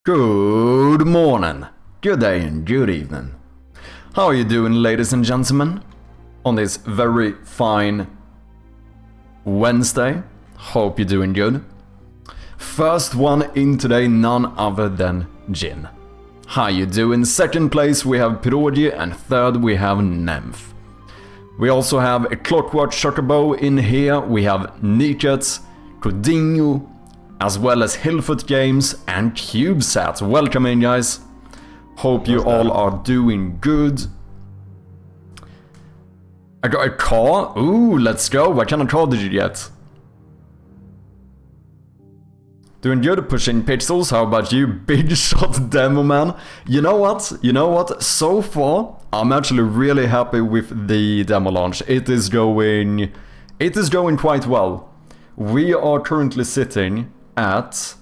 Good morning, good day and good evening. How are you doing, ladies and gentlemen? On this very fine Wednesday. Hope you're doing good. First one in today, none other than Jin. How you doing? Second place we have Pirogi and third we have Nymph. We also have a Clockwork Chocobo in here. We have Niket, Codinho, as well as Hillfoot Games and CubeSat. Welcome in, guys. Hope you all are doing good. I got a car. Ooh, let's go. What kind of car did you get? Doing good, pushing pixels. How about you? Big shot demo, man. You know what? So far, I'm actually really happy with the demo launch. It is going quite well. We are currently sitting at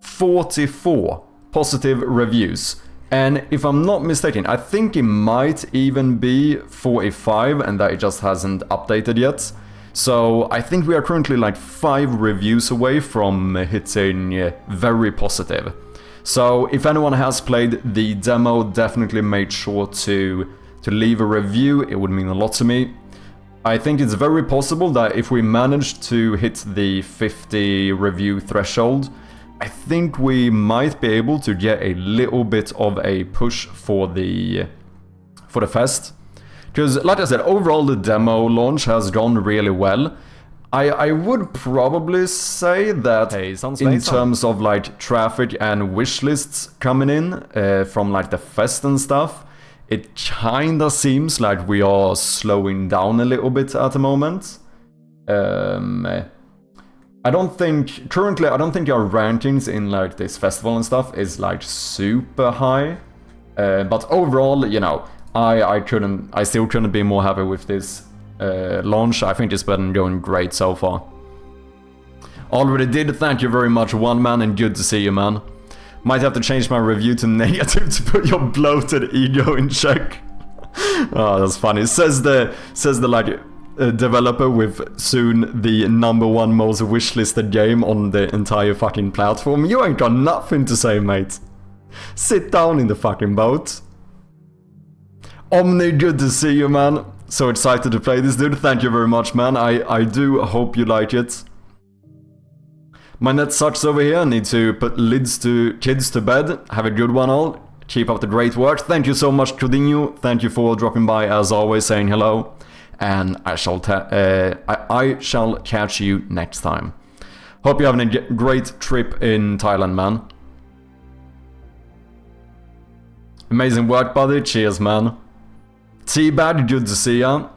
44 positive reviews, and if I'm not mistaken, I think it might even be 45 and that it just hasn't updated yet. So I think we are currently like 5 reviews away from hitting very positive. So if anyone has played the demo, definitely make sure to leave a review. It would mean a lot to me. I think it's very possible that if we manage to hit the 50 review threshold, I think we might be able to get a little bit of a push for the fest. Because, like I said, overall the demo launch has gone really well. I would probably say that in terms of like traffic and wish lists coming in from like the fest and stuff, it kinda seems like we are slowing down a little bit at the moment. I don't think our rankings in like this festival and stuff is like super high. But overall, you know, I still couldn't be more happy with this launch. I think it's been going great so far. Already did, thank you very much, one man, and good to see you, man. Might have to change my review to negative to put your bloated ego in check. Oh, that's funny. Says the like developer with soon the #1 most wishlisted game on the entire fucking platform. You ain't got nothing to say, mate. Sit down in the fucking boat. Omni, good to see you, man. So excited to play this, dude. Thank you very much, man. I do hope you like it. My net sucks over here. I need to put kids to bed. Have a good one, all. Keep up the great work. Thank you so much, Codinho. Thank you for dropping by, as always, saying hello. And I shall catch you next time. Hope you're having a great trip in Thailand, man. Amazing work, buddy. Cheers, man. T-Bad, good to see ya.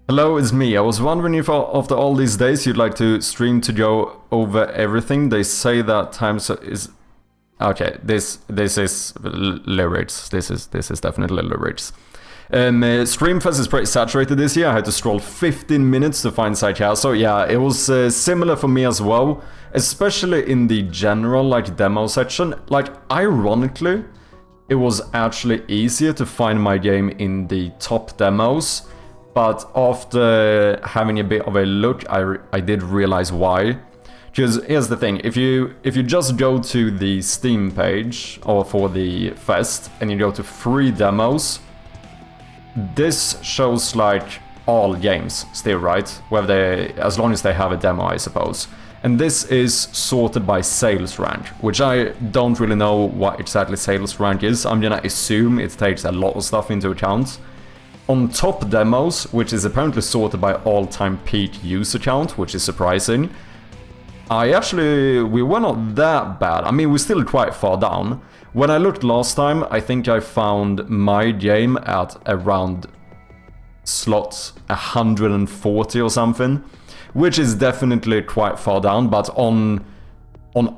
Hello, it's me. I was wondering if after all these days you'd like to stream to go over everything. They say that times is... Okay, this is lyrics. This is definitely lyrics. Streamfest is pretty saturated this year. I had to scroll 15 minutes to find Saikaso. Yeah, it was similar for me as well. Especially in the general like demo section. Like, ironically, it was actually easier to find my game in the top demos. But after having a bit of a look, I did realize why. Because here's the thing, if you just go to the Steam page or for the fest and you go to free demos, this shows like all games still, right? Whether as long as they have a demo, I suppose. And this is sorted by sales rank, which I don't really know what exactly sales rank is. I'm gonna assume it takes a lot of stuff into account. On top demos, which is apparently sorted by all-time peak user count, which is surprising. We were not that bad. I mean, we're still quite far down. When I looked last time, I think I found my game at around slot 140 or something, which is definitely quite far down, but on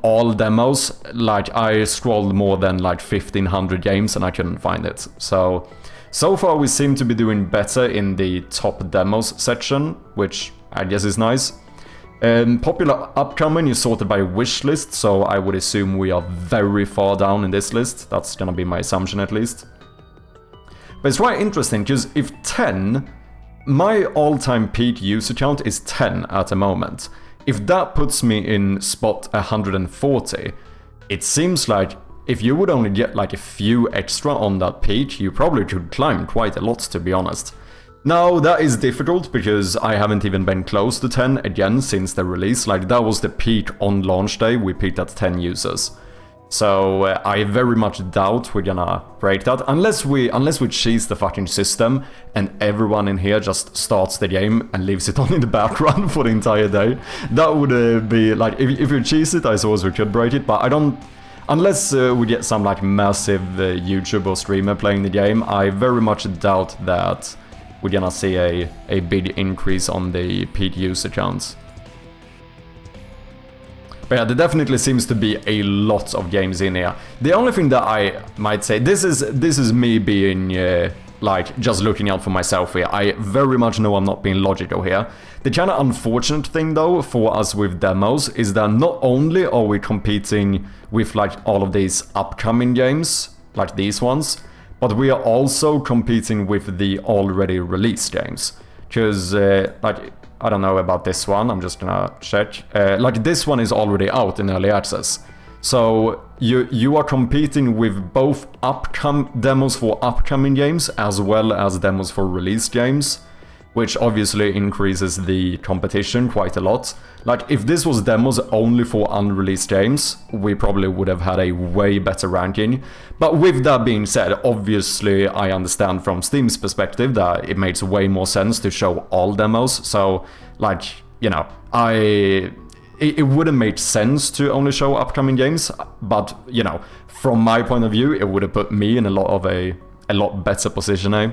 all demos, like I scrolled more than like 1500 games and I couldn't find it. So far we seem to be doing better in the top demos section, which I guess is nice. Popular upcoming is sorted by wish list, so I would assume we are very far down in this list. That's gonna be my assumption at least. But it's quite interesting, because if 10... My all-time peak user count is 10 at the moment. if that puts me in spot 140, it seems like if you would only get like a few extra on that peak, you probably could climb quite a lot, to be honest. Now, that is difficult because I haven't even been close to 10 again since the release. Like, that was the peak on launch day, we peaked at 10 users. So I very much doubt we're gonna break that, unless we cheese the fucking system and everyone in here just starts the game and leaves it on in the background for the entire day. That would be like, if you cheese it, I suppose we could break it, but I don't. Unless we get some like massive YouTuber or streamer playing the game, I very much doubt that we're gonna see a big increase on the peak user counts. But yeah, there definitely seems to be a lot of games in here. The only thing that I might say, this is me being like just looking out for myself here. I very much know I'm not being logical here. The kind of unfortunate thing though for us with demos is that not only are we competing with like all of these upcoming games, like these ones, but we are also competing with the already released games. Because, like, I don't know about this one, I'm just gonna check. Like, this one is already out in early access. So, you are competing with both demos for upcoming games as well as demos for released games, which obviously increases the competition quite a lot. Like, if this was demos only for unreleased games, we probably would have had a way better ranking. But with that being said, obviously I understand from Steam's perspective that it makes way more sense to show all demos. So, like, you know, it wouldn't make sense to only show upcoming games, but, you know, from my point of view, it would have put me in a lot better position, eh?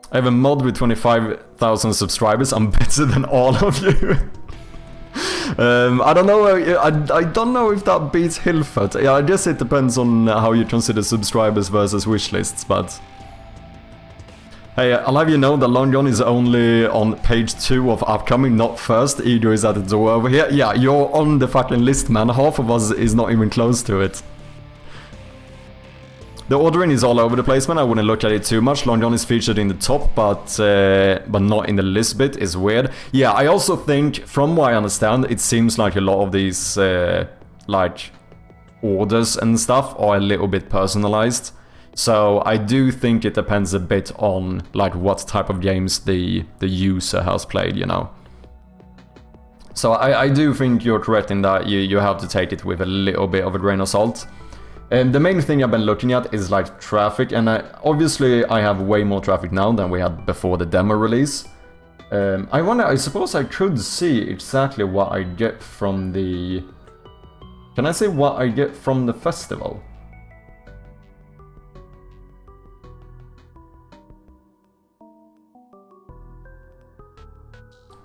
I have a mod with 25,000 subscribers. I'm better than all of you. I don't know. I don't know if that beats Hilfert. Yeah, I guess it depends on how you consider subscribers versus wishlists. But hey, I'll have you know that Long John is only on page 2 of upcoming, not first. Ego is at the door over here. Yeah, you're on the fucking list, man. Half of us is not even close to it. The ordering is all over the place, man. I wouldn't look at it too much. Long John is featured in the top, but not in the list bit. Is weird. Yeah, I also think, from what I understand, it seems like a lot of these like orders and stuff are a little bit personalized. So I do think it depends a bit on like what type of games the user has played, you know. So I do think you're correct in that you have to take it with a little bit of a grain of salt. And the main thing I've been looking at is like traffic, and obviously I have way more traffic now than we had before the demo release. I suppose I could see exactly what I get from the... Can I say what I get from the festival?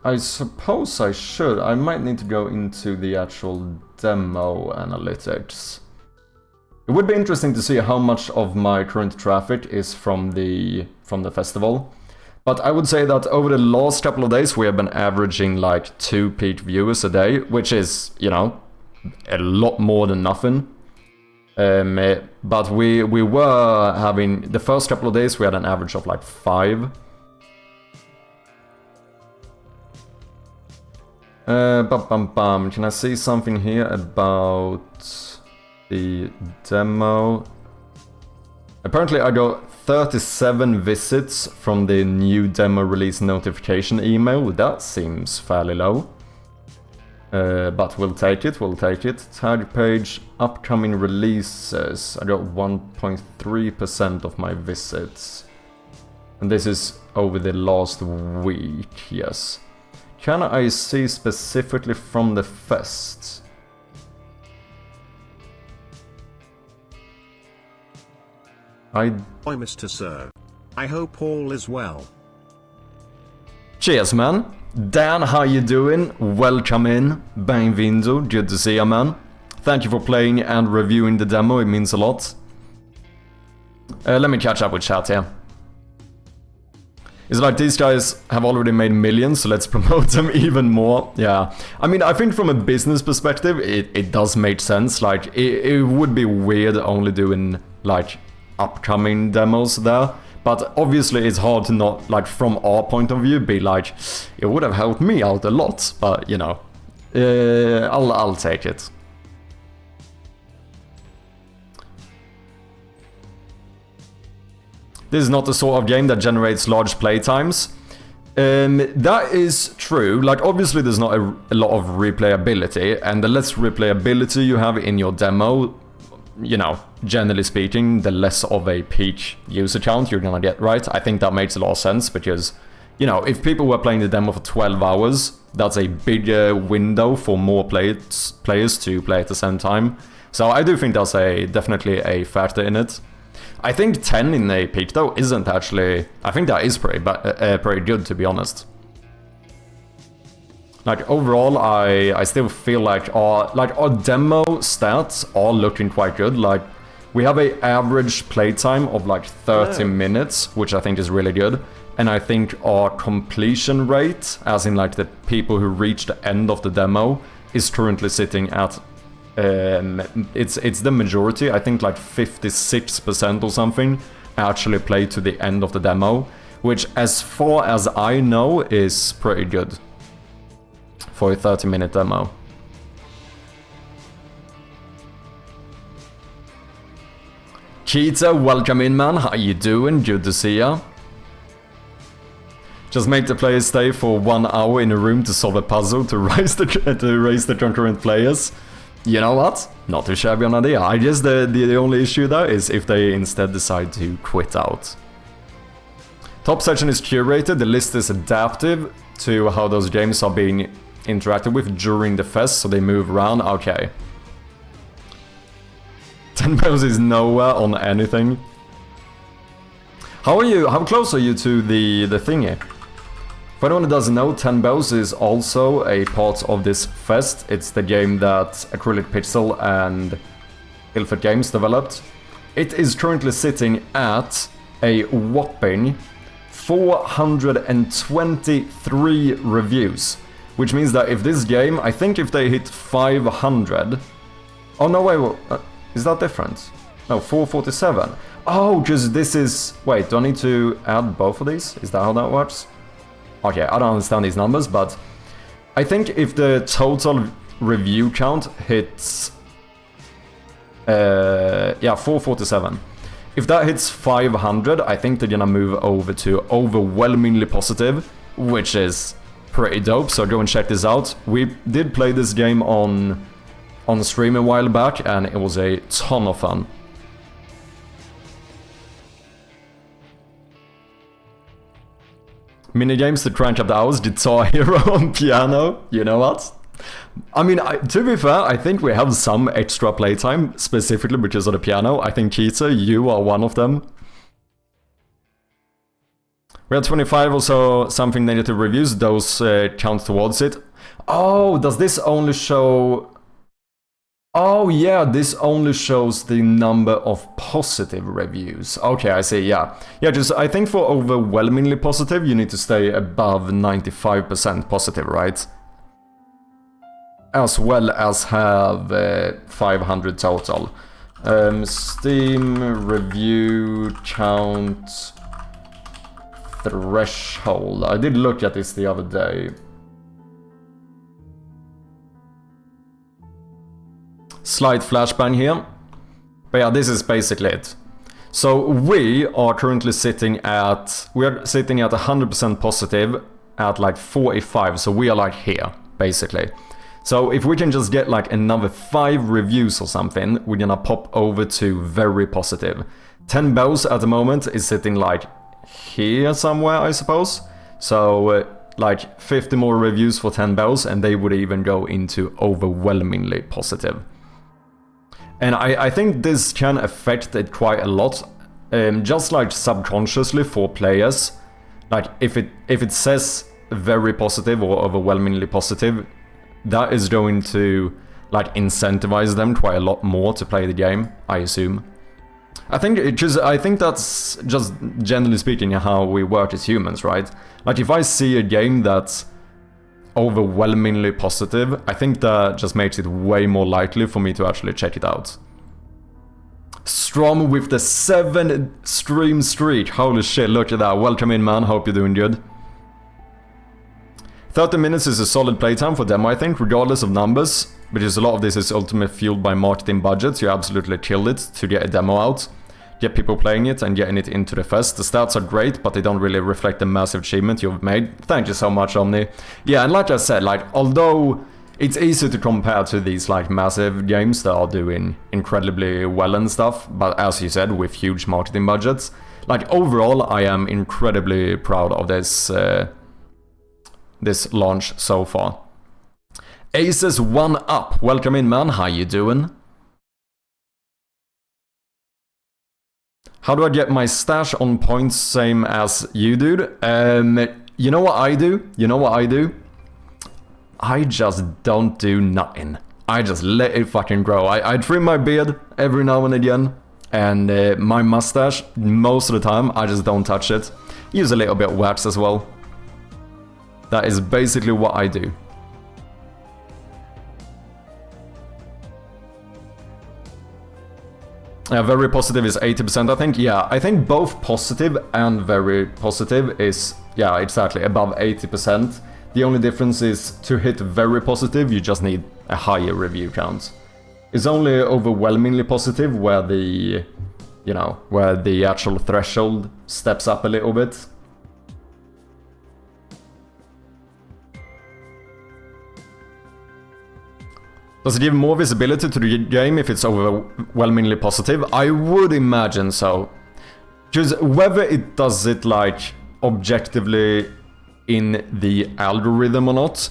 I suppose I should. I might need to go into the actual demo analytics. It would be interesting to see how much of my current traffic is from the festival. But I would say that over the last couple of days we have been averaging like 2 peak viewers a day, which is, you know, a lot more than nothing. But we were having, the first couple of days we had an average of like 5. Can I see something here about the demo? Apparently I got 37 visits from the new demo release notification email. That seems fairly low. But we'll take it, Tag page, upcoming releases. I got 1.3% of my visits. And this is over the last week, yes. Can I see specifically from the fest? Hi Mr. Sir. I hope all is well. Cheers, man. Dan, how you doing? Welcome in. Bem-vindo. Good to see you, man. Thank you for playing and reviewing the demo. It means a lot. Let me catch up with chat here. It's like these guys have already made millions, so let's promote them even more. Yeah. I mean, I think from a business perspective, it does make sense. Like, it would be weird only doing, like, upcoming demos there. But obviously it's hard to not, like, from our point of view, be like, it would have helped me out a lot, but, you know, I'll take it. This is not the sort of game that generates large playtimes. That is true. Like, obviously there's not a lot of replayability, and the less replayability you have in your demo, you know, generally speaking, the less of a peak user count you're gonna get, right? I think that makes a lot of sense, because, you know, if people were playing the demo for 12 hours, that's a bigger window for more players to play at the same time. So I do think that's definitely a factor in it. I think 10 in a peak, though, isn't actually... I think that is pretty good, to be honest. Like, overall, I still feel like our demo stats are looking quite good. Like, we have an average playtime of like 30 minutes, which I think is really good. And I think our completion rate, as in like the people who reach the end of the demo, is currently sitting at... it's the majority. I think like 56% or something actually play to the end of the demo, which, as far as I know, is pretty good for a 30-minute demo. Keita, welcome in, man. How you doing? Good to see ya. Just make the players stay for 1 hour in a room to solve a puzzle to raise the concurrent players. You know what? Not too shabby an idea. I guess the only issue there is if they instead decide to quit out. Top section is curated. The list is adaptive to how those games are being interacted with during the fest, so they move around. Okay. 10 bells is nowhere on anything. How close are you to the thingy? For anyone who doesn't know, 10 Bells is also a part of this fest. It's the game that Acrylic Pixel and Ilford Games developed. It is currently sitting at a whopping 423 reviews. Which means that if this game, I think if they hit 500... Oh no, wait, is that different? No, 447. Oh, because this is... Wait, do I need to add both of these? Is that how that works? Okay, I don't understand these numbers, but I think if the total review count hits... yeah, 447. If that hits 500, I think they're gonna move over to overwhelmingly positive, which is pretty dope, so go and check this out. We did play this game on stream a while back, and it was a ton of fun. Minigames to crank up the hours, Guitar Hero on piano, you know what? I mean, to be fair, I think we have some extra playtime, specifically because of the piano. I think, Keita, you are one of them. We had 25 or so something negative reviews, those count towards it. Oh, does this only show... Oh yeah, this only shows the number of positive reviews. Okay, I see, yeah. Yeah, just I think for overwhelmingly positive, you need to stay above 95% positive, right? As well as have 500 total. Steam review count threshold. I did look at this the other day. Slight flashbang here. But yeah, this is basically it. So we are currently sitting at 100% positive at like 45. So we are like here, basically. So if we can just get like another 5 reviews or something, we're gonna pop over to very positive. 10 Bells at the moment is sitting like here somewhere, I suppose. So like 50 more reviews for 10 Bells, and they would even go into overwhelmingly positive. And I think this can affect it quite a lot, just like subconsciously for players. Like if it says very positive or overwhelmingly positive, that is going to like incentivize them quite a lot more to play the game, I assume. I think that's just generally speaking how we work as humans, right? Like if I see a game that's overwhelmingly positive, I think that just makes it way more likely for me to actually check it out. Strom with the 7 stream streak. Holy shit, look at that. Welcome in, man. Hope you're doing good. 30 minutes is a solid playtime for demo, I think, regardless of numbers. Because a lot of this is ultimately fueled by marketing budgets. You absolutely killed it to get a demo out. Get people playing it and getting it into the fest. The stats are great, but they don't really reflect the massive achievement you've made. Thank you so much, Omni. Yeah, and like I said, like, although it's easy to compare to these like massive games that are doing incredibly well and stuff, but as you said, with huge marketing budgets, like overall, I am incredibly proud of this this launch so far. Aces 1 up, welcome in, man. How you doing? How do I get my stash on points same as you, dude? You know what I do? You know what I do? I just don't do nothing. I just let it fucking grow. I trim my beard every now and again. And my mustache, most of the time, I just don't touch it. Use a little bit of wax as well. That is basically what I do. Very positive is 80%, I think. Yeah, I think both positive and very positive is, yeah, exactly, above 80%. The only difference is to hit very positive, you just need a higher review count. It's only overwhelmingly positive where the, you know, where the actual threshold steps up a little bit. Does it give more visibility to the game if it's overwhelmingly positive? I would imagine so. Because whether it does it like objectively in the algorithm or not,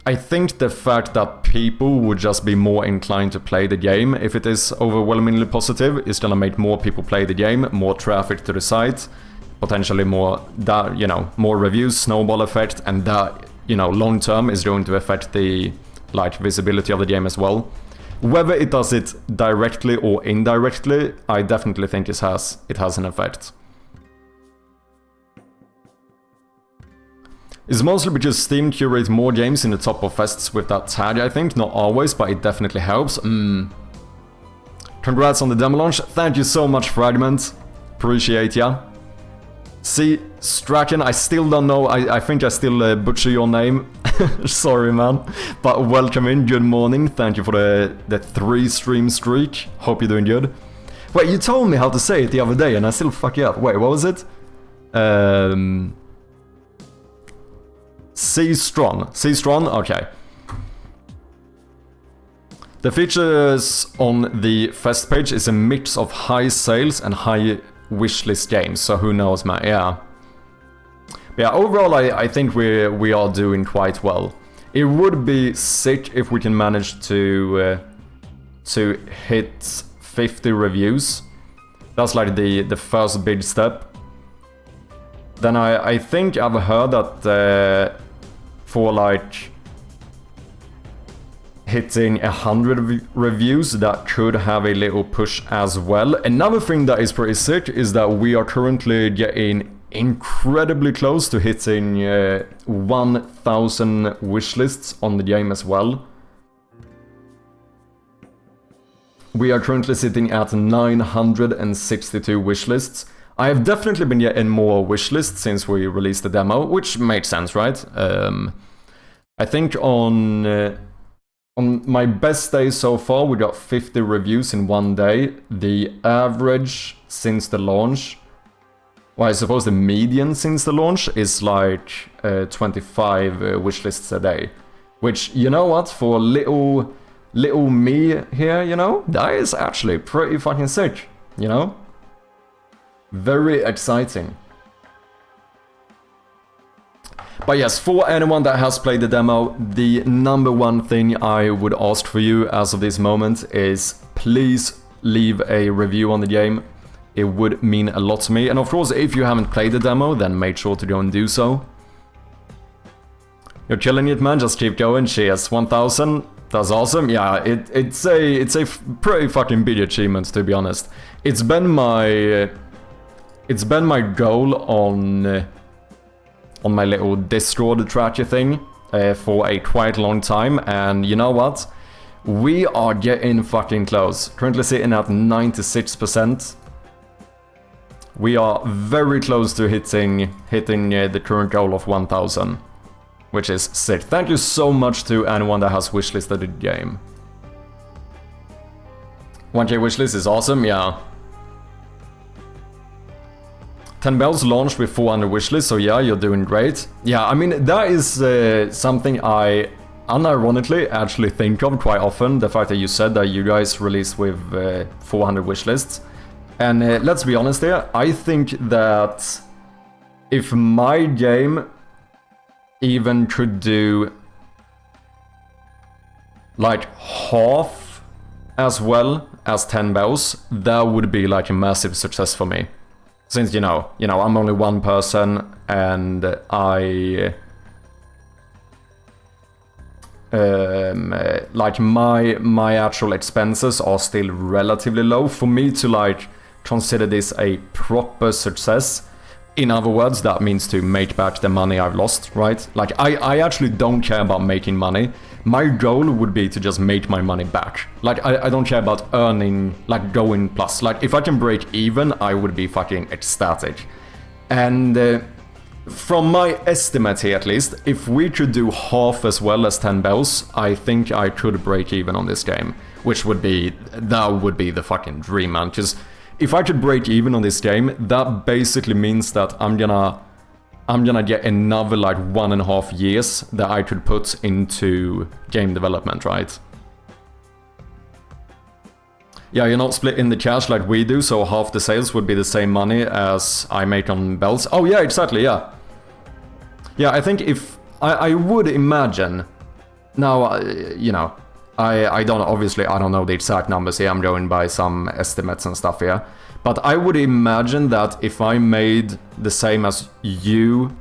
I think the fact that people would just be more inclined to play the game if it is overwhelmingly positive is gonna make more people play the game, more traffic to the site, potentially more, that, you know, more reviews, snowball effect, and that, you know, long term is going to affect the like visibility of the game as well. Whether it does it directly or indirectly, I definitely think it has an effect. It's mostly because Steam curates more games in the top of fests with that tag, I think. Not always, but it definitely helps. Congrats on the demo launch. Thank you so much, Fragment. Appreciate ya. See, Straken, I still don't know. I think I still butcher your name. Sorry, man. But welcome in. Good morning. Thank you for the 3 stream streak. Hope you're doing good. Wait, you told me how to say it the other day and I still fuck you up. Wait, what was it? C-Strong. C-Strong? Okay. The features on the Fest page is a mix of high sales and high wishlist games, so who knows, man. Yeah. Yeah, overall I think we are doing quite well. It would be sick if we can manage to hit 50 reviews. That's like the first big step. Then I think I've heard that for like hitting 100 reviews, that could have a little push as well. Another thing that is pretty sick is that we are currently getting incredibly close to hitting 1,000 wishlists on the game as well. We are currently sitting at 962 wishlists. I have definitely been getting more wishlists since we released the demo, which makes sense, right? I think on my best day so far, we got 50 reviews in one day. The average since the launch, well, I suppose the median since the launch is like 25 wishlists a day. Which, you know what, for little me here, you know, that is actually pretty fucking sick, you know? Very exciting. But yes, for anyone that has played the demo, the number one thing I would ask for you as of this moment is please leave a review on the game. It would mean a lot to me. And of course, if you haven't played the demo, then make sure to go and do so. You're killing it, man. Just keep going. Cheers. 1,000. That's awesome. Yeah, it's a pretty fucking big achievement, to be honest. It's been my goal on my little Discord tracker thing for a quite long time, and you know what? We are getting fucking close. Currently sitting at 96%. We are very close to hitting the current goal of 1000, which is sick. Thank you so much to anyone that has wishlisted the game. 1k wishlist is awesome, yeah. 10 bells launched with 400 wishlists, so yeah, you're doing great. Yeah, I mean, that is something I unironically actually think of quite often. The fact that you said that you guys released with 400 wishlists. And let's be honest here, I think that if my game even could do like half as well as 10 bells, that would be like a massive success for me. Since, you know, I'm only one person and like my actual expenses are still relatively low. For me to like consider this a proper success, in other words, that means to make back the money I've lost, right? Like I actually don't care about making money. My goal would be to just make my money back. Like I don't care about earning, like going plus. Like if I can break even, I would be fucking ecstatic. And from my estimate here at least, if we could do half as well as 10 bells, I think I could break even on this game. Which would be, that would be the fucking dream, man. Because if I could break even on this game, that basically means that I'm gonna get another like 1.5 years that I could put into game development, right? Yeah, you're not splitting the cash like we do, so half the sales would be the same money as I make on bells. Oh yeah, exactly, yeah. Yeah, I think if... I would imagine... Now, you know, I don't... Obviously, I don't know the exact numbers here, I'm going by some estimates and stuff here. But I would imagine that if I made the same as you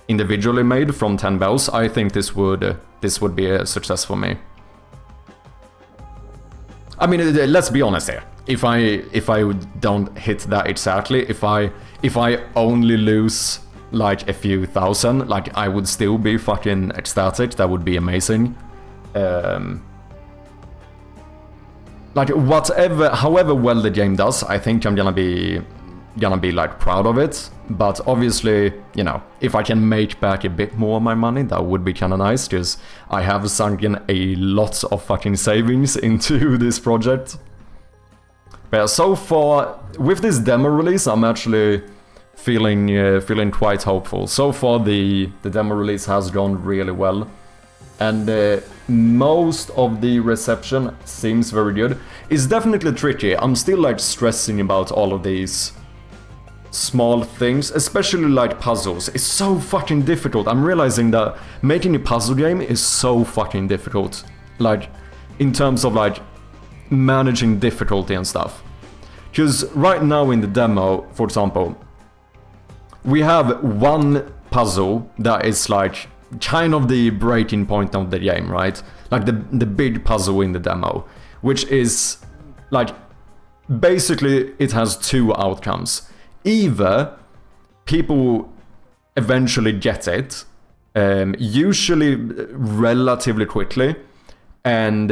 individually made from 10 bells, I think this would be a success for me. I mean, let's be honest here. If I don't hit that exactly, if I only lose like a few thousand, like I would still be fucking ecstatic. That would be amazing. Like whatever, however well the game does, I think I'm gonna be like proud of it. But obviously, you know, if I can make back a bit more of my money, that would be kind of nice, because I have sunk in a lot of fucking savings into this project. But so far, with this demo release, I'm actually feeling quite hopeful. So far, the demo release has gone really well. And most of the reception seems very good. It's definitely tricky. I'm still like stressing about all of these small things, especially like puzzles. It's so fucking difficult. I'm realizing that making a puzzle game is so fucking difficult. Like, in terms of like managing difficulty and stuff. Because right now in the demo, for example, we have one puzzle that is like kind of the breaking point of the game, right? Like the big puzzle in the demo, which is like basically it has two outcomes. Either people eventually get it, usually relatively quickly, and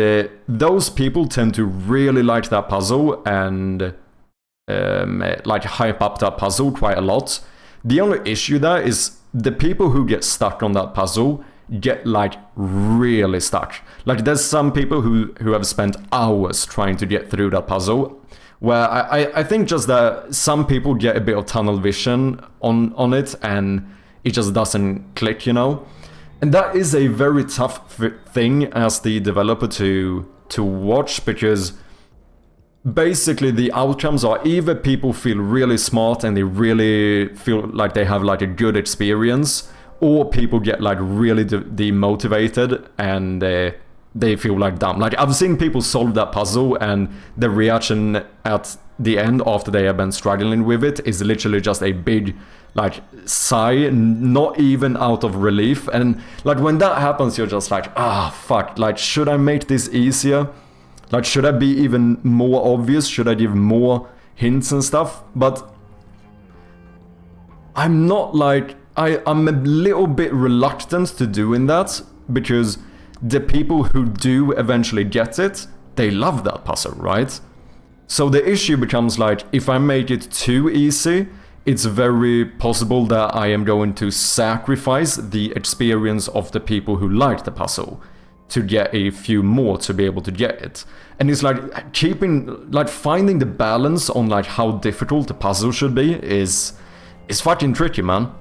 those people tend to really like that puzzle and like hype up that puzzle quite a lot. The only issue there is the people who get stuck on that puzzle get like really stuck. Like there's some people who have spent hours trying to get through that puzzle, where I think just that some people get a bit of tunnel vision on it and it just doesn't click, you know? And that is a very tough thing as the developer to watch, because basically the outcomes are either people feel really smart and they really feel like they have like a good experience, or people get like really demotivated and they feel like dumb. Like I've seen people solve that puzzle and the reaction at the end after they have been struggling with it is literally just a big like sigh, not even out of relief. And like when that happens, you're just like, fuck, like should I make this easier? Like, should I be even more obvious? Should I give more hints and stuff? But I'm not like... I'm a little bit reluctant to doing that, because the people who do eventually get it, they love that puzzle, right? So the issue becomes like, if I make it too easy, it's very possible that I am going to sacrifice the experience of the people who like the puzzle to get a few more to be able to get it. And it's like finding the balance on like how difficult the puzzle should be is fucking tricky, man.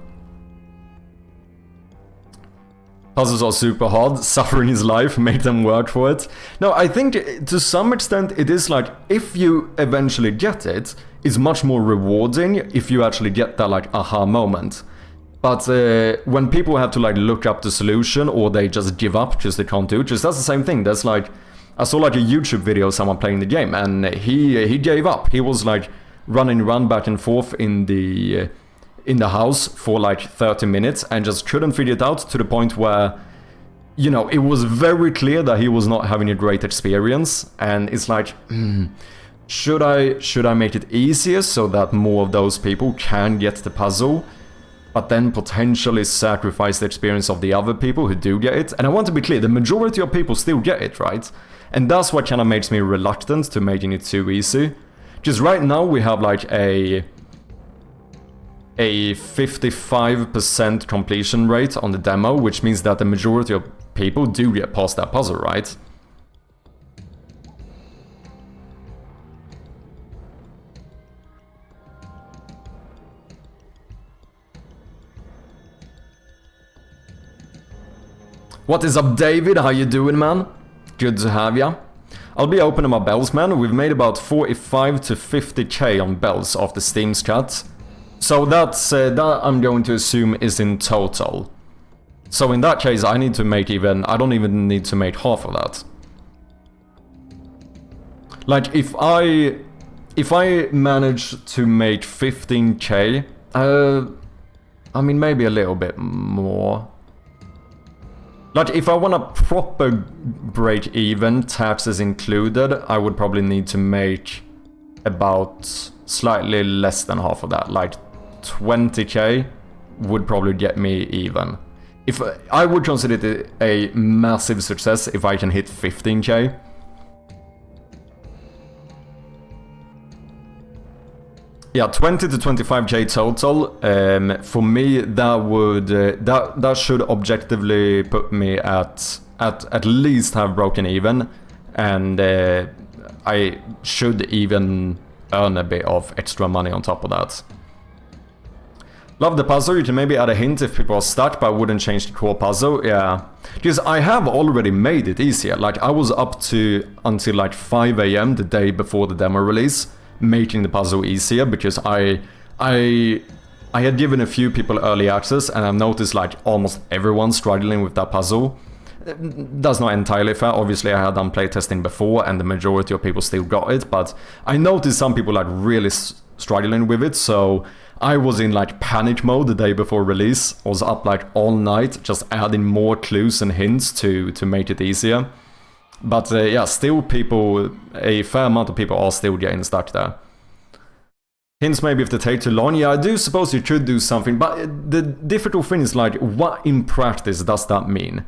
Puzzles are super hard, suffering is life, make them work for it. No, I think to some extent it is like, if you eventually get it, it's much more rewarding if you actually get that like aha moment. But when people have to like look up the solution, or they just give up because they can't do it, just that's the same thing. That's like, I saw like a YouTube video of someone playing the game, and he gave up. He was like running around back and forth in the house for like 30 minutes and just couldn't figure it out, to the point where, you know, it was very clear that he was not having a great experience. And it's like, should I make it easier so that more of those people can get the puzzle, but then potentially sacrifice the experience of the other people who do get it? And I want to be clear, the majority of people still get it, right? And that's what kind of makes me reluctant to making it too easy. Because right now we have like a 55% completion rate on the demo, which means that the majority of people do get past that puzzle, right? What is up, David? How you doing, man? Good to have ya. I'll be opening my bells, man. We've made about 45 to 50k on bells after Steam's cut. So that's that I'm going to assume is in total. So in that case, I need to make I don't even need to make half of that. Like if I manage to make 15k, I mean maybe a little bit more. Like if I want a proper break even, taxes included, I would probably need to make about slightly less than half of that, like 20k would probably get me even. If I would consider it a massive success if I can hit 15k. Yeah, 20 to 25k total. For me, that would that should objectively put me at least have broken even, and I should even earn a bit of extra money on top of that. Love the puzzle. You can maybe add a hint if people are stuck, but I wouldn't change the core puzzle. Yeah, because I have already made it easier. Like I was up to until like 5 AM the day before the demo release, making the puzzle easier, because I had given a few people early access, and I've noticed like almost everyone struggling with that puzzle. That's not entirely fair. Obviously, I had done playtesting before, and the majority of people still got it, but I noticed some people like really struggling with it, so I was in like panic mode the day before release. I was up like all night, just adding more clues and hints to make it easier. But yeah, still a fair amount of people are still getting stuck there. Hints maybe if they take too long. Yeah, I do suppose you could do something, but the difficult thing is like, what in practice does that mean?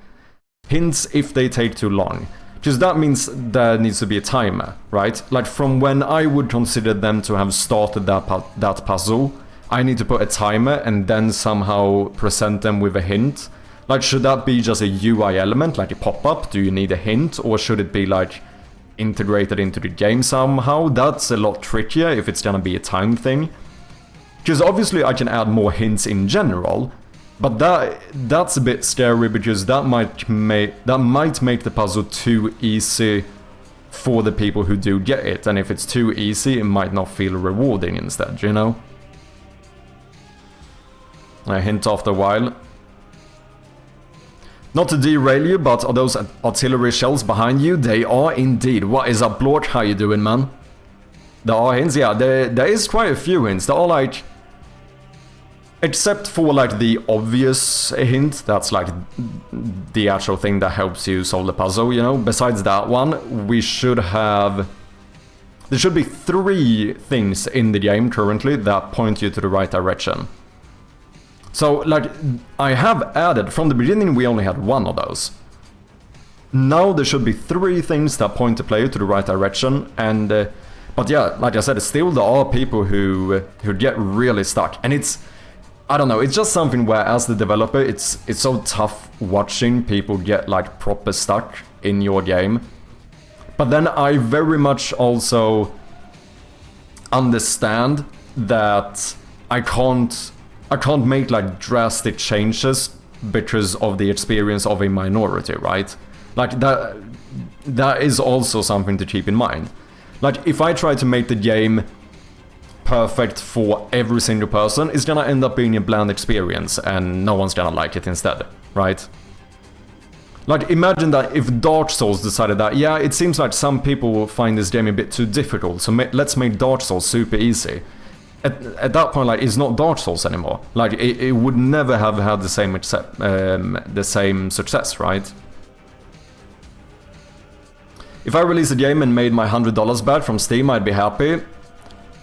Hints if they take too long. Because that means there needs to be a timer, right? Like from when I would consider them to have started that puzzle, I need to put a timer and then somehow present them with a hint. Like, should that be just a UI element, like a pop-up? Do you need a hint? Or should it be like integrated into the game somehow? That's a lot trickier if it's gonna be a time thing. Because obviously I can add more hints in general, but that's a bit scary, because that might make the puzzle too easy for the people who do get it. And if it's too easy, it might not feel rewarding instead, you know? A hint after a while. Not to derail you, but are those artillery shells behind you? They are indeed. What is up, Blork? How you doing, man? There are hints? Yeah, there is quite a few hints. There are like... Except for like the obvious hint, that's like the actual thing that helps you solve the puzzle, you know? Besides that one, we should have... There should be 3 things in the game currently that point you to the right direction. So, like, I have added, from the beginning we only had 1 of those. now there should be 3 things that point the player to the right direction, and but yeah, like I said, still there are people who get really stuck, and it's, I don't know, it's just something where as the developer, it's so tough watching people get like proper stuck in your game. But then I very much also understand that I can't make like drastic changes because of the experience of a minority, right? Like that is also something to keep in mind. Like if I try to make the game perfect for every single person, it's gonna end up being a bland experience and no one's gonna like it instead, right? Like imagine that if Dark Souls decided that, yeah, it seems like some people will find this game a bit too difficult, so let's make Dark Souls super easy. At that point, like, it's not Dark Souls anymore. Like it would never have had the same success, right? If I release a game and made my $100 back from Steam, I'd be happy.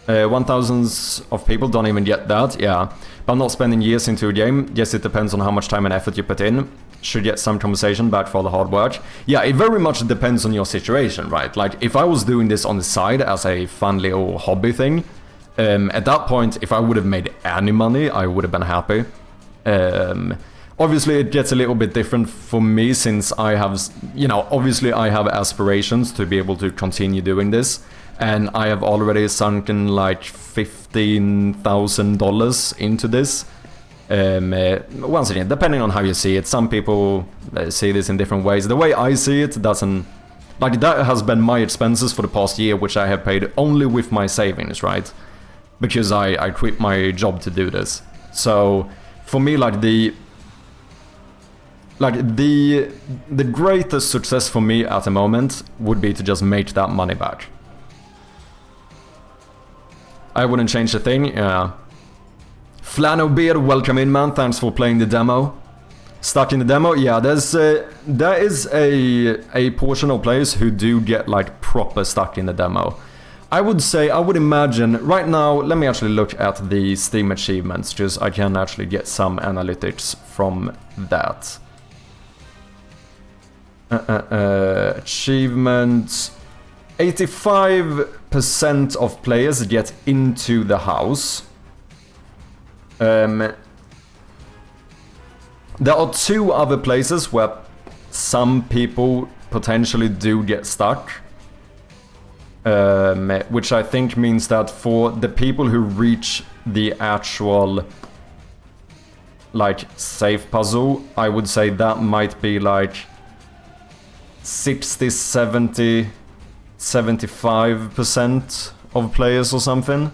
1,000 of people don't even get that, yeah. But I'm not spending years into a game. Yes, it depends on how much time and effort you put in. Should get some compensation back for the hard work. Yeah, it very much depends on your situation, right? Like, if I was doing this on the side as a fun little hobby thing, at that point, if I would have made any money, I would have been happy. Obviously, it gets a little bit different for me since I have, you know, obviously I have aspirations to be able to continue doing this. And I have already sunken like $15,000 into this. Once again, depending on how you see it, some people see this in different ways. The way I see it doesn't... Like, that has been my expenses for the past year, which I have paid only with my savings, right? Because I quit my job to do this. So, for me, like, the greatest success for me at the moment would be to just make that money back. I wouldn't change a thing, yeah. Flanobeard, welcome in, man. Thanks for playing the demo. Stuck in the demo? Yeah, there is a portion of players who do get like proper stuck in the demo. I would imagine, right now, let me actually look at the Steam achievements, just I can actually get some analytics from that. Achievements. 85% of players get into the house. There are 2 other places where some people potentially do get stuck. Which I think means that for the people who reach the actual like safe puzzle, I would say that might be like 60, 70, 75% of players or something.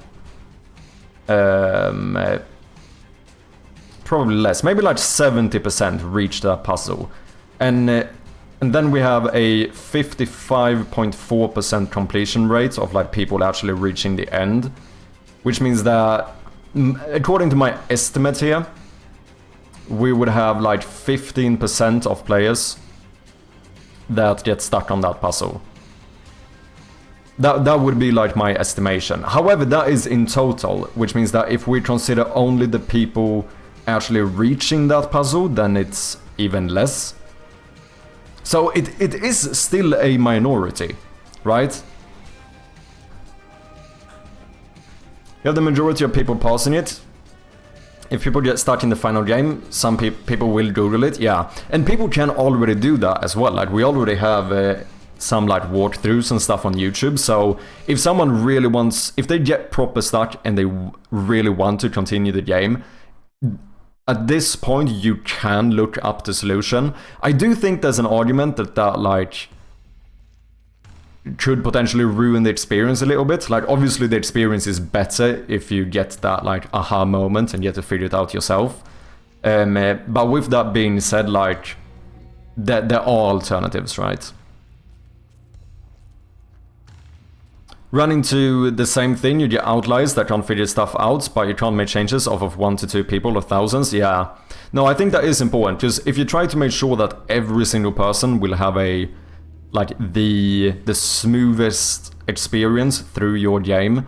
Probably less, maybe like 70% reach that puzzle. And then we have a 55.4% completion rate of like people actually reaching the end. Which means that, according to my estimate here, we would have like 15% of players that get stuck on that puzzle. That would be like my estimation. However, that is in total, which means that if we consider only the people actually reaching that puzzle, then it's even less. So it is still a minority, right? You have the majority of people passing it. If people get stuck in the final game, some people will Google it, yeah. And people can already do that as well. Like, we already have some like walkthroughs and stuff on YouTube. So if someone really wants, if they get proper stuck and they really want to continue the game, at this point you can look up the solution. I do think there's an argument that like could potentially ruin the experience a little bit. Like, obviously the experience is better if you get that like aha moment and get to figure it out yourself. But with that being said, like there are alternatives, right? Run into the same thing, you get outliers that can't figure stuff out, but you can't make changes off of 1 to 2 people or thousands, yeah. No, I think that is important, because if you try to make sure that every single person will have a, like, the smoothest experience through your game,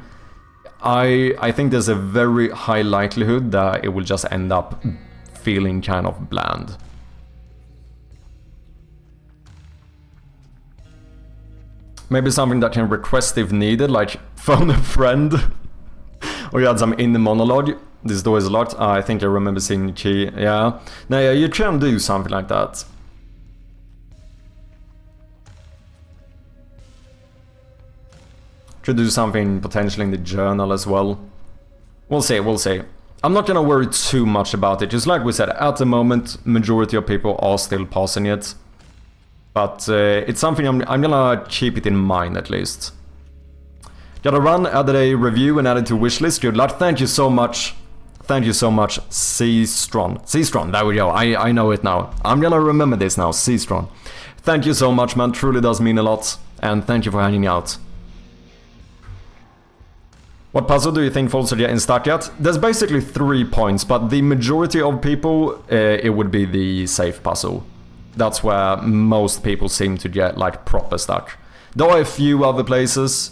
I think there's a very high likelihood that it will just end up feeling kind of bland. Maybe something that can request if needed, like phone a friend. Or you had some in the monologue. This door is locked. I think I remember seeing the key. Yeah. No, yeah, you can do something like that. Could do something potentially in the journal as well. We'll see, we'll see. I'm not gonna worry too much about it. Just like we said, at the moment, majority of people are still passing it. But it's something I'm gonna keep it in mind at least. Gotta run, added a review and added to wishlist. Good luck. Thank you so much. Thank you so much, C-Stron. C-Stron, there we go. I know it now. I'm gonna remember this now, C-Stron. Thank you so much, man. Truly does mean a lot. And thank you for hanging out. What puzzle do you think falls to get in stuck yet? There's basically 3 points, but the majority of people, it would be the safe puzzle. That's where most people seem to get like proper stuck. There are a few other places.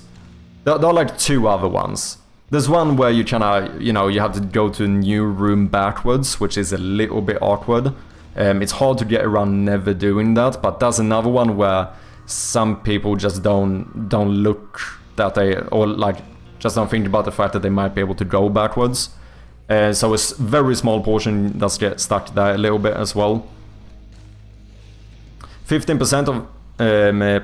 There are like 2 other ones. There's one where you kinda, you know, you have to go to a new room backwards, which is a little bit awkward. It's hard to get around never doing that, but there's another one where some people just don't look that they, or like, just don't think about the fact that they might be able to go backwards. So a very small portion does get stuck there a little bit as well. 15% of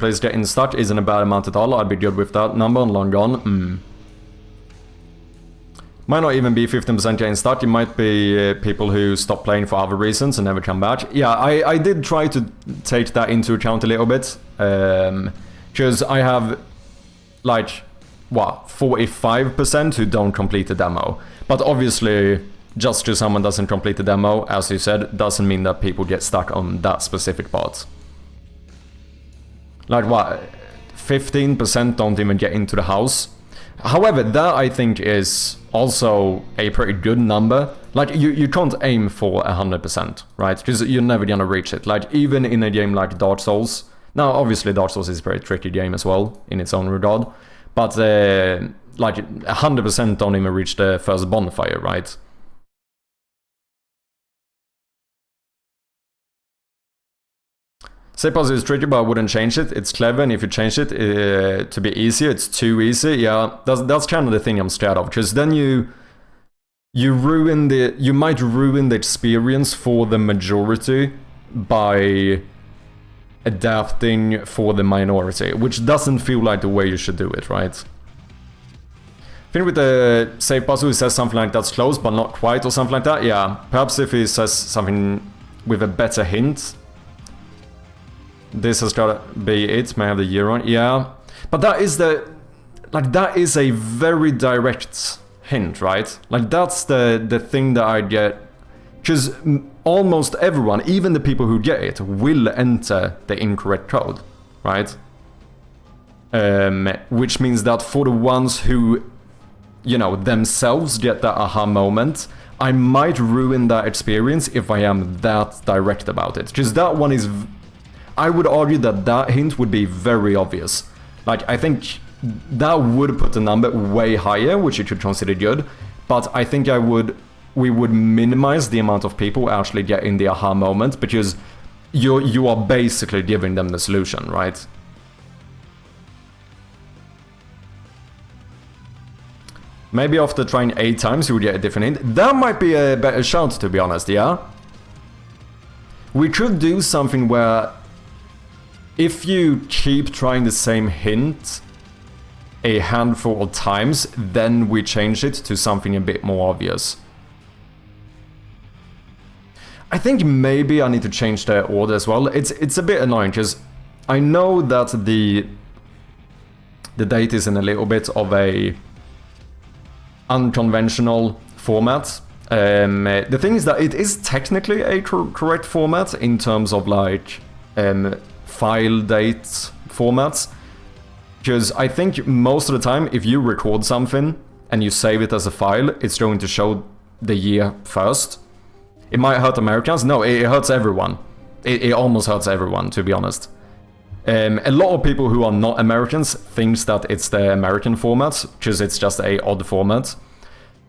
players getting stuck isn't a bad amount at all. I'd be good with that number and long gone. Might not even be 15% getting stuck. It might be people who stop playing for other reasons and never come back. Yeah, I did try to take that into account a little bit. Because I have like, what, 45% who don't complete the demo. But obviously, just because someone doesn't complete the demo, as you said, doesn't mean that people get stuck on that specific part. Like what, 15% don't even get into the house. However, that I think is also a pretty good number. Like, you can't aim for 100%, right? Because you're never gonna reach it. Like, even in a game like Dark Souls. Now, obviously, Dark Souls is a very tricky game as well, in its own regard. But, like, 100% don't even reach the first bonfire, right? Say puzzle is tricky, but I wouldn't change it. It's clever, and if you change it to be easier, it's too easy. Yeah, that's kind of the thing I'm scared of, because then you might ruin the experience for the majority by adapting for the minority, which doesn't feel like the way you should do it, right? I think with the save puzzle, he says something like that's close, but not quite, or something like that. Yeah, perhaps if he says something with a better hint. This has gotta be it, may have the year on. Yeah, but that is that is a very direct hint, right? Like, that's the thing that I get, because almost everyone, even the people who get it, will enter the incorrect code, right? Which means that for the ones who, you know, themselves get that aha moment, I might ruin that experience if I am that direct about it, because that one is, I would argue that that hint would be very obvious. Like, I think that would put the number way higher, which you could consider good, but I think we would minimize the amount of people actually getting the aha moment, because you are basically giving them the solution, right? Maybe after trying 8 times you would get a different hint. That might be a better shout, to be honest, yeah? We could do something where if you keep trying the same hint a handful of times, then we change it to something a bit more obvious. I think maybe I need to change the order as well. It's a bit annoying, because I know that the date is in a little bit of a unconventional format. The thing is that it is technically a correct format in terms of like file date formats, because I think most of the time if you record something and you save it as a file, it's going to show the year first. It might hurt Americans. No, it hurts everyone. It almost hurts everyone, to be honest. A lot of people who are not Americans thinks that it's the American format, because it's just a odd format.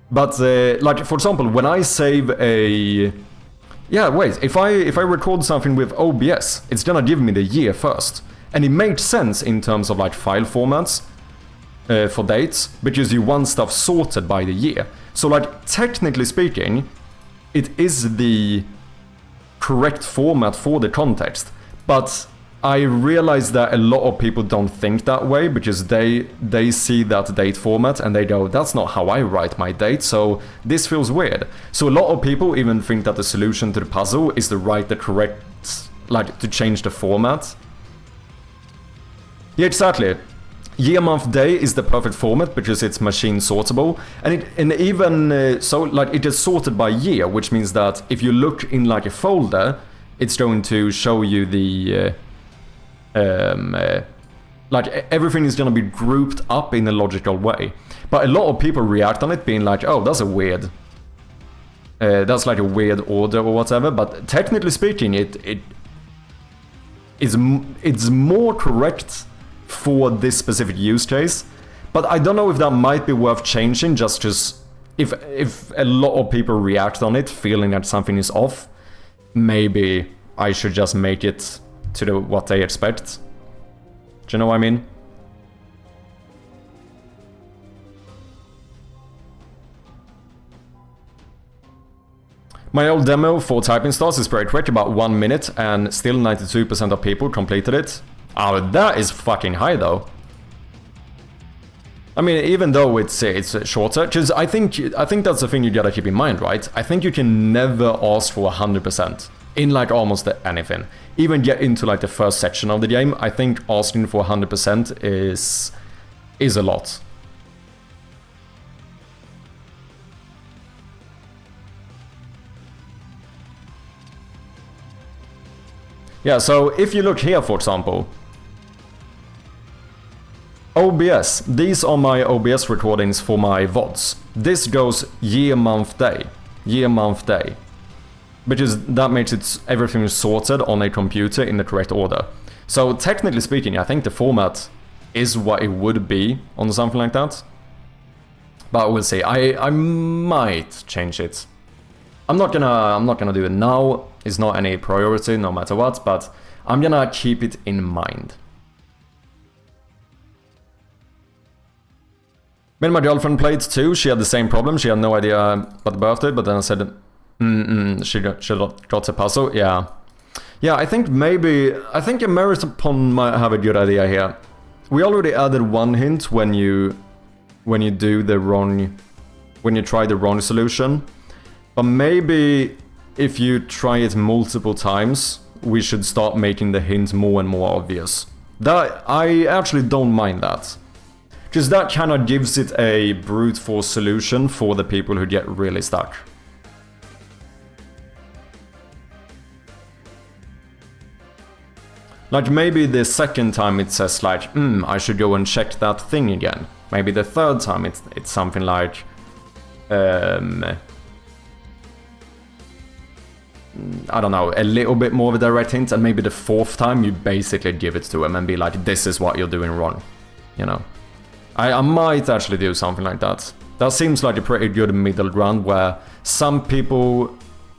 But like, for example, when I save a... Yeah, wait, if I record something with OBS, it's gonna give me the year first. And it made sense in terms of like file formats for dates, because you want stuff sorted by the year. So like technically speaking, it is the correct format for the context. But I realize that a lot of people don't think that way, because they see that date format and they go, that's not how I write my date, so this feels weird. So a lot of people even think that the solution to the puzzle is to write the correct, like to change the format. Yeah, exactly. Year, month, day is the perfect format because it's machine sortable, and even so, like it is sorted by year, which means that if you look in like a folder, it's going to show you the like everything is going to be grouped up in a logical way. But a lot of people react on it being like, oh, that's a weird that's like a weird order or whatever. But technically speaking, it's more correct for this specific use case. But I don't know if that might be worth changing, just because if a lot of people react on it feeling that something is off, maybe I should just make it to what they expect. Do you know what I mean? My old demo for typing stars is very quick, about 1 minute, and still 92% of people completed it. Oh, that is fucking high though. I mean, even though it's shorter, because I think that's the thing you gotta keep in mind, right? I think you can never ask for 100% in like almost anything. Even get into like the first section of the game, I think asking for 100% is a lot. Yeah, so if you look here, for example, OBS, these are my OBS recordings for my VODs. This goes year, month, day. Year, month, day. Because that makes it everything is sorted on a computer in the correct order. So technically speaking, I think the format is what it would be on something like that. But we'll see. I might change it. I'm not gonna do it now. It's not any priority, no matter what. But I'm gonna keep it in mind. When my girlfriend played too, she had the same problem. She had no idea about the birthday, but then I said, she got a puzzle. Yeah, I think American might have a good idea here. We already added one hint when you do the wrong, when you try the wrong solution. But maybe if you try it multiple times, we should start making the hint more and more obvious. That I actually don't mind that. Because that kind of gives it a brute force solution for the people who get really stuck. Like maybe the second time it says like, I should go and check that thing again. Maybe the third time it's something like, I don't know, a little bit more of a direct hint, and maybe the fourth time you basically give it to him and be like, this is what you're doing wrong, you know. I might actually do something like that. That seems like a pretty good middle ground where some people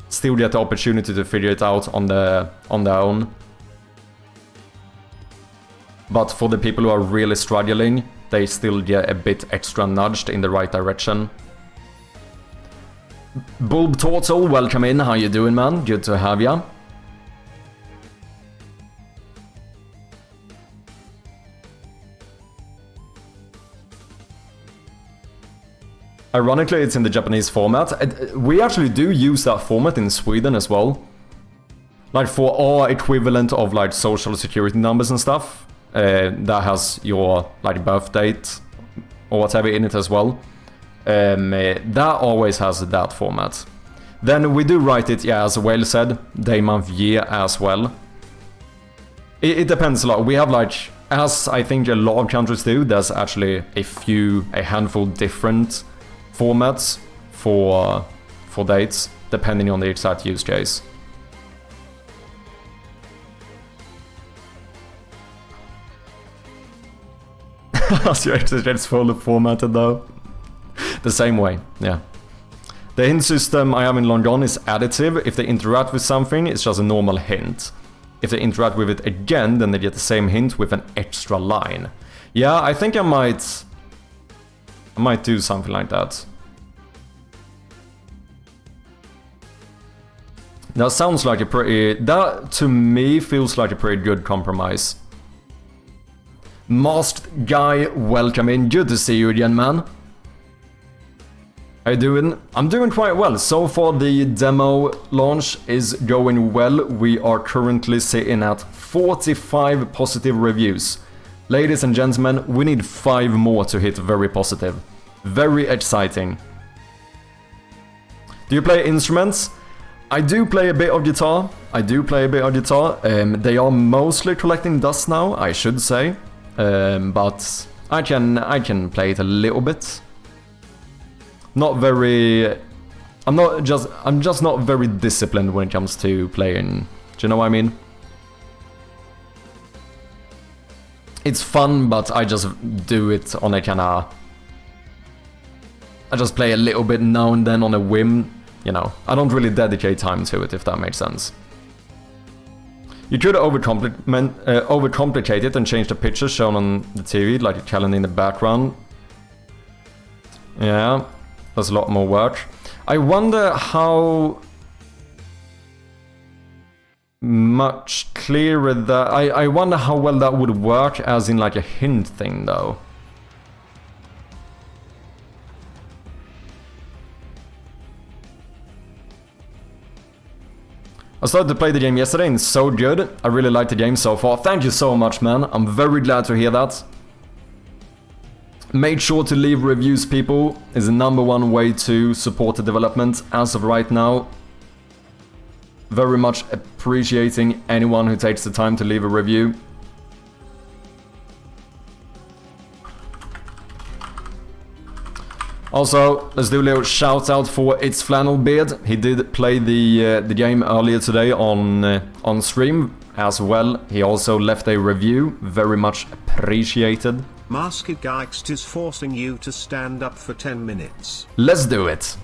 still get the opportunity to figure it out on their own. But for the people who are really struggling, they still get a bit extra nudged in the right direction. Bulb Turtle, welcome in. How you doing, man? Good to have ya. Ironically, it's in the Japanese format. We actually do use that format in Sweden as well. Like for our equivalent of like social security numbers and stuff. That has your like birth date or whatever in it as well. That always has that format. Then we do write it, yeah, as well said, day, month, year as well. It depends a lot. We have like, as I think a lot of countries do, there's actually a handful different formats for dates, depending on the exact use case. As your exercise fully formatted though. The same way, yeah. The hint system I have in Long Gone is additive. If they interact with something, it's just a normal hint. if they interact with it again, then they get the same hint with an extra line. Yeah, I think I might do something like that. That sounds like a pretty... That, to me, feels like a pretty good compromise. Masked Guy, welcome in. Good to see you again, man. How you doing? I'm doing quite well. So far, the demo launch is going well. We are currently sitting at 45 positive reviews. Ladies and gentlemen, we need 5 more to hit very positive. Very exciting. Do you play instruments? I do play a bit of guitar. They are mostly collecting dust now, I should say. But I can play it a little bit. Not very... I'm just not very disciplined when it comes to playing. Do you know what I mean? It's fun, but I just do it on a kinda... I just play a little bit now and then on a whim. You know, I don't really dedicate time to it, if that makes sense. You could overcomplicate it and change the picture shown on the TV, like a calendar in the background. Yeah, that's a lot more work. I wonder how much clearer that... I wonder how well that would work as in like a hint thing, though. I started to play the game yesterday and it's so good. I really like the game so far. Thank you so much, man. I'm very glad to hear that. Make sure to leave reviews, people. Is the #1 way to support the development as of right now. Very much appreciating anyone who takes the time to leave a review. Also, let's do a little shout out for It's Flannel Beard. He did play the game earlier today on stream as well. He also left a review, very much appreciated. Masked Geist is forcing you to stand up for 10 minutes. Let's do it.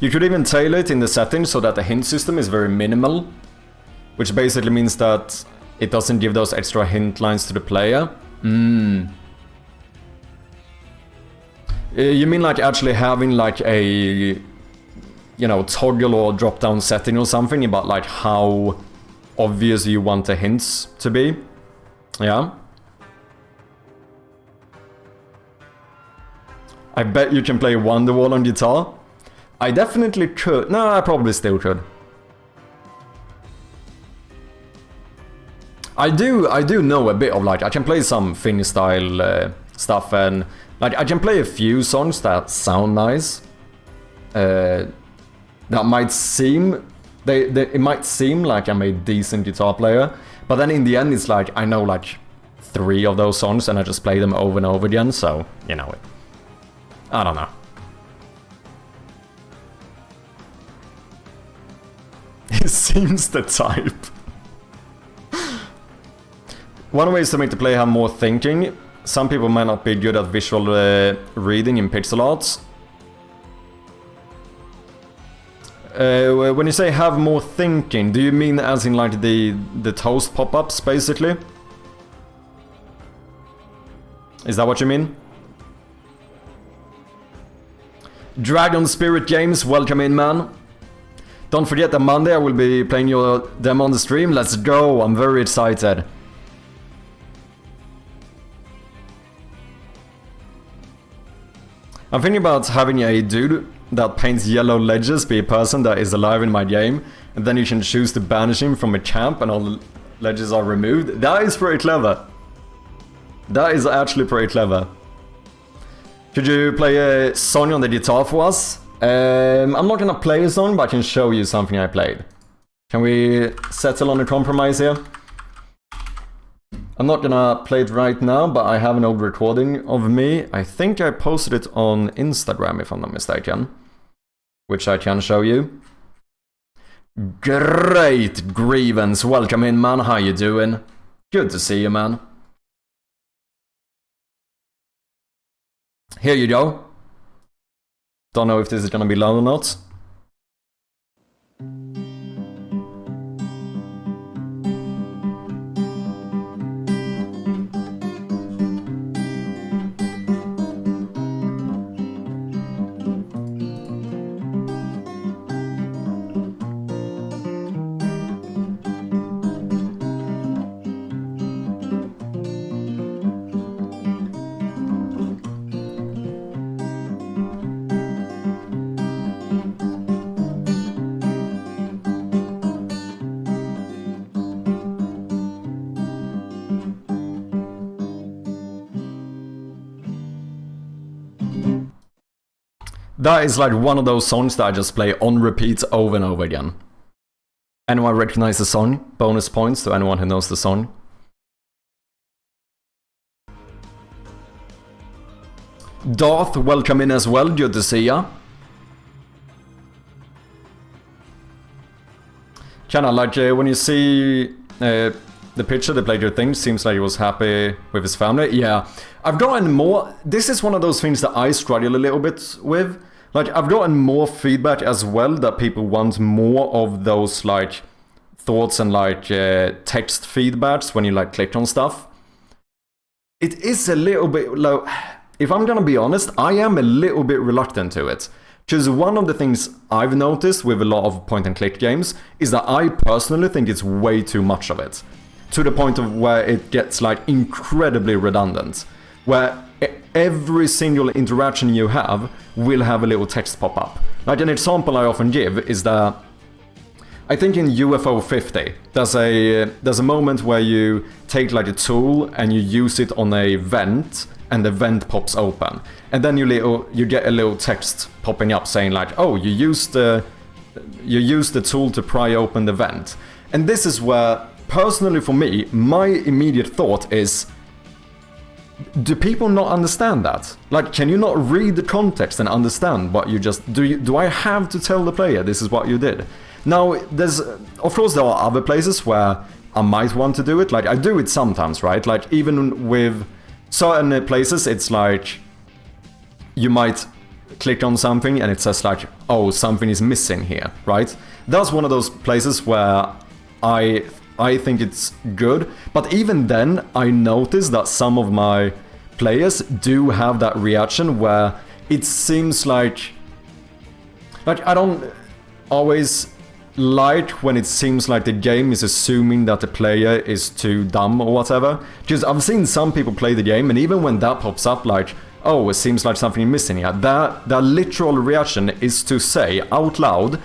You could even tailor it in the settings so that the hint system is very minimal, which basically means that it doesn't give those extra hint lines to the player. You mean like actually having like a, you know, toggle or drop down setting or something about like how obvious you want the hints to be? Yeah. I bet you can play Wonderwall on guitar. I definitely could. No, I probably still could. I do know a bit of like, I can play some Finnish style stuff, and like I can play a few songs that sound nice. That might seem, it might seem like I'm a decent guitar player, but then in the end it's like I know like 3 of those songs and I just play them over and over again, so you know it. I don't know. He seems the type. One way is to make the player have more thinking. Some people might not be good at visual reading in pixel arts. When you say have more thinking, do you mean as in like the toast pop-ups, basically? Is that what you mean? Dragon Spirit Games, welcome in, man. Don't forget that Monday I will be playing your demo on the stream. Let's go, I'm very excited. I'm thinking about having a dude that paints yellow ledges be a person that is alive in my game, and then you can choose to banish him from a camp and all the ledges are removed. That is pretty clever. That is actually pretty clever. Could you play a song on the guitar for us? I'm not gonna play a song, but I can show you something I played. Can we settle on a compromise here? I'm not gonna play it right now, but I have an old recording of me. I think I posted it on Instagram, if I'm not mistaken. Which I can show you. Great Grievance, welcome in, man. How you doing? Good to see you, man. Here you go. Don't know if this is gonna be loud or not. That is like one of those songs that I just play on repeat over and over again. Anyone recognize the song? Bonus points to anyone who knows the song. Darth, welcome in as well, good to see ya. Kinda like when you see the picture, the player thing, seems like he was happy with his family. Yeah, I've gotten more. This is one of those things that I struggle a little bit with. Like, I've gotten more feedback as well that people want more of those, like, thoughts and, like, text feedbacks when you, like, click on stuff. It is a little bit low. If I'm gonna be honest, I am a little bit reluctant to it. Because one of the things I've noticed with a lot of point-and-click games is that I personally think it's way too much of it. To the point of where it gets, like, incredibly redundant. Where every single interaction you have will have a little text pop up. Like an example I often give is that I think in UFO 50 there's a moment where you take like a tool and you use it on a vent and the vent pops open, and then you get a little text popping up saying like, oh, you used the tool to pry open the vent. And this is where personally for me my immediate thought is, do people not understand that? Like, can you not read the context and understand what you just... Do I have to tell the player this is what you did? Now, of course there are other places where I might want to do it. Like, I do it sometimes, right? Like, even with certain places, it's like... You might click on something and it says like, oh, something is missing here, right? That's one of those places where I think it's good, but even then I notice that some of my players do have that reaction where it seems like I don't always like when it seems like the game is assuming that the player is too dumb or whatever. Because I've seen some people play the game and even when that pops up like, oh, it seems like something is missing here, that literal reaction is to say out loud,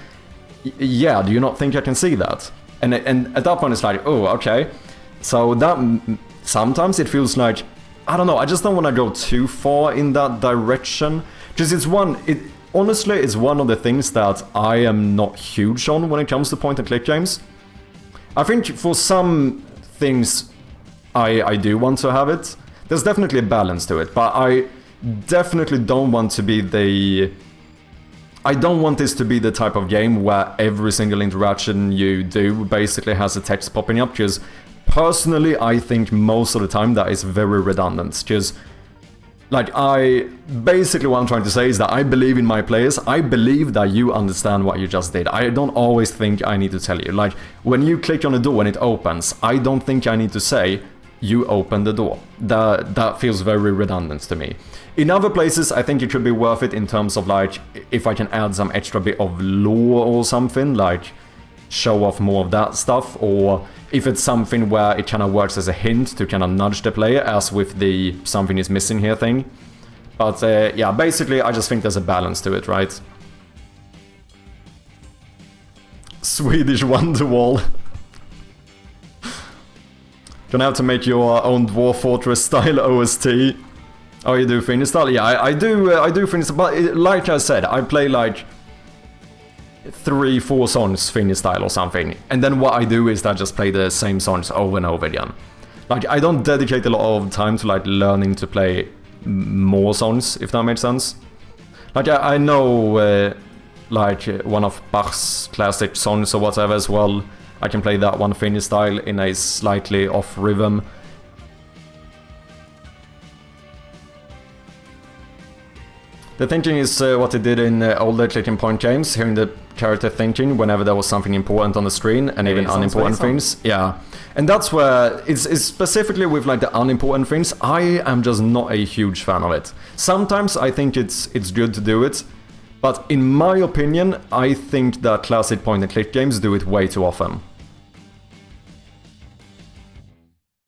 yeah, do you not think I can see that? And at that point it's like, oh, okay. So that sometimes it feels like, I don't know, I just don't want to go too far in that direction. Because honestly, it's one of the things that I am not huge on when it comes to point-and-click games. I think for some things I do want to have it. There's definitely a balance to it, but I definitely don't want to be I don't want this to be the type of game where every single interaction you do basically has a text popping up, because personally I think most of the time that is very redundant. Because like basically what I'm trying to say is that I believe in my players. I believe that you understand what you just did. I don't always think I need to tell you. Like when you click on a door and it opens, I don't think I need to say you open the door. That feels very redundant to me. In other places, I think it could be worth it in terms of like, if I can add some extra bit of lore or something, like show off more of that stuff, or if it's something where it kind of works as a hint to kind of nudge the player, as with the something is missing here thing. But yeah, basically I just think there's a balance to it, right? Swedish Wonderwall. Gonna have to make your own Dwarf Fortress style OST. Oh, you do finishstyle? Yeah, I do finishstyle, but like I said, I play like 3-4 songs finishstyle or something, and then what I do is I just play the same songs over and over again. Like, I don't dedicate a lot of time to like learning to play more songs, if that makes sense. Like, I know like one of Bach's classic songs or whatever as well, I can play that one finish style in a slightly off rhythm. The thinking is what it did in older clicking point games, hearing the character thinking whenever there was something important on the screen, and even unimportant things. Yeah, and that's where it's specifically with like the unimportant things. I am just not a huge fan of it. Sometimes I think it's good to do it, but in my opinion, I think that classic point and click games do it way too often.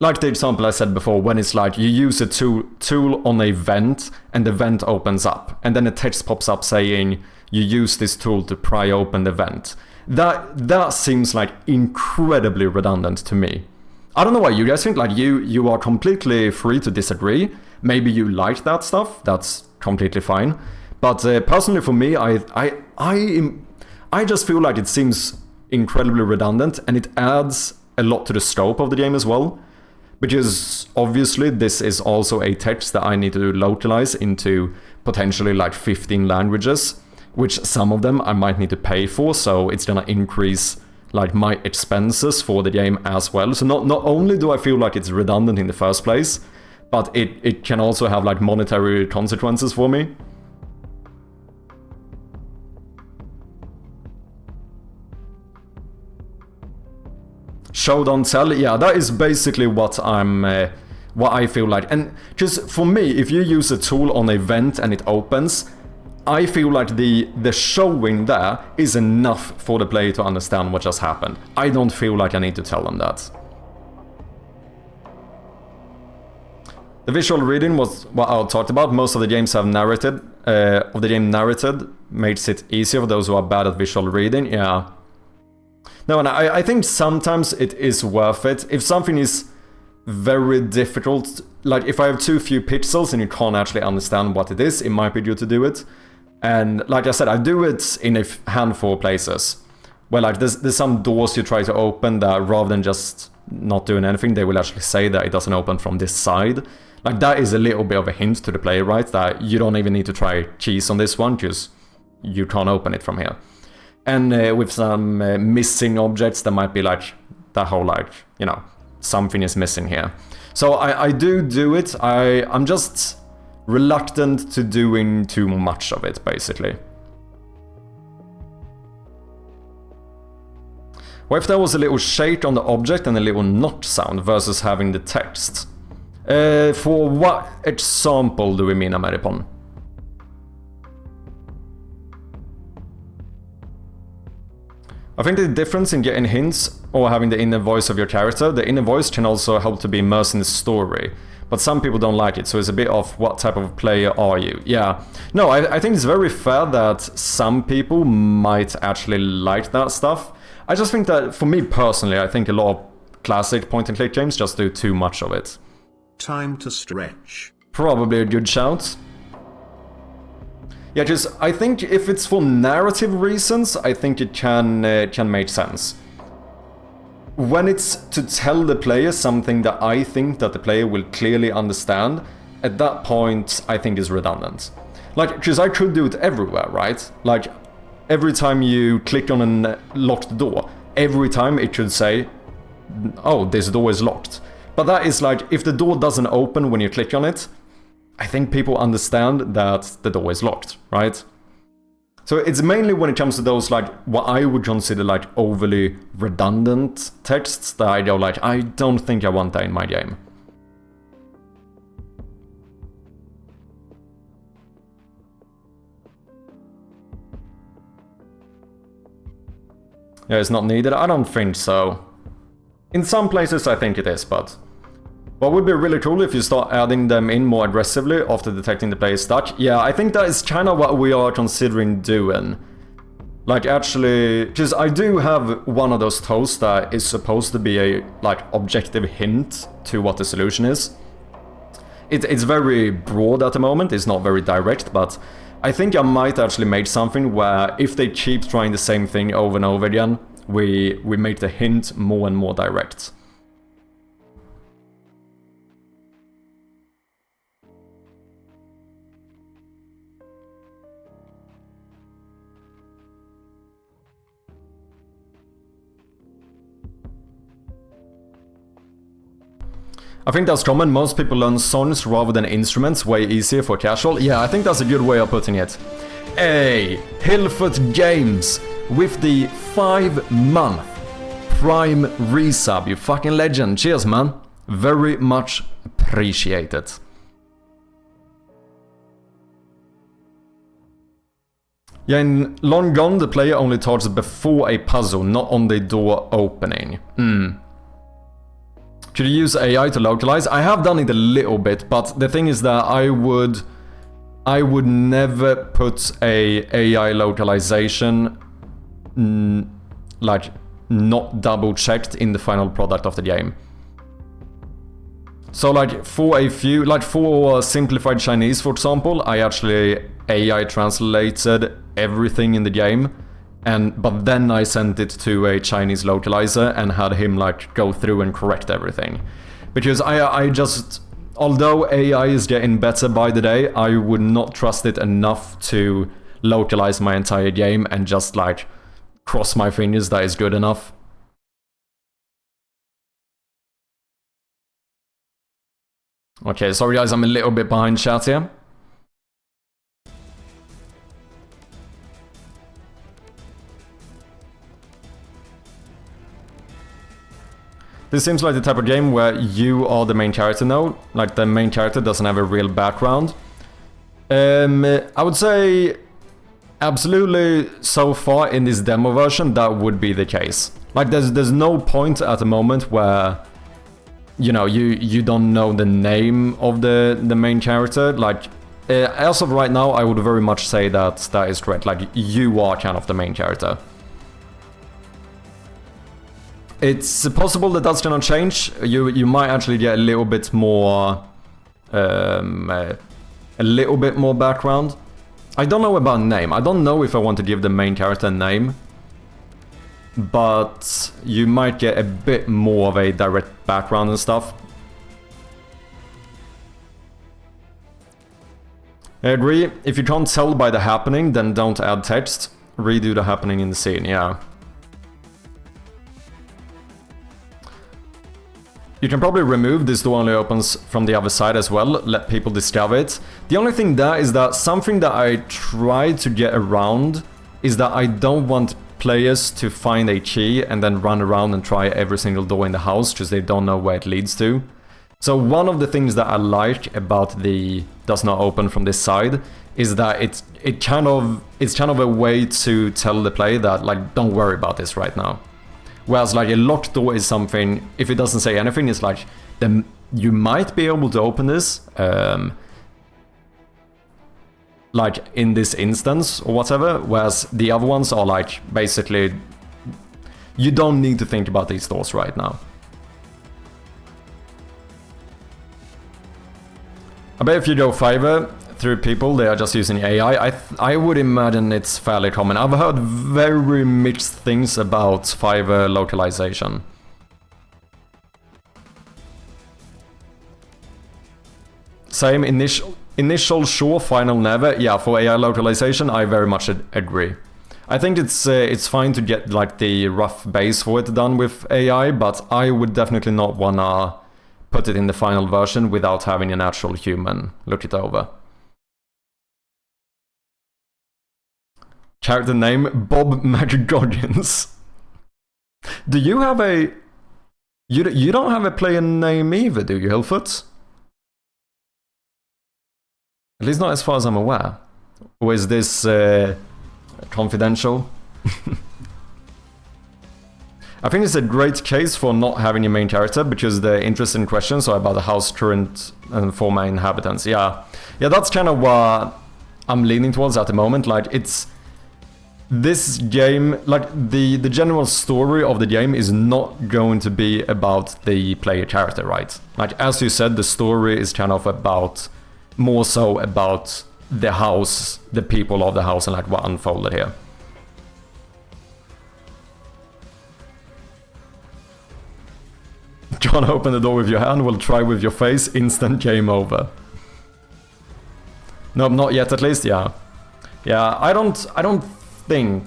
Like the example I said before, when it's like you use a tool on a vent and the vent opens up, and then a text pops up saying you use this tool to pry open the vent. That seems like incredibly redundant to me. I don't know why you guys think. Like you are completely free to disagree. Maybe you like that stuff. That's completely fine. But personally for me, I just feel like it seems incredibly redundant, and it adds a lot to the scope of the game as well. Because obviously this is also a text that I need to localize into potentially like 15 languages, which some of them I might need to pay for, so it's gonna increase like my expenses for the game as well. So not only do I feel like it's redundant in the first place, but it can also have like monetary consequences for me. Show don't tell, yeah, that is basically what I feel like. And just for me, if you use a tool on a vent and it opens, I feel like the showing there is enough for the player to understand what just happened. I don't feel like I need to tell them that. The visual reading was what I talked about. Most of the games have narrated, makes it easier for those who are bad at visual reading, yeah. No, and I think sometimes it is worth it. If something is very difficult, like if I have too few pixels and you can't actually understand what it is, it might be good to do it. And like I said, I do it in a handful of places. Where like there's some doors you try to open that rather than just not doing anything, they will actually say that it doesn't open from this side. Like that is a little bit of a hint to the player, right? That you don't even need to try keys on this one, because you can't open it from here. And with some missing objects, there might be like that whole like, you know, something is missing here. So I do it. I'm just reluctant to doing too much of it, basically. What if there was a little shake on the object and a little notch sound versus having the text? For what example do we mean, Ameripon? I think the difference in getting hints or having the inner voice of your character, the inner voice can also help to be immersed in the story. But some people don't like it, so it's a bit of what type of player are you? Yeah. No, I think it's very fair that some people might actually like that stuff. I just think that, for me personally, I think a lot of classic point-and-click games just do too much of it. Time to stretch. Probably a good shout. Yeah, just I think if it's for narrative reasons, I think it can make sense. When it's to tell the player something that I think that the player will clearly understand, at that point I think is redundant. Like, because I could do it everywhere, right? Like, every time you click on a locked door, every time it should say, oh, this door is locked. But that is like, if the door doesn't open when you click on it, I think people understand that the door is locked, right? So it's mainly when it comes to those, like, what I would consider, like, overly redundant texts that I go, like, I don't think I want that in my game. Yeah, it's not needed? I don't think so. In some places I think it is, but... what would be really cool if you start adding them in more aggressively after detecting the player is stuck? Yeah, I think that is kind of what we are considering doing. Like, actually, because I do have one of those toasts that is supposed to be a, like, objective hint to what the solution is. It's very broad at the moment, it's not very direct, but I think I might actually make something where if they keep trying the same thing over and over again, we make the hint more and more direct. I think that's common. Most people learn songs rather than instruments, way easier for casual. Yeah, I think that's a good way of putting it. Hey, Hillfoot Games with the 5-month Prime resub. You fucking legend. Cheers, man. Very much appreciated. Yeah, in Long Gone, the player only talks before a puzzle, not on the door opening. Could you use AI to localize? I have done it a little bit, but the thing is that I would never put a AI localization like not double checked in the final product of the game. So like for a few, like for simplified Chinese, for example, I actually AI translated everything in the game, but then I sent it to a Chinese localizer and had him like go through and correct everything. Because I just, although AI is getting better by the day, I would not trust it enough to localize my entire game and just like cross my fingers that is good enough. Okay, sorry guys, I'm a little bit behind chat here. This seems like the type of game where you are the main character now, like the main character doesn't have a real background. I would say absolutely so far in this demo version that would be the case. Like there's no point at the moment where, you know, you don't know the name of the main character. Like as of right now, I would very much say that is correct. Like you are kind of the main character. It's possible that that's gonna change. You might actually get a little bit more background. I don't know about name. I don't know if I want to give the main character a name, but you might get a bit more of a direct background and stuff. I agree. If you can't tell by the happening, then don't add text. Redo the happening in the scene, yeah. You can probably remove this door only opens from the other side as well, let people discover it. The only thing there is that something that I try to get around is that I don't want players to find a key and then run around and try every single door in the house because they don't know where it leads to. So one of the things that I like about the does not open from this side is that it's kind of a way to tell the player that like don't worry about this right now. Whereas like a locked door is something, if it doesn't say anything, it's like, then you might be able to open this, like in this instance or whatever, whereas the other ones are like, basically, you don't need to think about these doors right now. I bet if you go Fiverr through people, they are just using AI. I would imagine it's fairly common. I've heard very mixed things about Fiverr localization. Same, initial sure, final never. Yeah, for AI localization, I very much agree. I think it's fine to get like the rough base for it done with AI, but I would definitely not wanna put it in the final version without having an actual human look it over. Character name, Bob McGoggins. Do you have a... You don't have a player name either, do you, Hillfoot? At least not as far as I'm aware. Or is this confidential? I think it's a great case for not having a main character because the interesting questions are about the house current and former inhabitants. Yeah, that's kind of what I'm leaning towards at the moment. Like it's... This game, like the general story of the game is not going to be about the player character, right? Like as you said, the story is kind of about, more so about the house, the people of the house and like what unfolded here. Can't open the door with your hand, will try with your face, instant game over. No, not yet at least, yeah. Yeah, I don't think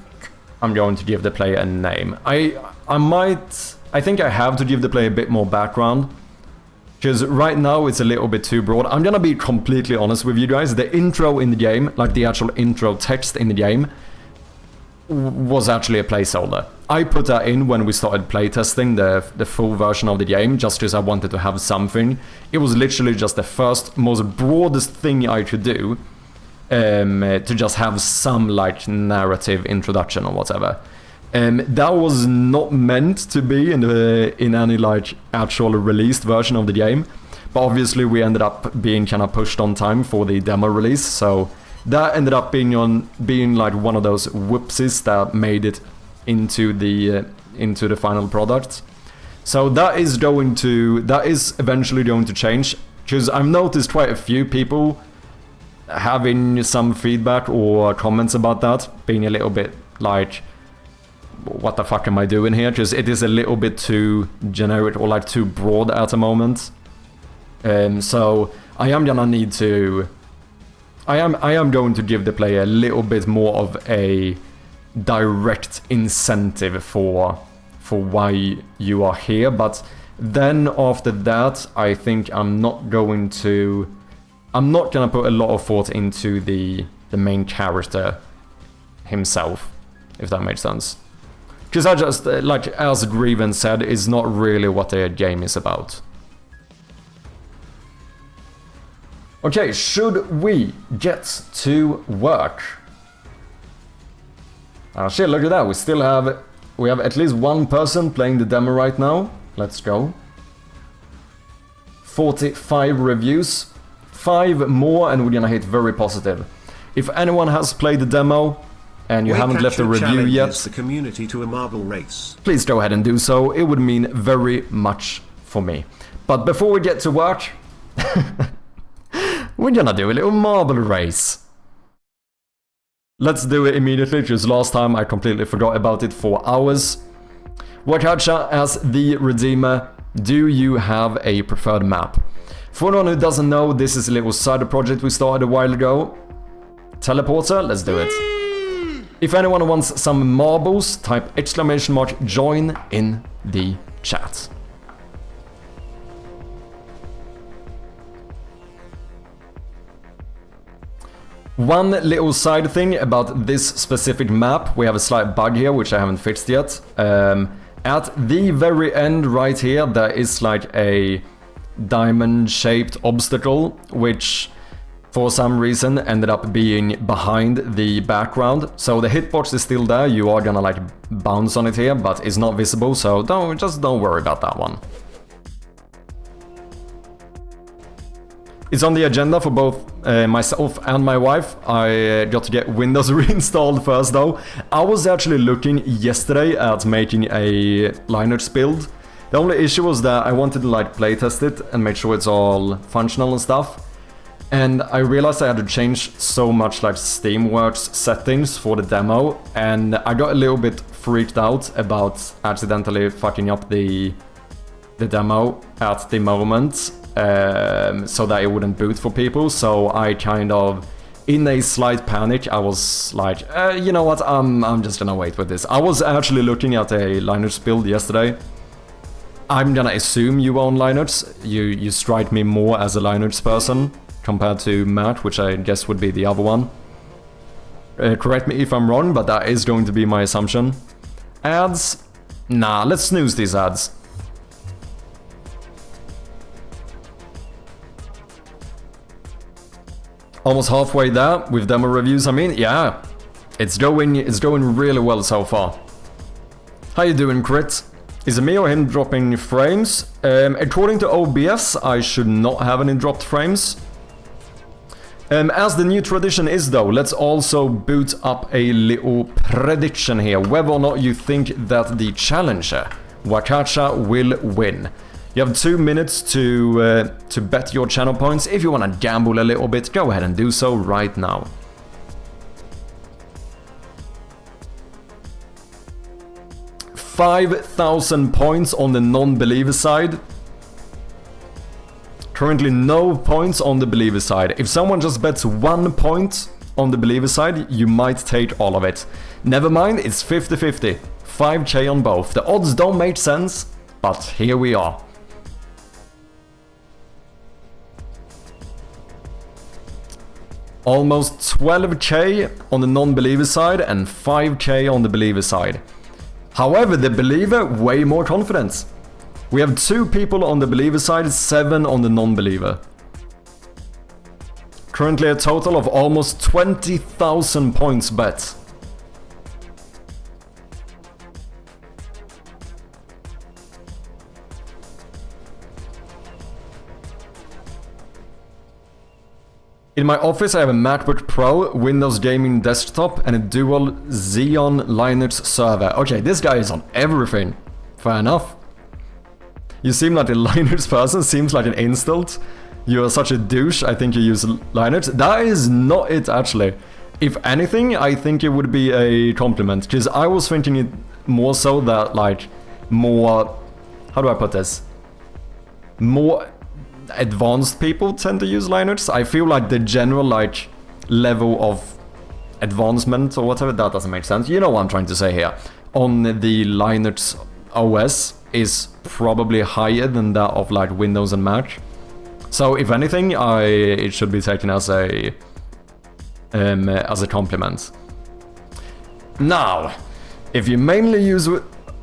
I'm going to give the player a name. I think I have to give the player a bit more background Because right now it's a little bit too broad. I'm gonna be completely honest with you guys. The intro in the game, like the actual intro text in the game, was actually a placeholder. I put that in when we started playtesting the full version of the game, just because I wanted to have something. It was literally just the first, most broadest thing I could do to just have some like narrative introduction or whatever. That was not meant to be in any like actual released version of the game, but obviously we ended up being kind of pushed on time for the demo release, so that ended up being like one of those whoopsies that made it into the final product. So that is eventually going to change, because I've noticed quite a few people having some feedback or comments about that, being a little bit like, what the fuck am I doing here? Because it is a little bit too generic or like too broad at the moment. So I am gonna need to... I am going to give the player a little bit more of a direct incentive for why you are here, but then after that I think I'm not gonna put a lot of thought into the main character himself, if that makes sense. Because I just, like as Grievance said, is not really what the game is about. Okay, should we get to work? Oh shit, look at that, we have at least one person playing the demo right now. Let's go. 45 reviews, 5 more and we're gonna hit very positive. If anyone has played the demo and you haven't left a review yet, the community to a marble race. Please go ahead and do so. It would mean very much for me. But before we get to work, we're gonna do a little marble race. Let's do it immediately, because last time I completely forgot about it for hours. Wakacha, as the Redeemer, do you have a preferred map? For anyone who doesn't know, this is a little side project we started a while ago. Teleporter, let's do it. If anyone wants some marbles, type !join in the chat. One little side thing about this specific map, we have a slight bug here which I haven't fixed yet. At the very end right here there is like a diamond shaped obstacle which for some reason ended up being behind the background. So the hitbox is still there, you are gonna like bounce on it here, but it's not visible, so don't worry about that one. It's on the agenda for both myself and my wife. I got to get Windows reinstalled first though. I was actually looking yesterday at making a Linux build. The only issue was that I wanted to like playtest it and make sure it's all functional and stuff. And I realized I had to change so much like Steamworks settings for the demo, and I got a little bit freaked out about accidentally fucking up the demo at the moment, so that it wouldn't boot for people. So I kind of, in a slight panic, I was like, you know what, I'm just gonna wait with this. I was actually looking at a Linux build yesterday. I'm gonna assume you own Linux. You strike me more as a Linux person compared to Mac, which I guess would be the other one. Correct me if I'm wrong, but that is going to be my assumption. Ads? Nah, let's snooze these ads. Almost halfway there with demo reviews, I mean, yeah. It's going really well so far. How you doing, Crit? Is it me or him dropping frames? According to OBS, I should not have any dropped frames. As the new tradition is though, let's also boot up a little prediction here, whether or not you think that the challenger, Wakacha, will win. You have 2 minutes to bet your channel points. If you want to gamble a little bit, go ahead and do so right now. $5,000 points on the non-believer side. Currently no points on the believer side. If someone just bets 1 point on the believer side, you might take all of it. Never mind, it's 50-50. 5k on both. The odds don't make sense, but here we are. Almost 12k on the non-believer side and 5k on the believer side. However, the believer, way more confident. We have 2 people on the believer side, 7 on the non-believer. Currently a total of almost 20,000 points bet. In my office I have a MacBook Pro, Windows Gaming Desktop and a dual Xeon Linux server. Okay, this guy is on everything. Fair enough. You seem like a Linux person, seems like an insult. You are such a douche, I think you use Linux. That is not it actually. If anything, I think it would be a compliment. Because I was thinking it more so that like more... How do I put this? More advanced people tend to use Linux. I feel like the general like level of advancement or whatever, that doesn't make sense. You know what I'm trying to say here. On the Linux OS is probably higher than that of like Windows and Mac. So if anything, it should be taken as a compliment. Now, if you mainly use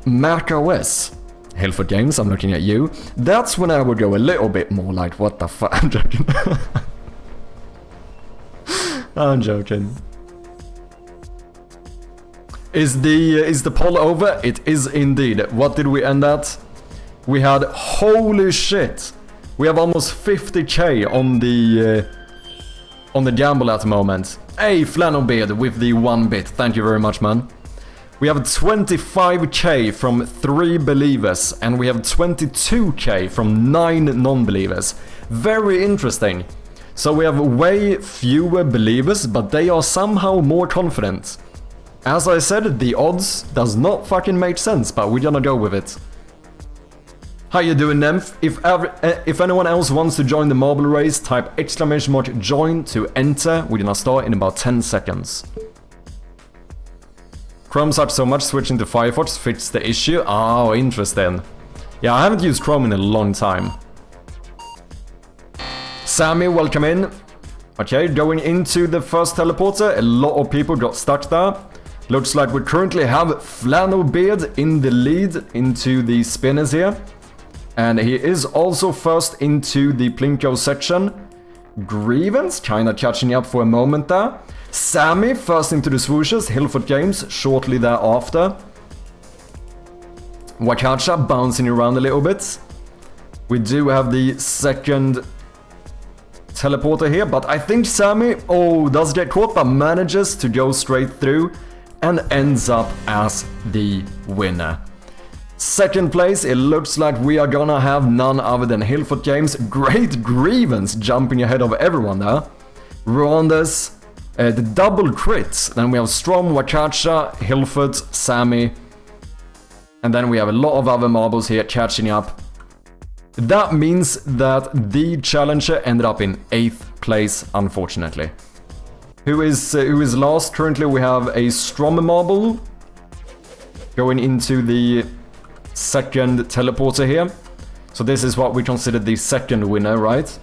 Mac OS, Hilford Games, I'm looking at you, that's when I would go a little bit more like, what the fuck? I'm joking. I'm joking. Is the poll over? It is indeed. What did we end at? We had, holy shit, we have almost 50k on the gamble at the moment. Hey, Flannelbeard with the 1 bit. Thank you very much, man. We have 25k from 3 believers and we have 22k from 9 non-believers. Very interesting. So we have way fewer believers, but they are somehow more confident. As I said, the odds does not fucking make sense, but we're gonna go with it. How you doing, Nymph? If anyone else wants to join the marble race, type !join to enter. We're gonna start in about 10 seconds. Chrome sucks so much, switching to Firefox fits the issue. Oh, interesting. Yeah, I haven't used Chrome in a long time. Sammy, welcome in. Okay, going into the first teleporter, a lot of people got stuck there. Looks like we currently have Flannelbeard in the lead into the spinners here. And he is also first into the Plinko section. Grievance, kinda catching up for a moment there. Sammy first into the swooshes, Hilford Games shortly thereafter. Wakacha bouncing around a little bit. We do have the second teleporter here, but I think Sammy, does get caught, but manages to go straight through and ends up as the winner. Second place, it looks like we are gonna have none other than Hilford Games. Great Grievance jumping ahead of everyone there. Rondas, the double crits. Then we have Strom, Wakacha, Hilford, Sammy. And then we have a lot of other marbles here catching up. That means that the challenger ended up in 8th place, unfortunately. Who is last? Currently we have a Strom marble going into the second teleporter here. So this is what we consider the second winner, right?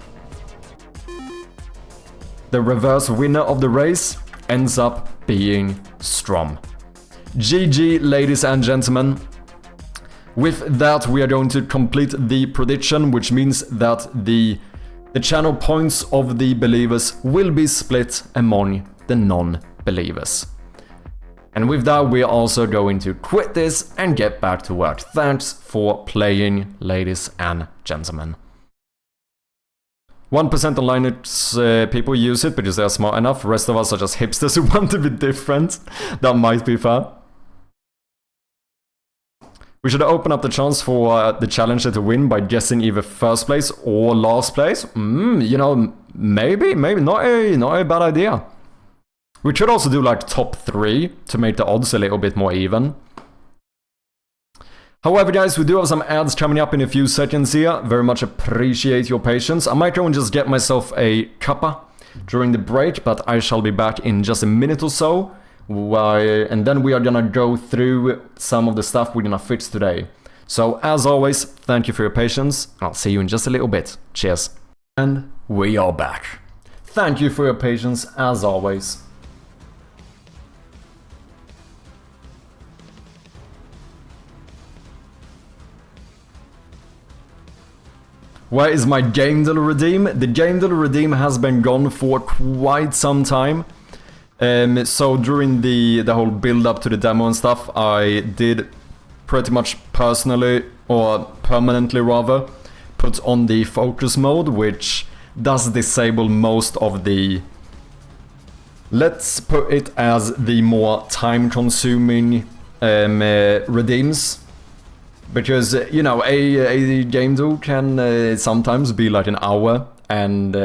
The reverse winner of the race ends up being Strom. GG, ladies and gentlemen. With that, we are going to complete the prediction, which means that the channel points of the believers will be split among the non-believers. And with that, we are also going to quit this and get back to work. Thanks for playing, ladies and gentlemen. 1% on Linux people use it because they're smart enough. The rest of us are just hipsters who want to be different. That might be fair. We should open up the chance for the challenger to win by guessing either first place or last place. You know, maybe not a bad idea. We could also do like top 3 to make the odds a little bit more even. However, guys, we do have some ads coming up in a few seconds here. Very much appreciate your patience. I might go and just get myself a cuppa during the break, but I shall be back in just a minute or so. And then we are gonna go through some of the stuff we're gonna fix today. So, as always, thank you for your patience. I'll see you in just a little bit. Cheers. And we are back. thank you for your patience as always. Where is my gamedev redeem? The gamedev redeem has been gone for quite some time. So during the whole build up to the demo and stuff, I did pretty much personally, or permanently rather, put on the focus mode, which does disable most of the, let's put it as the more time consuming redeems. Because, you know, a game do can sometimes be like an hour, and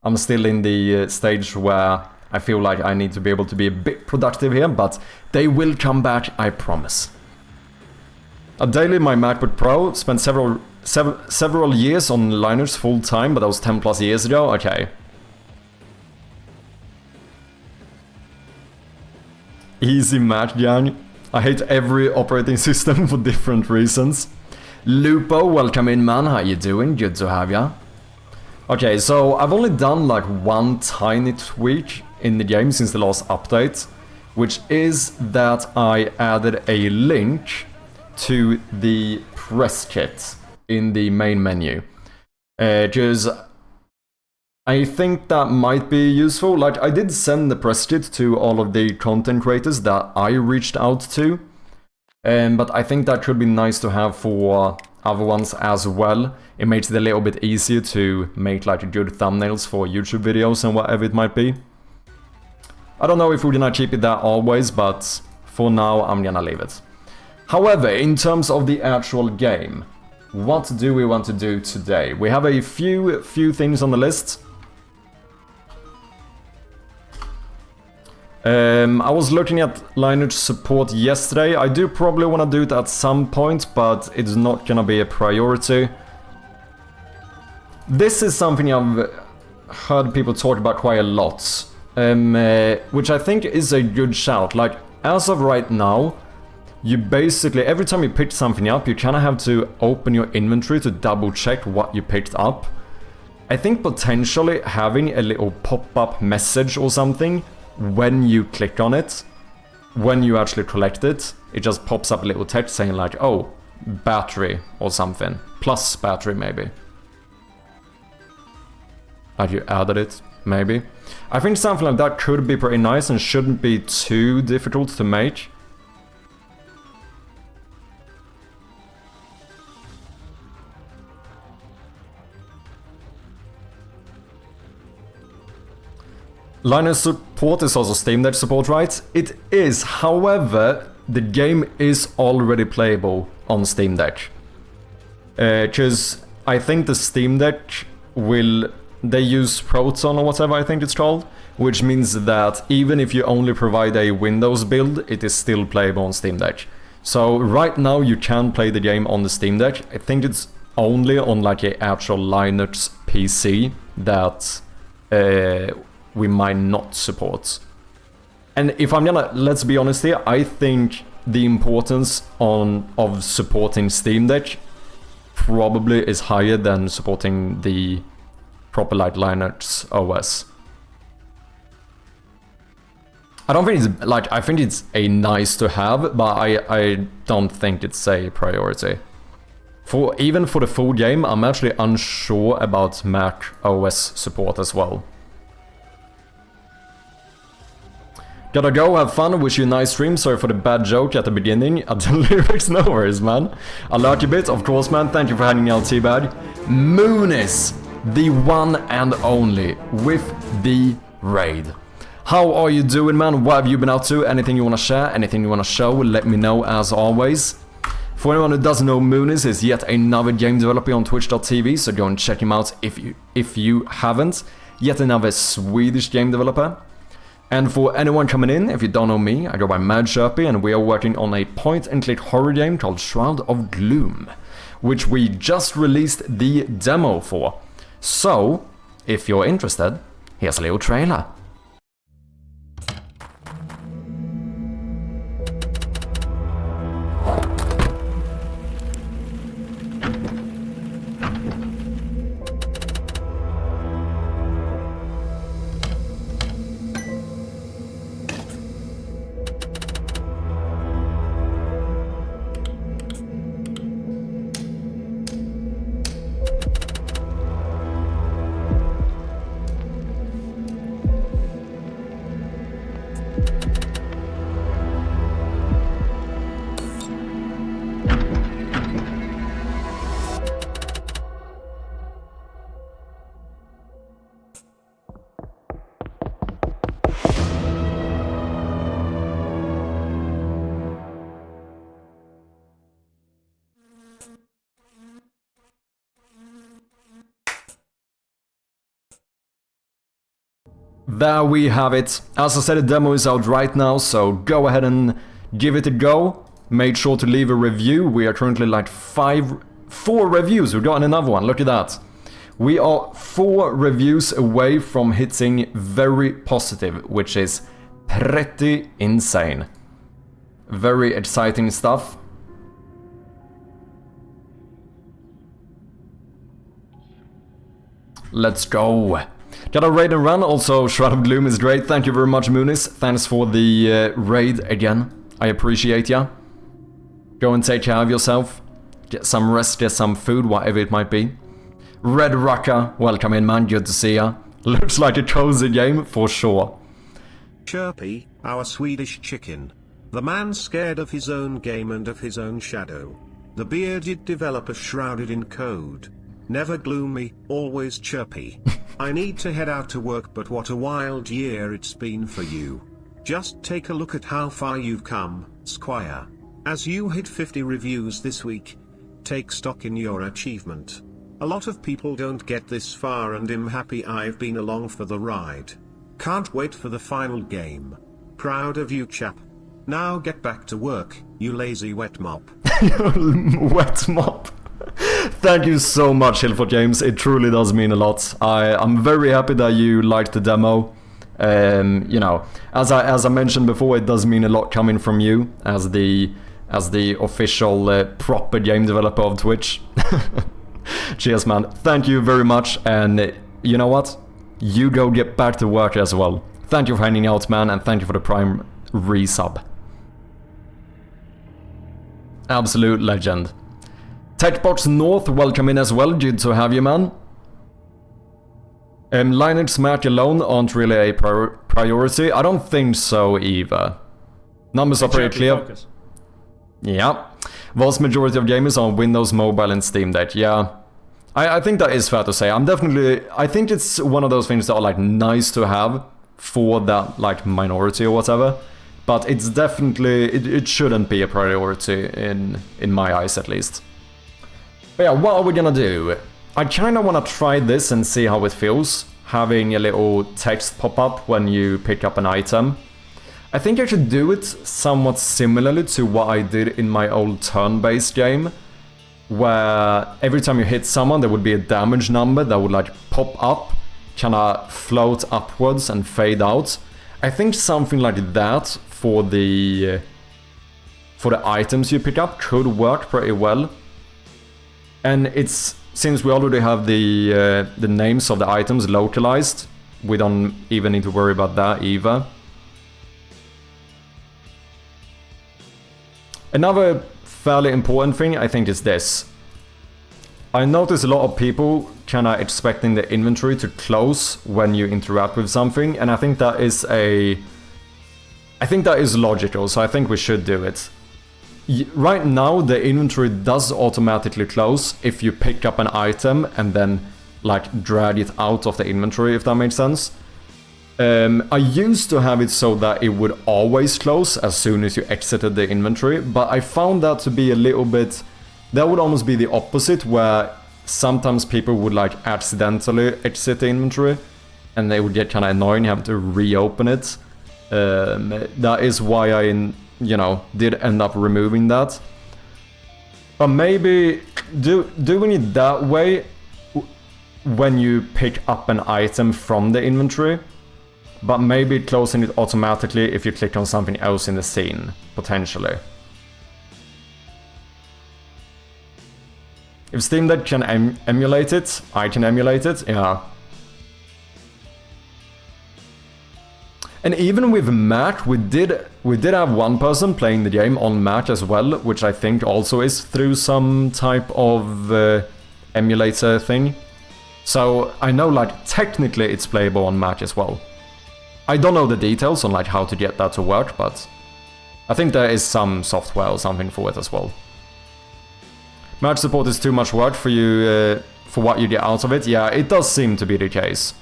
I'm still in the stage where I feel like I need to be able to be a bit productive here, but they will come back, I promise. Daily, my MacBook Pro spent several years on Linux full time, but that was 10 plus years ago. Okay. Easy math, Jan. I hate every operating system for different reasons. Lupo, welcome in, man. How you doing? Good to have ya. Okay, so I've only done like one tiny tweak in the game since the last update, which is that I added a link to the press kit in the main menu. Because I think that might be useful. Like, I did send the press kit to all of the content creators that I reached out to. But I think that could be nice to have for other ones as well. It makes it a little bit easier to make like good thumbnails for YouTube videos and whatever it might be. I don't know if we're gonna keep it that always, but for now I'm gonna leave it. However, in terms of the actual game, what do we want to do today? We have a few things on the list. I was looking at Linux support yesterday. I do probably want to do it at some point, but it's not gonna be a priority. This is something I've heard people talk about quite a lot, which I think is a good shout. Like, as of right now, you basically, every time you pick something up, you kind of have to open your inventory to double check what you picked up. I think potentially having a little pop-up message or something when you click on it, when you actually collect it, it just pops up a little text saying like, oh, battery or something, plus battery maybe. Have you added it? Maybe. I think something like that could be pretty nice and shouldn't be too difficult to make. Linux support is also Steam Deck support, right? It is, however, the game is already playable on Steam Deck. Because I think the Steam Deck they use Proton or whatever I think it's called, which means that even if you only provide a Windows build, it is still playable on Steam Deck. So right now you can play the game on the Steam Deck. I think it's only on like an actual Linux PC that we might not support. And if I'm gonna, let's be honest here, I think the importance of supporting Steam Deck probably is higher than supporting the proper like Linux OS. I don't think it's like, I think it's a nice to have, but I don't think it's a priority. Even for the full game, I'm actually unsure about Mac OS support as well. Gotta go, have fun, wish you a nice stream, sorry for the bad joke at the beginning. The lyrics, no worries, man. I like you a bit, of course, man, thank you for handing out T-Bag. Moonis, the one and only, with the raid. How are you doing, man? What have you been up to? Anything you wanna share, anything you wanna show, let me know as always. For anyone who doesn't know, Moonis is yet another game developer on twitch.tv, so go and check him out if you haven't. Yet another Swedish game developer. And for anyone coming in, if you don't know me, I go by Mad Sherpy, and we are working on a point-and-click horror game called Shroud of Gloom, which we just released the demo for. So, if you're interested, here's a little trailer. There we have it. As I said, the demo is out right now, so go ahead and give it a go. Make sure to leave a review. We are currently like 4 reviews. We've gotten another one. Look at that. We are 4 reviews away from hitting very positive, which is pretty insane. Very exciting stuff. Let's go. Got a raid and run. Also, Shroud of Gloom is great. Thank you very much, Moonis. Thanks for the raid again. I appreciate ya. Go and take care of yourself. Get some rest, get some food, whatever it might be. Red Rucker, welcome in, man. Good to see ya. Looks like a cozy game for sure. Chirpy, our Swedish chicken. The man scared of his own game and of his own shadow. The bearded developer shrouded in code. Never gloomy, always chirpy. I need to head out to work, but what a wild year it's been for you. Just take a look at how far you've come, Squire. As you hit 50 reviews this week, take stock in your achievement. A lot of people don't get this far, and I'm happy I've been along for the ride. Can't wait for the final game. Proud of you, chap. Now get back to work, you lazy wet mop. Wet mop. Thank you so much, Hilford James. It truly does mean a lot. I'm very happy that you liked the demo. You know, as I mentioned before, it does mean a lot coming from you as the official proper game developer of Twitch. Cheers, man. Thank you very much. And you know what? You go get back to work as well. Thank you for hanging out, man, and thank you for the Prime resub. Absolute legend. TechBox North, welcome in as well. Good to have you, man. Linux Mac alone aren't really a priority. I don't think so either. Numbers are pretty clear. Focus. Yeah. Vast majority of gamers are on Windows Mobile and Steam Deck. Yeah. I think that is fair to say. I think it's one of those things that are like nice to have for that like minority or whatever. But it's definitely, it shouldn't be a priority in my eyes at least. But yeah, what are we gonna do? I kinda wanna try this and see how it feels, having a little text pop up when you pick up an item. I think I should do it somewhat similarly to what I did in my old turn-based game, where every time you hit someone there would be a damage number that would like pop up, kinda float upwards and fade out. I think something like that for the items you pick up could work pretty well. And it's, since we already have the names of the items localized, we don't even need to worry about that either. Another fairly important thing I think is this. I notice a lot of people kinda expecting the inventory to close when you interact with something, and I think that is logical, so I think we should do it. Right now the inventory does automatically close if you pick up an item and then like drag it out of the inventory, if that makes sense. I used to have it so that it would always close as soon as you exited the inventory, but I found that to be a little bit, that would almost be the opposite, where sometimes people would like accidentally exit the inventory and they would get kind of annoying, you have to reopen it. That is why I did end up removing that. But maybe doing it that way when you pick up an item from the inventory, but maybe closing it automatically if you click on something else in the scene, potentially. If Steam Deck can emulate it, I can emulate it, yeah. And even with Mac, we did have one person playing the game on Mac as well, which I think also is through some type of emulator thing. So I know like technically it's playable on Mac as well. I don't know the details on like how to get that to work, but I think there is some software or something for it as well. Match support is too much work for you, for what you get out of it. Yeah, it does seem to be the case.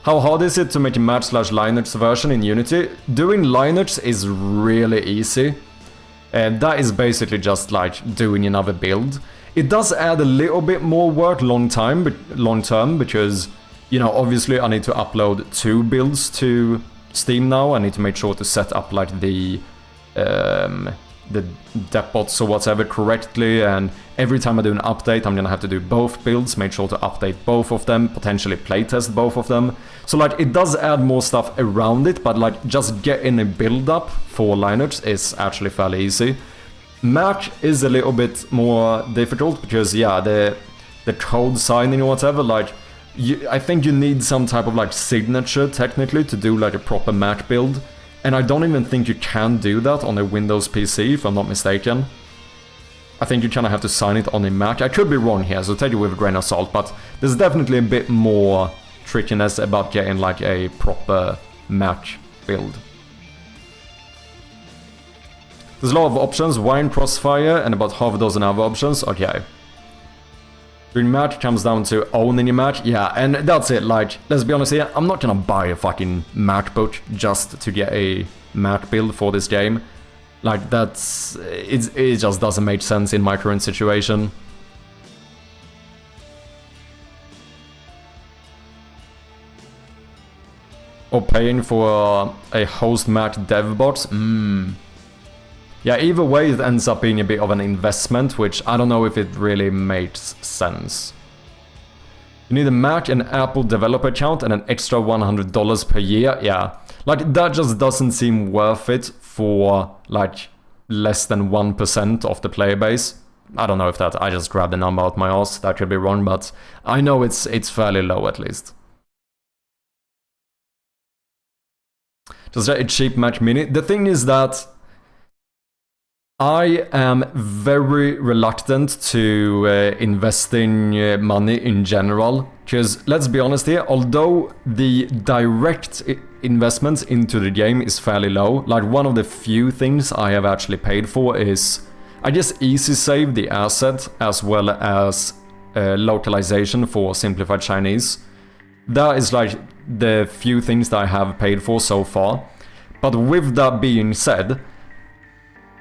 How hard is it to make a match/Linux version in Unity? Doing Linux is really easy. And that is basically just like doing another build. It does add a little bit more work long term because you know, obviously I need to upload 2 builds to Steam now. I need to make sure to set up like the depots or whatever correctly, and every time I do an update I'm gonna have to do both builds, make sure to update both of them, potentially playtest both of them. So like it does add more stuff around it, but like just getting a build up for Linux is actually fairly easy. Mac is a little bit more difficult because yeah, the code signing or whatever, like I think you need some type of like signature technically to do like a proper Mac build. And I don't even think you can do that on a Windows PC, if I'm not mistaken. I think you kind of have to sign it on a Mac. I could be wrong here, so take it with a grain of salt, but there's definitely a bit more trickiness about getting like a proper Mac build. There's a lot of options, Wine Crossfire, and about half a dozen other options. Okay. Doing Mac comes down to owning your Mac, yeah, and that's it, like, let's be honest here, I'm not gonna buy a fucking MacBook just to get a Mac build for this game. Like, it just doesn't make sense in my current situation. Or paying for a host Mac dev box, Yeah, either way it ends up being a bit of an investment, which I don't know if it really makes sense. You need a Mac and Apple developer account and an extra $100 per year, yeah. Like, that just doesn't seem worth it for, like, less than 1% of the player base. I don't know if I just grabbed the number out my ass, that could be wrong, but I know it's fairly low at least. Just a cheap Mac Mini. The thing is that I am very reluctant to investing money in general, because let's be honest here, although the direct investments into the game is fairly low, like one of the few things I have actually paid for is I just easy save the asset as well as localization for simplified Chinese. That is like the few things that I have paid for so far. But with that being said,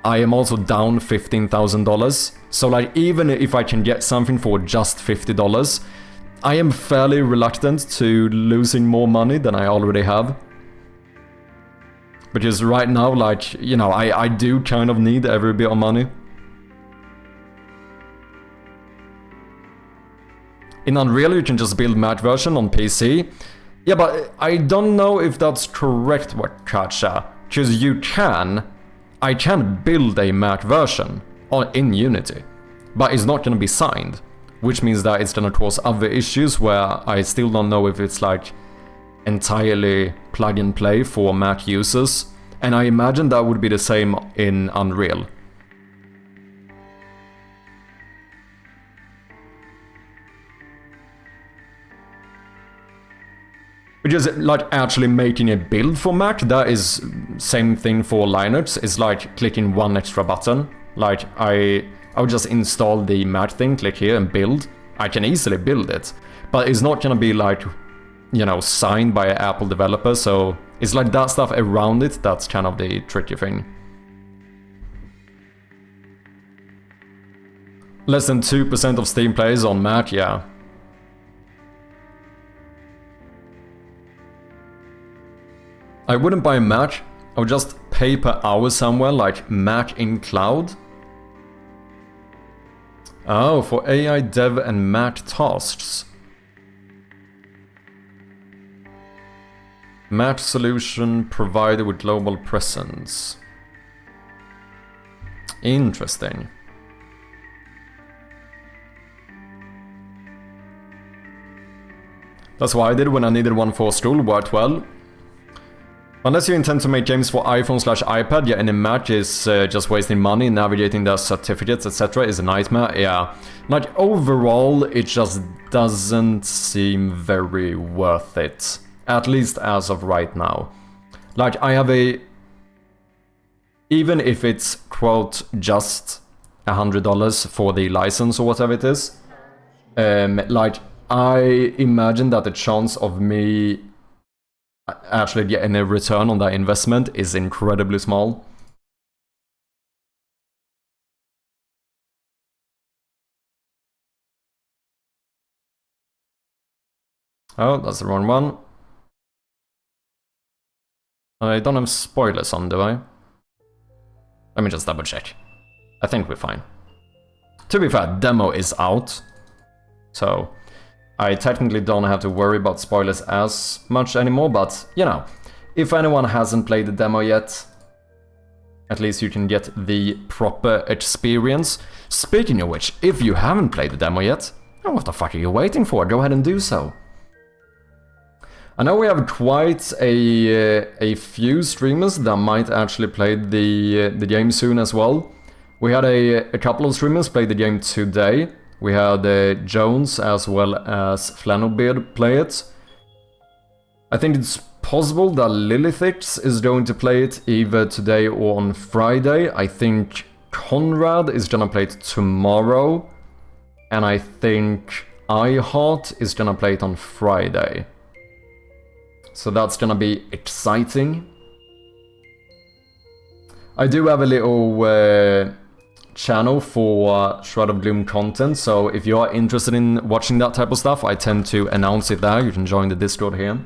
I am also down $15,000, so like even if I can get something for just $50, I am fairly reluctant to losing more money than I already have. Because right now, like, you know, I do kind of need every bit of money. In Unreal you can just build Mac version on PC. Yeah, but I don't know if that's correct, Wakacha, because I can build a Mac version in Unity, but it's not going to be signed, which means that it's going to cause other issues where I still don't know if it's like entirely plug and play for Mac users, and I imagine that would be the same in Unreal. Because like actually making a build for Mac, that is same thing for Linux. It's like clicking one extra button. Like I would just install the Mac thing, click here and build. I can easily build it, but it's not gonna be like, you know, signed by an Apple developer. So it's like that stuff around it that's kind of the tricky thing. Less than 2% of Steam players on Mac, yeah. I wouldn't buy a Mac, I would just pay per hour somewhere like Mac in cloud. Oh, for AI dev and Mac tasks. Mac solution provided with global presence. Interesting. That's what I did when I needed one for school, worked well. Unless you intend to make games for iPhone/iPad, yeah, and a Mac is just wasting money, navigating the certificates, etc. is a nightmare, yeah. Like, overall, it just doesn't seem very worth it. At least as of right now. Like, I have even if it's, quote, just $100 for the license or whatever it is, like, I imagine that the chance of me actually getting a return on that investment is incredibly small. Oh, that's the wrong one. I don't have spoilers on, do I? Let me just double check. I think we're fine. To be fair, demo is out, so I technically don't have to worry about spoilers as much anymore, but, you know, if anyone hasn't played the demo yet, at least you can get the proper experience. Speaking of which, if you haven't played the demo yet, what the fuck are you waiting for? Go ahead and do so. I know we have quite a few streamers that might actually play the game soon as well. We had a couple of streamers play the game today. We had Jones as well as Flannelbeard play it. I think it's possible that Lilithix is going to play it either today or on Friday. I think Conrad is gonna play it tomorrow. And I think iHeart is gonna play it on Friday. So that's gonna be exciting. I do have a little channel for Shroud of Gloom content, so if you are interested in watching that type of stuff, I tend to announce it there. You can join the Discord here.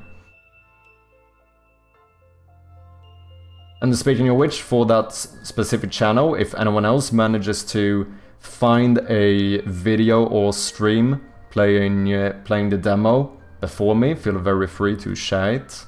And speaking of which, for that specific channel, if anyone else manages to find a video or stream playing the demo before me, feel very free to share it.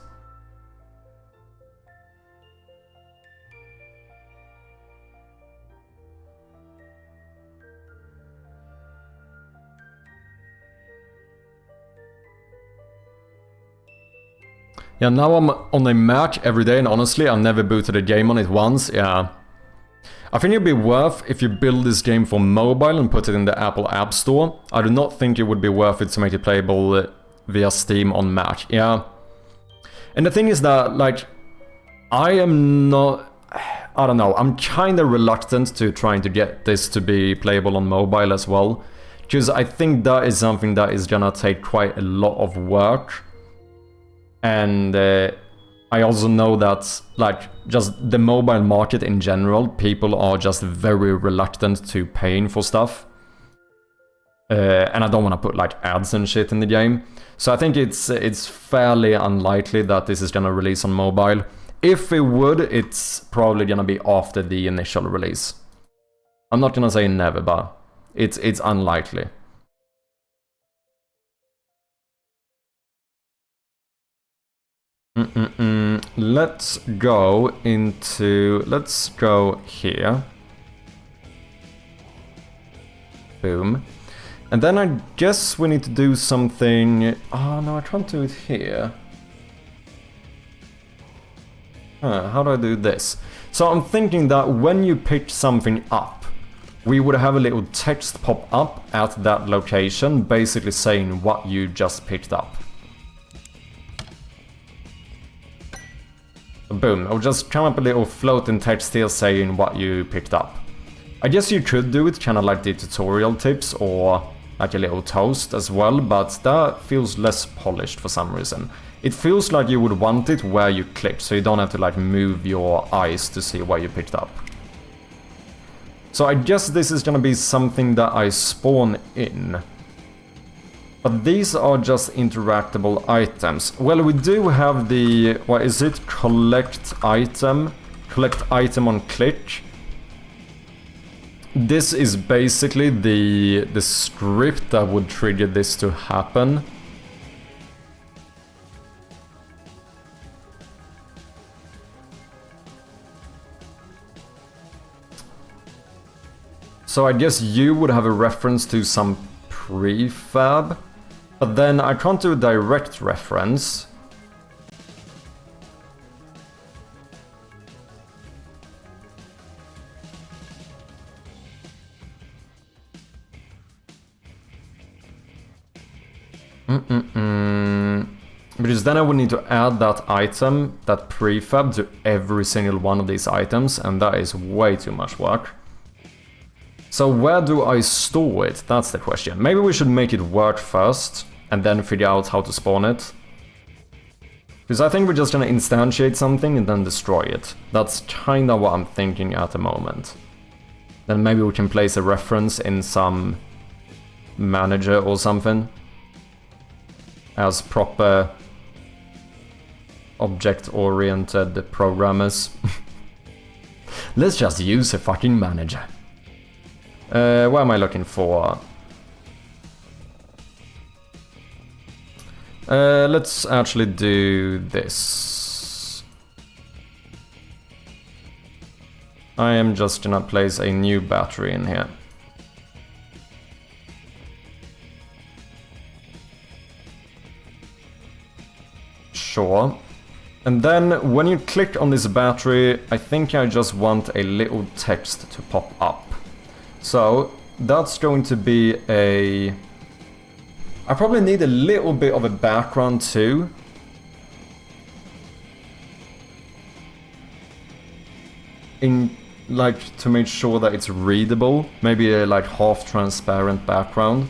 Yeah, now I'm on a Mac every day, and honestly, I've never booted a game on it once. Yeah, I think it'd be worth if you build this game for mobile and put it in the Apple App Store. I do not think it would be worth it to make it playable via Steam on Mac. Yeah, and the thing is that, like, I am not... I don't know, I'm kinda reluctant to trying to get this to be playable on mobile as well, because I think that is something that is gonna take quite a lot of work. And I also know that, like, just the mobile market in general, people are just very reluctant to paying for stuff. And I don't want to put, like, ads and shit in the game. So I think it's fairly unlikely that this is gonna release on mobile. If it would, it's probably gonna be after the initial release. I'm not gonna say never, but it's unlikely. Let's go here. Boom. And then I guess we need to do something... Oh no, I can't do it here. How do I do this? So I'm thinking that when you pick something up, we would have a little text pop up at that location, basically saying what you just picked up. Boom, I'll just come up a little floating text here saying what you picked up. I guess you could do it kind of like the tutorial tips or like a little toast as well, but that feels less polished for some reason. It feels like you would want it where you click, so you don't have to like move your eyes to see what you picked up. So I guess this is gonna be something that I spawn in. But these are just interactable items. Well, we do have the... what is it? Collect item. Collect item on click. This is basically the script that would trigger this to happen. So I guess you would have a reference to some prefab. But then I can't do a direct reference. Because then I would need to add that item, that prefab, to every single one of these items, and that is way too much work. So where do I store it? That's the question. Maybe we should make it work first, and then figure out how to spawn it. Because I think we're just gonna instantiate something and then destroy it. That's kinda what I'm thinking at the moment. Then maybe we can place a reference in some manager or something. as proper object-oriented programmers. Let's just use a fucking manager. What am I looking for? Let's actually do this. I am just gonna place a new battery in here. Sure. And then when you click on this battery, I think I just want a little text to pop up. So that's going to be a... I probably need a little bit of a background too. Like to make sure that it's readable. Maybe a like half transparent background.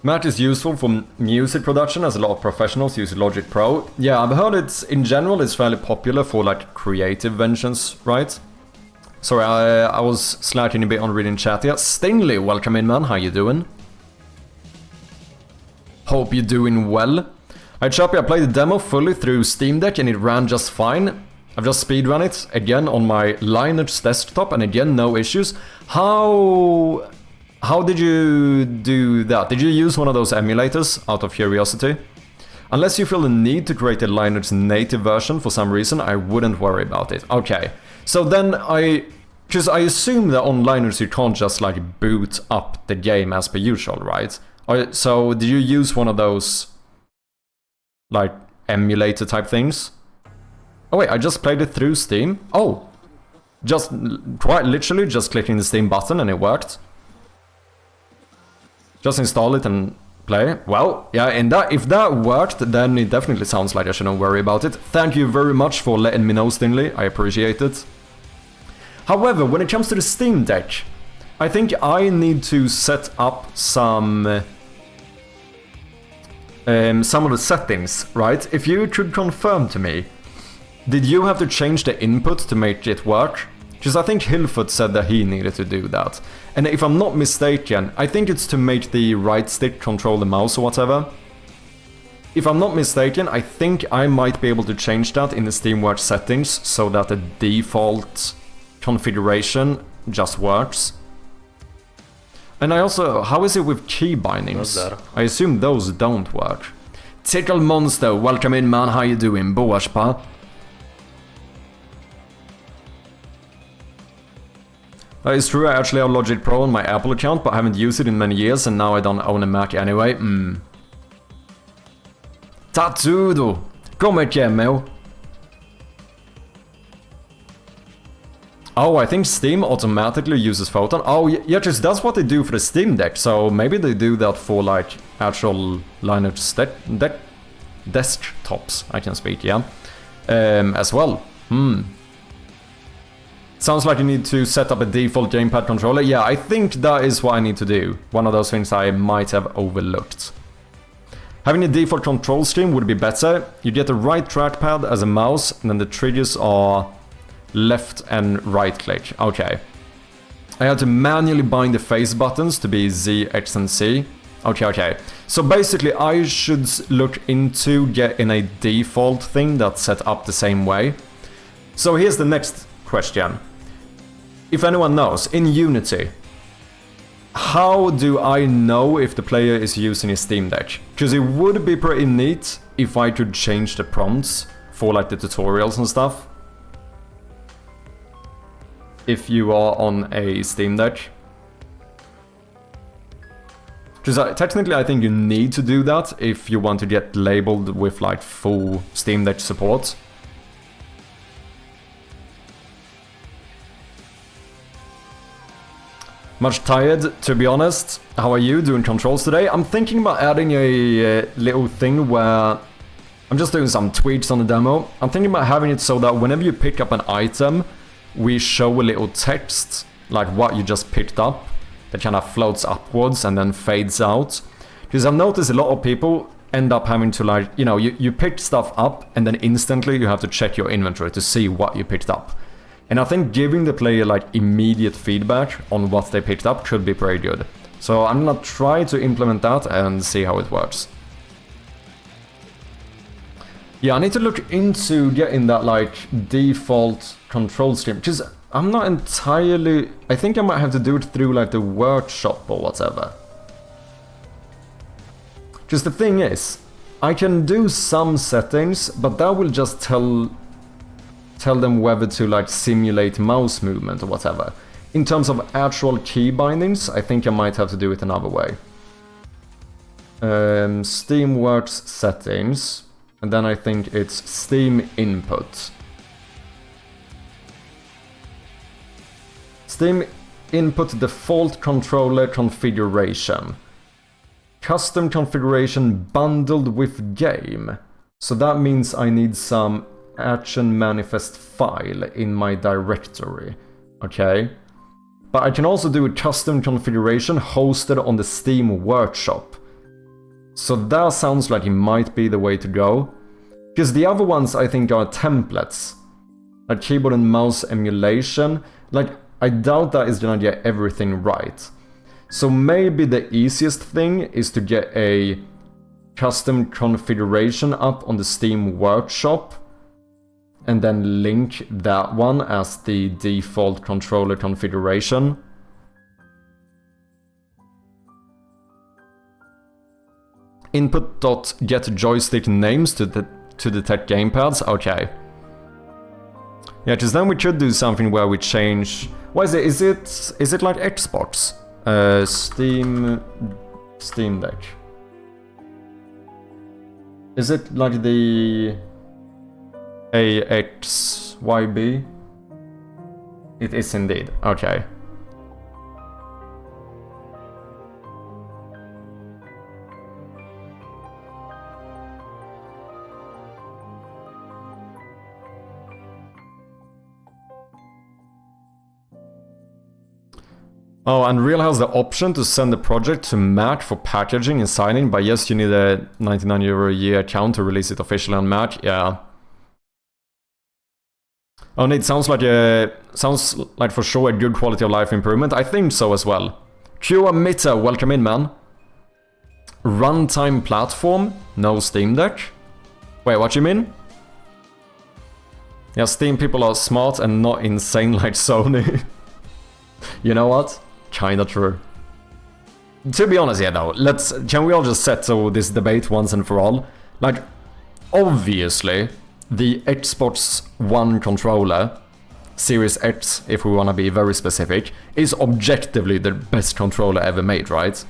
Matt is useful for music production as a lot of professionals use Logic Pro. Yeah, I've heard it's, in general, it's fairly popular for like creative ventures, right? Sorry, I was slacking a bit on reading chat here. Stingley, welcome in, man. How you doing? Hope you're doing well. Hi, Chappy, I played the demo fully through Steam Deck and it ran just fine. I've just speedrun it again on my Linux desktop and again, no issues. How did you do that? Did you use one of those emulators, out of curiosity? Unless you feel the need to create a Linux native version for some reason, I wouldn't worry about it. Okay, so then because I assume that on Linux you can't just like boot up the game as per usual, right? So did you use one of those like emulator type things? Oh wait, I just played it through Steam. Oh, just quite literally just clicking the Steam button and it worked. Just install it and play. Well, yeah, if that worked, then it definitely sounds like I shouldn't worry about it. Thank you very much for letting me know, Stingley. I appreciate it. However, when it comes to the Steam Deck, I think I need to set up some of the settings, right? If you could confirm to me, did you have to change the input to make it work? Because I think Hilford said that he needed to do that. And if I'm not mistaken, I think it's to make the right stick control the mouse or whatever. If I'm not mistaken, I think I might be able to change that in the Steamworks settings so that the default configuration just works. And I also, how is it with key bindings? I assume those don't work. Tickle Monster, welcome in, man. How you doing? Boashpa. It's true, I actually have Logic Pro on my Apple account, but I haven't used it in many years, and now I don't own a Mac anyway. Tatsudo! Come here, Mel. Oh, I think Steam automatically uses Photon. Oh, yeah, because that's what they do for the Steam Deck, so maybe they do that for, like, actual Linux desktops, I can speak, yeah, as well. Sounds like you need to set up a default gamepad controller. Yeah, I think that is what I need to do. One of those things I might have overlooked. Having a default control scheme would be better. You get the right trackpad as a mouse, and then the triggers are left and right click. Okay. I had to manually bind the face buttons to be Z, X, and C. Okay. So basically, I should look into getting a default thing that's set up the same way. So here's the next question. If anyone knows, in Unity, how do I know if the player is using a Steam Deck? Because it would be pretty neat if I could change the prompts for like the tutorials and stuff. If you are on a Steam Deck. Because technically I think you need to do that if you want to get labeled with like full Steam Deck support. Much tired, to be honest. How are you doing controls today? I'm thinking about adding a little thing where I'm just doing some tweaks on the demo. I'm thinking about having it so that whenever you pick up an item, we show a little text, like what you just picked up, that kind of floats upwards and then fades out. Because I've noticed a lot of people end up having to like, you know, you pick stuff up and then instantly you have to check your inventory to see what you picked up. And I think giving the player like immediate feedback on what they picked up could be pretty good. So I'm gonna try to implement that and see how it works. Yeah, I need to look into getting that like default control scheme, because I'm not entirely... I think I might have to do it through like the workshop or whatever. Because the thing is, I can do some settings, but that will just tell them whether to like simulate mouse movement or whatever. In terms of actual key bindings, I think I might have to do it another way. Steamworks settings, and then I think it's Steam input. Steam input default controller configuration. Custom configuration bundled with game. So that means I need some action manifest file in my directory. Okay. But I can also do a custom configuration hosted on the Steam workshop. So that sounds like it might be the way to go. Because the other ones I think are templates. Like keyboard and mouse emulation. Like, I doubt that is gonna get everything right. So maybe the easiest thing is to get a custom configuration up on the Steam workshop. And then link that one as the default controller configuration. Input.get joystick names to detect gamepads. Okay. Yeah, because then we could do something where we change... What is it? Is it like Xbox? Steam Deck. Is it like the AXYB? It is indeed. Okay. Oh, and Real has the option to send the project to Mac for packaging and signing, but yes, you need a €99 a year account to release it officially on Mac. Yeah. Oh, and it sounds like for sure a good quality of life improvement. I think so as well. Q Mitter, welcome in, man. Runtime platform, no Steam Deck. Wait, what you mean? Yeah, Steam people are smart and not insane like Sony. You know what? Kinda true. To be honest, yeah, though, can we all just settle this debate once and for all? Like, obviously, the Xbox One controller, Series X, if we want to be very specific, is objectively the best controller ever made, right?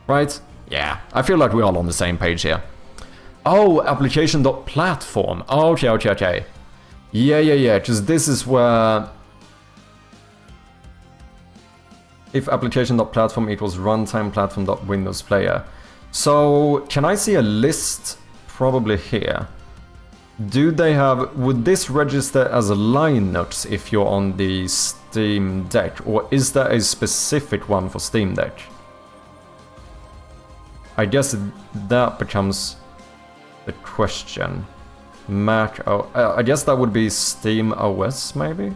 Right? Yeah, I feel like we're all on the same page here. Oh, application.platform. Oh, okay. Yeah, because this is where... If application.platform equals runtime platform.windows player. So, can I see a list probably here? Do they have... Would this register as a Linux if you're on the Steam Deck? Or is there a specific one for Steam Deck? I guess that becomes the question. Mac... Oh, I guess that would be Steam OS, maybe?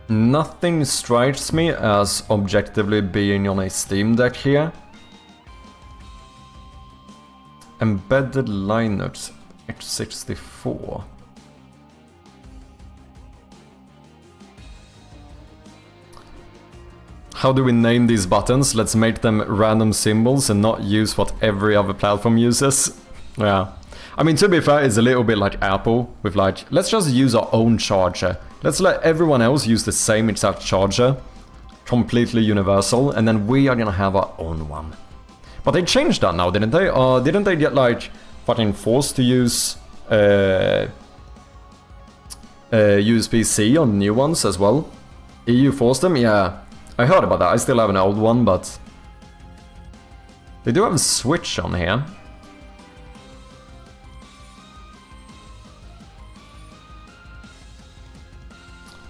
Nothing strikes me as objectively being on a Steam Deck here. Embedded Linux x64. How do we name these buttons? Let's make them random symbols and not use what every other platform uses. Yeah. I mean, to be fair, it's a little bit like Apple, with like, let's just use our own charger. Let's let everyone else use the same exact charger, completely universal, and then we are gonna have our own one. But they changed that now, didn't they? Didn't they get like fucking forced to use USB-C on new ones as well? EU forced them? Yeah, I heard about that. I still have an old one, but they do have a switch on here.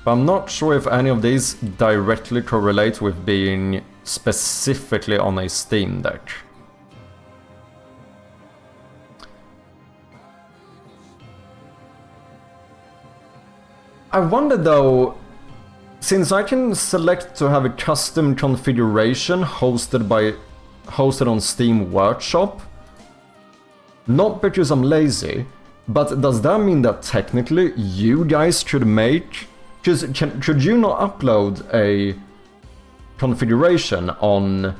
But I'm not sure if any of these directly correlate with being specifically on a Steam Deck. I wonder though, since I can select to have a custom configuration hosted on Steam Workshop, not because I'm lazy, but does that mean that technically you guys could make... Because could you not upload a configuration on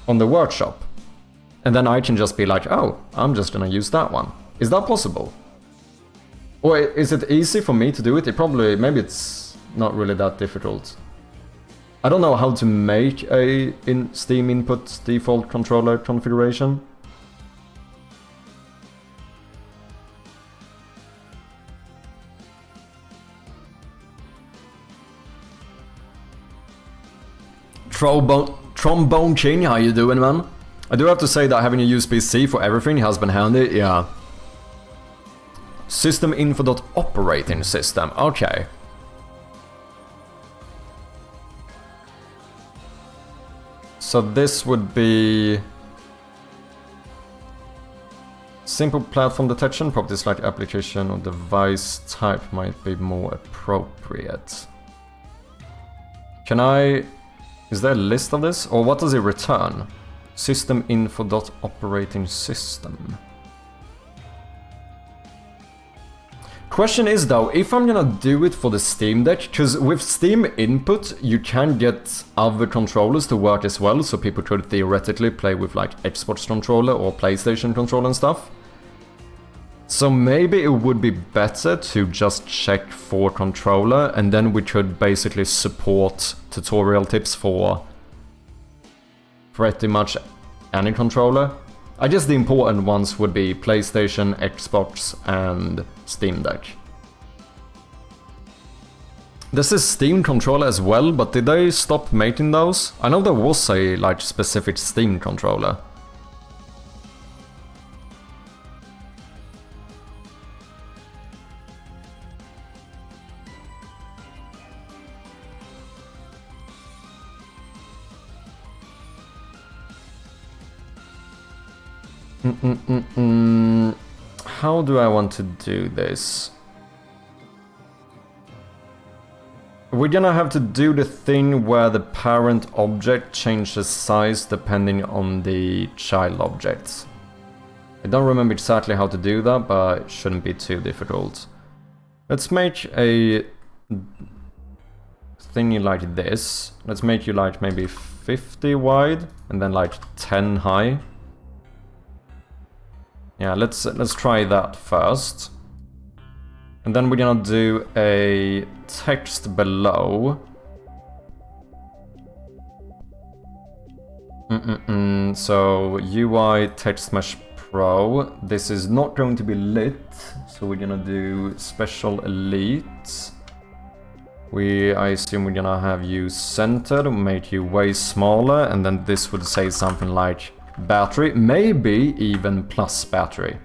the workshop? And then I can just be like, oh, I'm just gonna use that one. Is that possible? Or is it easy for me to do it? Maybe it's not really that difficult. I don't know how to make a Steam input default controller configuration. Trombone King, how you doing, man? I do have to say that having a USB-C for everything has been handy, yeah. System info.operating system, okay. So this would be... Simple platform detection, properties like application or device type might be more appropriate. Can I... Is there a list of this? Or what does it return? System info.operating system. Question is though, if I'm gonna do it for the Steam Deck, because with Steam input you can get other controllers to work as well, so people could theoretically play with like Xbox controller or PlayStation controller and stuff. So maybe it would be better to just check for controller, and then we could basically support tutorial tips for pretty much any controller. I guess the important ones would be PlayStation, Xbox, and Steam Deck. This is Steam controller as well, but did they stop making those? I know there was a like specific Steam controller. How do I want to do this? We're gonna have to do the thing where the parent object changes size depending on the child objects. I don't remember exactly how to do that, but it shouldn't be too difficult. Let's make a thingy like this. Let's make you like maybe 50 wide and then like 10 high. Yeah, let's try that first. And then we're gonna do a text below. So UI text mesh pro. This is not going to be lit, so we're gonna do special elite. I assume we're gonna have you centered, make you way smaller, and then this would say something like battery, maybe even plus battery.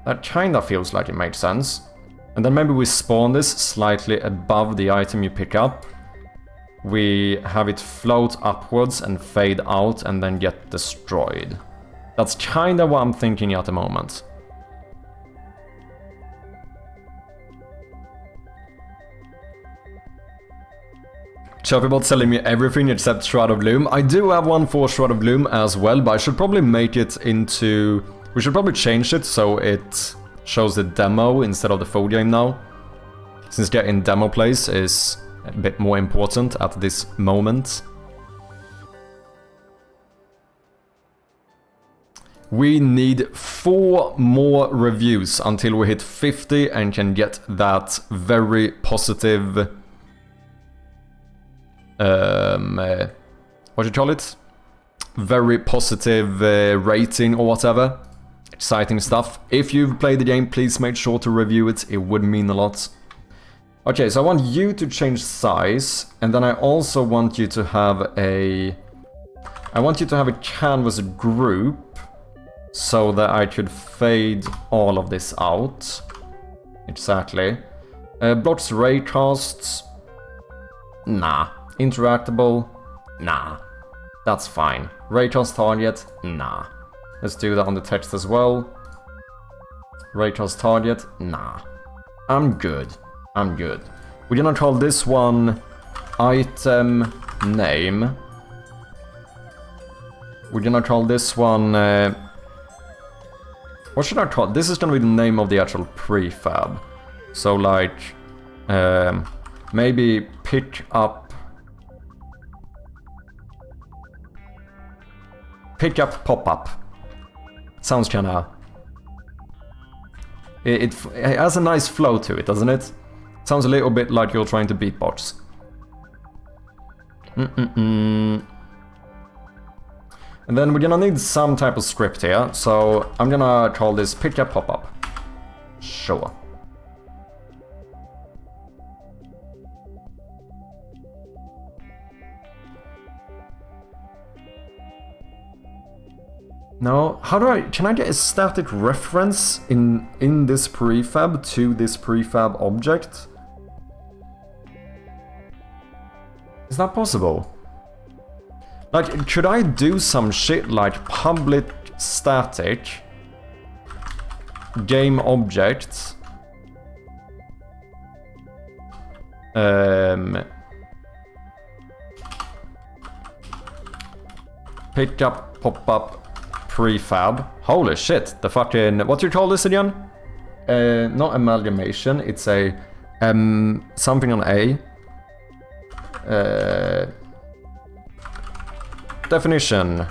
That kinda feels like it makes sense. And then maybe we spawn this slightly above the item you pick up. We have it float upwards and fade out and then get destroyed. That's kinda what I'm thinking at the moment. Chirpybot selling me everything except Shroud of Gloom. I do have one for Shroud of Gloom as well, but I should probably make it into... We should probably change it so it shows the demo instead of the full game now. Since getting demo plays is a bit more important at this moment. We need 4 more reviews until we hit 50 and can get that very positive... what do you call it? Very positive rating or whatever. Exciting stuff. If you've played the game, please make sure to review it. It would mean a lot. Okay, so I want you to change size, and then I also want you to have a... I want you to have a canvas group so that I could fade all of this out. Exactly. Blocks raycasts. Nah. Interactable. Nah. That's fine. Raycast target. Nah. Let's do that on the text as well. Raycast target. Nah. I'm good. I'm good. We're gonna call this one item name. We're gonna call this one... what should I call it? This is gonna be the name of the actual prefab. So like... maybe pick up... Pick up pop-up. Sounds kinda... It has a nice flow to it, doesn't it? Sounds a little bit like you're trying to beatbox. And then we're gonna need some type of script here, so I'm gonna call this pick up pop-up. Sure. Now, how do I... Can I get a static reference in this prefab to this prefab object? Is that possible? Like, should I do some shit like public static game object pick up pop-up prefab. Holy shit, the fucking... What do you call this again? Not amalgamation, it's a... something on A. Definition.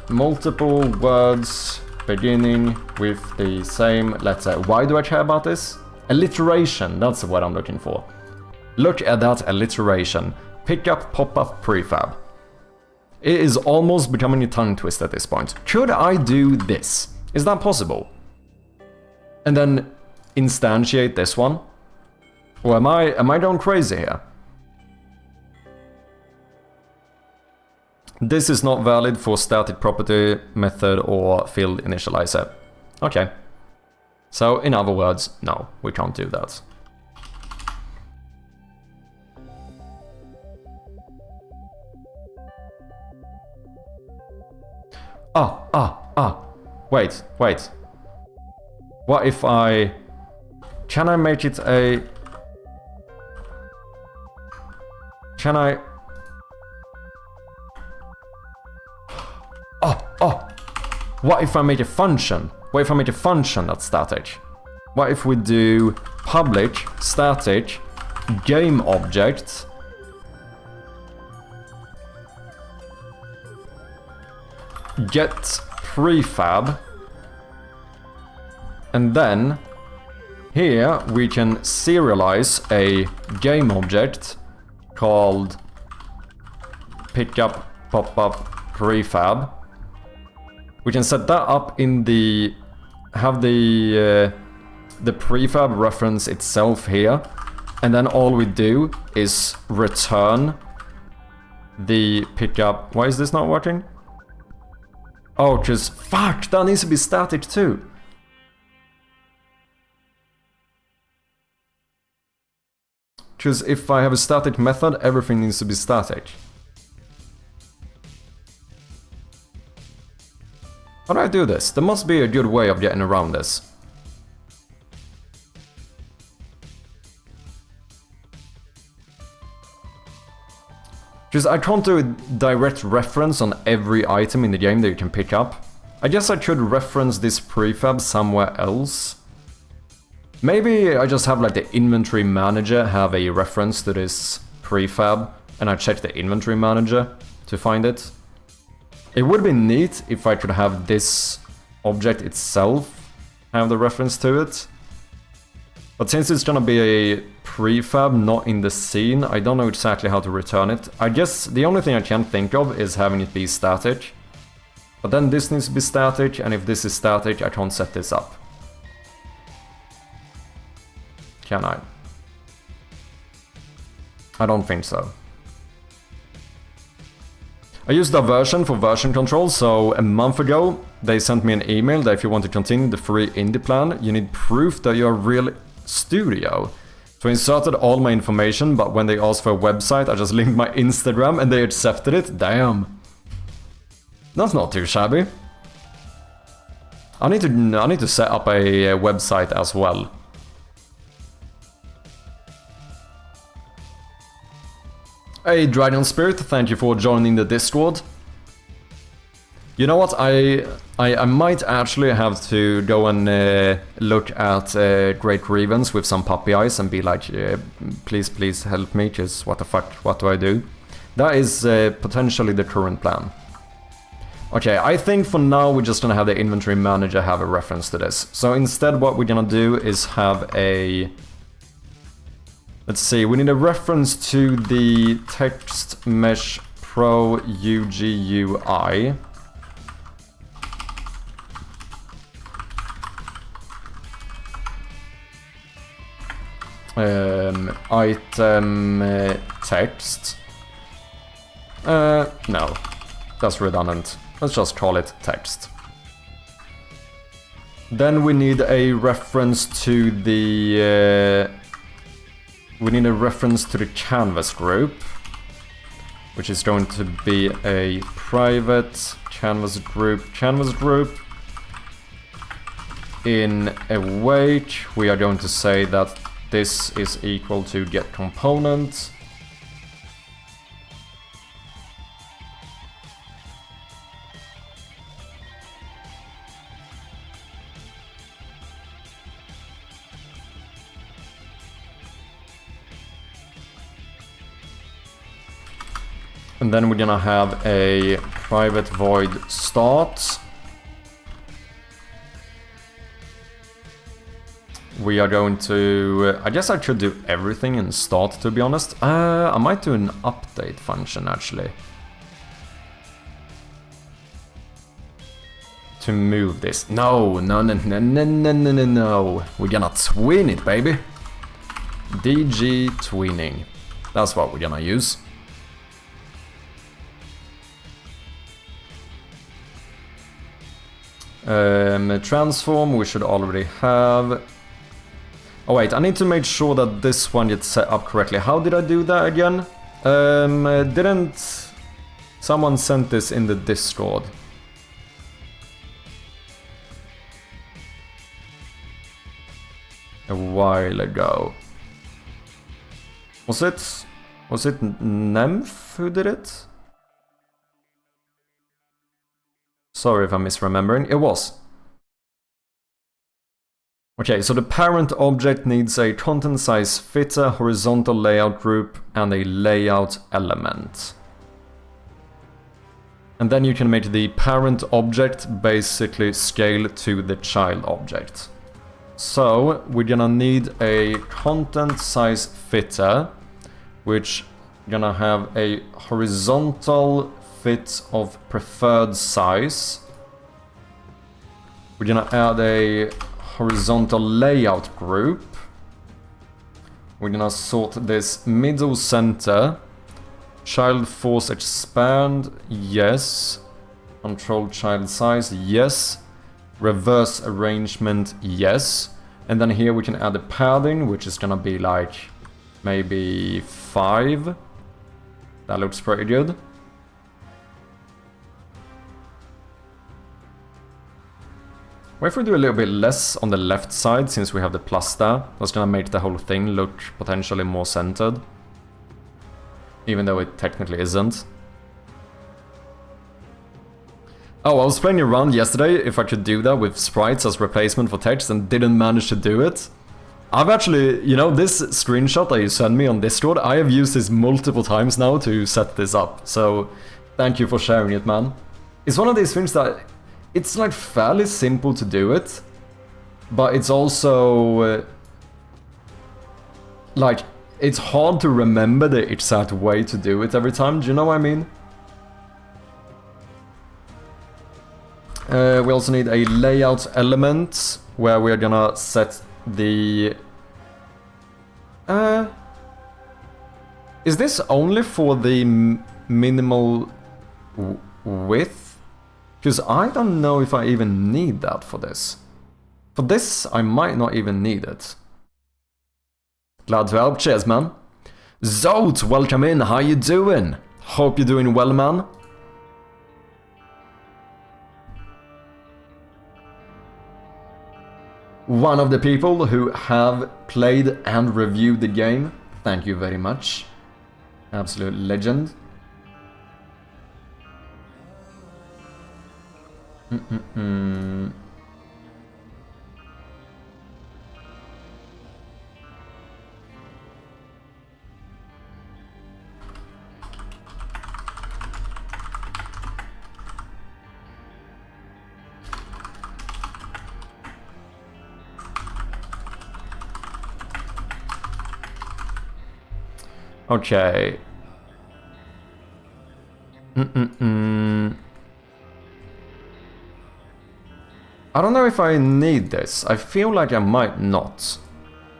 Multiple words beginning with the same letter. Why do I care about this? Alliteration, that's what I'm looking for. Look at that alliteration. Pick up pop-up prefab. It is almost becoming a tongue twist at this point. Could I do this? Is that possible? And then instantiate this one? Or am I going crazy here? This is not valid for static property, method, or field initializer. Okay. So, in other words, no, we can't do that. Wait. What if I... Can I make it a... Can I... What if I make a function? What if I make a function that's static? What if we do public static game object get prefab, and then here we can serialize a game object called pickup pop-up prefab. We can set that up in the... have the prefab reference itself here, and then all we do is return the pickup... Why is this not working? Oh, because fuck, that needs to be static too. Because if I have a static method, everything needs to be static. How do I do this? There must be a good way of getting around this. Because I can't do a direct reference on every item in the game that you can pick up. I guess I could reference this prefab somewhere else. Maybe I just have like the inventory manager have a reference to this prefab, and I check the inventory manager to find it. It would be neat if I could have this object itself have the reference to it. But since it's gonna be a prefab, not in the scene, I don't know exactly how to return it. I guess the only thing I can think of is having it be static. But then this needs to be static, and if this is static, I can't set this up. Can I? I don't think so. I used diversion for version control, so a month ago, they sent me an email that if you want to continue the free indie plan, you need proof that you're a real studio. So I inserted all my information, but when they asked for a website, I just linked my Instagram and they accepted it. Damn. That's not too shabby. I need to set up a website as well. Hey Dragon Spirit, thank you for joining the Discord. You know what, I might actually have to go and look at Great Grievance with some puppy eyes and be like, please help me, cause what the fuck, what do I do? That is potentially the current plan. Okay, I think for now we're just gonna have the inventory manager have a reference to this. So instead what we're gonna do is have a... Let's see, we need a reference to the text mesh pro UGUI. Item text. No, that's redundant. Let's just call it text. Then we need a reference to the canvas group, which is going to be a private canvas group. In await, we are going to say that this is equal to get component. And then we're gonna have a private void start. We are going to... I guess I could do everything in start, to be honest. I might do an update function, actually. To move this. No. We're gonna twin it, baby. DG twinning. That's what we're gonna use. Transform we should already have. Oh wait, I need to make sure that this one gets set up correctly. How did I do that again? Didn't someone sent this in the Discord? A while ago. Was it Nymph who did it? Sorry if I'm misremembering. It was. Okay, so the parent object needs a content size fitter, horizontal layout group, and a layout element. And then you can make the parent object basically scale to the child object. So we're gonna need a content size fitter, which gonna have a horizontal fit of preferred size. We're gonna add a horizontal layout group. We're gonna sort this middle center. Child force expand, yes. Control child size, yes. Reverse arrangement, yes. And then here we can add a padding, which is gonna be like maybe 5. That looks pretty good. What if we do a little bit less on the left side, since we have the plus there? That's gonna make the whole thing look potentially more centered. Even though it technically isn't. Oh, I was playing around yesterday if I could do that with sprites as replacement for text and didn't manage to do it. I've actually, you know, this screenshot that you sent me on Discord, I have used this multiple times now to set this up. So, thank you for sharing it, man. It's one of these things that... It's like fairly simple to do it, but it's also like it's hard to remember the exact way to do it every time. Do you know what I mean? We also need a layout element where we're gonna set the... Is this only for the minimal width? Because I don't know if I even need that for this. For this, I might not even need it. Glad to help, cheers man. Zote, welcome in, how you doing? Hope you're doing well, man. One of the people who have played and reviewed the game. Thank you very much. Absolute legend. Okay. I don't know if I need this. I feel like I might not.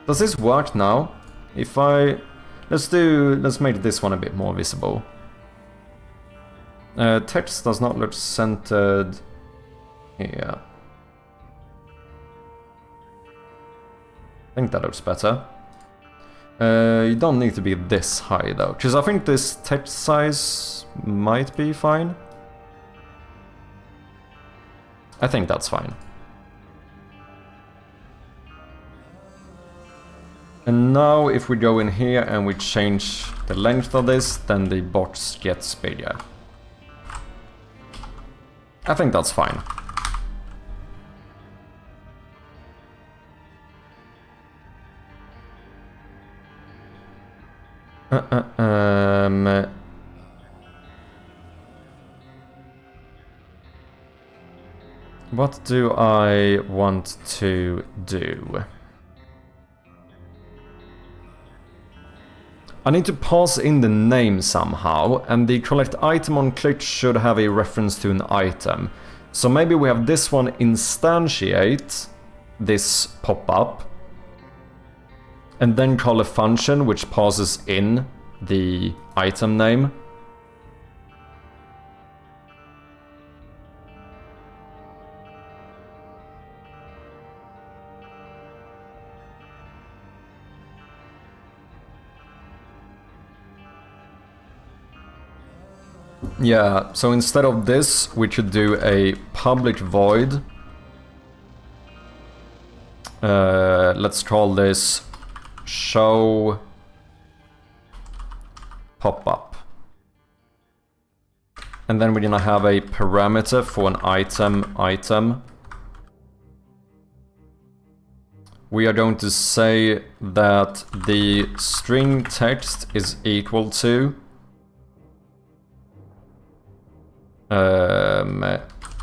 Does this work now? If I... Let's make this one a bit more visible. Text does not look centered here. I think that looks better. You don't need to be this high though, because I think this text size might be fine. I think that's fine. And now if we go in here and we change the length of this, then the box gets bigger. I think that's fine. What do I want to do? I need to pass in the name somehow, and the collect item on click should have a reference to an item. So maybe we have this one instantiate this pop-up, and then call a function which passes in the item name. Yeah, so instead of this, we should do a public void. Let's call this show pop-up. And then we're gonna have a parameter for an item. We are going to say that the string text is equal to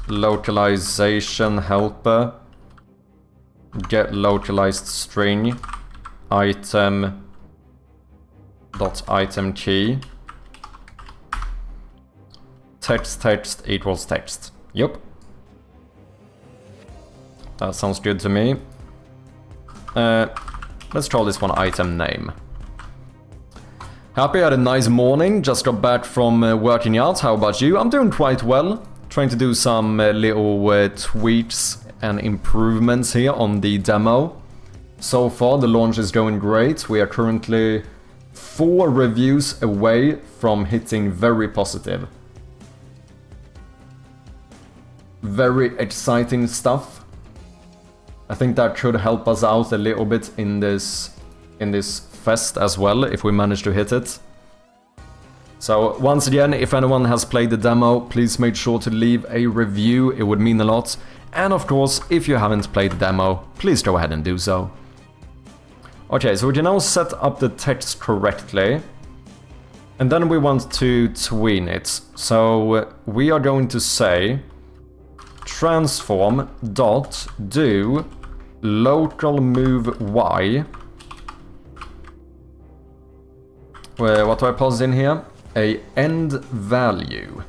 localization helper get localized string item dot item key text equals text. Yep, that sounds good to me. Let's call this one item name. Happy I had a nice morning, just got back from working out. How about you? I'm doing quite well. Trying to do some little tweaks and improvements here on the demo. So far the launch is going great. We are currently 4 reviews away from hitting very positive. Very exciting stuff. I think that could help us out a little bit in this fest as well, if we manage to hit it. So once again, if anyone has played the demo, please make sure to leave a review, it would mean a lot. And of course, if you haven't played the demo, please go ahead and do so. Okay, so we can now set up the text correctly. And then we want to tween it. So we are going to say transform dot do local move y. What do I pass in here? A end value.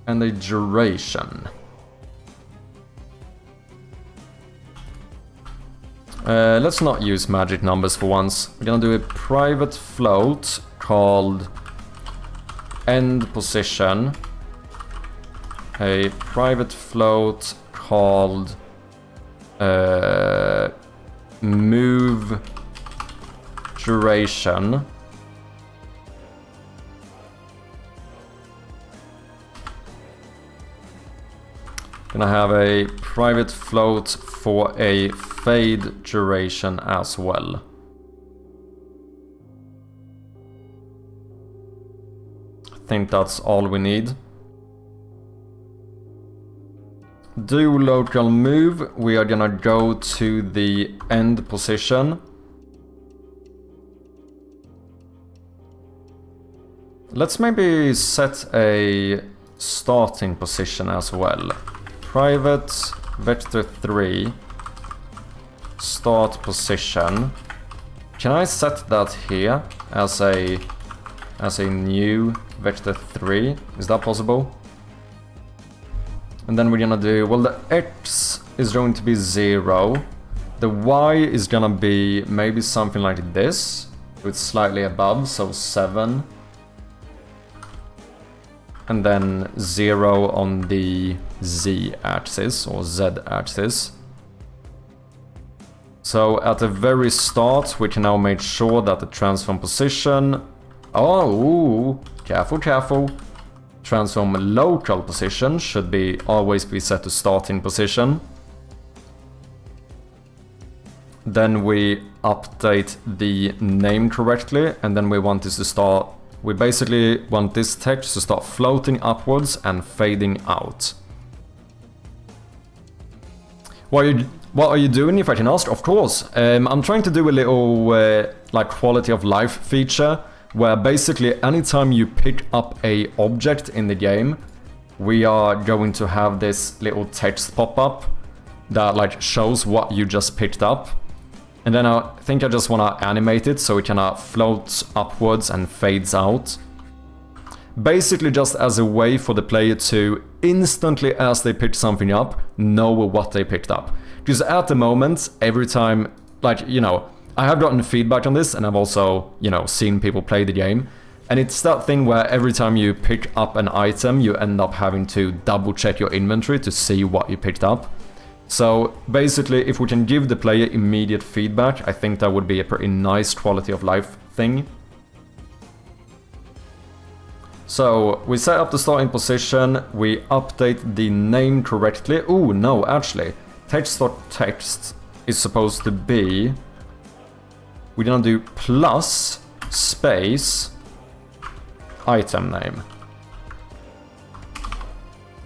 And a duration. Let's not use magic numbers for once. We're gonna do a private float called end position a private float called move duration. Gonna have a private float for a fade duration as well. I think that's all we need. Do local move. We are gonna go to the end position. Let's maybe set a starting position as well. Private vector 3 start position. Can I set that here as a new vector 3? Is that possible? And then we're gonna do, well, the X is going to be 0. The Y is gonna be maybe something like this, with slightly above, so 7. And then 0 on the Z axis, or Z axis. So at the very start, we can now make sure that the transform position... Oh, careful, careful. Transform local position should be always be set to starting position. Then we update the name correctly, and then we want this to start... We basically want this text to start floating upwards and fading out. What are you doing, if I can ask? Of course. I'm trying to do a little like quality of life feature, where basically anytime you pick up a object in the game, we are going to have this little text pop up that like shows what you just picked up. And then I think I just want to animate it so it kind of floats upwards and fades out. Basically just as a way for the player to instantly, as they pick something up, know what they picked up. Because at the moment, every time, like, you know, I have gotten feedback on this, and I've also, you know, seen people play the game. And it's that thing where every time you pick up an item, you end up having to double check your inventory to see what you picked up. So basically, if we can give the player immediate feedback, I think that would be a pretty nice quality of life thing. So we set up the starting position, we update the name correctly. Oh no, actually, text.text is supposed to be... We're gonna do plus space item name.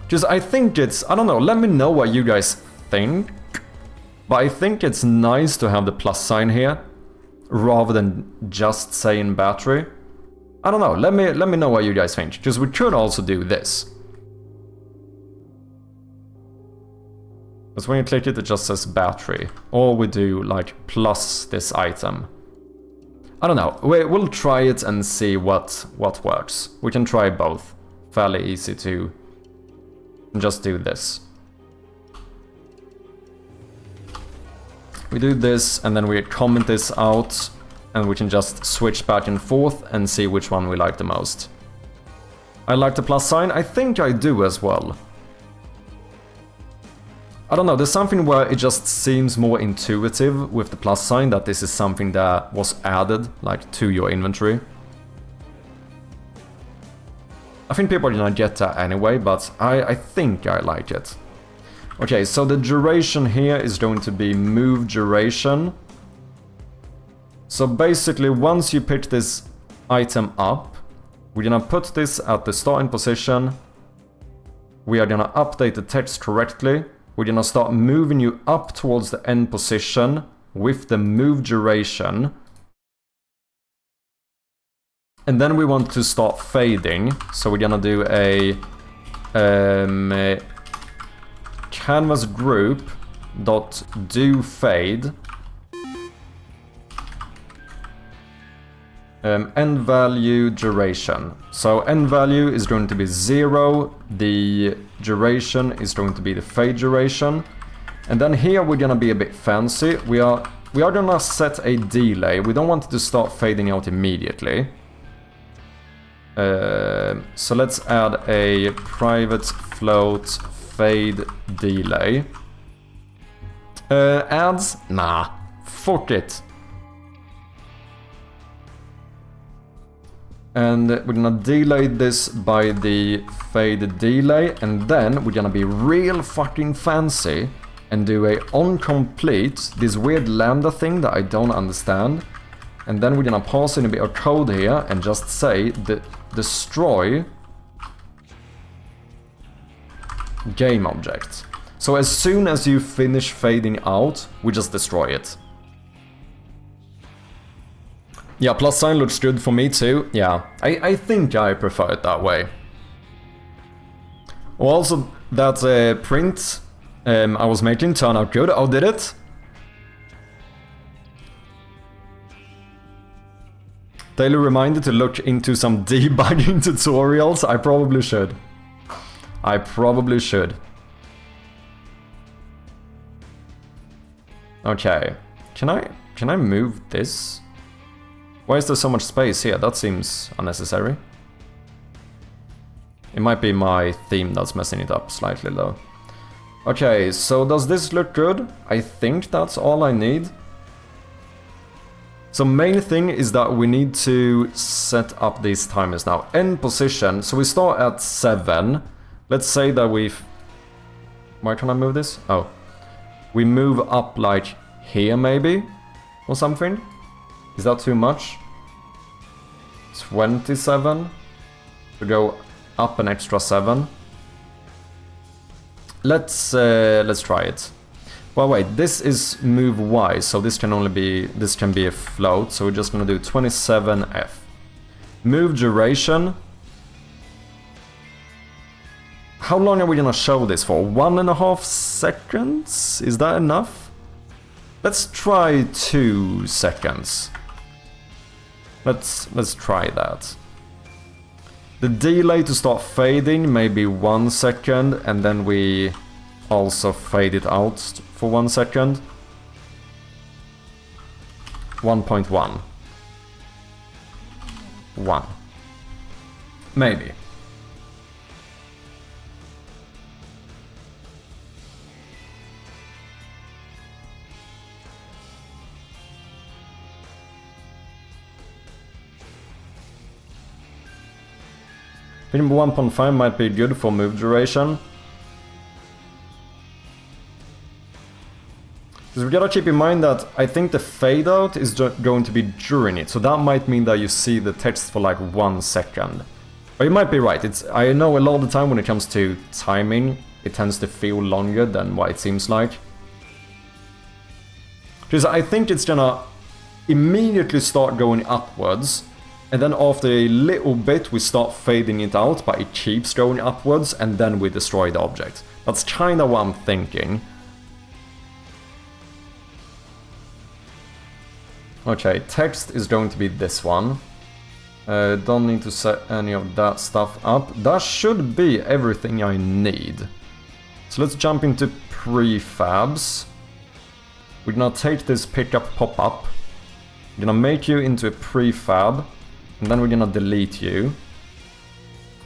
Just I think it's... I don't know, let me know what you guys think. But I think it's nice to have the plus sign here, rather than just saying battery. I don't know, let me know what you guys think, because we could also do this. Because when you click it, it just says battery. Or we do like plus this item. I don't know, we'll try it and see what works. We can try both. Fairly easy to just do this. We do this and then we comment this out. And we can just switch back and forth and see which one we like the most. I like the plus sign. I think I do as well. I don't know, there's something where it just seems more intuitive with the plus sign, that this is something that was added, like, to your inventory. I think people are gonna get that anyway, but I think I like it. Okay, so the duration here is going to be move duration. So basically, once you pick this item up, we're gonna put this at the starting position. We are gonna update the text correctly. We're gonna start moving you up towards the end position with the move duration. And then we want to start fading. So we're gonna do a canvas group dot do fade. End value duration. So end value is going to be 0, the duration is going to be the fade duration. And then here we're gonna be a bit fancy. We are gonna set a delay. We don't want it to start fading out immediately. So let's add a private float fade delay. Ads? Nah, fuck it. And we're gonna delay this by the fade delay, and then we're gonna be real fucking fancy and do a on complete, this weird lambda thing that I don't understand. And then we're gonna pass in a bit of code here and just say destroy game object. So as soon as you finish fading out, we just destroy it. Yeah, plus sign looks good for me too. Yeah, I think I prefer it that way. Also, that print I was making turned out good. Oh, did it? Daily reminder to look into some debugging tutorials. I probably should. I probably should. Okay, can I move this? Why is there so much space here? That seems unnecessary. It might be my theme that's messing it up slightly though. Okay, so does this look good? I think that's all I need. So main thing is that we need to set up these timers now. End position, so we start at 7. Let's say that we've... Why can't I move this? Oh. We move up like here maybe? Or something? Is that too much? 27? We go up an extra 7. Let's try it. Well, wait, this is move Y, so this can be a float, so we're just gonna do 27F. Move duration. How long are we gonna show this for? 1.5 seconds? Is that enough? Let's try 2 seconds. Let's try that. The delay to start fading maybe 1 second, and then we also fade it out for 1 second. 1.1. 1. Maybe. I think 1.5 might be good for move duration. Because we gotta keep in mind that I think the fade out is going to be during it, so that might mean that you see the text for like 1 second. But you might be right. I know a lot of the time when it comes to timing, it tends to feel longer than what it seems like. Because I think it's gonna immediately start going upwards, and then after a little bit we start fading it out, but it keeps going upwards, and then we destroy the object. That's kinda what I'm thinking. Okay, text is going to be this one. Don't need to set any of that stuff up. That should be everything I need. So let's jump into prefabs. We're gonna take this pickup pop-up. We're gonna make you into a prefab. And then we're gonna delete you.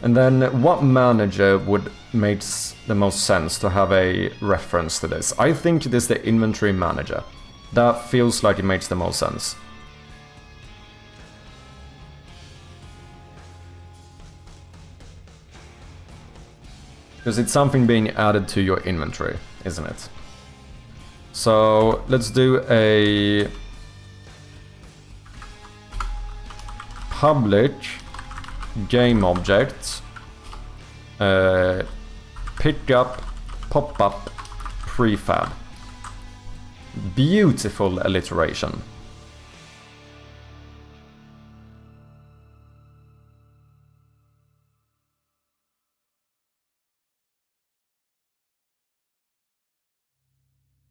And then what manager would make the most sense to have a reference to this? I think it is the inventory manager. That feels like it makes the most sense. Because it's something being added to your inventory, isn't it? So let's do a public game object pickup pop-up prefab. Beautiful alliteration.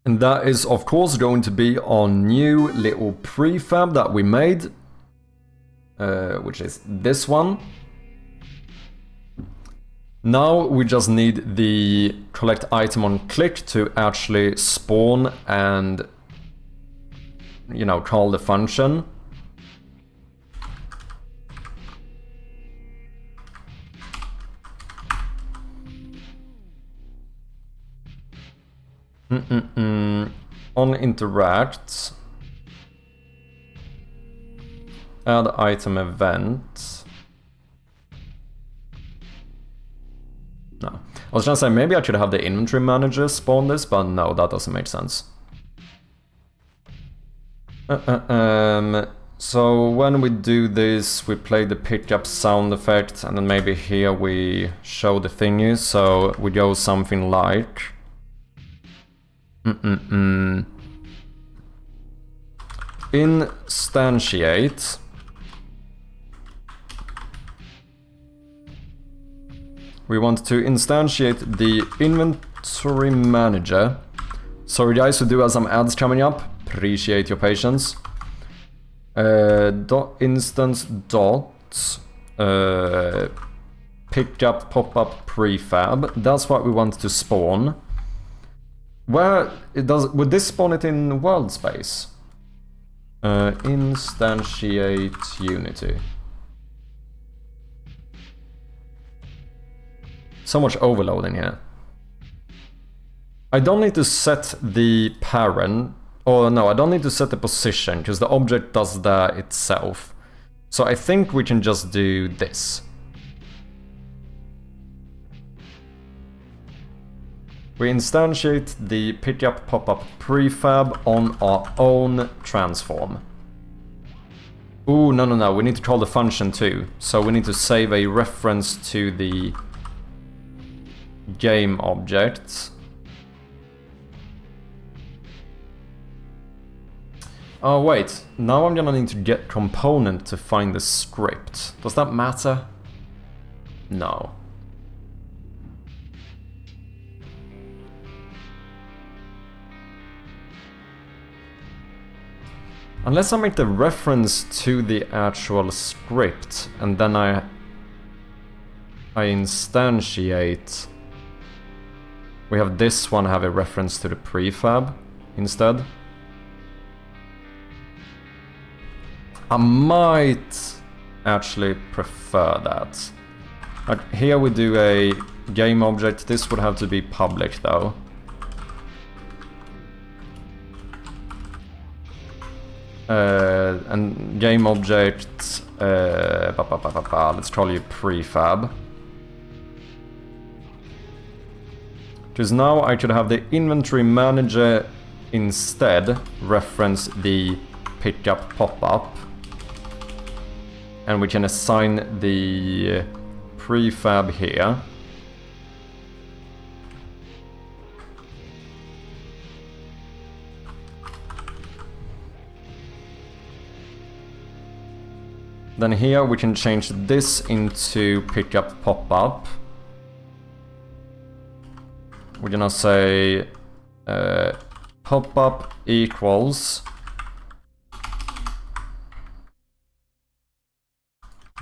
And that is of course going to be our new little prefab that we made, which is this one. Now we just need the collect item on click to actually spawn and, you know, call the function. interact. Add item event. No. I was trying to say maybe I should have the inventory manager spawn this, but no, that doesn't make sense. So when we do this, we play the pickup sound effect, and then maybe here we show the thingy, so we go something like... Instantiate. We want to instantiate the inventory manager. Sorry guys, we do have some ads coming up. Appreciate your patience. Instance dot pickup pop-up prefab. That's what we want to spawn. Where it does? Would this spawn it in world space? Instantiate Unity. So much overload in here. I don't need to set the parent. Or no, I don't need to set the position, because the object does that itself. So I think we can just do this. We instantiate the pickup pop-up prefab on our own transform. Ooh, no, we need to call the function too. So we need to save a reference to the game object. Oh wait, now I'm gonna need to get component to find the script. Does that matter? No. Unless I make the reference to the actual script and then I instantiate. We have this one have a reference to the prefab instead. I might actually prefer that. Here we do a game object. This would have to be public though. And game object, let's call you prefab. Because now I could have the inventory manager instead reference the pickup pop-up. And we can assign the prefab here. Then here we can change this into pickup pop-up. We're gonna say pop-up equals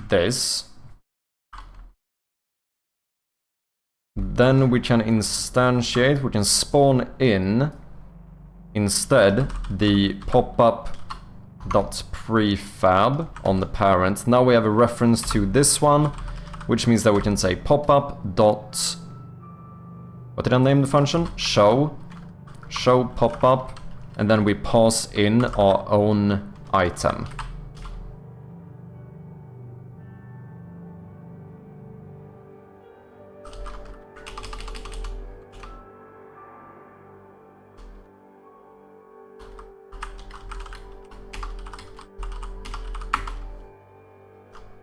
this. Then we can instantiate, we can spawn in instead the pop-up dot prefab on the parent. Now we have a reference to this one, which means that we can say pop-up dot, what did I name the function? Show pop-up, and then we pass in our own item.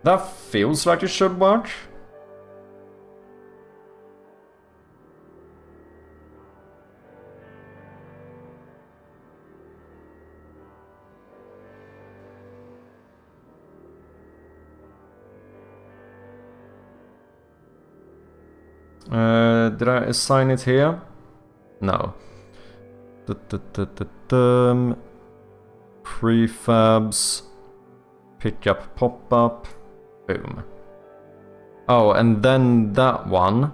That feels like it should work. Did I assign it here? No. Prefabs, pickup pop-up. Boom. Oh, and then that one,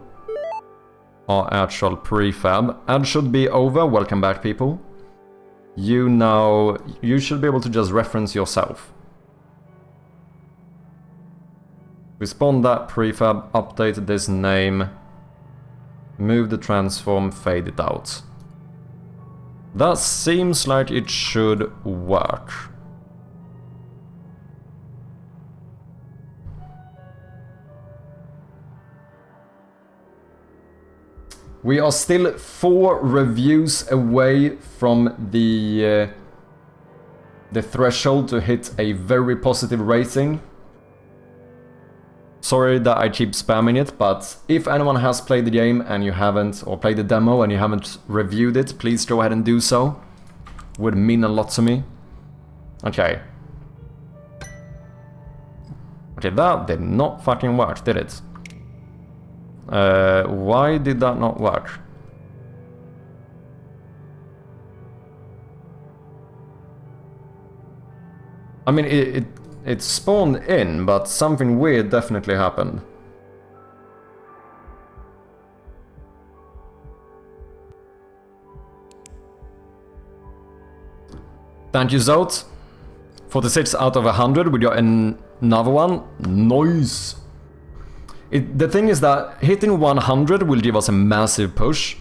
our actual prefab. Ad should be over. Welcome back, people. You should be able to just reference yourself. We spawn that prefab, update this name, move the transform, fade it out. That seems like it should work. We are still 4 reviews away from the threshold to hit a very positive rating. Sorry that I keep spamming it, but if anyone has played the game and you haven't, or played the demo and you haven't reviewed it, please go ahead and do so. Would mean a lot to me. Okay. Okay, that did not fucking work, did it? Why did that not work? I mean, it spawned in, but something weird definitely happened. Thank you, Zote. 46 out of 100, we got another one. Nice! The thing is that hitting 100 will give us a massive push,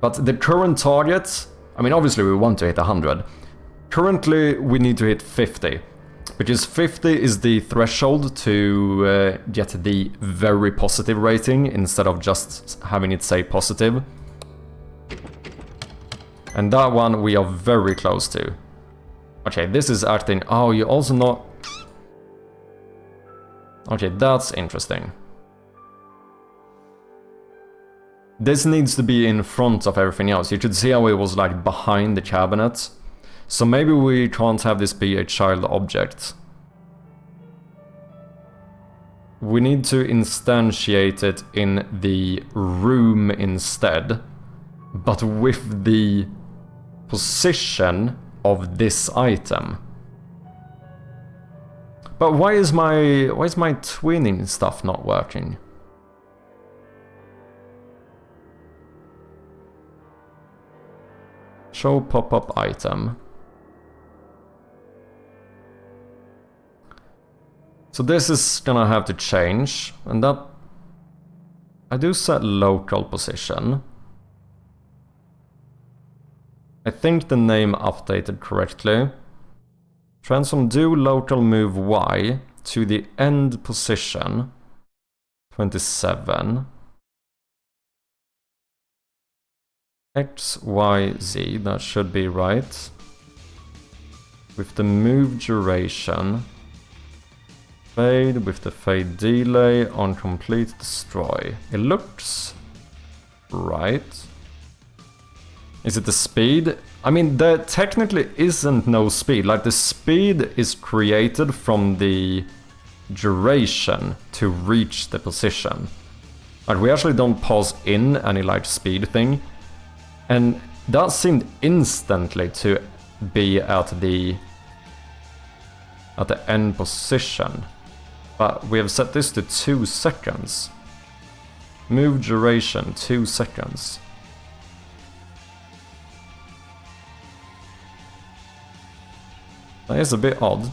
but the current target, I mean obviously we want to hit 100. Currently we need to hit 50, because 50 is the threshold to get the very positive rating instead of just having it say positive. And that one we are very close to. Okay, this is acting... Oh, you also not... Okay, that's interesting. This needs to be in front of everything else. You could see how it was like behind the cabinet. So maybe we can't have this be a child object. We need to instantiate it in the room instead, but with the position of this item. But why is my twinning stuff not working? Show pop-up item. So this is gonna have to change, and that... I do set local position. I think the name updated correctly. Transform do local move Y to the end position. 27. X, Y, Z, that should be right. With the move duration. Fade with the fade delay on complete destroy. It looks right. Is it the speed? I mean, there technically isn't no speed. Like, the speed is created from the duration to reach the position. Like, we actually don't pause in any, like, speed thing. And that seemed instantly to be at the end position. But we have set this to 2 seconds. Move duration, 2 seconds. That is a bit odd.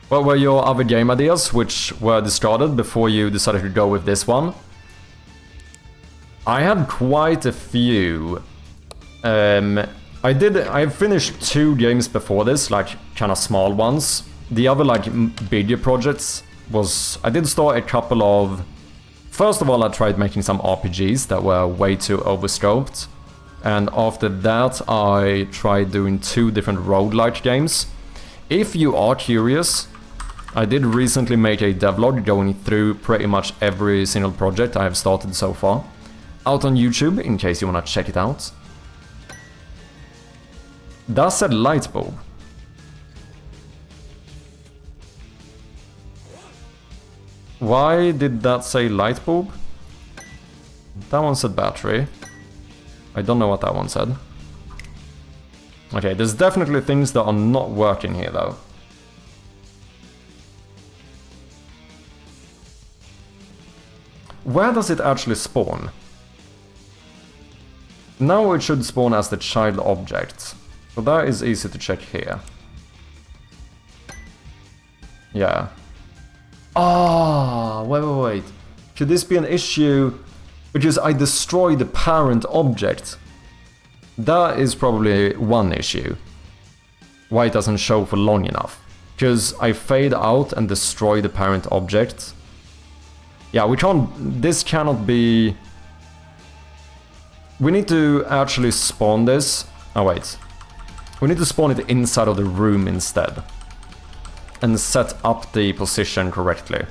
What were your other game ideas which were discarded before you decided to go with this one? I had quite a few. I finished 2 games before this, like kind of small ones. The other like bigger projects was, I did start a couple of... First of all, I tried making some RPGs that were way too overscoped. And after that, I tried doing 2 different roguelike games. If you are curious, I did recently make a devlog going through pretty much every single project I have started so far. Out on YouTube, in case you want to check it out. That said light bulb. Why did that say light bulb? That one said battery. I don't know what that one said. Okay, there's definitely things that are not working here though. Where does it actually spawn? Now it should spawn as the child object. So that is easy to check here. Yeah. Ah, wait. Could this be an issue because I destroy the parent object. That is probably one issue. Why it doesn't show for long enough. Because I fade out and destroy the parent object. Yeah, we can't... This cannot be... We need to actually spawn this. Oh, wait. We need to spawn it inside of the room instead. And set up the position correctly.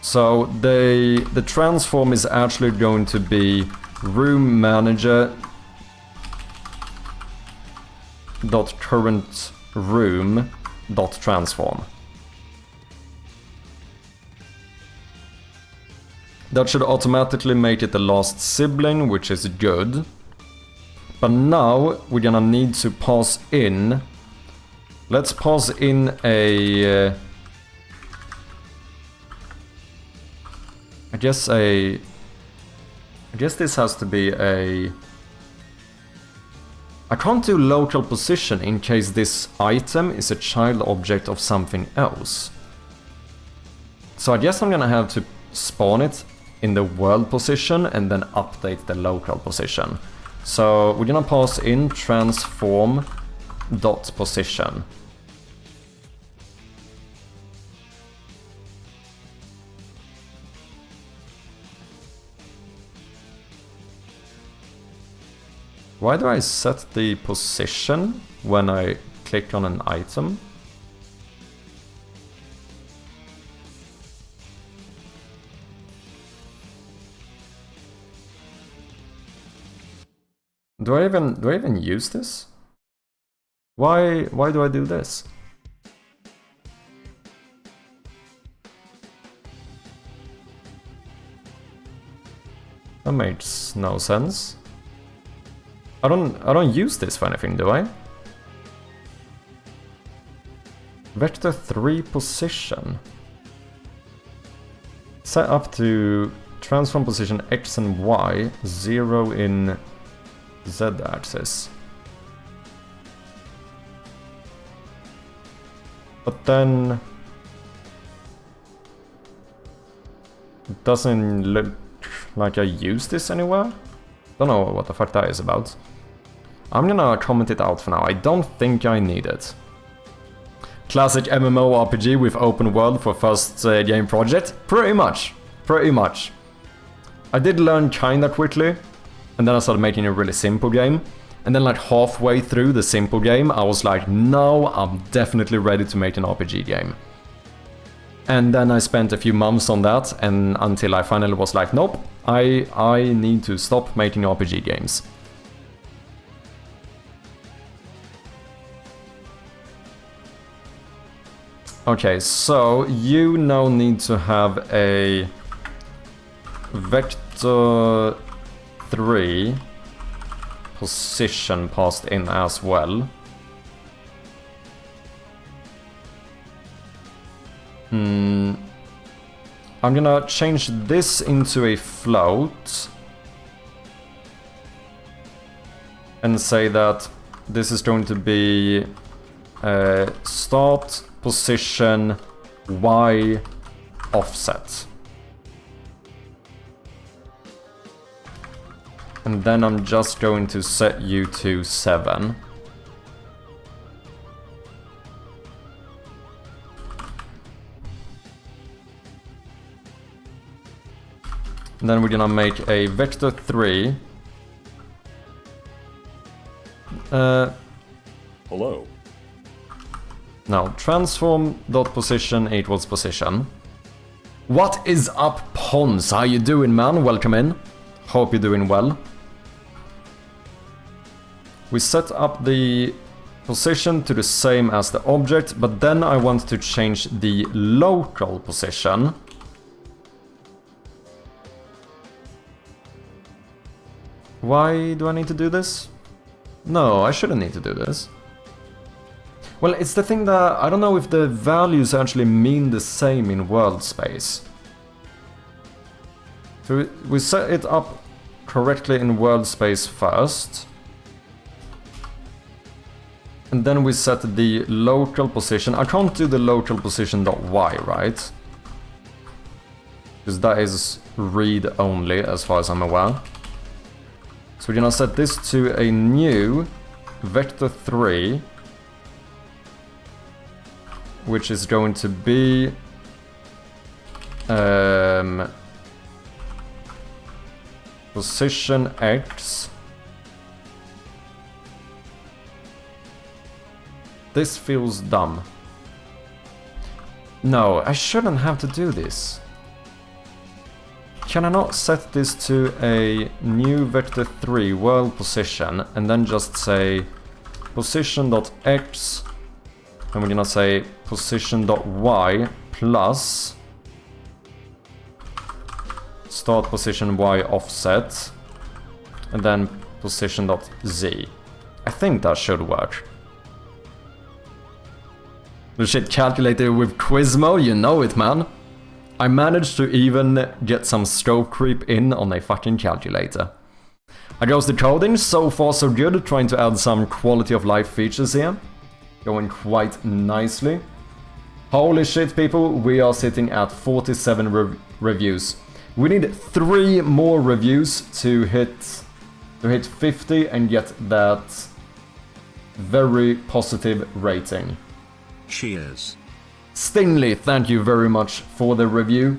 So the transform is actually going to be room manager dot current room dot transform. That should automatically make it the last sibling, which is good. But now we're gonna need to pass in. Let's pass in a... I guess this has to be a... I can't do local position in case this item is a child object of something else. So I guess I'm gonna have to spawn it in the world position and then update the local position. So we're gonna pass in transform dot position. Why do I set the position when I click on an item? Do I even use this? Why do I do this? That makes no sense. I don't use this for anything, do I? Vector 3 position. Set up to transform position X and Y, 0 in Z axis. But then it doesn't look like I use this anywhere. Don't know what the fuck that is about. I'm gonna comment it out for now. I don't think I need it. Classic MMORPG with open world for first game project? Pretty much. Pretty much. I did learn kinda quickly. And then I started making a really simple game. And then like halfway through the simple game, I was like, no, I'm definitely ready to make an RPG game. And then I spent a few months on that, and until I finally was like, nope, I need to stop making RPG games. Okay, so you now need to have a vector 3 position passed in as well. I'm gonna change this into a float and say that this is going to be start position Y offset. And then I'm just going to set you to 7. And then we're gonna make a vector 3. Hello. Now, transform dot position equals position. What is up, Pons? How you doing, man? Welcome in. Hope you're doing well. We set up the position to the same as the object, but then I want to change the local position. Why do I need to do this? No, I shouldn't need to do this. Well, it's the thing that I don't know if the values actually mean the same in world space. So we set it up correctly in world space first. And then we set the local position. I can't do the local position .y, right? Because that is read only as far as I'm aware. So we're gonna set this to a new vector 3, which is going to be position X. This feels dumb. No, I shouldn't have to do this. Can I not set this to a new vector 3 world position and then just say position.x, and we're gonna say position.y plus start position y offset, and then position.z. I think that should work. The shit calculator with Quizmo, you know it, man. I managed to even get some scope creep in on a fucking calculator. I goes the coding, so far so good, trying to add some quality of life features here. Going quite nicely. Holy shit, people, we are sitting at 47 reviews. We need 3 more reviews to hit 50 and get that very positive rating. Cheers. Stingley, thank you very much for the review.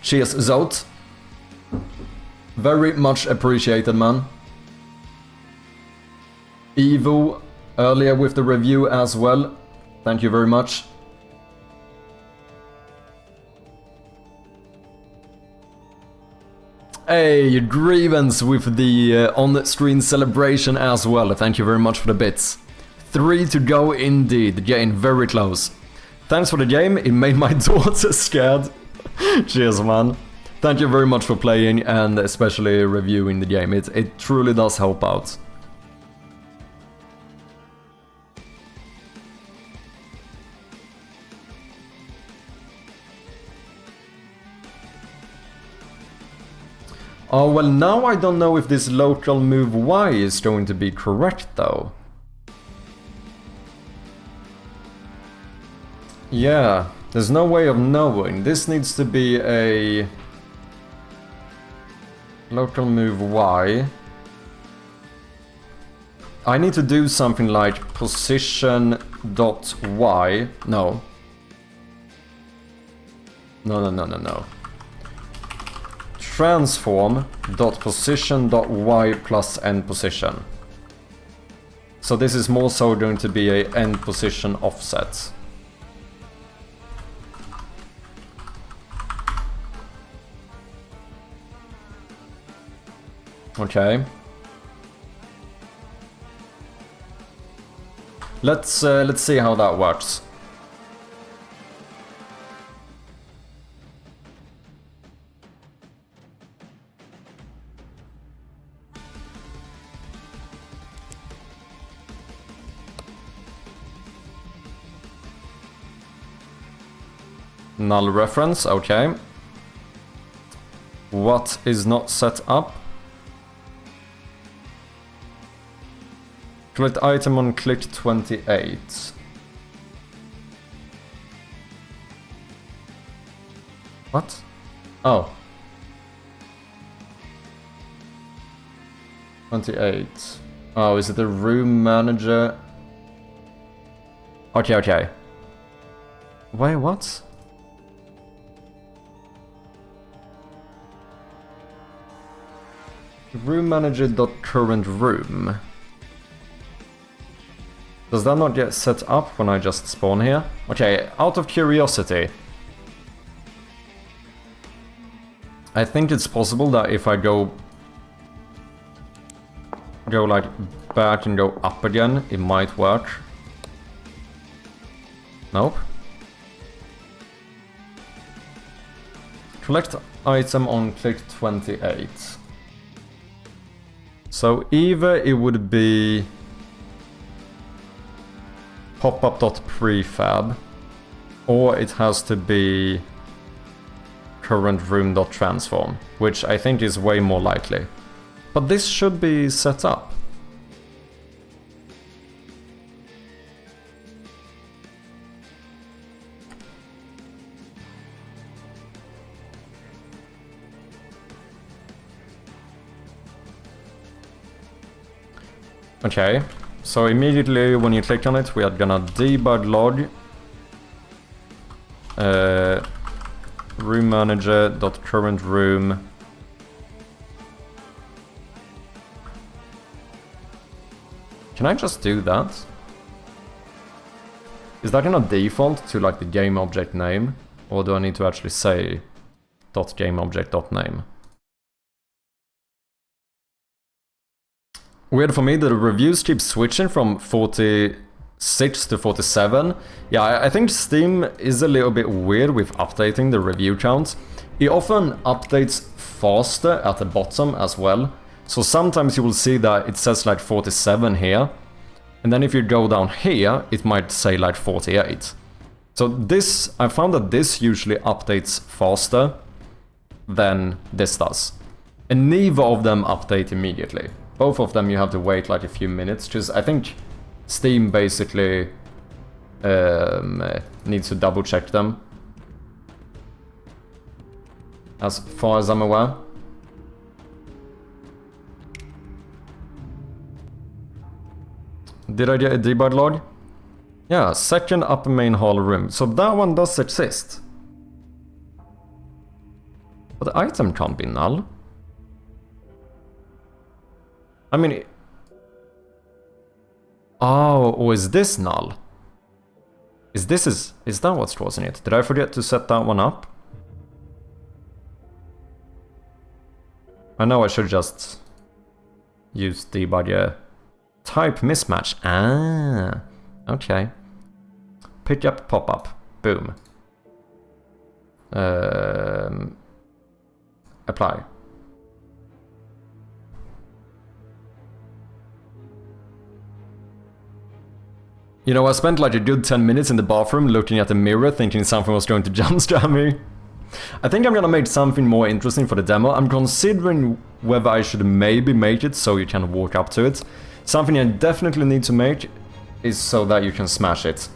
Cheers, Zot. Very much appreciated, man. Evo, earlier with the review as well. Thank you very much. Hey, Grievance with the on-screen celebration as well. Thank you very much for the bits. 3 to go indeed, getting very close. Thanks for the game, it made my daughter scared. Cheers, man. Thank you very much for playing and especially reviewing the game. It truly does help out. Oh, well, now I don't know if this local move Y is going to be correct, though. Yeah, there's no way of knowing. This needs to be a local move Y. I need to do something like position.y. No. No. Transform.position.y plus end position. So this is more so going to be a end position offset. Okay. Let's see how that works. Null reference, okay. What is not set up? Collect item on click 28. What? Oh. 28. Oh, is it the room manager? Okay. Wait, what? Room manager.current room. Does that not get set up when I just spawn here? Okay, out of curiosity. I think it's possible that if I go like back and go up again, it might work. Nope. Collect item on click 28. So either it would be popup.prefab, or it has to be current room.transform, which I think is way more likely. But this should be set up. Okay, so immediately when you click on it, we are gonna debug log room manager.current room. Can I just do that? Is that gonna default to like the game object name? Or do I need to actually say .gameObject.name? Weird for me that the reviews keep switching from 46 to 47. Yeah, I think Steam is a little bit weird with updating the review counts. It often updates faster at the bottom as well. So sometimes you will see that it says like 47 here. And then if you go down here, it might say like 48. So this, I found that this usually updates faster than this does. And neither of them update immediately. Both of them you have to wait like a few minutes, because I think Steam basically needs to double check them. As far as I'm aware. Did I get a debug log? Yeah, second upper main hall room. So that one does exist. But the item can't be null. I mean... Oh, or is this null? Is that what's causing it? Did I forget to set that one up? I know I should just use debugger. Type mismatch. Ah, okay. Pick up pop-up. Boom. Apply. You know, I spent like a good 10 minutes in the bathroom looking at the mirror thinking something was going to jumpscare me. I think I'm gonna make something more interesting for the demo. I'm considering whether I should maybe make it so you can walk up to it. Something I definitely need to make is so that you can smash it.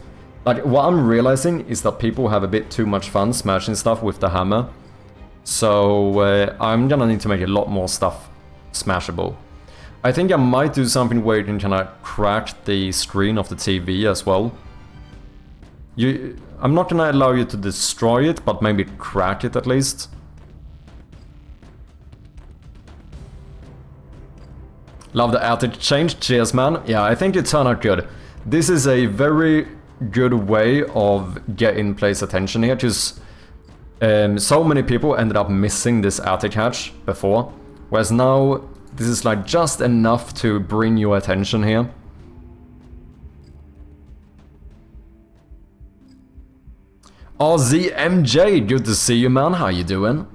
Like, what I'm realizing is that people have a bit too much fun smashing stuff with the hammer. So, I'm gonna need to make a lot more stuff smashable. I think I might do something where you can kind of crack the screen of the TV as well. I'm not gonna allow you to destroy it, but maybe crack it at least. Love the attic change, cheers man. Yeah, I think it turned out good. This is a very good way of getting players' attention here, because so many people ended up missing this attic hatch before, whereas now this is like just enough to bring your attention here. RZMJ, good to see you man, how you doing?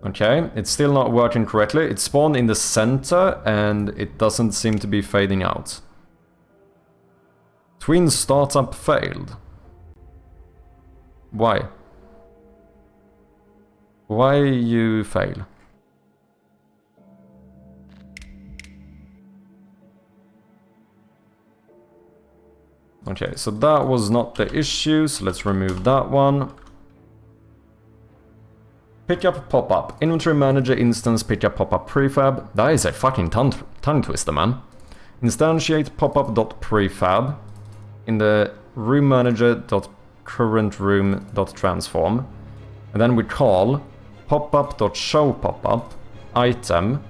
Okay, it's still not working correctly. It spawned in the center and it doesn't seem to be fading out. Twin startup failed. Why? Why you fail? Okay, so that was not the issue, so let's remove that one. Pickup pop-up. Inventory manager instance pickup pop-up prefab. That is a fucking tongue twister, man. Instantiate pop-up.prefab in the room manager.current room.transform. And then we call pop-up.show-pop-up item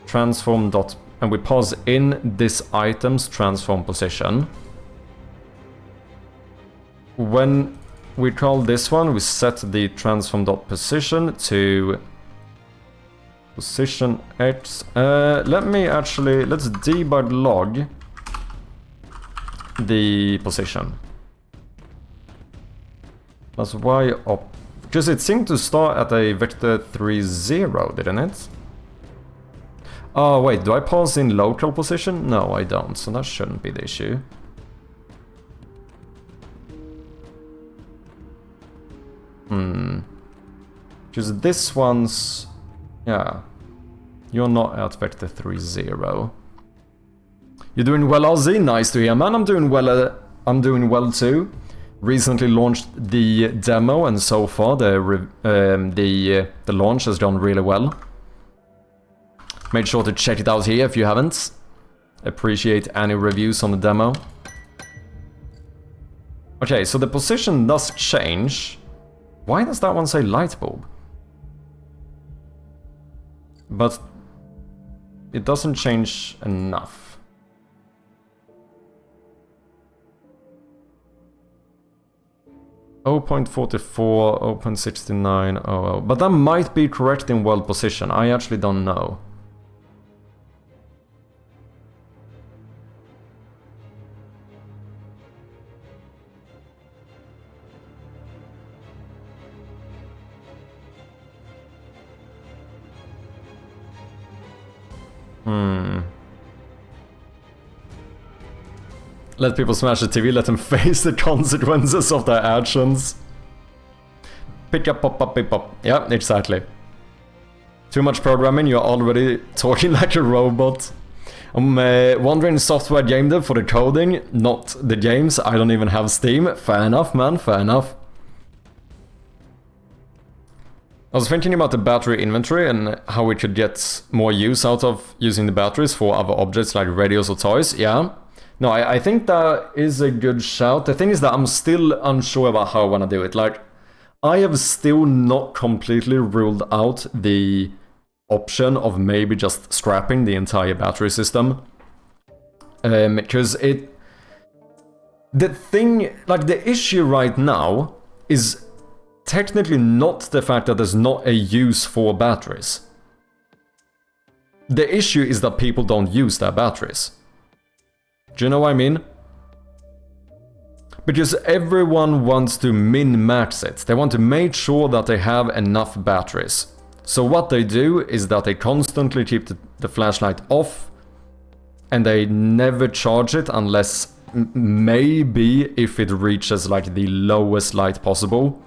transform. And we pause in this item's transform position. When we call this one, we set the transform.position to position X. Let's debug log the position. That's Y up. Because it seemed to start at a vector 3,0, didn't it? Oh wait, do I pause in local position? No, I don't, so that shouldn't be the issue. Because this one's... yeah. You're not at vector 3,0. You're doing well, RZ. Nice to hear, man. I'm doing well too. Recently launched the demo, and so far the launch has gone really well. Make sure to check it out here if you haven't. Appreciate any reviews on the demo. Okay, so the position does change. Why does that one say light bulb? But it doesn't change enough. .44, 0.6900. But that might be correct in world position. I actually don't know. Let people smash the TV, let them face the consequences of their actions. Pick up, pop up, pick up. Yeah, exactly. Too much programming, you're already talking like a robot. I'm wondering software game dev for the coding, not the games. I don't even have Steam. Fair enough, man, fair enough. I was thinking about the battery inventory and how we could get more use out of using the batteries for other objects like radios or toys. Yeah. No, I think that is a good shout. The thing is that I'm still unsure about how I want to do it. Like, I have still not completely ruled out the option of maybe just scrapping the entire battery system. Because the issue right now is technically not the fact that there's not a use for batteries. The issue is that people don't use their batteries. Do you know what I mean? Because everyone wants to min-max it. They want to make sure that they have enough batteries. So what they do is that they constantly keep the flashlight off and they never charge it unless maybe if it reaches like the lowest light possible.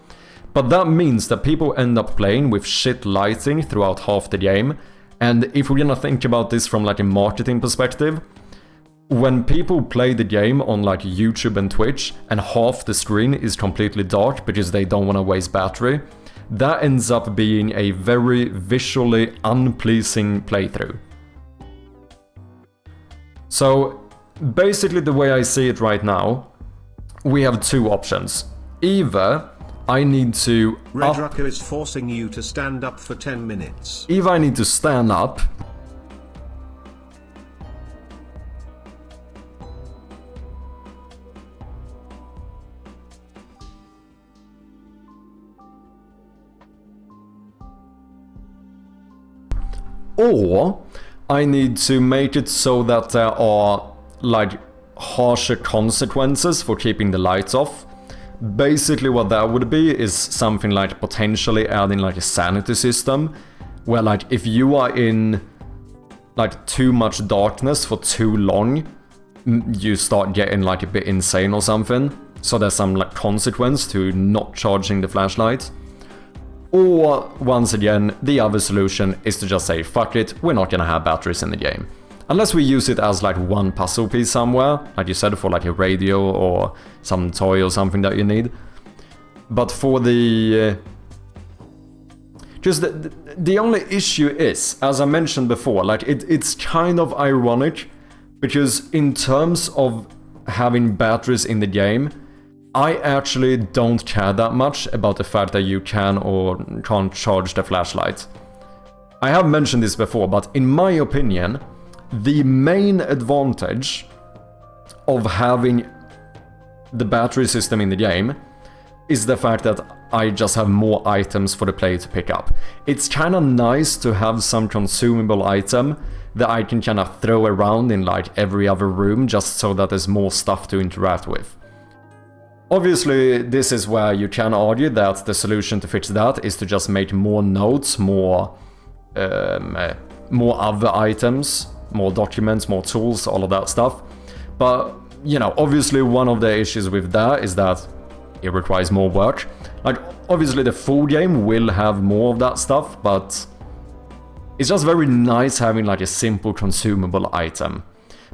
But that means that people end up playing with shit lighting throughout half the game. And if we're gonna think about this from like a marketing perspective, when people play the game on like YouTube and Twitch and half the screen is completely dark because they don't want to waste battery, that ends up being a very visually unpleasing playthrough. So basically the way I see it right now, we have two options. Either I need to... Red Rucker is forcing you to stand up for 10 minutes. Either I need to stand up... or I need to make it so that there are like harsher consequences for keeping the lights off. Basically what that would be is something like potentially adding like a sanity system where like if you are in like too much darkness for too long, you start getting like a bit insane or something. So there's some like consequence to not charging the flashlight. Or, once again, the other solution is to just say, fuck it, we're not gonna have batteries in the game. Unless we use it as like one puzzle piece somewhere, like you said, for like a radio or some toy or something that you need. But for the... just the only issue is, as I mentioned before, like it's kind of ironic, because in terms of having batteries in the game, I actually don't care that much about the fact that you can or can't charge the flashlight. I have mentioned this before, but in my opinion, the main advantage of having the battery system in the game is the fact that I just have more items for the player to pick up. It's kind of nice to have some consumable item that I can kind of throw around in like every other room just so that there's more stuff to interact with. Obviously, this is where you can argue that the solution to fix that is to just make more notes, more other items, more documents, more tools, all of that stuff. But, you know, obviously one of the issues with that is that it requires more work. Like, obviously the full game will have more of that stuff, but it's just very nice having like a simple consumable item.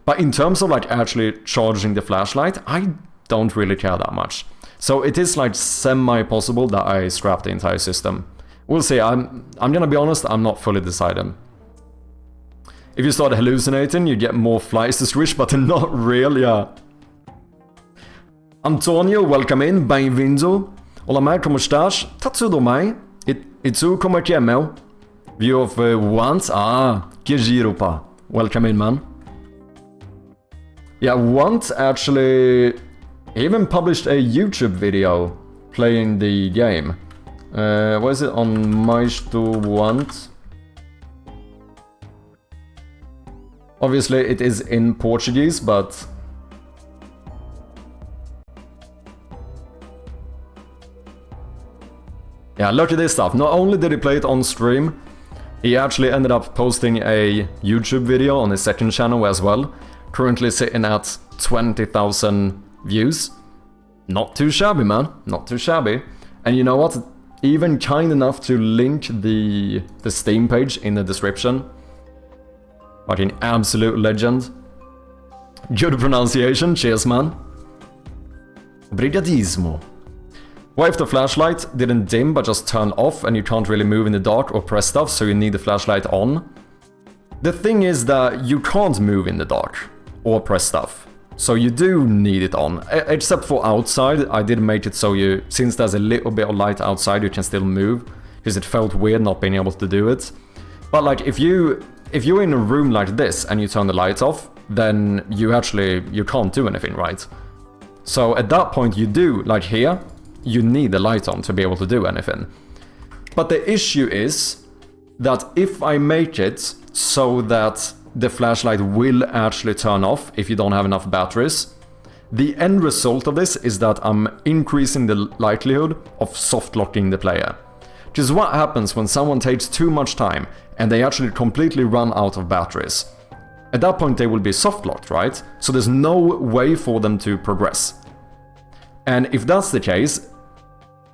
But in terms of like actually charging the flashlight, I don't really care that much. So it is like semi-possible that I scrap the entire system. We'll see. I'm gonna be honest, I'm not fully decided. If you start hallucinating, you get more flies to swish, but they're not real, yeah. Antonio, welcome in, bem-vindo. Olá, Mac, como estás? Tá tudo bem? E tu, como é que é, meu? View of Want? Ah, que giro, pá. Welcome in, man. Yeah, Want actually even published a YouTube video playing the game. What is it on Mais do Want? Obviously, it is in Portuguese, but... yeah, look at this stuff. Not only did he play it on stream, he actually ended up posting a YouTube video on his second channel as well. Currently sitting at 20,000 views. Not too shabby, man. Not too shabby. And you know what? Even kind enough to link the Steam page in the description. Fucking absolute legend. Good pronunciation. Cheers, man. Brigadismo. What if the flashlight didn't dim but just turned off and you can't really move in the dark or press stuff, so you need the flashlight on? The thing is that you can't move in the dark or press stuff, so you do need it on. Except for outside, I did make it so you, since there's a little bit of light outside, you can still move, because it felt weird not being able to do it. But like if you're in a room like this and you turn the lights off, then you can't do anything, right? So at that point you do, like here, you need the light on to be able to do anything. But the issue is that if I make it so that the flashlight will actually turn off if you don't have enough batteries, the end result of this is that I'm increasing the likelihood of soft locking the player. Which is what happens when someone takes too much time and they actually completely run out of batteries. At that point they will be soft locked, right? So there's no way for them to progress. And if that's the case,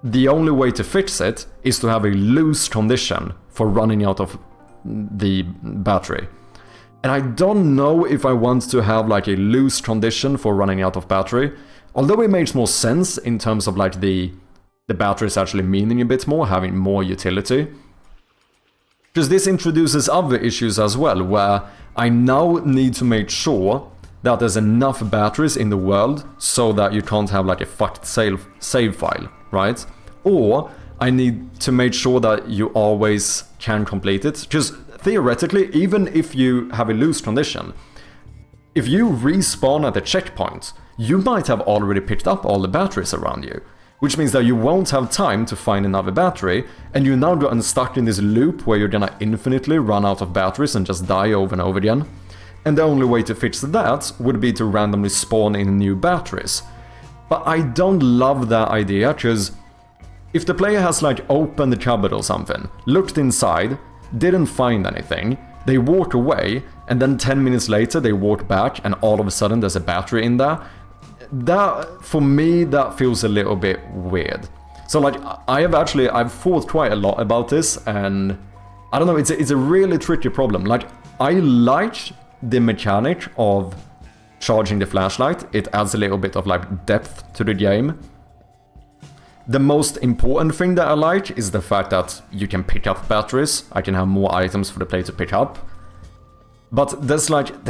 the only way to fix it is to have a loose condition for running out of the battery. And I don't know if I want to have like a loose condition for running out of battery, although it makes more sense in terms of like the batteries actually meaning a bit more, having more utility. Because this introduces other issues as well, where I now need to make sure that there's enough batteries in the world so that you can't have like a fucked save file, right? Or I need to make sure that you always can complete it. Because theoretically, even if you have a loose condition, if you respawn at a checkpoint, you might have already picked up all the batteries around you. Which means that you won't have time to find another battery, and you're now gotten stuck in this loop where you're gonna infinitely run out of batteries and just die over and over again. And the only way to fix that would be to randomly spawn in new batteries. But I don't love that idea, because if the player has like opened the cupboard or something, looked inside, didn't find anything, they walk away, and then 10 minutes later they walk back and all of a sudden there's a battery in there, that, for me, that feels a little bit weird. So like, I've thought quite a lot about this, and I don't know, it's a really tricky problem. Like, I like the mechanic of charging the flashlight. It adds a little bit of like depth to the game. The most important thing that I like is the fact that you can pick up batteries. I can have more items for the player to pick up. But there's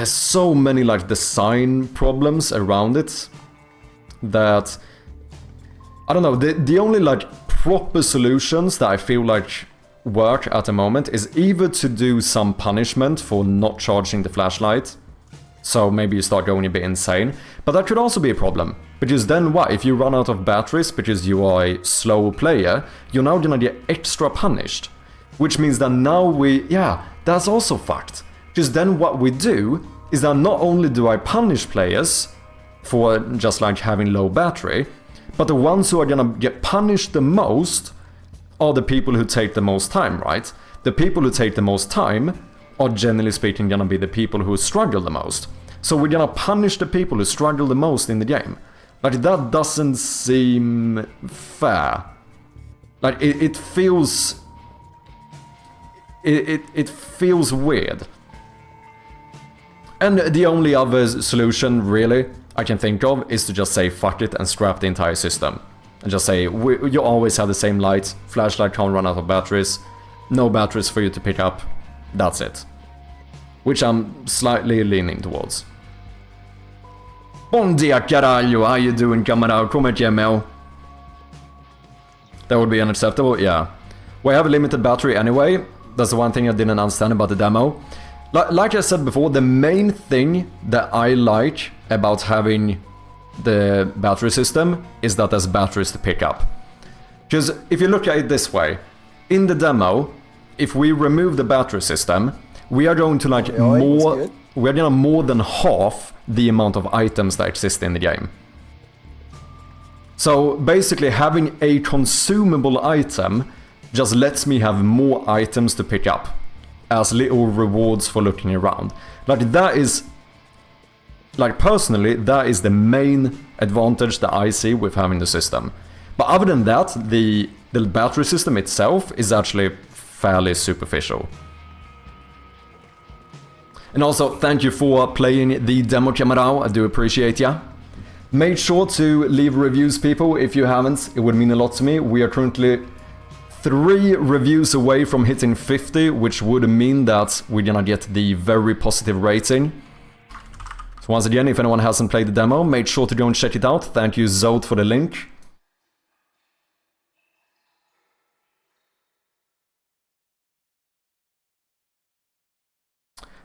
so many like design problems around it that, I don't know, the only like proper solutions that I feel like work at the moment is either to do some punishment for not charging the flashlight, so maybe you start going a bit insane, but that could also be a problem, because then what, if you run out of batteries because you are a slow player, you're now gonna get extra punished, which means that now that's also fucked, because then what we do is that not only do I punish players for just like having low battery, but the ones who are gonna get punished the most are the people who take the most time, right? The people who take the most time are generally speaking gonna be the people who struggle the most. So we're gonna punish the people who struggle the most in the game. Like, that doesn't seem fair. Like, it feels... It feels weird. And the only other solution, really, I can think of is to just say fuck it and scrap the entire system. And just say, you always have the same light, flashlight can't run out of batteries, no batteries for you to pick up, that's it. which I'm slightly leaning towards. Bon dia caralho, how you doing camarada? Come at you, That would be unacceptable, yeah. We have a limited battery anyway. That's the one thing I didn't understand about the demo. Like I said before, the main thing that I like about having the battery system is that there's batteries to pick up. Because if you look at it this way, in the demo, if we remove the battery system, we are going to like we're gonna more than half the amount of items that exist in the game. So basically having a consumable item just lets me have more items to pick up as little rewards for looking around. Like that is, like personally, that is the main advantage that I see with having the system. But other than that, the battery system itself is actually fairly superficial. And also, thank you for playing the demo, Camarao. I do appreciate ya. Make sure to leave reviews, people, if you haven't. It would mean a lot to me. We are currently 3 reviews away from hitting 50, which would mean that we're gonna get the very positive rating. So once again, if anyone hasn't played the demo, make sure to go and check it out. Thank you, Zod, for the link.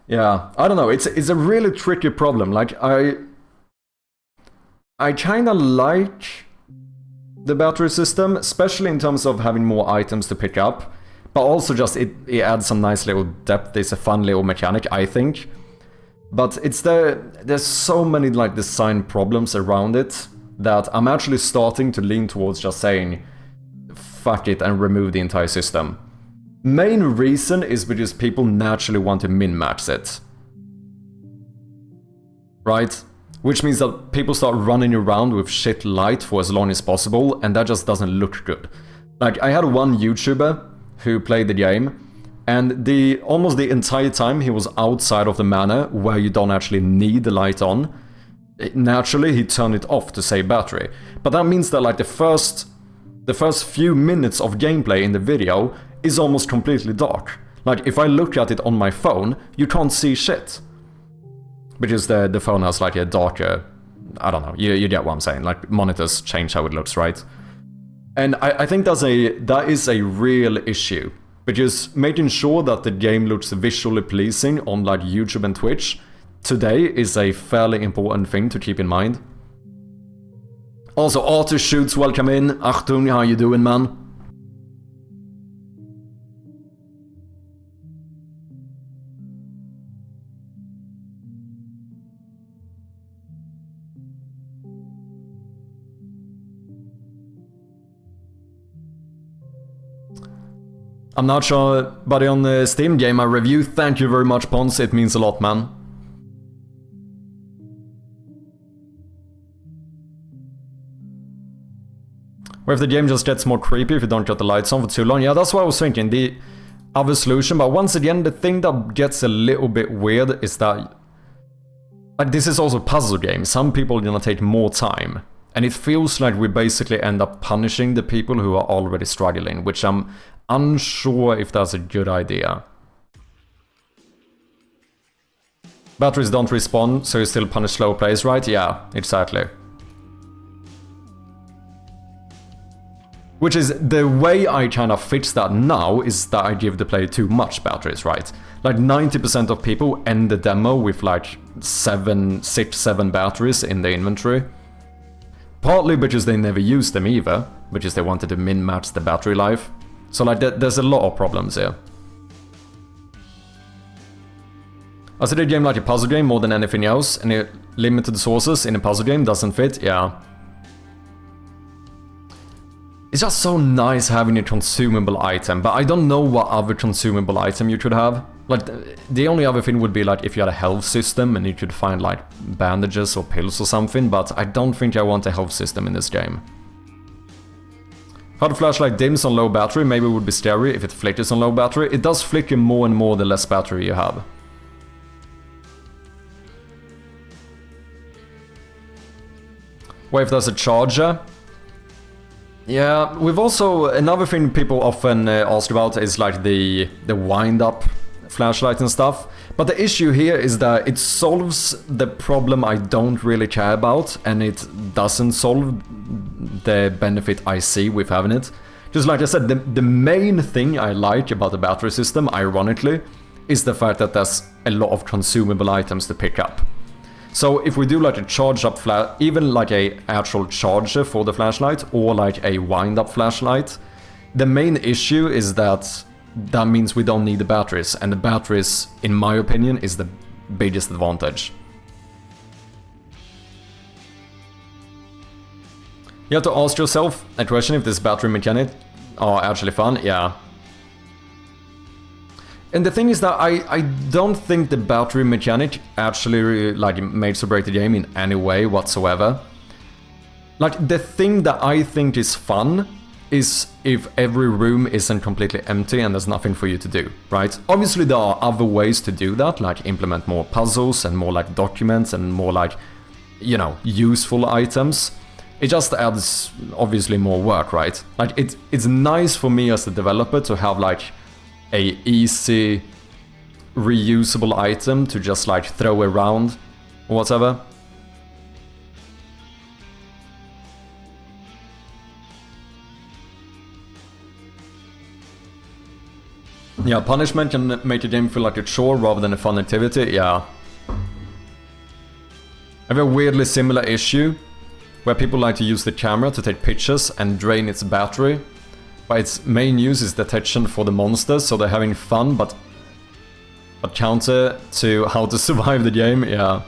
Yeah, I don't know, it's a really tricky problem. Like, I kinda like the battery system, especially in terms of having more items to pick up, but also just it adds some nice little depth. It's a fun little mechanic, I think. But there's so many like design problems around it that I'm actually starting to lean towards just saying fuck it and remove the entire system. Main reason is because people naturally want to min-max it. Right? Which means that people start running around with shit light for as long as possible, and that just doesn't look good. Like, I had one YouTuber who played the game, and almost the entire time he was outside of the manor where you don't actually need the light on. Naturally, he turned it off to save battery. But that means that like the first few minutes of gameplay in the video is almost completely dark. Like, if I look at it on my phone, you can't see shit. Because the phone has like a darker, I don't know, you get what I'm saying, like monitors change how it looks, right? And I think that is a real issue, because making sure that the game looks visually pleasing on like YouTube and Twitch today is a fairly important thing to keep in mind. Also, Arthur Shoots, welcome in. Achtung, how you doing, man? I'm not sure, buddy, on the Steam Gamer review. Thank you very much, Pons. It means a lot, man. Or if the game just gets more creepy if you don't got the lights on for too long. Yeah, that's what I was thinking. The other solution. But once again, the thing that gets a little bit weird is that, like, this is also a puzzle game. Some people are gonna take more time. And it feels like we basically end up punishing the people who are already struggling, which I'm unsure if that's a good idea. Batteries don't respawn, so you still punish slow players, right? Yeah, exactly. Which is, the way I kind of fix that now is that I give the player too much batteries, right? Like 90% of people end the demo with like 6, 7 batteries in the inventory. Partly because they never used them either, because they wanted to min-max the battery life. So like there's a lot of problems here. I see the game like a puzzle game more than anything else, and limited sources in a puzzle game doesn't fit, yeah. It's just so nice having a consumable item, but I don't know what other consumable item you could have. Like, the only other thing would be like if you had a health system and you could find like bandages or pills or something, but I don't think I want a health system in this game. How the flashlight dims on low battery, maybe it would be scary if it flickers on low battery. It does flicker more and more the less battery you have. What if there's a charger? Yeah, we've also, another thing people often ask about is like the wind-up flashlight and stuff. But the issue here is that it solves the problem I don't really care about, and it doesn't solve the benefit I see with having it. Just like I said, the main thing I like about the battery system, ironically, is the fact that there's a lot of consumable items to pick up. So if we do like a charge up even like a actual charger for the flashlight, or like a wind up flashlight, the main issue is that means we don't need the batteries, and the batteries, in my opinion, is the biggest advantage. You have to ask yourself a question if this battery mechanic are actually fun. Yeah. And the thing is that I don't think the battery mechanic actually like makes or break the game in any way whatsoever. Like, the thing that I think is fun is if every room isn't completely empty and there's nothing for you to do, right? Obviously there are other ways to do that, like implement more puzzles and more like documents and more like, you know, useful items. It just adds obviously more work, right? Like, it's nice for me as a developer to have like a easy reusable item to just like throw around or whatever. Yeah, punishment can make a game feel like a chore rather than a fun activity, yeah. I have a weirdly similar issue where people like to use the camera to take pictures and drain its battery. But its main use is detection for the monsters, so they're having fun, but counter to how to survive the game, yeah.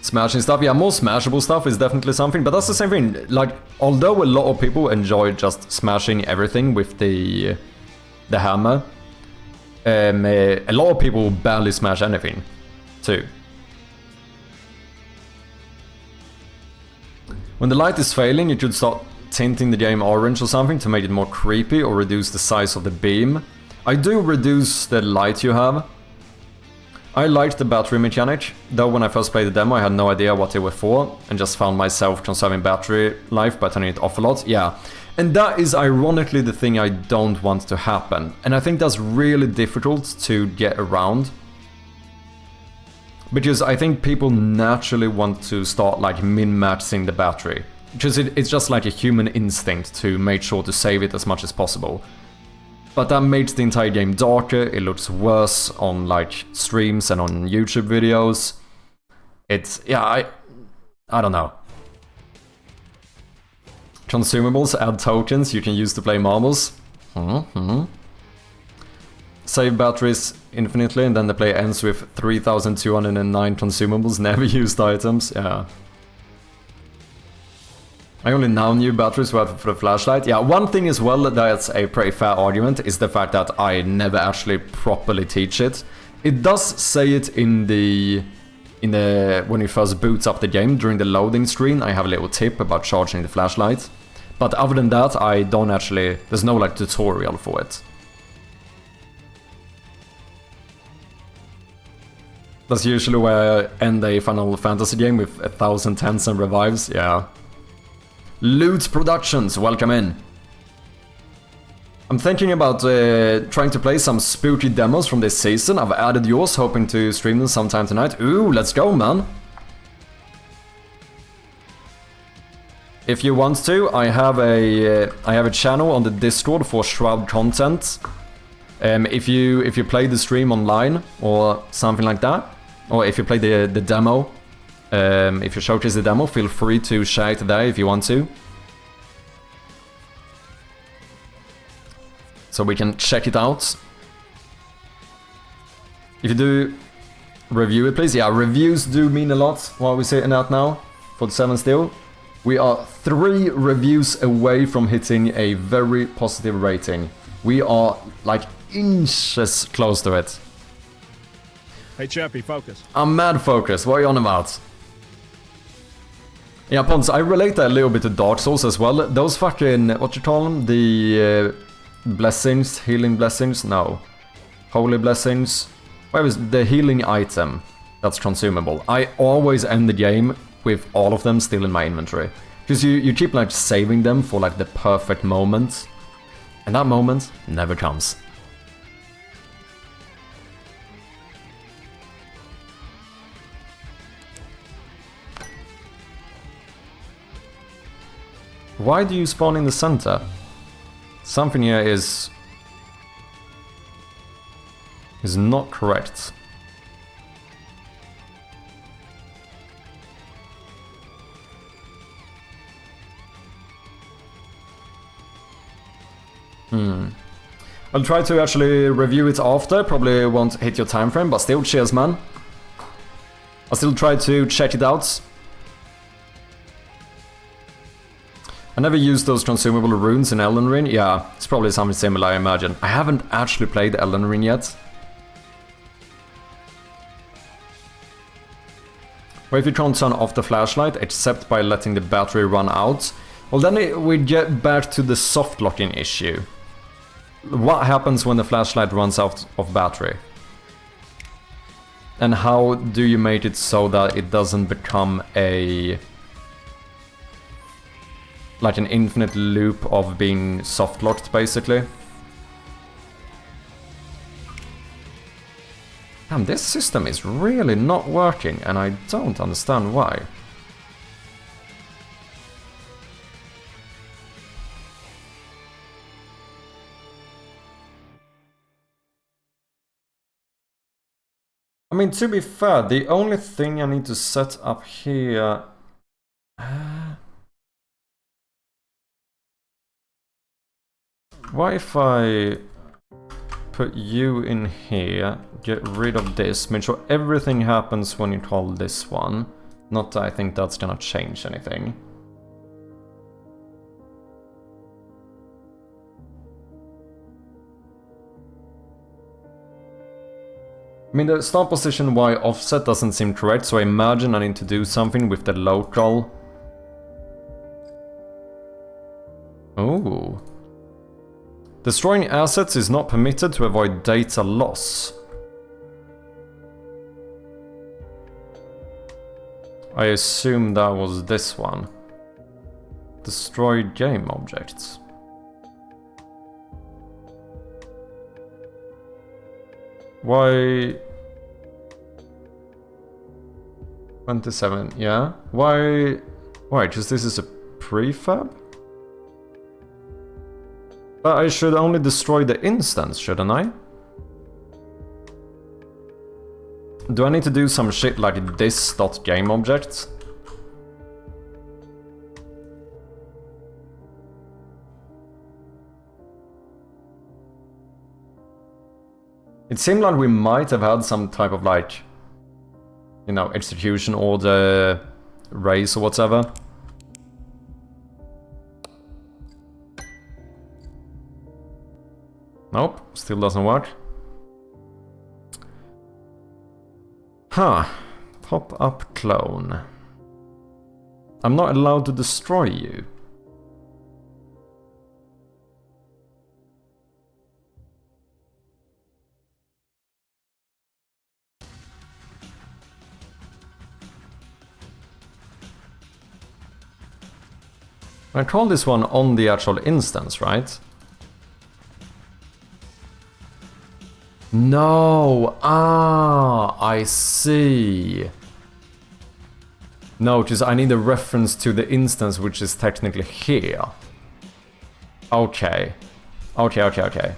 Smashing stuff, yeah, more smashable stuff is definitely something, but that's the same thing. Like, although a lot of people enjoy just smashing everything with the hammer, a lot of people barely smash anything, too. When the light is failing, you should start tinting the game orange or something to make it more creepy or reduce the size of the beam. I do reduce the light you have. I liked the battery mechanic, though when I first played the demo I had no idea what they were for and just found myself conserving battery life by turning it off a lot, yeah. And that is ironically the thing I don't want to happen, and I think that's really difficult to get around. Because I think people naturally want to start like min-maxing the battery. Because it's just like a human instinct to make sure to save it as much as possible. But that makes the entire game darker, it looks worse on like streams and on YouTube videos. It's, yeah, I don't know. Consumables add tokens you can use to play marbles. Save batteries infinitely and then the play ends with 3,209 consumables, never used items, yeah. I only now knew batteries were for the flashlight. Yeah, one thing as well that's a pretty fair argument is the fact that I never actually properly teach it. It does say it in the when you first boot up the game during the loading screen. I have a little tip about charging the flashlight. But other than that, I don't actually, there's no like tutorial for it. That's usually where I end a Final Fantasy game with 1,000 tens and revives, yeah. Loot Productions, welcome in. I'm thinking about trying to play some spooky demos from this season. I've added yours, hoping to stream them sometime tonight. Ooh, let's go, man. If you want to, I have a channel on the Discord for Shroud content. If you play the stream online or something like that, or if you play the demo, if you showcase the demo, feel free to share it there if you want to. So we can check it out. If you do review it, please. Yeah, reviews do mean a lot while we're sitting out now. 47 still. We are 3 reviews away from hitting a very positive rating. We are like inches close to it. Hey Chappie, focus. I'm mad focused. What are you on about? Yeah, Pons, I relate that a little bit to Dark Souls as well. Those fucking, what you call them? The blessings, healing blessings? No. Holy blessings? Where is the healing item that's consumable? I always end the game with all of them still in my inventory. Because you keep like saving them for like the perfect moment. And that moment never comes. Why do you spawn in the center? Something here is not correct. I'll try to actually review it after, probably won't hit your time frame, but still, cheers man. I'll still try to check it out. I never used those consumable runes in Elden Ring. Yeah, it's probably something similar, I imagine. I haven't actually played Elden Ring yet. Or if you can't turn off the flashlight, except by letting the battery run out, well then we get back to the soft locking issue. What happens when the flashlight runs out of battery? And how do you make it so that it doesn't become like an infinite loop of being soft locked, basically? Damn, this system is really not working, and I don't understand why. I mean, to be fair, the only thing I need to set up here... What if I put you in here, get rid of this, make sure everything happens when you call this one. Not that I think that's gonna change anything. I mean, the start position Y offset doesn't seem correct, so I imagine I need to do something with the local. Oh. Destroying assets is not permitted to avoid data loss. I assume that was this one. Destroy game objects. Why... 27, yeah? Why... Because this is a prefab? But I should only destroy the instance, shouldn't I? Do I need to do some shit like this .game object? It seemed like we might have had some type of like, you know, execution order race or whatever. Nope, still doesn't work. Huh. Pop-up clone. I'm not allowed to destroy you. I call this one on the actual instance, right? No! Ah, I see. No, because I need a reference to the instance which is technically here. Okay. Okay.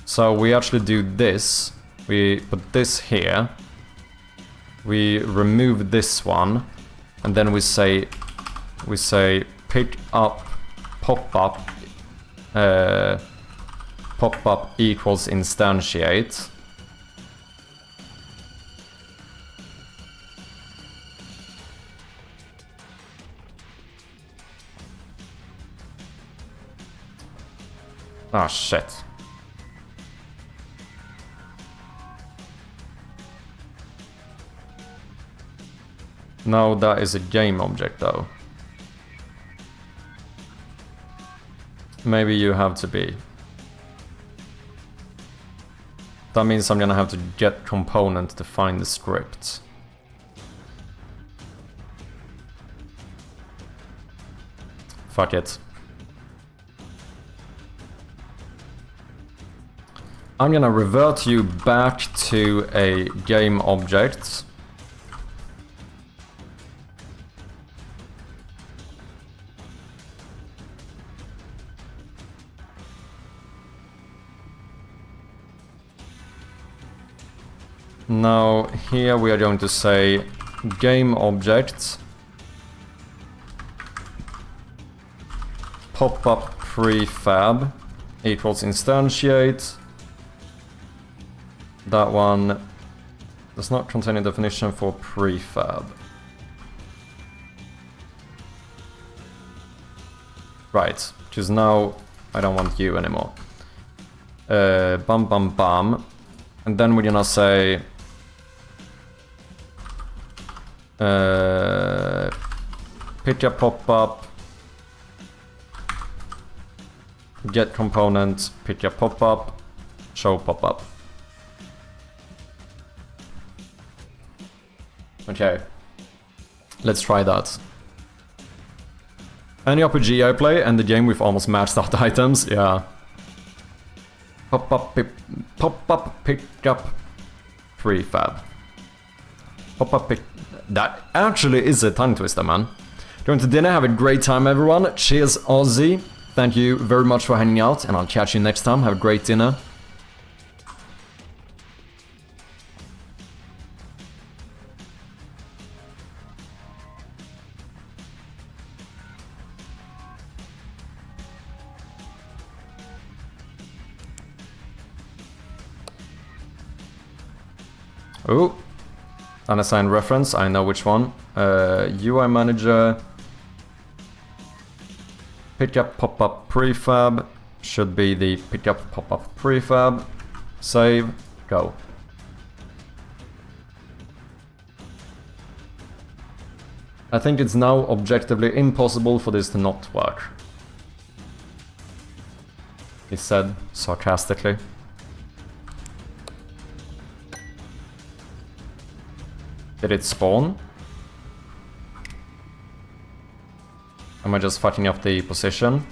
So we actually do this. We put this here. We remove this one. And then we say pick up pop-up pop-up equals instantiate. Ah, shit. No, that is a game object though. Maybe you have to be. That means I'm gonna have to get component to find the script. Fuck it. I'm gonna revert you back to a game object. Now here we are going to say game objects pop-up prefab equals instantiate. That one does not contain a definition for prefab. Right, because now I don't want you anymore. Bum bum bum. And then we're gonna say pick a pop-up, get component, pick a pop-up, show pop-up. Okay, let's try that. Any RPG I play and the game with almost maxed out items, yeah. Pop-up pick up prefab. Pop-up pick... That actually is a tongue twister, man. Going to dinner, have a great time everyone. Cheers Aussie. Thank you very much for hanging out and I'll catch you next time. Have a great dinner. Oh, unassigned reference, I know which one. UI manager, pickup pop-up prefab, should be the pickup pop-up prefab. Save, go. I think it's now objectively impossible for this to not work. He said sarcastically. Did it spawn? Am I just fucking up the position?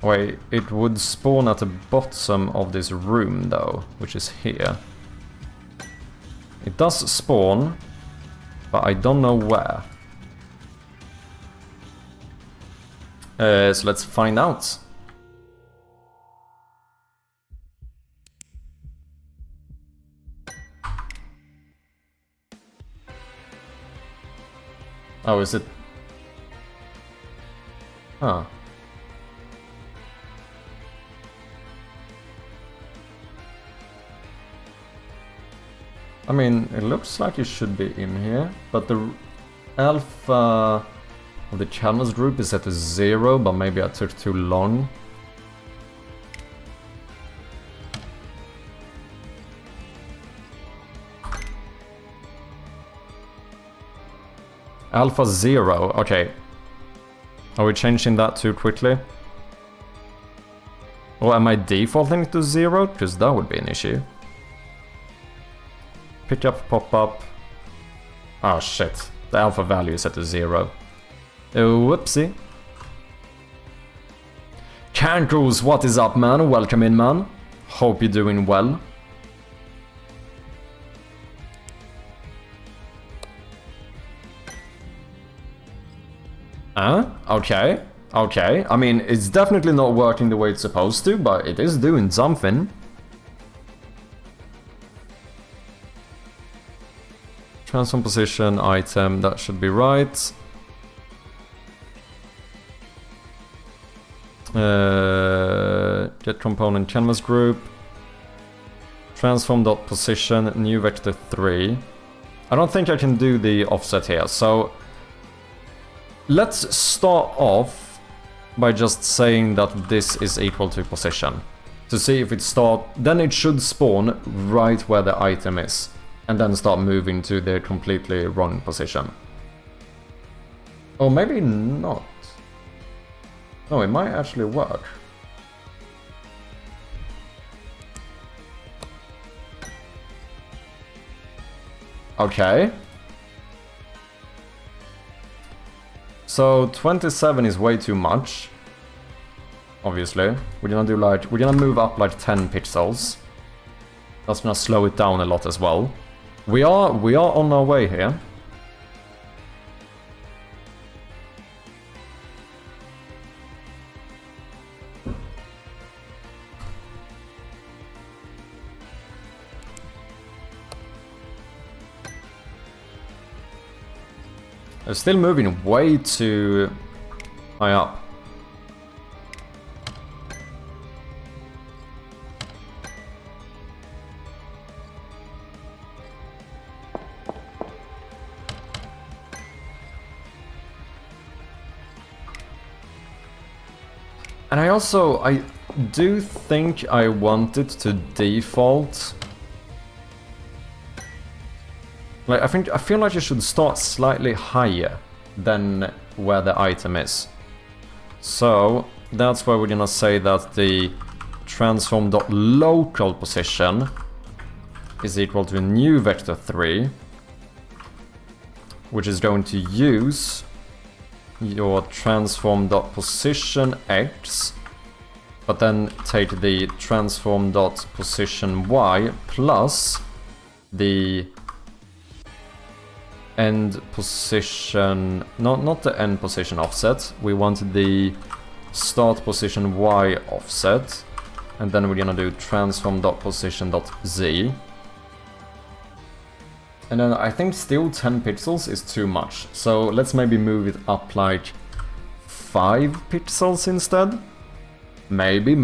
Wait, it would spawn at the bottom of this room though, which is here. It does spawn, but I don't know where. So let's find out. Oh, is it? Huh. I mean, it looks like it should be in here, but the alpha of the channels group is set to 0, but maybe I took too long. Alpha 0, okay. Are we changing that too quickly? Or am I defaulting to 0? Because that would be an issue. Pick up, pop up. Oh shit, the alpha value is set to 0. Whoopsie. Cankles, what is up man? Welcome in man. Hope you're doing well. Okay, okay. I mean, it's definitely not working the way it's supposed to, but it is doing something. Transform position, item, that should be right. Get component canvas group. Transform dot position, new vector 3. I don't think I can do the offset here, so let's start off by just saying that this is equal to position. To see if it then it should spawn right where the item is. And then start moving to the completely wrong position. Or maybe not. No, it might actually work. Okay. So 27 is way too much. Obviously. We're gonna move up like 10 pixels. That's gonna slow it down a lot as well. We are on our way here. They're still moving way too high up. And I do think I want it to default. Like, I feel like you should start slightly higher than where the item is. So that's why we're gonna say that the transform.local position is equal to a new vector 3, which is going to use your transform.position x, but then take the transform.position y plus the end position, not the end position offset, we want the start position y offset, and then we're gonna do transform.position.z. And then I think still 10 pixels is too much, so let's maybe move it up like 5 pixels instead. Maybe.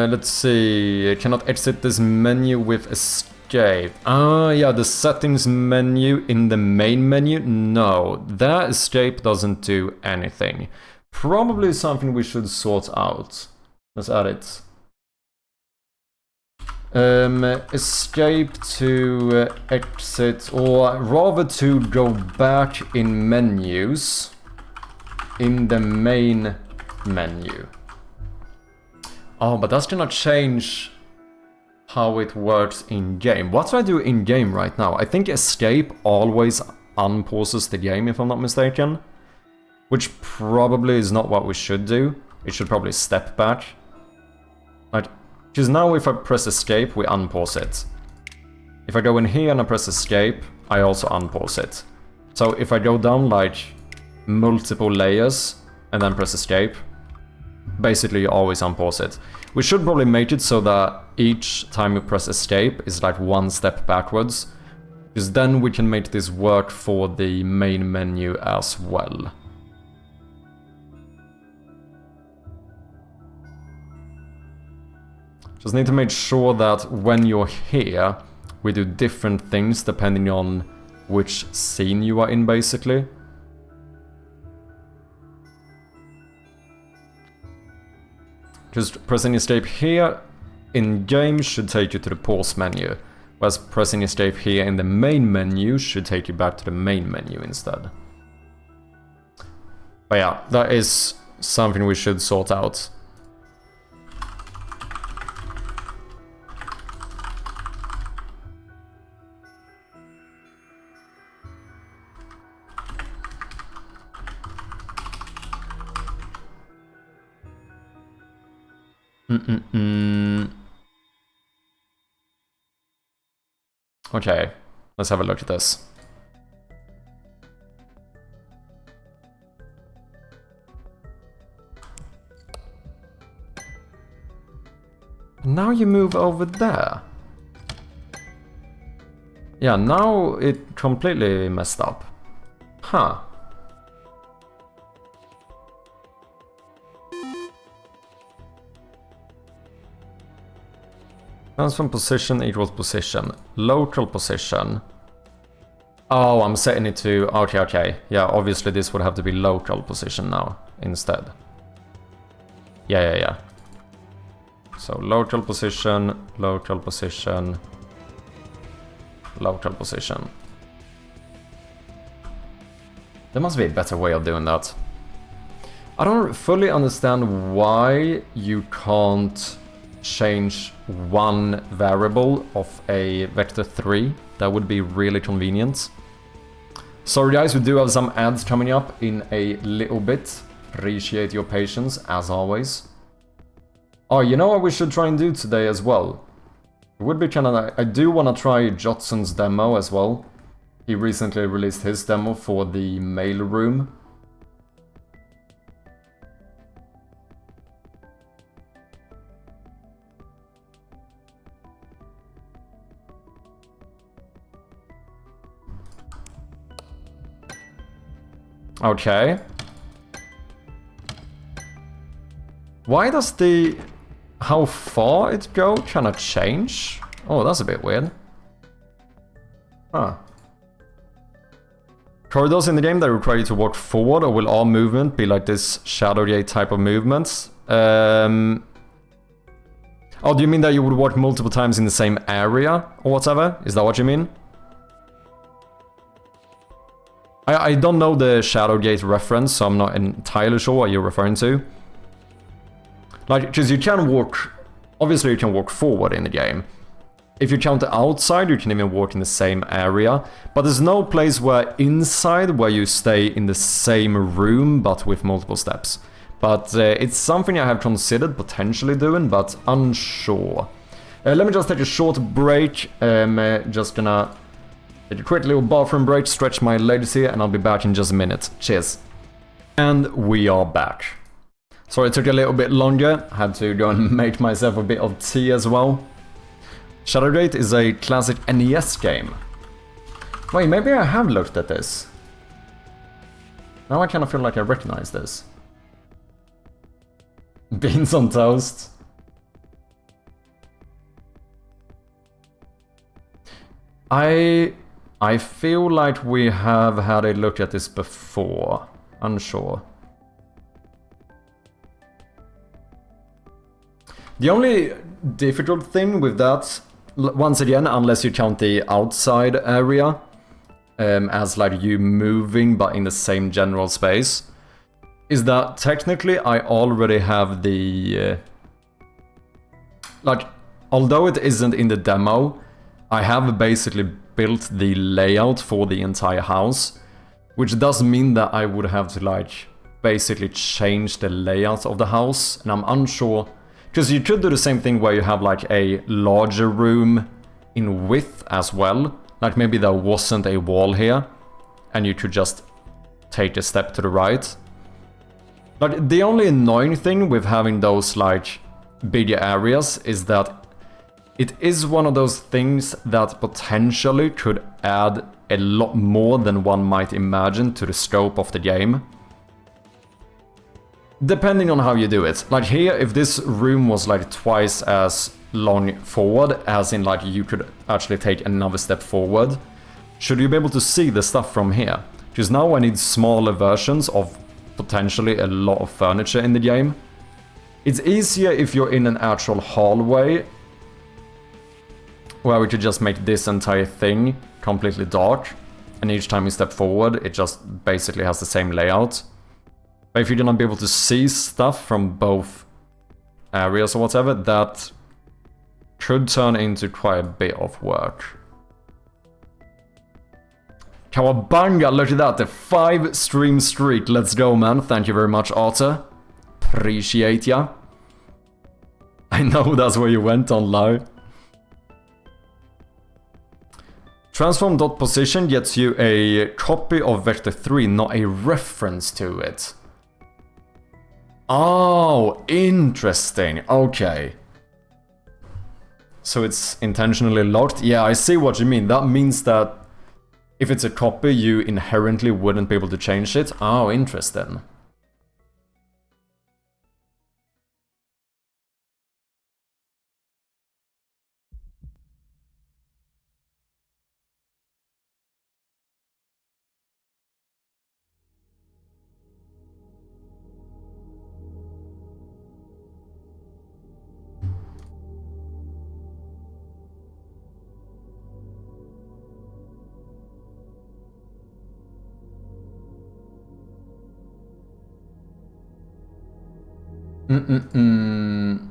Let's see, I cannot exit this menu with escape. Ah, yeah, the settings menu in the main menu? No, that escape doesn't do anything. Probably something we should sort out. Let's add it. Escape to exit, or rather to go back in menus in the main menu. Oh, but that's gonna change how it works in-game. What do I do in-game right now? I think escape always unpauses the game, if I'm not mistaken. Which probably is not what we should do. It should probably step back. Like, because now if I press escape, we unpause it. If I go in here and I press escape, I also unpause it. So if I go down like multiple layers and then press escape, basically you always unpause it. We should probably make it so that each time you press escape is like one step backwards, because then we can make this work for the main menu as well. Just need to make sure that when you're here, we do different things depending on which scene you are in, basically. Just pressing escape here in game should take you to the pause menu, whereas pressing escape here in the main menu should take you back to the main menu instead. But yeah, that is something we should sort out. Okay, let's have a look at this. Now you move over there. Yeah, now it completely messed up. Huh. Transform position equals position. Local position. Oh, I'm setting it to... Okay. Yeah, obviously this would have to be local position now instead. Yeah. So local position, local position, local position. There must be a better way of doing that. I don't fully understand why you can't change one variable of a vector 3. That would be really convenient. Sorry guys, we do have some ads coming up in a little bit. Appreciate your patience as always. Oh, you know what we should try and do today as well? It would be kind of... I do want to try Jotson's demo as well. He recently released his demo for the mail room. Okay. Why does the... how far it go kind of change? Oh, that's a bit weird. Huh. Corridors in the game that require you to walk forward, or will all movement be like this Shadow Gate type of movements? Oh, do you mean that you would walk multiple times in the same area or whatever? Is that what you mean? I don't know the Shadow Gate reference, so I'm not entirely sure what you're referring to. Like, because you can walk... obviously you can walk forward in the game. If you count the outside, you can even walk in the same area. But there's no place where inside where you stay in the same room, but with multiple steps. But it's something I have considered potentially doing, but unsure. Let me just take a short break. Just gonna take a quick little bathroom break, stretch my legs here, and I'll be back in just a minute. Cheers. And we are back. Sorry, it took a little bit longer. Had to go and make myself a bit of tea as well. Shadowgate is a classic NES game. Wait, maybe I have looked at this. Now I kind of feel like I recognize this. Beans on toast. I feel like we have had a look at this before. Unsure. The only difficult thing with that, once again, unless you count the outside area, as like you moving but in the same general space, is that technically I already have the... like, although it isn't in the demo, I have basically built the layout for the entire house, which does mean that I would have to like basically change the layout of the house, and I'm unsure... because you could do the same thing where you have like a larger room in width as well. Like maybe there wasn't a wall here and you could just take a step to the right. Like the only annoying thing with having those like bigger areas is that it is one of those things that potentially could add a lot more than one might imagine to the scope of the game. Depending on how you do it. Like here, if this room was like twice as long forward, as in like you could actually take another step forward, should you be able to see the stuff from here? Because now I need smaller versions of potentially a lot of furniture in the game. It's easier if you're in an actual hallway, where we could just make this entire thing completely dark, and each time you step forward, it just basically has the same layout. But if you're gonna be able to see stuff from both areas or whatever, that could turn into quite a bit of work. Kawabanga, look at that, the 5-stream streak. Let's go, man. Thank you very much, Arthur. Appreciate ya. I know that's where you went on low. Transform.position gets you a copy of Vector 3, not a reference to it. Oh, interesting. Okay. So it's intentionally locked? Yeah, I see what you mean. That means that if it's a copy, you inherently wouldn't be able to change it. Oh, interesting.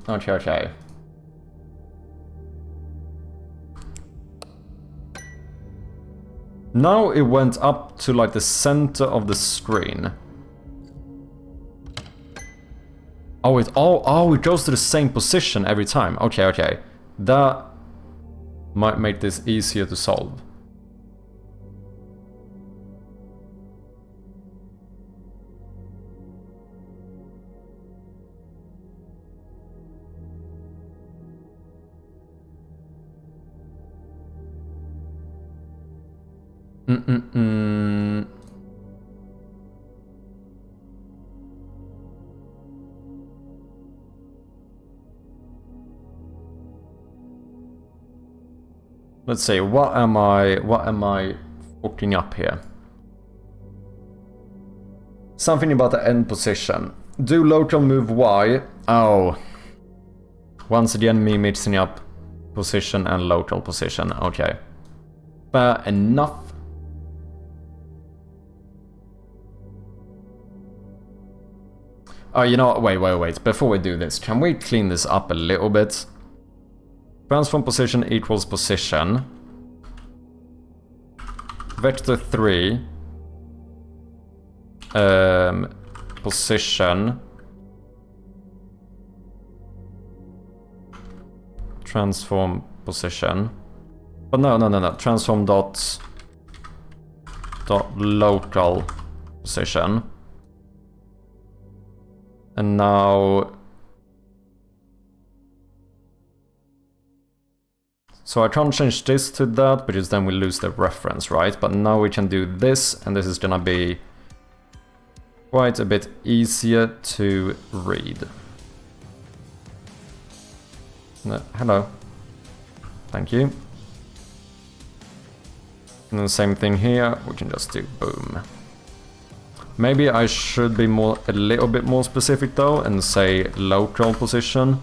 Okay, okay. Now it went up to like the center of the screen. Oh, it goes to the same position every time. Okay, okay. That might make this easier to solve. Let's see, what am I fucking up here? Something about the end position. Do local move Y. Oh. Once again, me mixing up position and local position. Okay. Fair enough. Oh, you know what? Wait. Before we do this, can we clean this up a little bit? Transform position equals position. Vector 3. Position. Transform position. But no. Transform dot local position. And now... So I can't change this to that, because then we lose the reference, right? But now we can do this, and this is gonna be quite a bit easier to read. No, hello. Thank you. And the same thing here, we can just do boom. Maybe I should be a little bit more specific though, and say local position.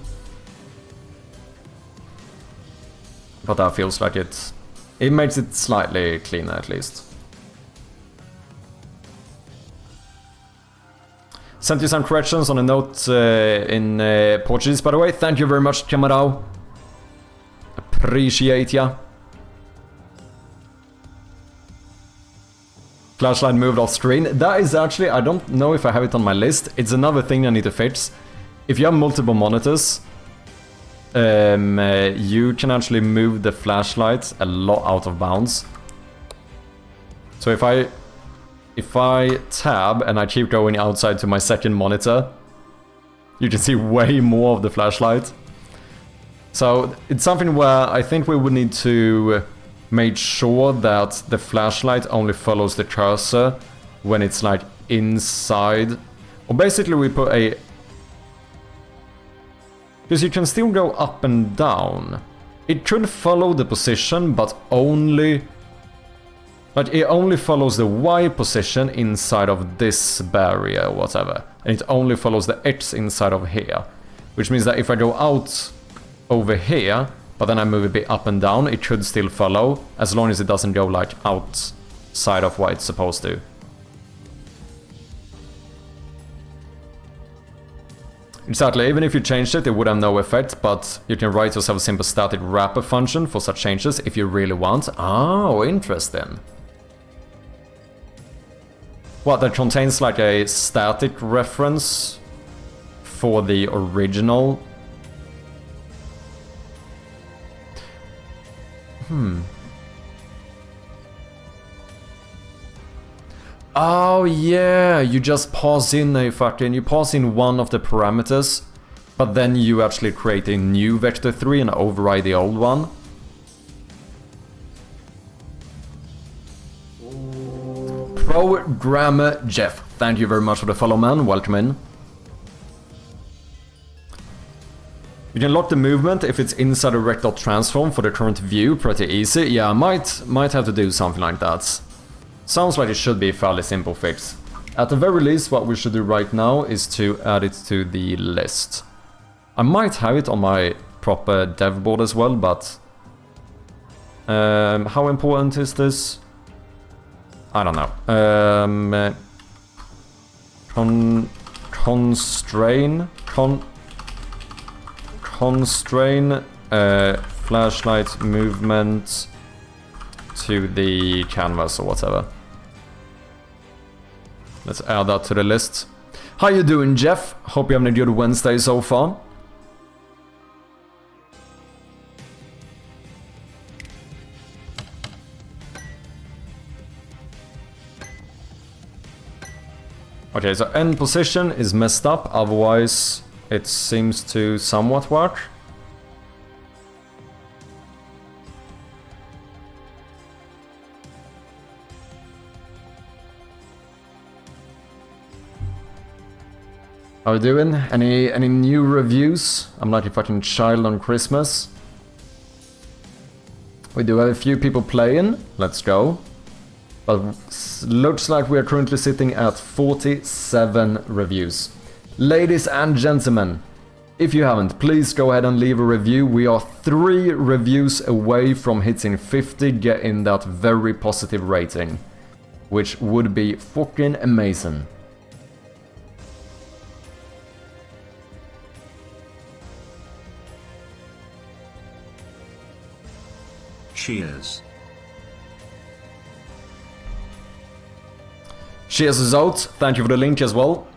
But that feels like it makes it slightly cleaner at least. Sent you some corrections on a note in Portuguese, by the way. Thank you very much, Camarão. Appreciate ya. Flashlight moved off screen. That is actually, I don't know if I have it on my list. It's another thing I need to fix. If you have multiple monitors, you can actually move the flashlight a lot out of bounds. So if I tab and I keep going outside to my second monitor, you can see way more of the flashlight. So it's something where I think we would need to make sure that the flashlight only follows the cursor when it's like inside. Or basically we put a... Because you can still go up and down. It could follow the position, but only... Like, it only follows the Y position inside of this barrier or whatever. And it only follows the X inside of here. Which means that if I go out over here, but then I move a bit up and down, it should still follow, as long as it doesn't go like outside of what it's supposed to. Exactly, even if you changed it, it would have no effect, but you can write yourself a simple static wrapper function for such changes if you really want. Oh, interesting. What, that contains like a static reference for the original? Oh yeah, you just pass in a you pass in one of the parameters, but then you actually create a new vector 3 and override the old one. Programmer Jeff, thank you very much for the follow, man. Welcome in. You can lock the movement if it's inside a rectal transform for the current view, pretty easy. Yeah, I might have to do something like that. Sounds like it should be a fairly simple fix. At the very least, what we should do right now is to add it to the list. I might have it on my proper dev board as well, but... how important is this? I don't know. Constrain flashlight movement to the canvas or whatever. Let's add that to the list. How you doing, Jeff? Hope you're having a good Wednesday so far. Okay, so end position is messed up, otherwise it seems to somewhat work. How are you doing? Any new reviews? I'm like a fucking child on Christmas. We do have a few people playing. Let's go. But looks like we are currently sitting at 47 reviews. Ladies and gentlemen, if you haven't, please go ahead and leave a review. We are 3 reviews away from hitting 50, getting that very positive rating, which would be fucking amazing. Cheers. Cheers, Zote. Thank you for the link as well.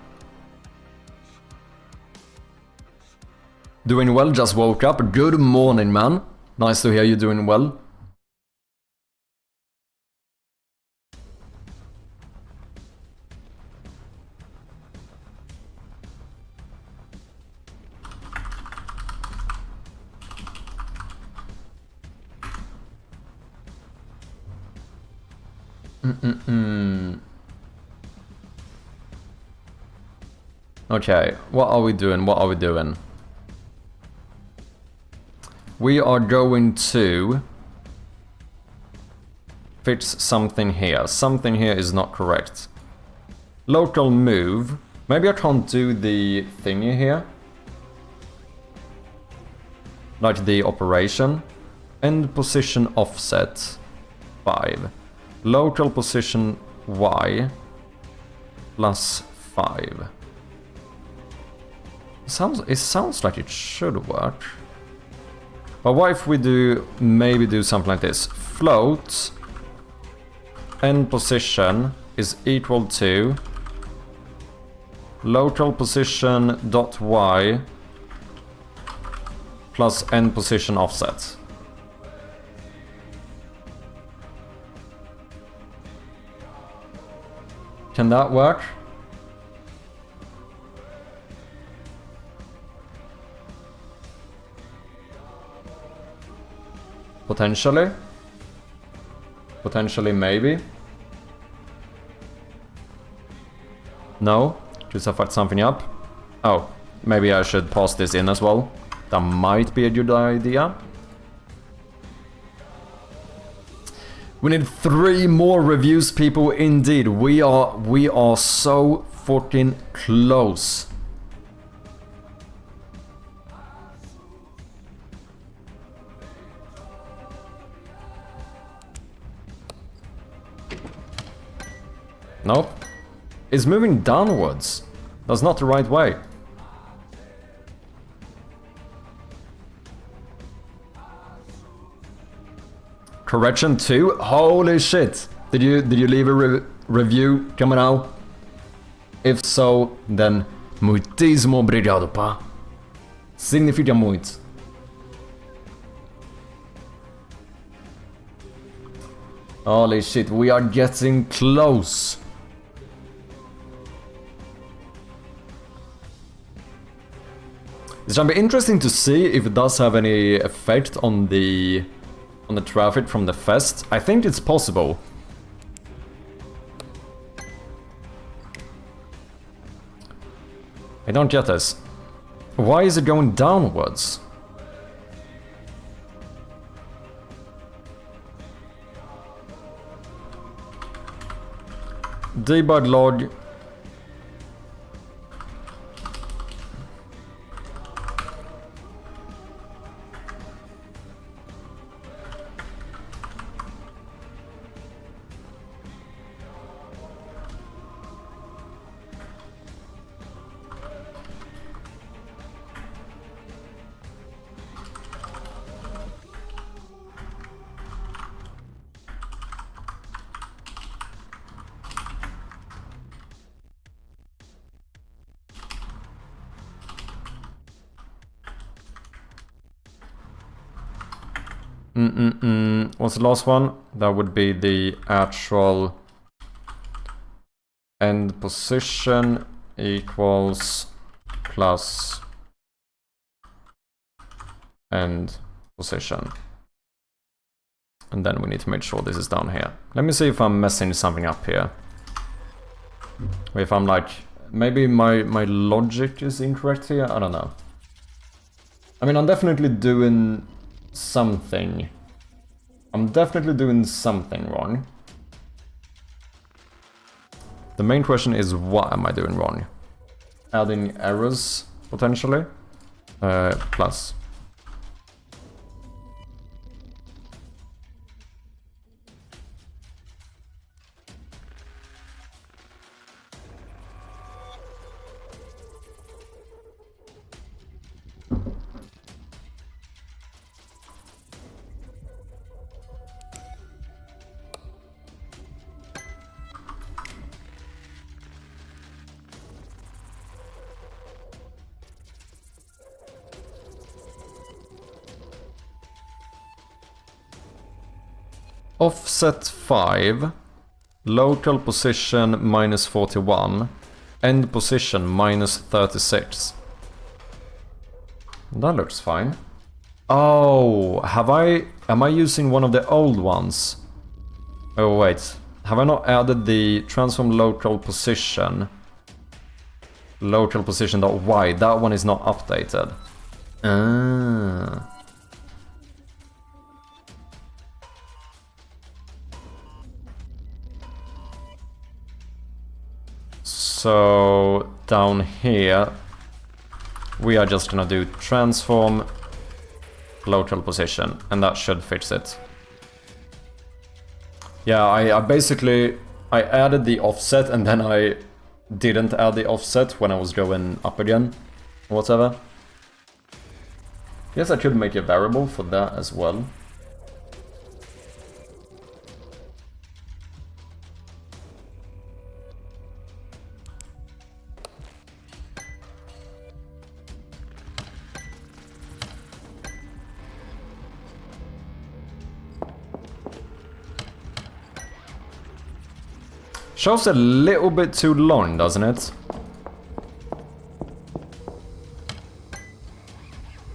Doing well, just woke up. Good morning, man. Nice to hear you doing well. Okay, what are we doing? What are we doing? We are going to fix something here. Something here is not correct. Local move. Maybe I can't do the thingy here. Like the operation. End position offset 5. Local position Y plus 5. It sounds like it should work. But what if we maybe do something like this? Float end position is equal to local position dot Y plus end position offset. Can that work? Potentially. Potentially, maybe. No? Just I fucked something up? Oh, maybe I should pass this in as well. That might be a good idea. We need 3 more reviews, people, indeed. We are so fucking close. Nope. It's moving downwards. That's not the right way. Correction 2? Holy shit! Did you leave a review? Come on now. If so, then muitíssimo obrigado, pá. Significa muito. Holy shit, we are getting close. It's gonna be interesting to see if it does have any effect on the traffic from the fest. I think it's possible. I don't get this. Why is it going downwards? Debug log. What's the last one? That would be the actual end position equals plus end position. And then we need to make sure this is down here. Let me see if I'm messing something up here. If I'm like, maybe my logic is incorrect here, I don't know. I mean, I'm definitely doing something I'm definitely doing something wrong. The main question is, what am I doing wrong? Adding errors, potentially. Plus. Offset 5, local position -41, end position -36. That looks fine. Oh, am I using one of the old ones? Oh wait, have I not added the transform local position? Local position.y, that one is not updated. Ah. So down here, we are just gonna do transform local position, and that should fix it. Yeah, I basically added the offset and then I didn't add the offset when I was going up again, or whatever. Guess I could make a variable for that as well. Shows a little bit too long, doesn't it?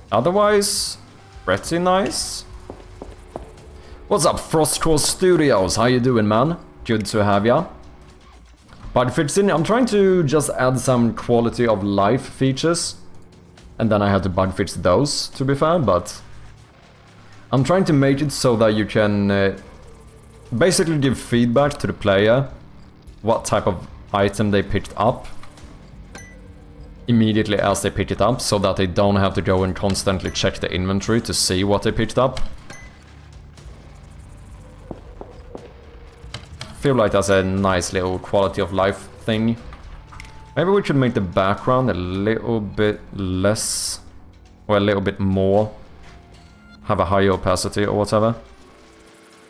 Otherwise, pretty nice. What's up, Frostcore Studios? How you doing, man? Good to have ya. Bug fixing, I'm trying to just add some quality of life features. And then I have to bug fix those, to be fair, but... I'm trying to make it so that you can basically give feedback to the player what type of item they picked up immediately as they pick it up, so that they don't have to go and constantly check the inventory to see what they picked up. Feel like that's a nice little quality of life thing. Maybe we should make the background a little bit less, or a little bit more. Have a higher opacity or whatever.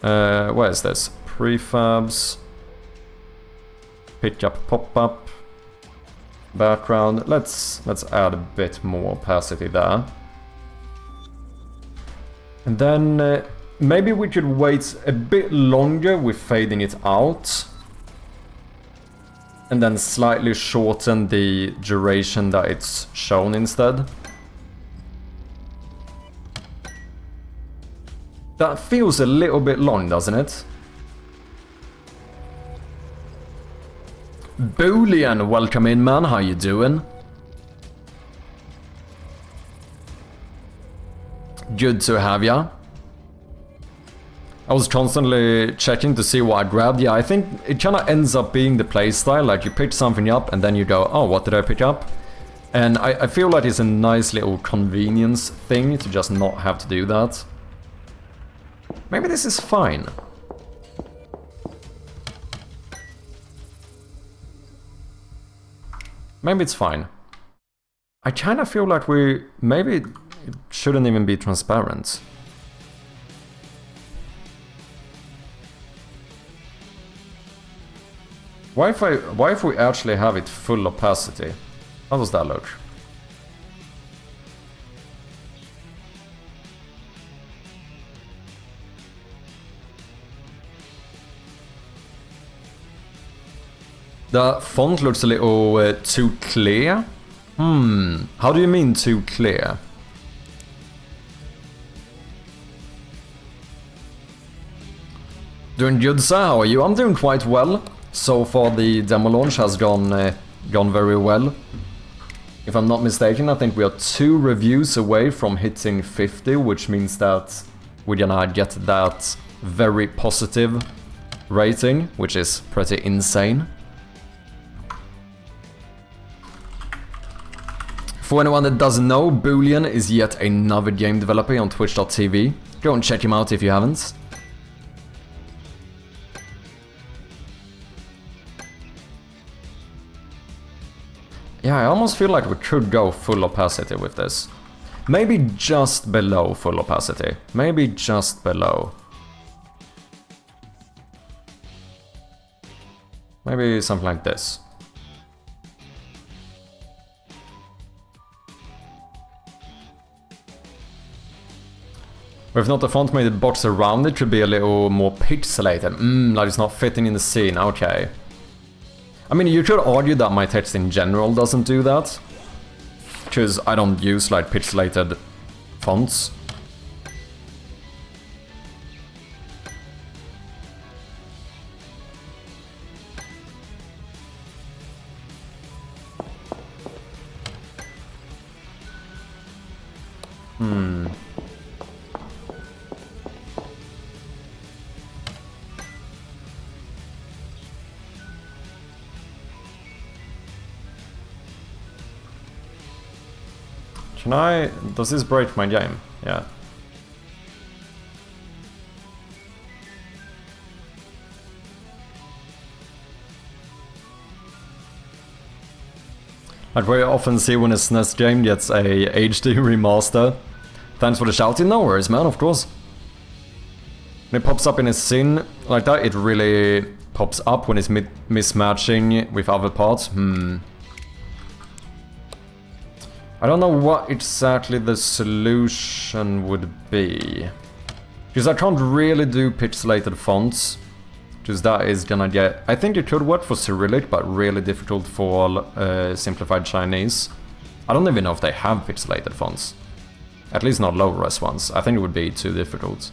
Where is this? Prefabs. Pick up, pop up, background. Let's add a bit more opacity there. And then maybe we could wait a bit longer with fading it out. And then slightly shorten the duration that it's shown instead. That feels a little bit long, doesn't it? Boolean, welcome in, man. How you doing? Good to have ya. I was constantly checking to see what I grabbed. Yeah, I think it kind of ends up being the playstyle. Like, you pick something up and then you go, oh, what did I pick up? And I feel like it's a nice little convenience thing to just not have to do that. Maybe this is fine. Maybe it's fine. I kind of feel like maybe it shouldn't even be transparent. Why if we actually have it full opacity? How does that look? The font looks a little too clear. How do you mean too clear? Doing good, sir. How are you? I'm doing quite well. So far the demo launch has gone very well. If I'm not mistaken, I think we are 2 reviews away from hitting 50, which means that we're gonna get that very positive rating, which is pretty insane. For anyone that doesn't know, Boolean is yet another game developer on twitch.tv. Go and check him out if you haven't. Yeah, I almost feel like we could go full opacity with this. Maybe just below full opacity. Maybe just below. Maybe something like this. Or if not the font made the box around it should be a little more pixelated. Like it's not fitting in the scene, okay. I mean, you could argue that my text in general doesn't do that. Because I don't use like pixelated fonts. Can I... Does this break my game? Yeah. I'd very often see when a SNES game gets a HD remaster. Thanks for the shouting, no worries man, of course. When it pops up in a scene like that, it really pops up when it's mismatching with other parts. I don't know what exactly the solution would be. Because I can't really do pixelated fonts. Because that is gonna get... I think it could work for Cyrillic, but really difficult for simplified Chinese. I don't even know if they have pixelated fonts. At least not low-res ones. I think it would be too difficult.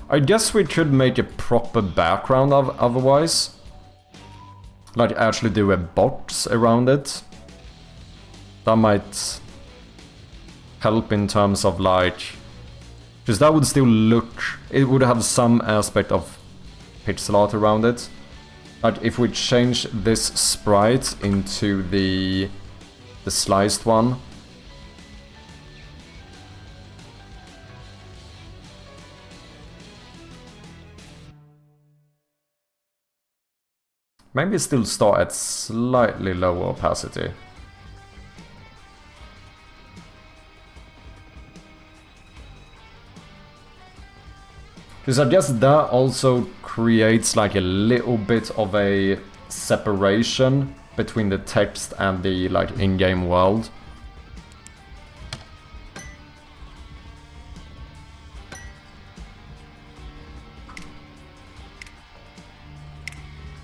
I guess we could make a proper background otherwise. Like actually do a box around it. That might help in terms of like... Because that would still look... It would have some aspect of pixel art around it. Like if we change this sprite into the sliced one. Maybe still start at slightly lower opacity. Because I guess that also creates like a little bit of a separation between the text and the like in-game world.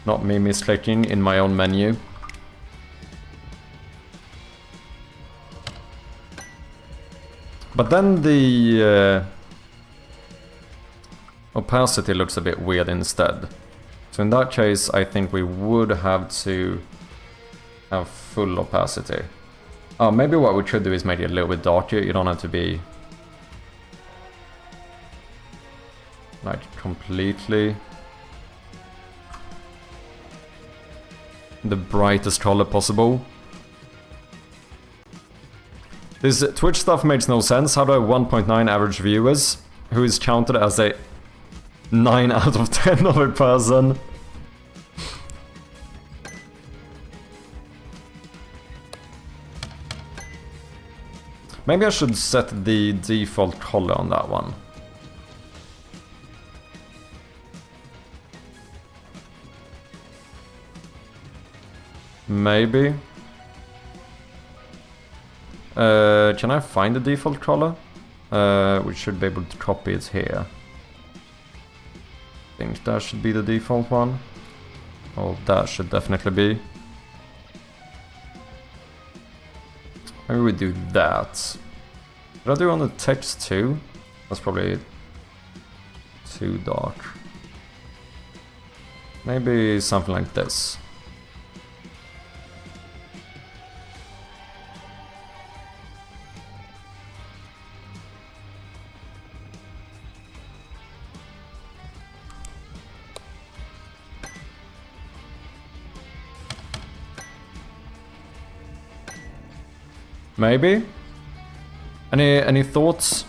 Not me misclicking in my own menu. But then the opacity looks a bit weird instead. So in that case, I think we would have to have full opacity. Oh, maybe what we could do is make it a little bit darker. You don't have to be like completely the brightest color possible. This Twitch stuff makes no sense. How do I have 1.9 average viewers? Who is counted as a 9 out of 10 of a person? Maybe I should set the default color on that one. Maybe. Can I find the default color? We should be able to copy it here. I think that should be the default one. Oh, that should definitely be. Maybe we do that. Did I do on the text too? That's probably too dark. Maybe something like this. Maybe? Any thoughts?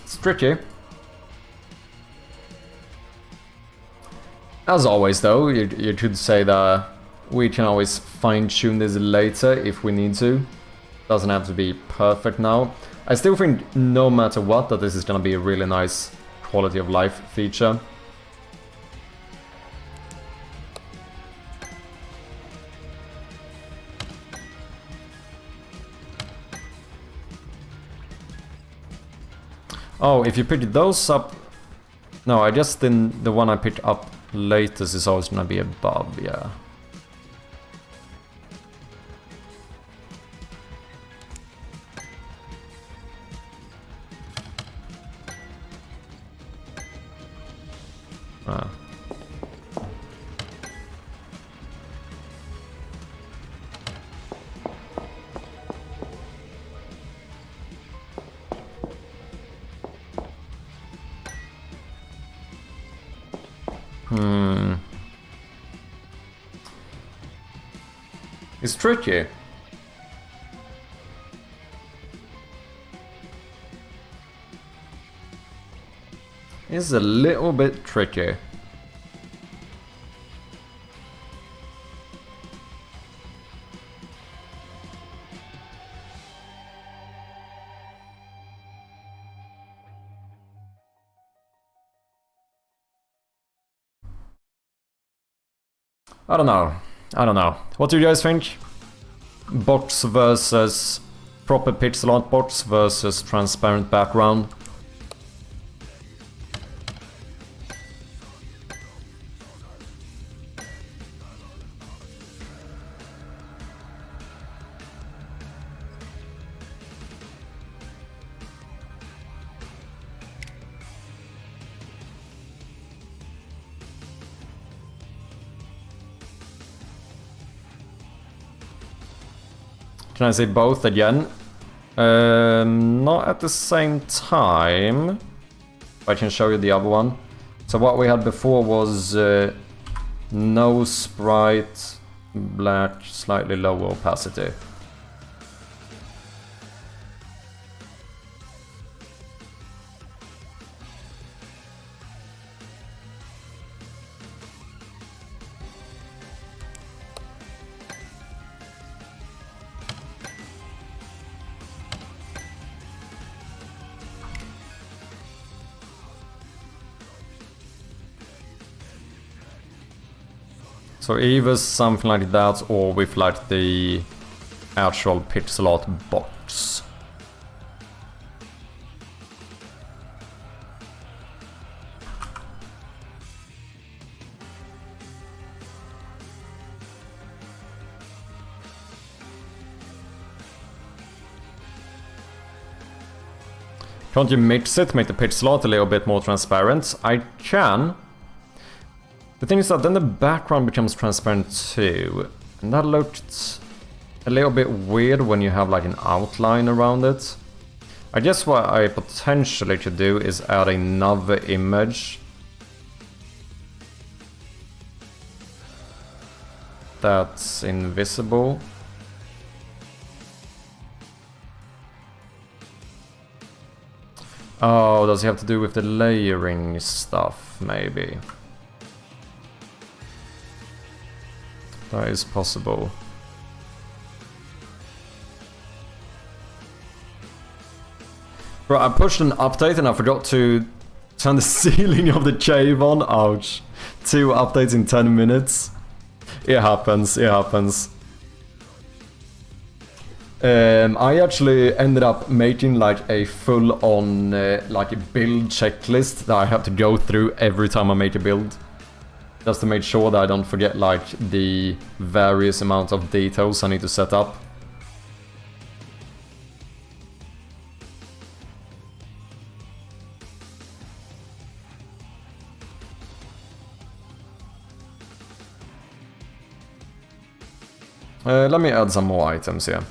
It's tricky. As always though, you could say that we can always fine-tune this later if we need to. Doesn't have to be perfect now. I still think no matter what that this is gonna be a really nice quality of life feature. Oh, if you pick those up... No, I guess then the one I picked up latest is always gonna be above, yeah. Ah. It's tricky. It's a little bit tricky. I don't know. I don't know. What do you guys think? Box versus proper pixel art box versus transparent background. Can I say both again? Not at the same time. I can show you the other one. So what we had before was no sprite, black, slightly lower opacity. So either something like that or with like the actual pixel art box. Can't you mix it, make the pixel art a little bit more transparent? I can. The thing is that then the background becomes transparent too. And that looked a little bit weird when you have like an outline around it. I guess what I potentially could do is add another image that's invisible. Oh, does it have to do with the layering stuff, maybe? That is possible. Bro, I pushed an update and I forgot to turn the ceiling of the cave on. Ouch. 2 updates in 10 minutes. It happens, it happens. I actually ended up making like a full-on like a build checklist that I have to go through every time I make a build. Just to make sure that I don't forget like the various amounts of details I need to set up. Let me add some more items here.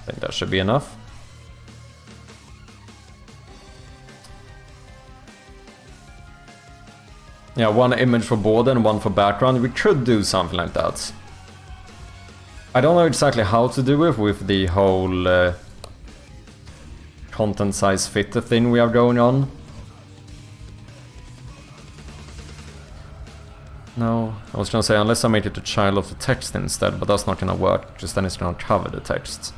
I think that should be enough. Yeah, one image for border and one for background. We could do something like that. I don't know exactly how to do it with the whole content size fitter thing we have going on. No, I was gonna say unless I make it a child of the text instead, but that's not gonna work, because then it's gonna cover the text.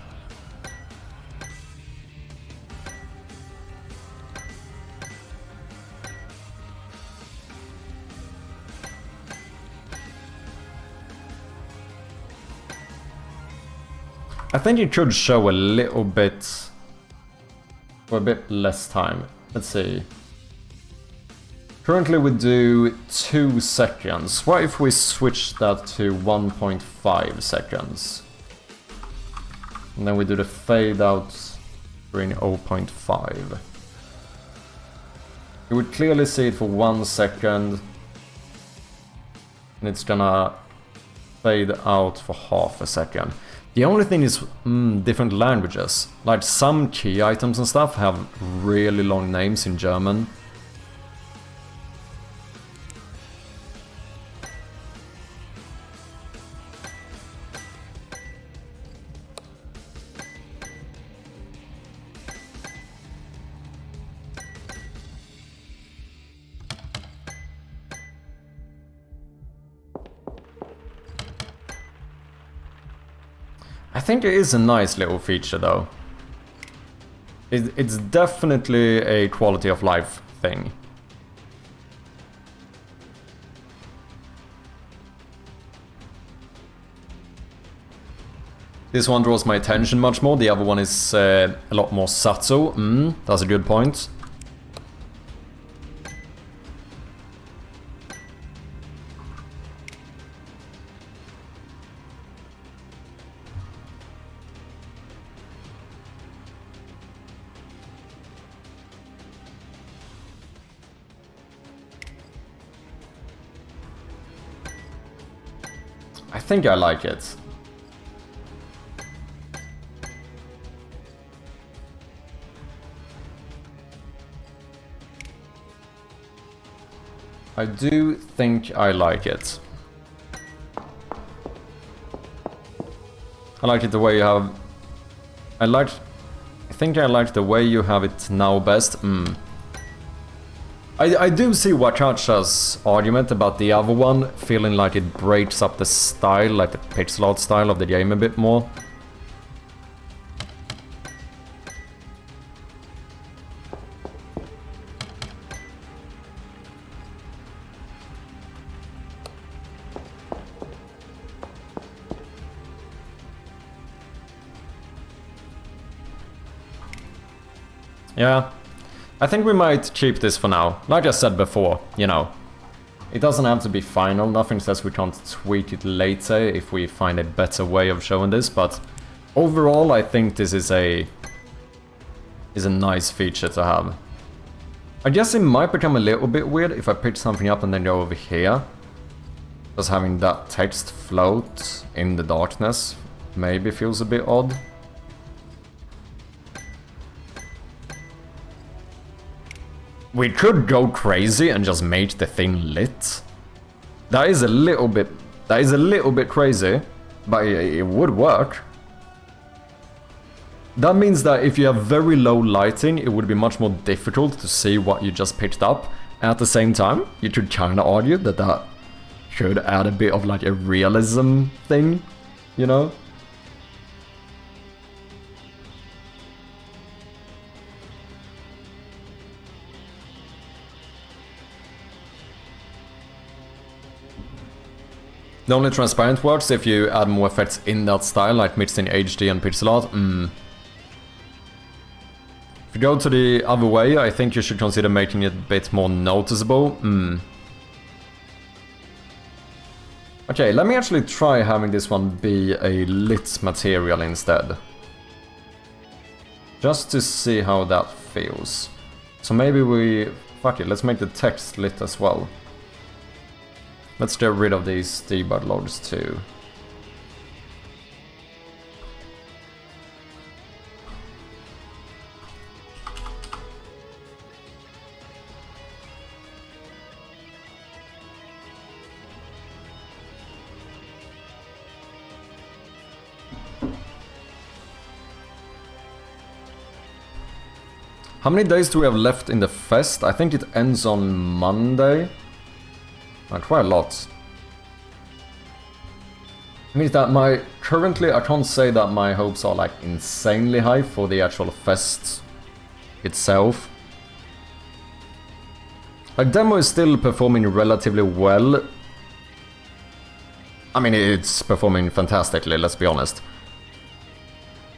I think it could show a little bit for a bit less time. Let's see. Currently we do 2 seconds. What if we switch that to 1.5 seconds? And then we do the fade out during 0.5. You would clearly see it for 1 second. And it's gonna fade out for half a second. The only thing is different languages. Like some key items and stuff have really long names in German. I think it is a nice little feature though. It's definitely a quality of life thing. This one draws my attention much more, the other one is a lot more subtle. That's a good point. I think I like it. I do think I like it. I like it the way you have... I think I like the way you have it now best. I do see Wakacha's argument about the other one, feeling like it breaks up the style, like the pixel art style of the game a bit more. Yeah. I think we might keep this for now. Like I said before, you know, it doesn't have to be final. Nothing says we can't tweak it later if we find a better way of showing this, but overall I think this is a nice feature to have. I guess it might become a little bit weird if I pick something up and then go over here. Just having that text float in the darkness maybe feels a bit odd. We could go crazy and just make the thing lit. That is a little bit crazy, but it would work. That means that if you have very low lighting, it would be much more difficult to see what you just picked up. At the same time, you could kind of argue that that could add a bit of like a realism thing, you know? The only transparent works if you add more effects in that style, like mixed in HD and pixel art. If you go to the other way, I think you should consider making it a bit more noticeable. Okay, let me actually try having this one be a lit material instead. Just to see how that feels. So maybe we... fuck it, let's make the text lit as well. Let's get rid of these debug logs too. How many days do we have left in the fest? I think it ends on Monday. Quite a lot. I mean that currently I can't say that my hopes are like insanely high for the actual fest itself. Like demo is still performing relatively well. I mean it's performing fantastically, let's be honest.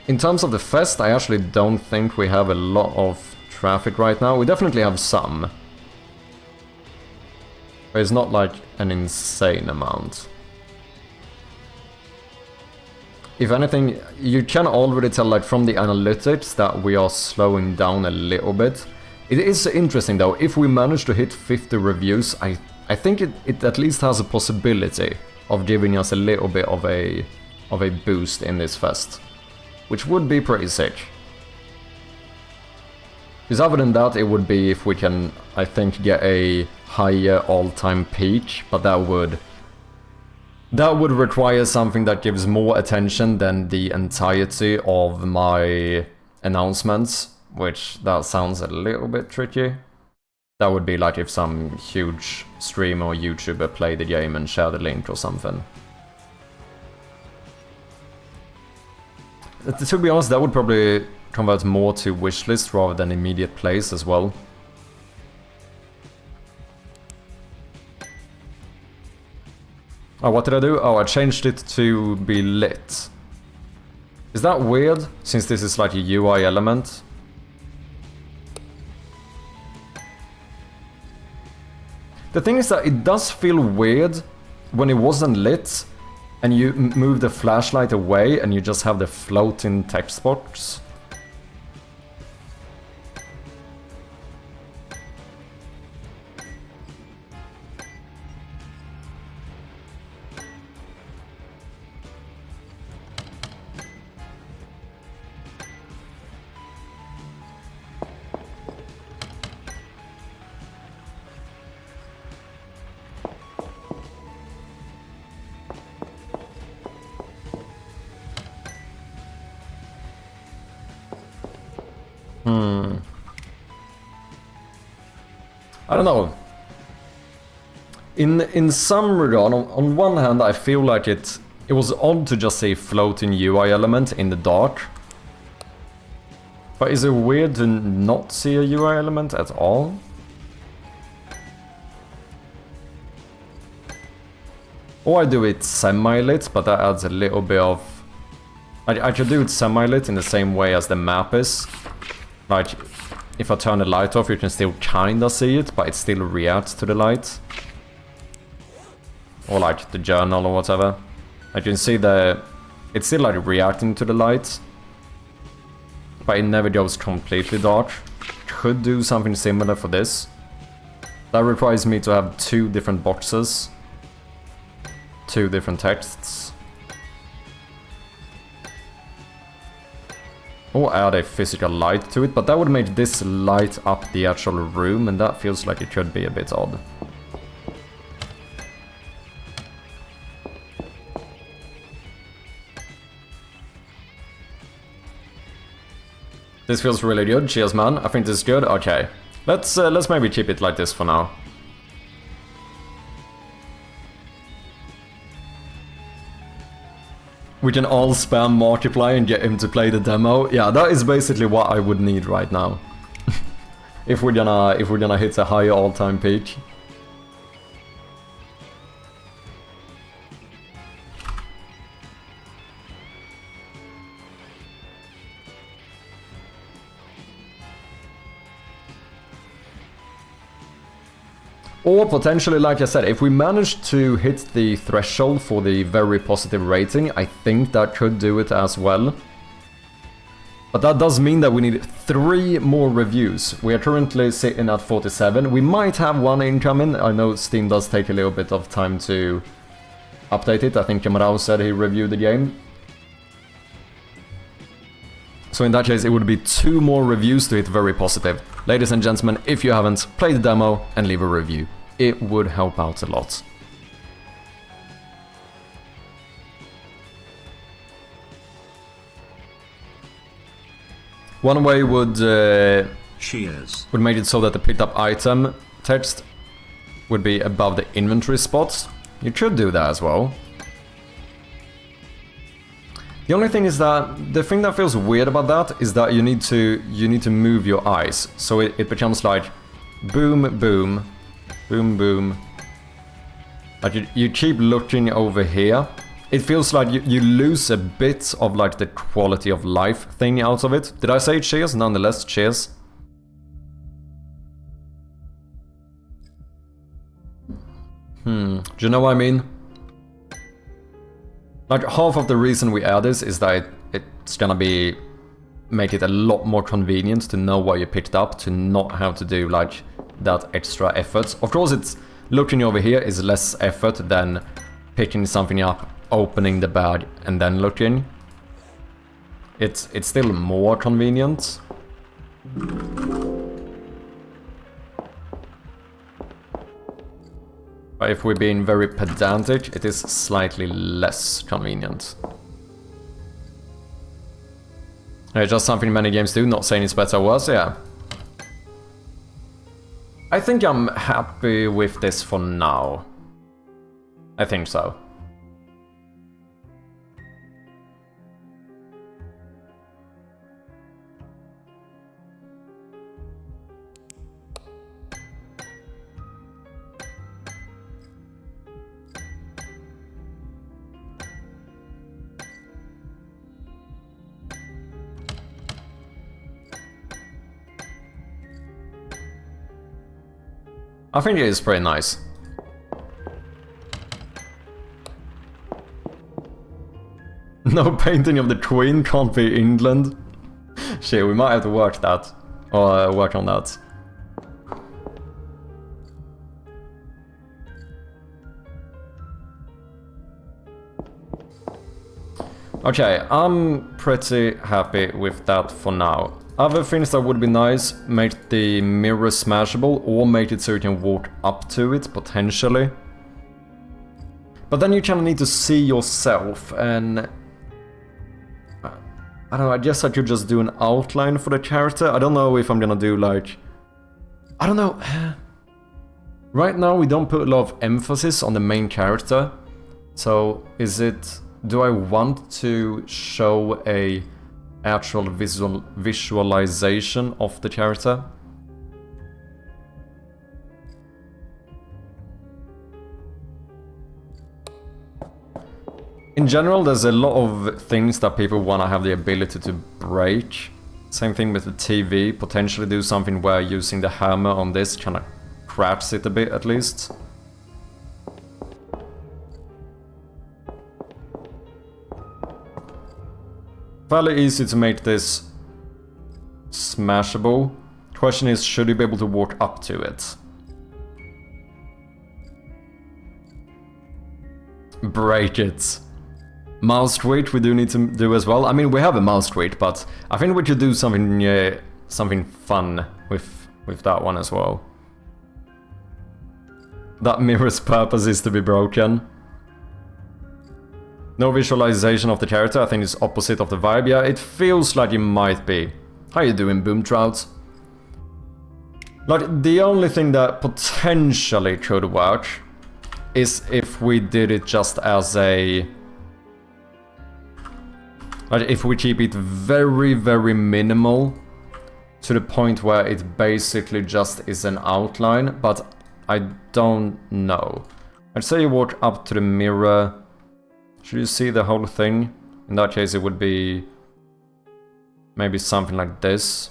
In terms of the fest, I actually don't think we have a lot of traffic right now. We definitely have some. But it's not like an insane amount. If anything, you can already tell like from the analytics that we are slowing down a little bit. It is interesting though, if we manage to hit 50 reviews, I think it at least has a possibility of giving us a little bit of a boost in this fest. Which would be pretty sick. Because other than that, it would be if we can, I think, get a higher all-time peak, but that would require something that gives more attention than the entirety of my announcements, which that sounds a little bit tricky. That would be like if some huge streamer or YouTuber played the game and shared the link or something. To be honest, that would probably convert more to wishlist rather than immediate plays as well. Oh, what did I do? Oh, I changed it to be lit. Is that weird, since this is like a UI element? The thing is that it does feel weird when it wasn't lit, and you move the flashlight away and you just have the floating text box. I don't know. In some regard, on one hand, I feel like it was odd to just say floating UI element in the dark. But is it weird to not see a UI element at all? Or I do it semi-lit, but that adds a little bit of... I could do it semi-lit in the same way as the map is. Like, if I turn the light off, you can still kinda see it, but it still reacts to the light. Or like the journal or whatever. Like you can see it's still like reacting to the light. But it never goes completely dark. Could do something similar for this. That requires me to have two different boxes. Two different texts. Or add a physical light to it, but that would make this light up the actual room, and that feels like it could be a bit odd. This feels really good, cheers man, I think this is good, okay. Let's maybe keep it like this for now. We can all spam Markiplier and get him to play the demo. Yeah, that is basically what I would need right now. if we're gonna hit a higher all-time peak. Or potentially, like I said, if we manage to hit the threshold for the very positive rating, I think that could do it as well. But that does mean that we need 3 more reviews. We are currently sitting at 47. We might have 1 incoming. I know Steam does take a little bit of time to update it. I think Kamarao said he reviewed the game. So in that case, it would be 2 more reviews to hit very positive. Ladies and gentlemen, if you haven't, play the demo and leave a review. It would help out a lot. One way would make it so that the picked up item text would be above the inventory spots. You could do that as well. The only thing is that the thing that feels weird about that is that you need to move your eyes, so it becomes like boom, boom, boom, boom. Like you keep looking over here. It feels like you lose a bit of like the quality of life thing out of it. Did I say cheers? Nonetheless, cheers. Do you know what I mean? Like half of the reason we add this is that it's gonna make it a lot more convenient to know what you picked up, to not have to do like that extra effort. Of course, it's looking over here is less effort than picking something up, opening the bag and then looking. It's still more convenient. But if we're being very pedantic, it is slightly less convenient. It's just something many games do, not saying it's better or worse, yeah. I think I'm happy with this for now. I think so. I think it is pretty nice. No painting of the Queen, can't be England. Shit, we might have to work that. Or work on that. Okay, I'm pretty happy with that for now. Other things that would be nice, make the mirror smashable or make it so you can walk up to it, potentially. But then you kind of need to see yourself, and I don't know, I guess I could just do an outline for the character. I don't know if I'm gonna do like... I don't know. Right now we don't put a lot of emphasis on the main character. So is it... do I want to show a actual visualization of the character? In general, there's a lot of things that people want to have the ability to break. Same thing with the TV, potentially do something where using the hammer on this kind of cracks it a bit at least. Fairly easy to make this smashable. Question is, should you be able to walk up to it? Break it. Mouse tweet we do need to do as well. I mean, we have a mouse tweet, but I think we should do something something fun with that one as well. That mirror's purpose is to be broken. No visualization of the character, I think it's opposite of the vibe. Yeah, it feels like it might be. How you doing, Boomtrout? Like, the only thing that potentially could work is if we did it just as a... like, if we keep it very, very minimal, to the point where it basically just is an outline, but I don't know. I'd say you walk up to the mirror. Should you see the whole thing? In that case, it would be maybe something like this.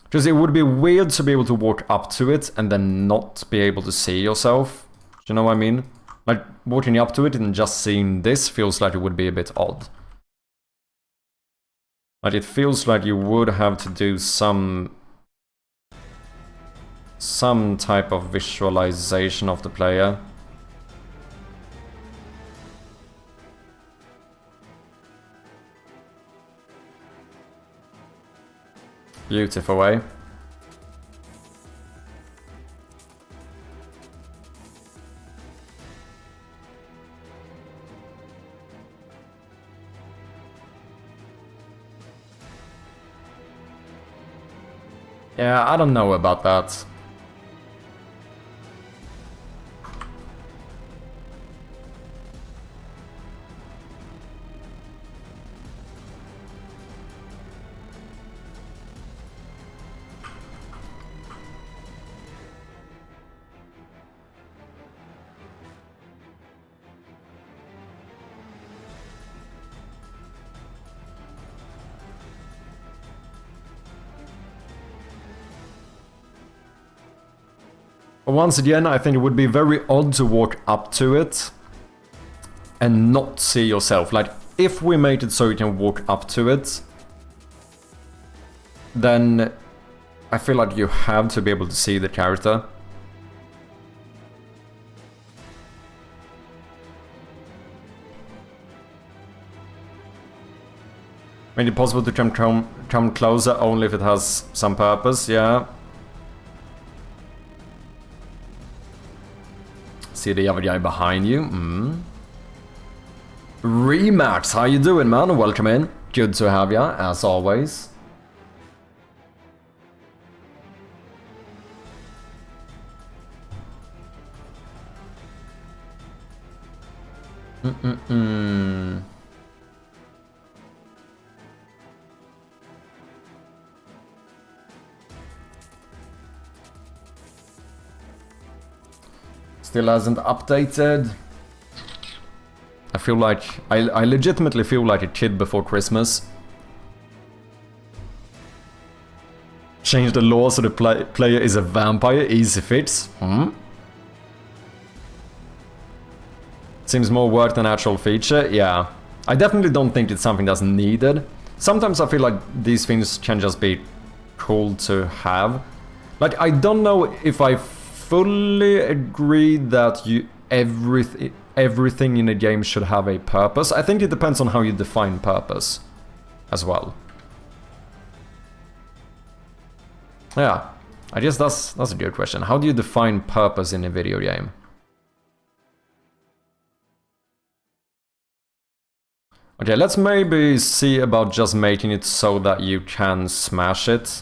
Because it would be weird to be able to walk up to it and then not be able to see yourself. Do you know what I mean? Like, walking up to it and just seeing this feels like it would be a bit odd. Like, it feels like you would have to do some type of visualization of the player. Beautiful way. Yeah, I don't know about that. But once again, I think it would be very odd to walk up to it and not see yourself. Like, if we made it so you can walk up to it, then I feel like you have to be able to see the character. Made it possible to come closer only if it has some purpose, yeah. See the other guy behind you. Remax, how you doing, man? Welcome in. Good to have ya, as always. Still hasn't updated. I feel like... I legitimately feel like a kid before Christmas. Change the law so the player is a vampire. Easy fix. Seems more work than actual feature. Yeah. I definitely don't think it's something that's needed. Sometimes I feel like these things can just be cool to have. Like, I don't know if I fully agree that everything in a game should have a purpose. I think it depends on how you define purpose as well. Yeah, I guess that's a good question. How do you define purpose in a video game? Okay, let's maybe see about just making it so that you can smash it.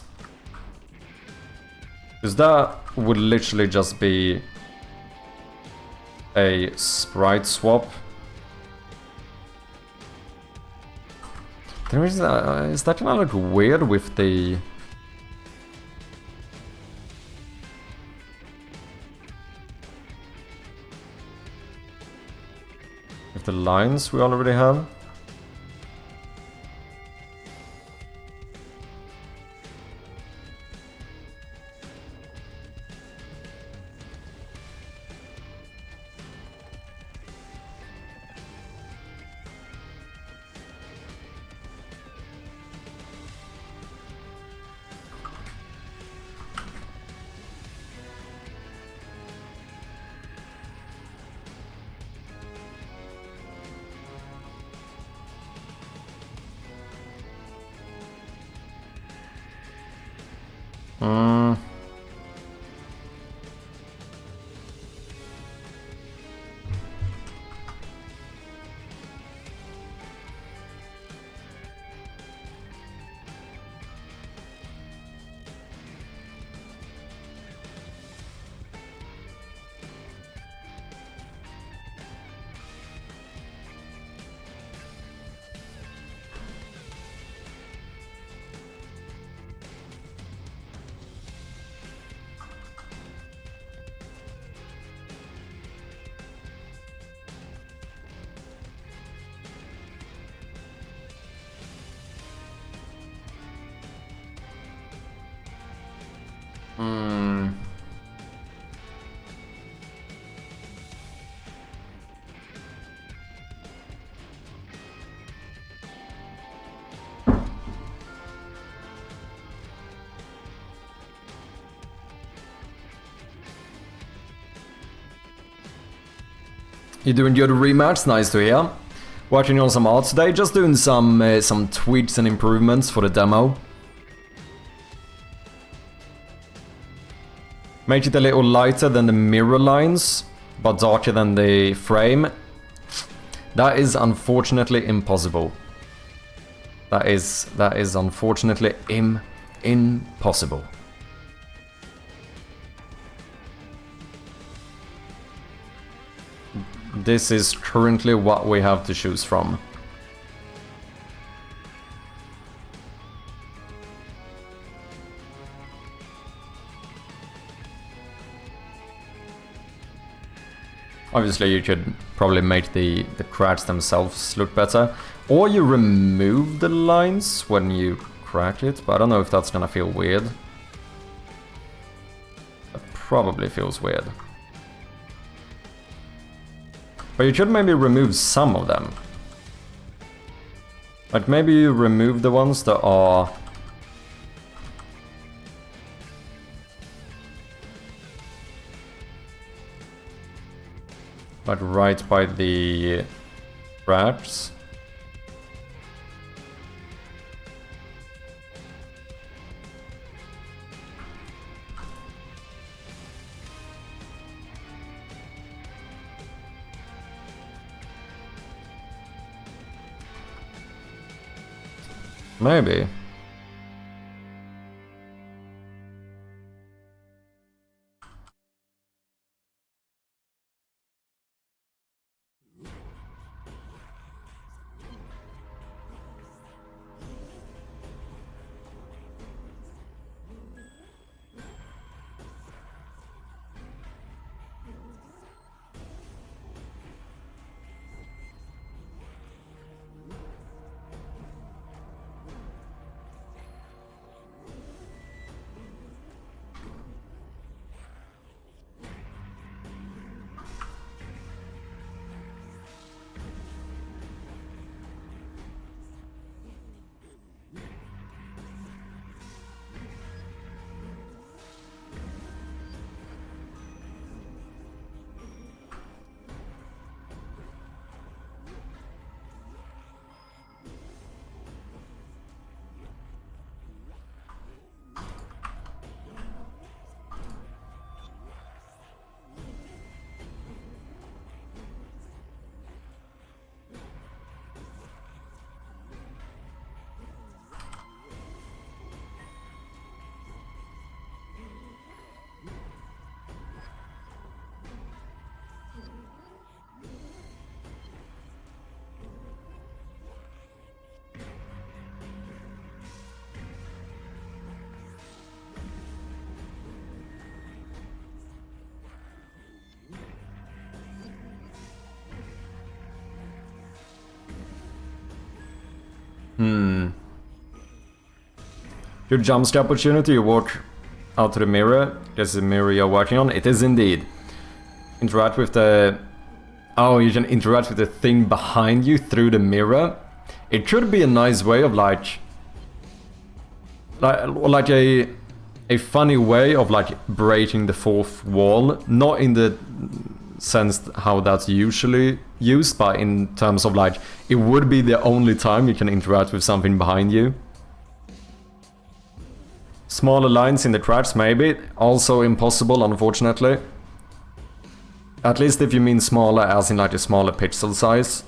Because that would literally just be a sprite swap. There is that kind of look weird with the... with the lines we already have? Hmm. You do enjoy the rematch, nice to hear. Working on some art today, just doing some tweaks and improvements for the demo. Make it a little lighter than the mirror lines, but darker than the frame. That is unfortunately impossible. That is unfortunately impossible. This is currently what we have to choose from. Obviously you could probably make the cracks themselves look better. Or you remove the lines when you crack it, but I don't know if that's gonna feel weird. It probably feels weird. But you could maybe remove some of them. Like maybe you remove the ones that are... like right by the cracks. Maybe. Your jump scare opportunity, you walk out to the mirror. There's the mirror you're working on. It is indeed. Interact with the... oh, you can interact with the thing behind you through the mirror. It could be a nice way of like a funny way of like breaking the fourth wall. Not in the sense how that's usually used, but in terms of like, it would be the only time you can interact with something behind you. Smaller lines in the cracks, maybe. Also impossible, unfortunately. At least if you mean smaller as in like a smaller pixel size.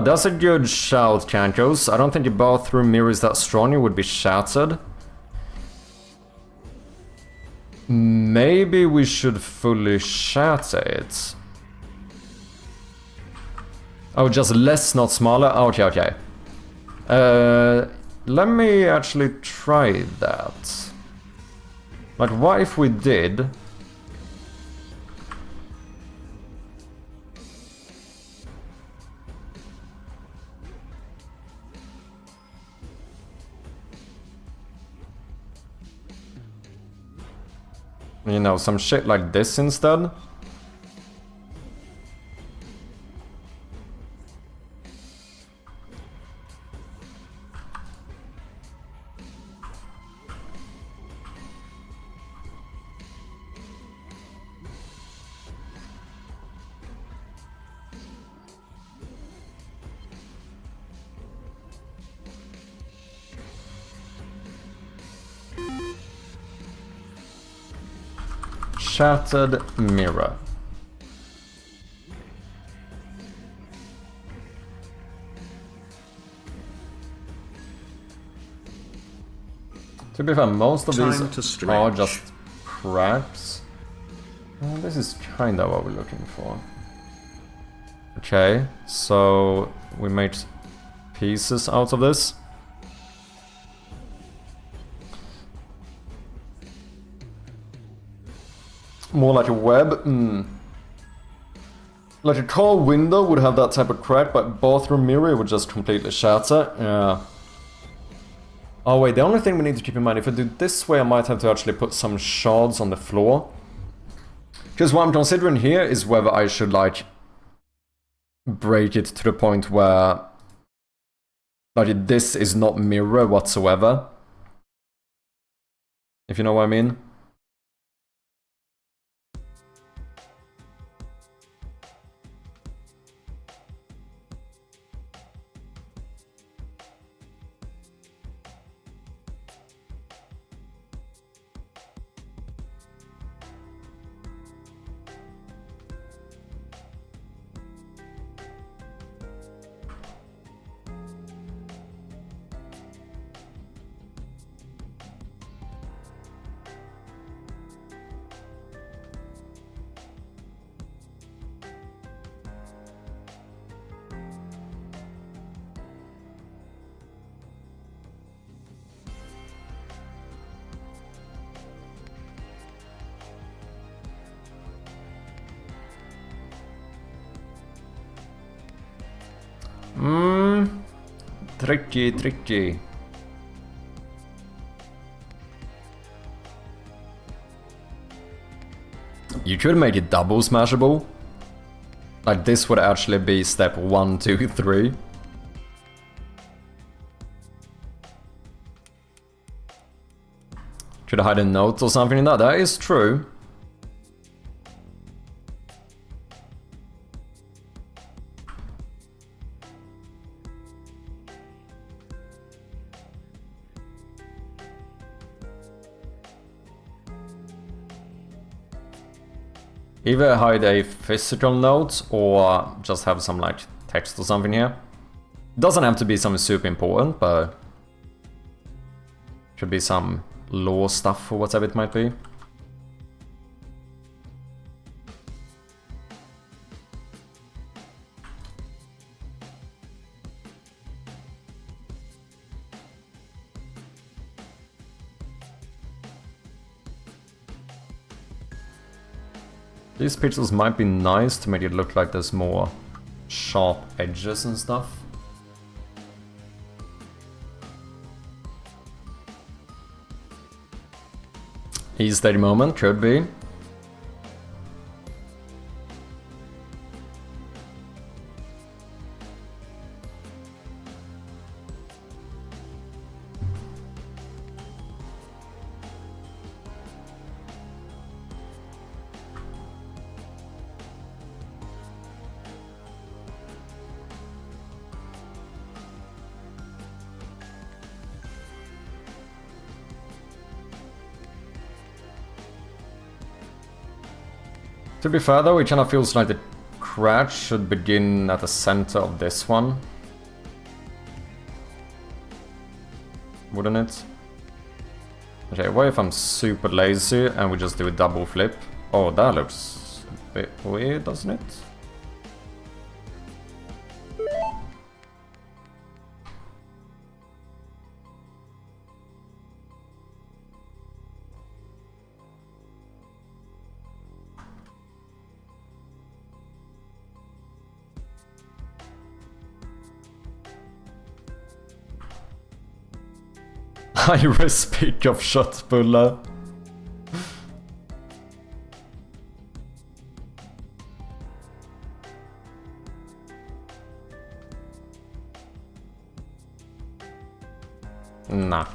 That's a good shout, Kankos. I don't think the bathroom mirror is that strong, it would be shattered. Maybe we should fully shatter it. Oh, just less, not smaller? Okay, okay. Let me actually try that. Like, what if we did... You know, some shit like this instead. Shattered mirror. To be fair, most of these are just cracks. This is kind of what we're looking for. Okay, so we made pieces out of this. More like a web. Like a car window would have that type of crack, but bathroom mirror would just completely shatter. Yeah. Oh wait, the only thing we need to keep in mind, if I do this way, I might have to actually put some shards on the floor. Because what I'm considering here is whether I should, like, break it to the point where, like, this is not mirror whatsoever. If you know what I mean. Tricky. You could make it double smashable. Like this would actually be step 1, 2, 3. Could I hide a note or something in that? That is true. Either hide a physical note or just have some like text or something here. Doesn't have to be something super important, but should be some lore stuff or whatever it might be. These pixels might be nice to make it look like there's more sharp edges and stuff. E-steady moment, could be. To be fair though, it kind of feels like the crash should begin at the center of this one. Wouldn't it? Okay, what if I'm super lazy and we just do a double flip? Oh, that looks a bit weird, doesn't it? High risk pick of shot bulla. Nah.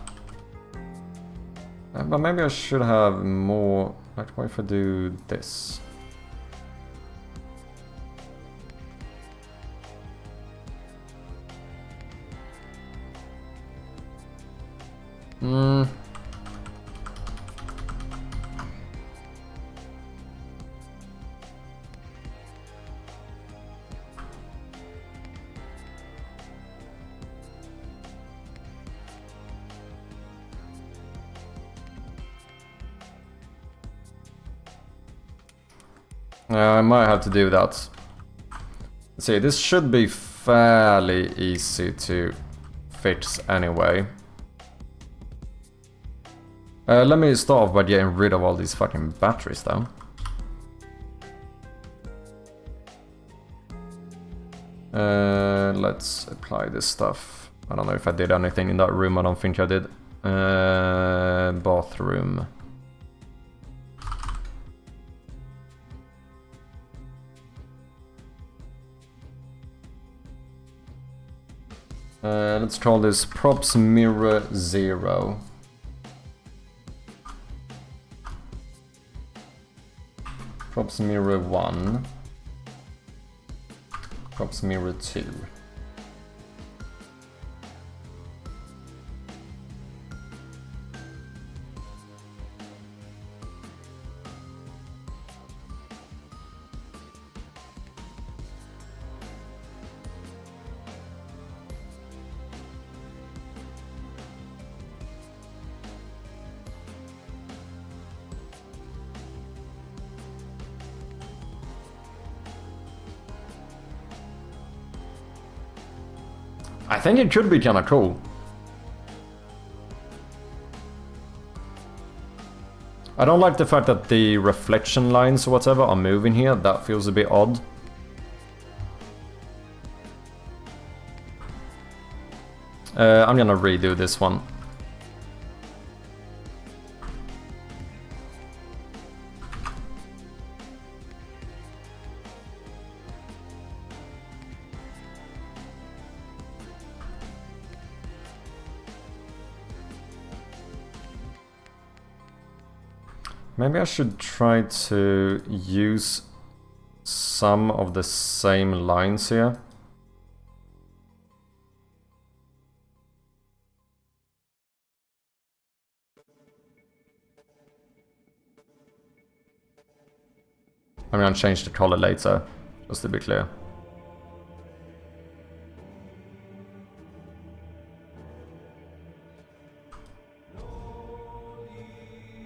But maybe I should have more... Like, what if I do this? Hmm. I might have to do that. Let's see, this should be fairly easy to fix anyway. Let me start off by getting rid of all these fucking batteries though. Let's apply this stuff. I don't know if I did anything in that room, I don't think I did. Bathroom. Let's call this props mirror 0. Props mirror 1. Props mirror 2. I think it could be kinda cool. I don't like the fact that the reflection lines or whatever are moving here, that feels a bit odd. I'm gonna redo this one. Maybe I should try to use some of the same lines here. I'm gonna change the color later, just to be clear.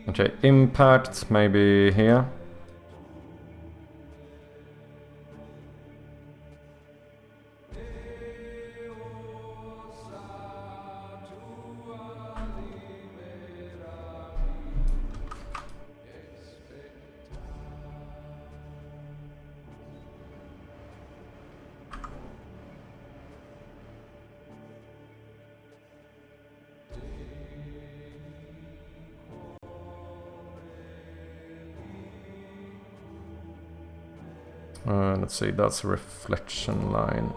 Okay, impact maybe here. Let's see, that's a reflection line.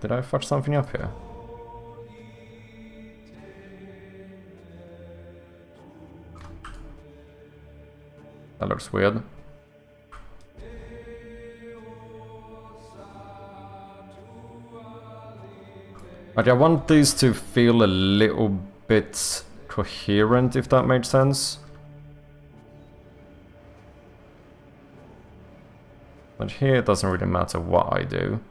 Did I fuck something up here? That looks weird. Like, I want these to feel a little bit coherent, if that makes sense. But here it doesn't really matter what I do.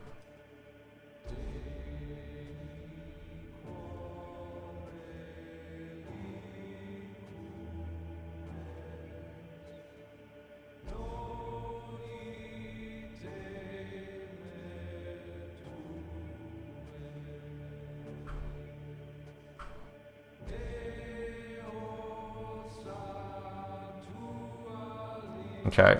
Okay.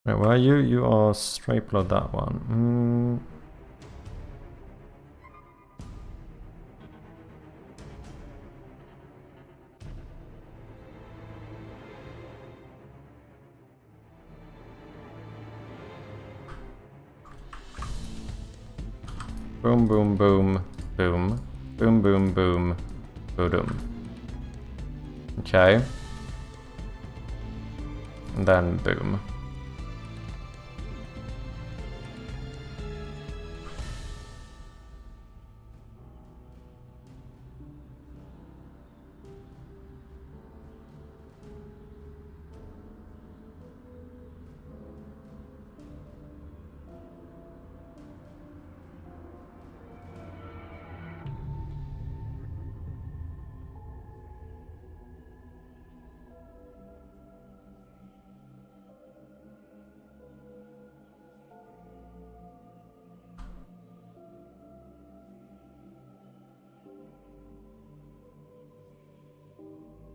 Wait, where are you? You are straight below that one. Boom, boom, boom, boom. Boom, boom, boom, boom. Okay. And then boom.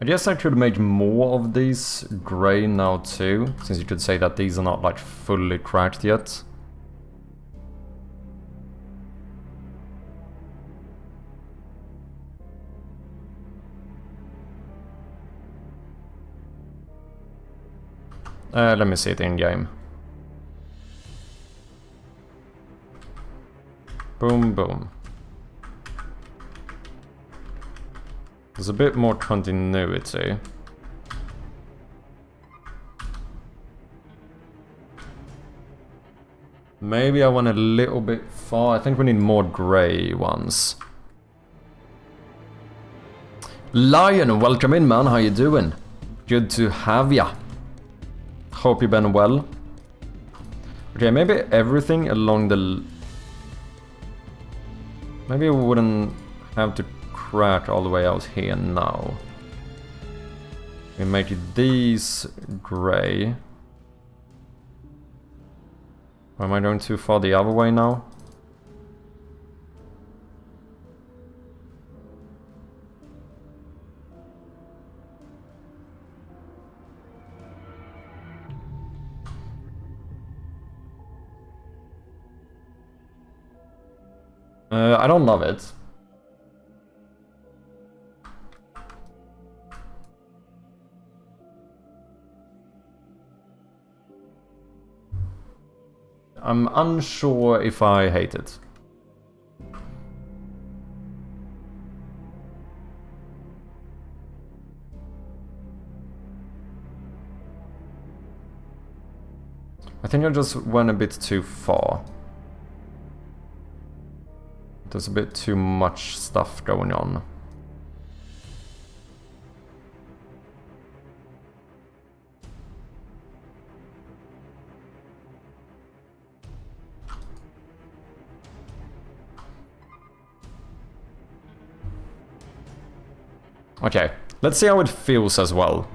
I guess I could make more of these grey now too, since you could say that these are not like fully cracked yet. Let me see it in game. Boom, boom. There's a bit more continuity. Maybe I went a little bit far. I think we need more grey ones. Lion, welcome in, man. How you doing? Good to have ya. Hope you've been well. Okay, maybe everything along the... Maybe we wouldn't have to crack all the way out here now. We make these grey. Or am I going too far the other way now? I don't love it. I'm unsure if I hate it. I think I just went a bit too far. There's a bit too much stuff going on. Okay, let's see how it feels as well.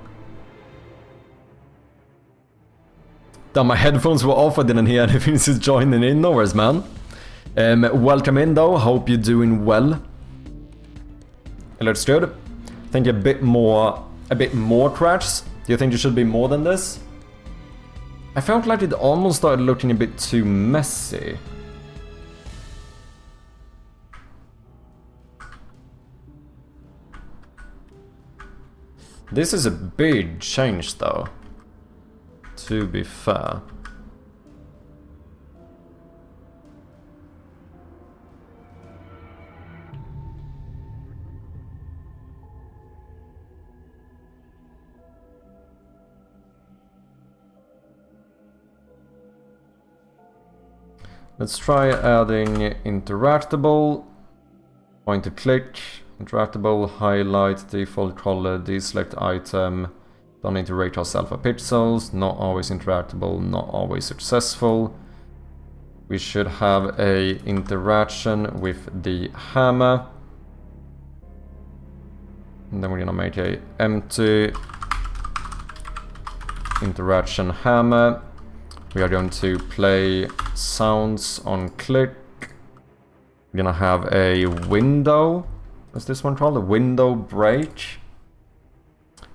Damn, my headphones were off, I didn't hear anything since joining in. No worries, man. Welcome in though, hope you're doing well. It looks good. I think a bit more cracks. Do you think it should be more than this? I felt like it almost started looking a bit too messy. This is a big change though, to be fair. Let's try adding interactable, point to click, interactable, highlight, default color, deselect item, don't need to rate ourselves for pixels, not always interactable, not always successful. We should have a interaction with the hammer. And then we're gonna make a empty interaction hammer. We are going to play sounds on click. We're gonna have a window. What's this one called? A window break.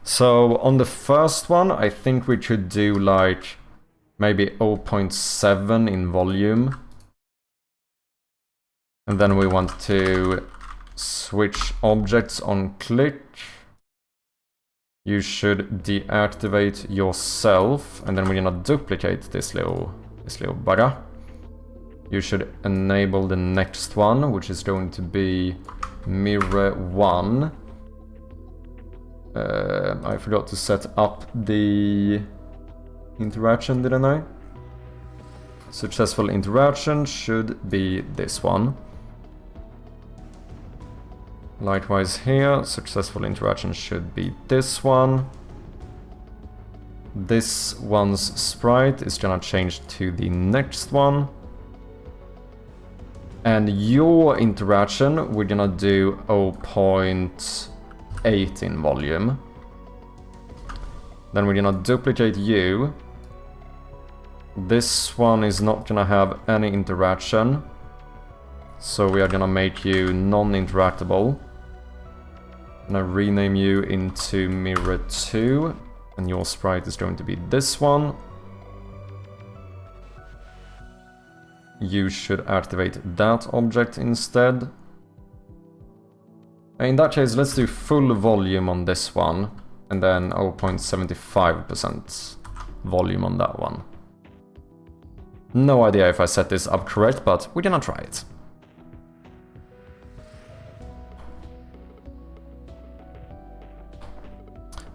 So on the first one, I think we should do like maybe 0.7 in volume. And then we want to switch objects on click. You should deactivate yourself, and then we're gonna duplicate this little bugger. You should enable the next one, which is going to be mirror 1. I forgot to set up the interaction, didn't I? Successful interaction should be this one. Likewise here, successful interaction should be this one. This one's sprite is gonna change to the next one. And your interaction, we're gonna do 0.8 in volume. Then we're gonna duplicate you. This one is not gonna have any interaction. So we are gonna make you non-interactable. I'm gonna rename you into mirror 2, and your sprite is going to be this one. You should activate that object instead. In that case, let's do full volume on this one, and then 0.75% volume on that one. No idea if I set this up correct, but we're gonna try it.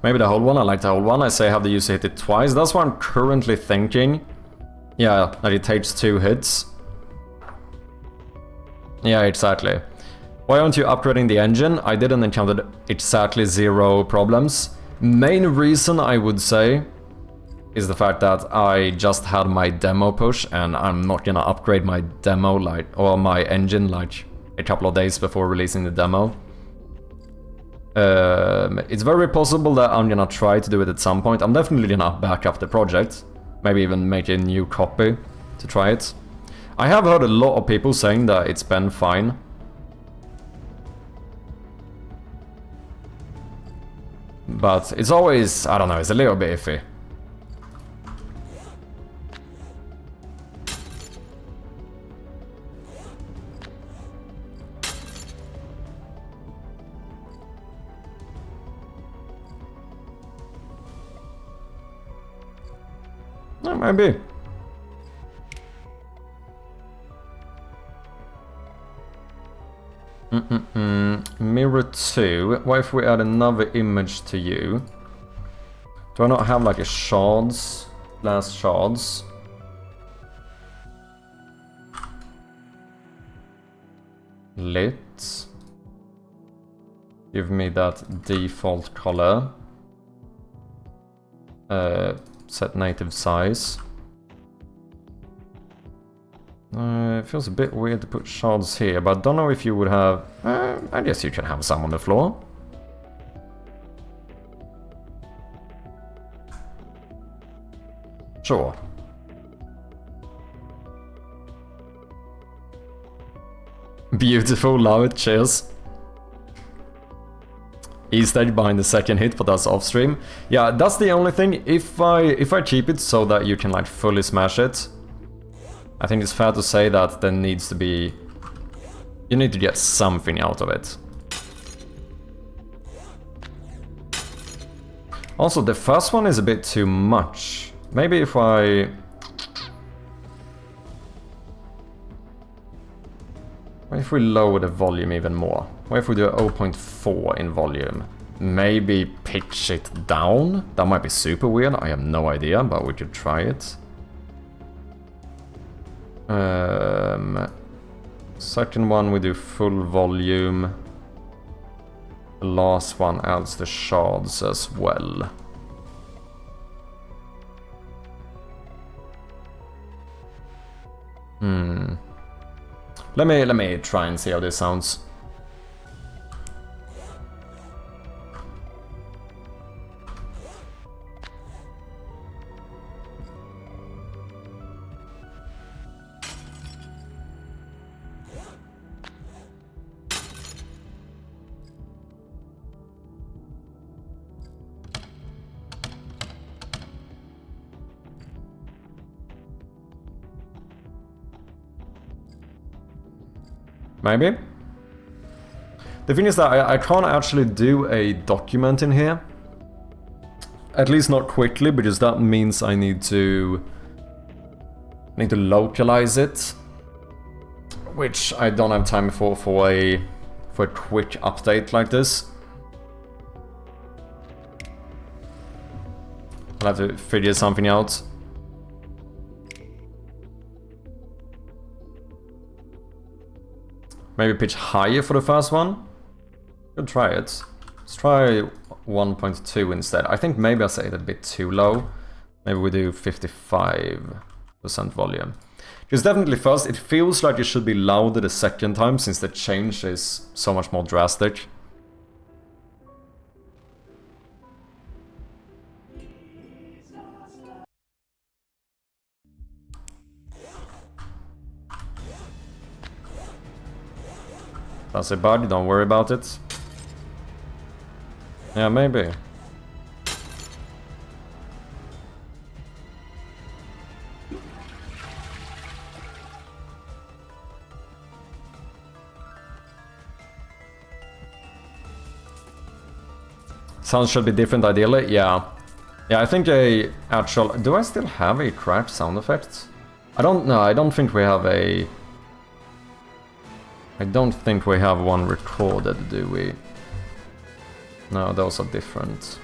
Maybe the whole one, I like the whole one. I say have the user hit it twice. That's what I'm currently thinking. Yeah, that it takes 2 hits. Yeah, exactly. Why aren't you upgrading the engine? I didn't encounter exactly 0 problems. Main reason I would say is the fact that I just had my demo push and I'm not gonna upgrade my demo or my engine like a couple of days before releasing the demo. It's very possible that I'm gonna try to do it at some point. I'm definitely gonna back up the project. Maybe even make a new copy to try it. I have heard a lot of people saying that it's been fine. But it's always, I don't know, it's a little bit iffy. Maybe. Mirror 2. What if we add another image to you? Do I not have like a shards? Last shards? Lit. Give me that default color. Set native size. It feels a bit weird to put shards here, but I don't know if you would have... I guess you can have some on the floor. Sure. Beautiful, love it, cheers. E-stage behind the second hit, but that's off stream. Yeah, that's the only thing. If I keep it so that you can like fully smash it, I think it's fair to say that there needs to be... You need to get something out of it. Also, the first one is a bit too much. Maybe if I... What if we lower the volume even more? What if we do 0.4 in volume? Maybe pitch it down? That might be super weird, I have no idea, but we could try it. Second one we do full volume. The last one adds the shards as well. Let me try and see how this sounds. Maybe? The thing is that I can't actually do a document in here. At least not quickly, because that means I need to localize it. Which I don't have time for a quick update like this. I'll have to figure something out. Maybe pitch higher for the first one? Could try it. Let's try 1.2 instead. I think maybe I set it a bit too low. Maybe we do 55% volume. Because definitely first, it feels like it should be louder the second time since the change is so much more drastic. That's a bug, don't worry about it. Yeah, maybe. Sounds should be different ideally, yeah. Yeah, I think a actual... Do I still have a cracked sound effect? I don't know, I don't think we have a... I don't think we have one recorded, do we? No, those are different.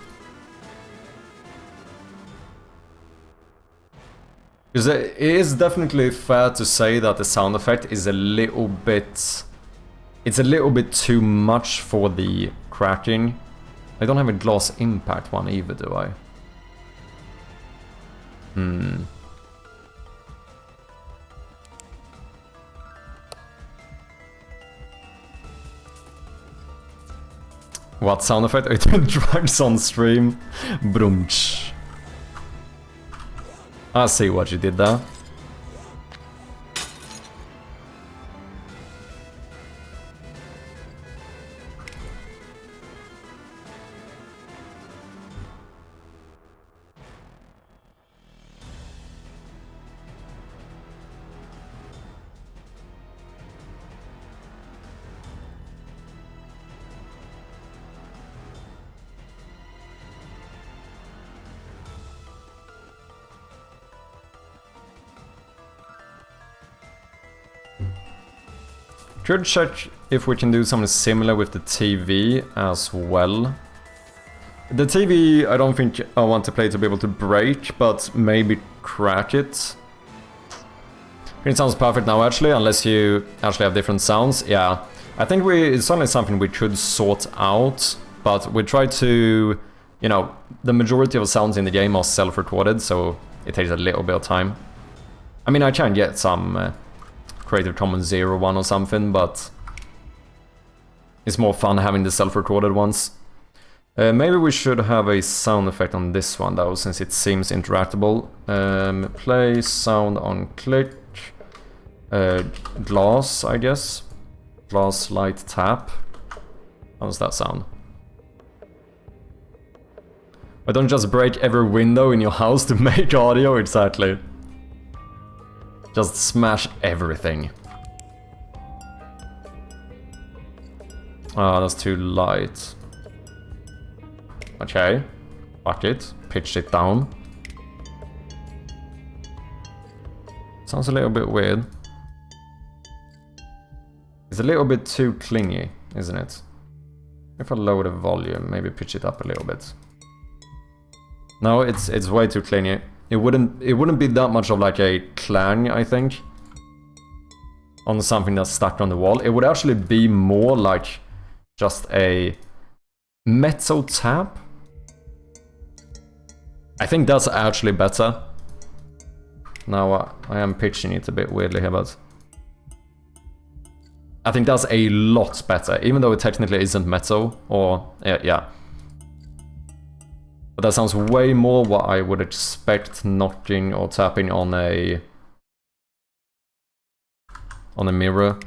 Because it is definitely fair to say that the sound effect is a little bit... It's a little bit too much for the cracking. I don't have a glass impact one either, do I? What sound effect? It drugs on stream. Brunch. I see what you did there. Could check if we can do something similar with the TV as well. The TV, I don't think I want to play to be able to break, but maybe crack it. It sounds perfect now actually, unless you actually have different sounds. Yeah, I think it's certainly something we could sort out, but we try to, you know, the majority of sounds in the game are self-recorded, so it takes a little bit of time. I mean, I can get some Creative Commons 01 or something, but it's more fun having the self-recorded ones. Maybe we should have a sound effect on this one though, since it seems interactable. Play sound on click. Glass, I guess. Glass light tap. How does that sound? But don't just break every window in your house to make audio, exactly. Just smash everything. Ah, that's too light. Okay. Fuck it. Pitch it down. Sounds a little bit weird. It's a little bit too clingy, isn't it? If I lower the volume, maybe pitch it up a little bit. No, it's way too clingy. It wouldn't be that much of like a clang, I think, on something that's stuck on the wall. It would actually be more like just a metal tap. I think that's actually better. Now I am pitching it a bit weirdly here, but I think that's a lot better, even though it technically isn't metal, or yeah. But that sounds way more what I would expect knocking or tapping on a mirror.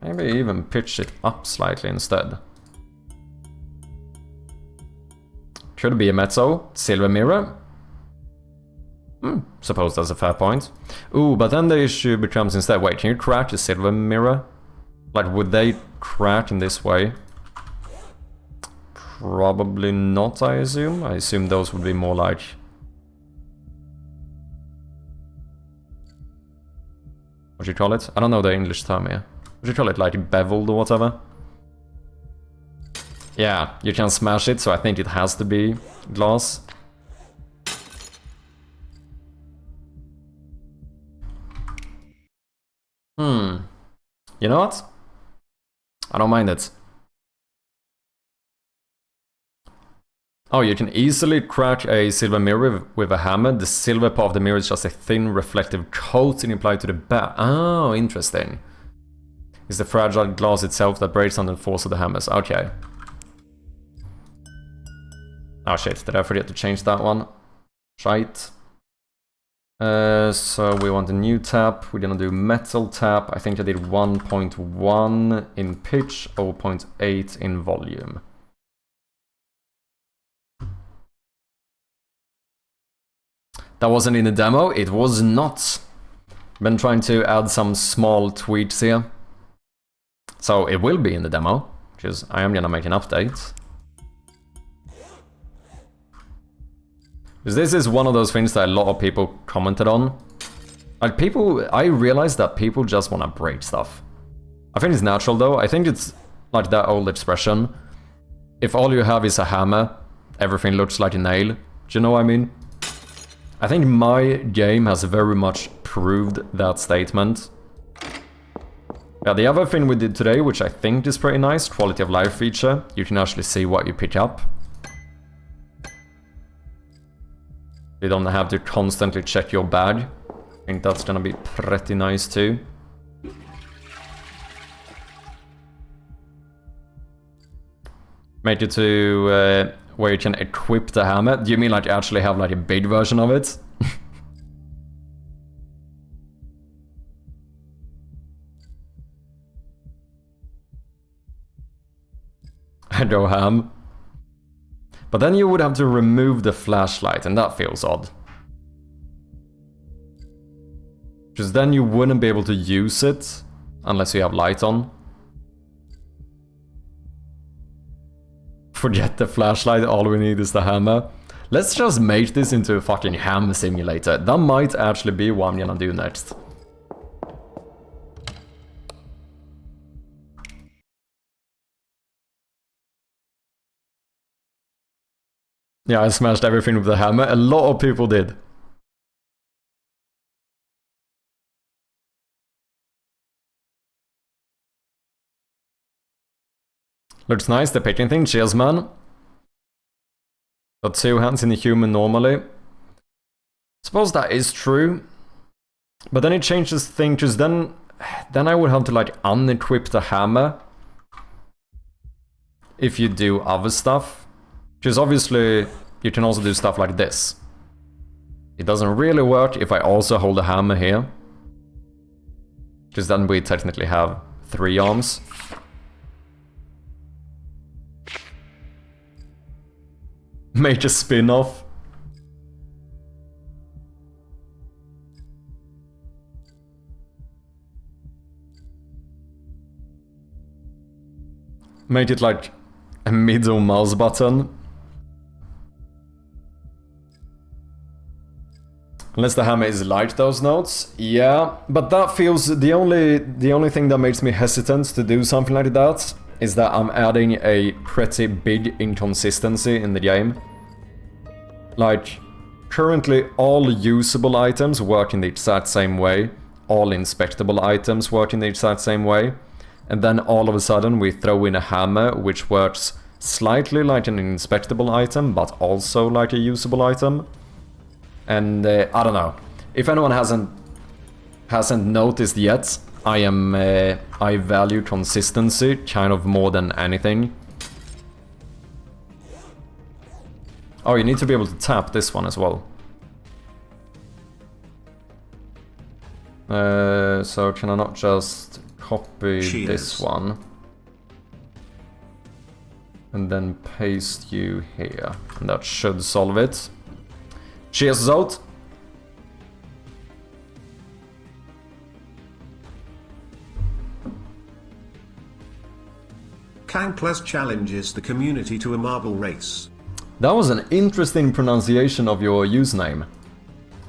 Maybe even pitch it up slightly instead. Could be a metal, silver mirror. Suppose that's a fair point. Ooh, but then the issue becomes instead, wait, can you crack a silver mirror? Like, would they crack in this way? Probably not, I assume. I assume those would be more like... what do you call it? I don't know the English term here. What do you call it, like beveled or whatever? Yeah, you can smash it, so I think it has to be glass. You know what? I don't mind it. Oh, you can easily crack a silver mirror with a hammer. The silver part of the mirror is just a thin reflective coating applied to the back. Oh, interesting. It's the fragile glass itself that breaks under the force of the hammers. Okay. Oh shit, did I forget to change that one? Shite. So we want a new tap. We're gonna do metal tap. I think I did 1.1 in pitch, 0.8 in volume. That wasn't in the demo, it was not. Been trying to add some small tweaks here. So it will be in the demo, because I am gonna make an update. Because this is one of those things that a lot of people commented on. Like I realized that people just wanna break stuff. I think it's natural though, I think it's like that old expression. If all you have is a hammer, everything looks like a nail. Do you know what I mean? I think my game has very much proved that statement. Yeah, the other thing we did today, which I think is pretty nice, quality of life feature. You can actually see what you pick up. You don't have to constantly check your bag. I think that's gonna be pretty nice too. Make it to where you can equip the hammer. Do you mean like actually have like a big version of it? I go ham. But then you would have to remove the flashlight, and that feels odd. Because then you wouldn't be able to use it unless you have light on. Forget the flashlight, all we need is the hammer. Let's just make this into a fucking hammer simulator. That might actually be what I'm gonna do next. Yeah, I smashed everything with the hammer. A lot of people did. Looks nice, the picking thing. Cheers, man. Got 2 hands in a human normally. Suppose that is true. But then it changes things, because then I would have to like unequip the hammer. If you do other stuff. Because obviously you can also do stuff like this. It doesn't really work if I also hold a hammer here. Because then we technically have 3 arms. Make a spin-off. Make it like a middle mouse button. Unless the hammer is like those notes. Yeah, but that feels the only thing that makes me hesitant to do something like that is that I'm adding a pretty big inconsistency in the game. Like, currently all usable items work in the exact same way. All inspectable items work in the exact same way. And then all of a sudden we throw in a hammer which works slightly like an inspectable item, but also like a usable item. And I don't know. If anyone hasn't noticed yet, I value consistency kind of more than anything. Oh, you need to be able to tap this one as well. So can I not just copy this one? And then paste you here. And that should solve it. Cheers, Zot! Countless challenges the community to a marble race. That was an interesting pronunciation of your username.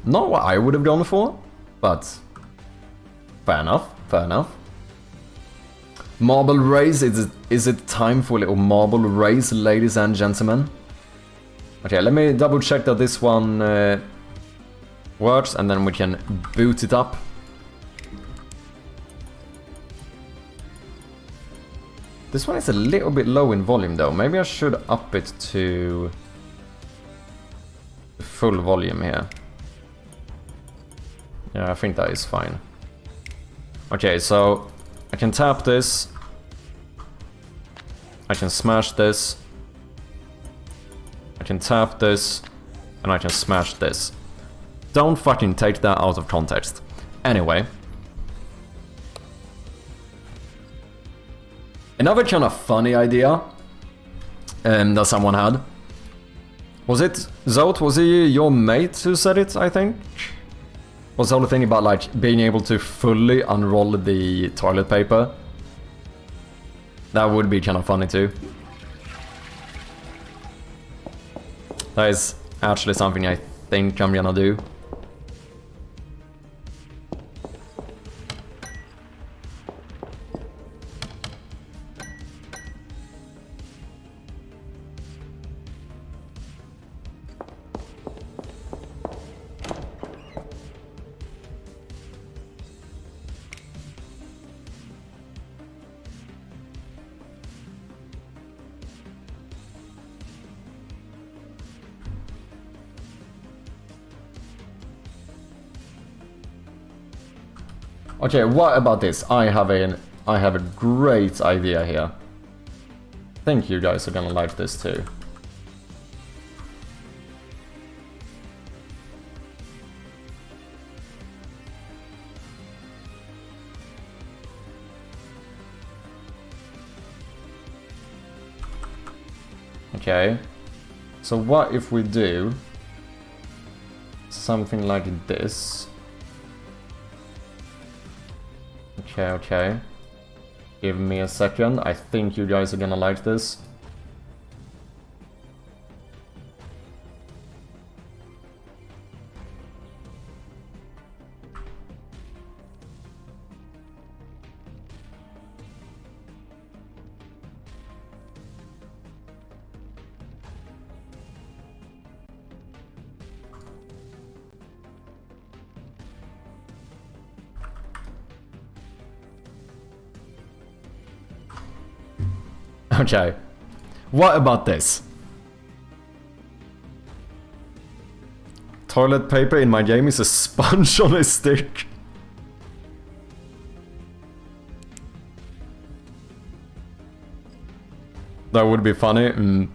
Not what I would have gone for, but fair enough, fair enough. Marble race, is it time for a little marble race, ladies and gentlemen? Okay, let me double check that this one works, and then we can boot it up. This one is a little bit low in volume though. Maybe I should up it to full volume here. Yeah, I think that is fine. Okay, so I can tap this. I can smash this. I can tap this. And I can smash this. Don't fucking take that out of context. Anyway. Another kind of funny idea that someone had. Was it Zot? Was he your mate who said it, I think? Was the whole thing about like being able to fully unroll the toilet paper? That would be kind of funny too. That is actually something I think I'm gonna do. Okay, what about this? I have a great idea here. I think you guys are gonna like this too. Okay. So what if we do something like this? Okay. Give me a second. I think you guys are gonna like this. Okay. What about this? Toilet paper in my game is a sponge on a stick. That would be funny.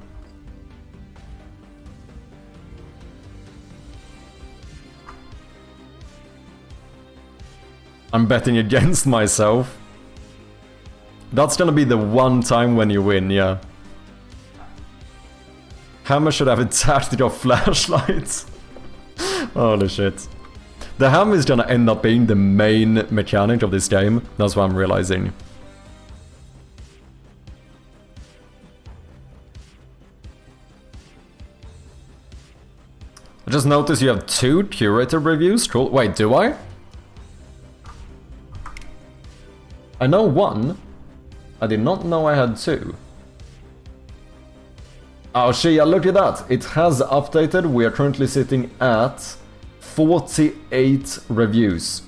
I'm betting against myself. That's gonna be the one time when you win, yeah. Hammer should have attached to your flashlights. Holy shit. The hammer is gonna end up being the main mechanic of this game. That's what I'm realizing. I just noticed you have 2 curator reviews. Cool. Wait, do I? I know 1. I did not know I had 2. Oh, Shia, look at that. It has updated. We are currently sitting at 48 reviews.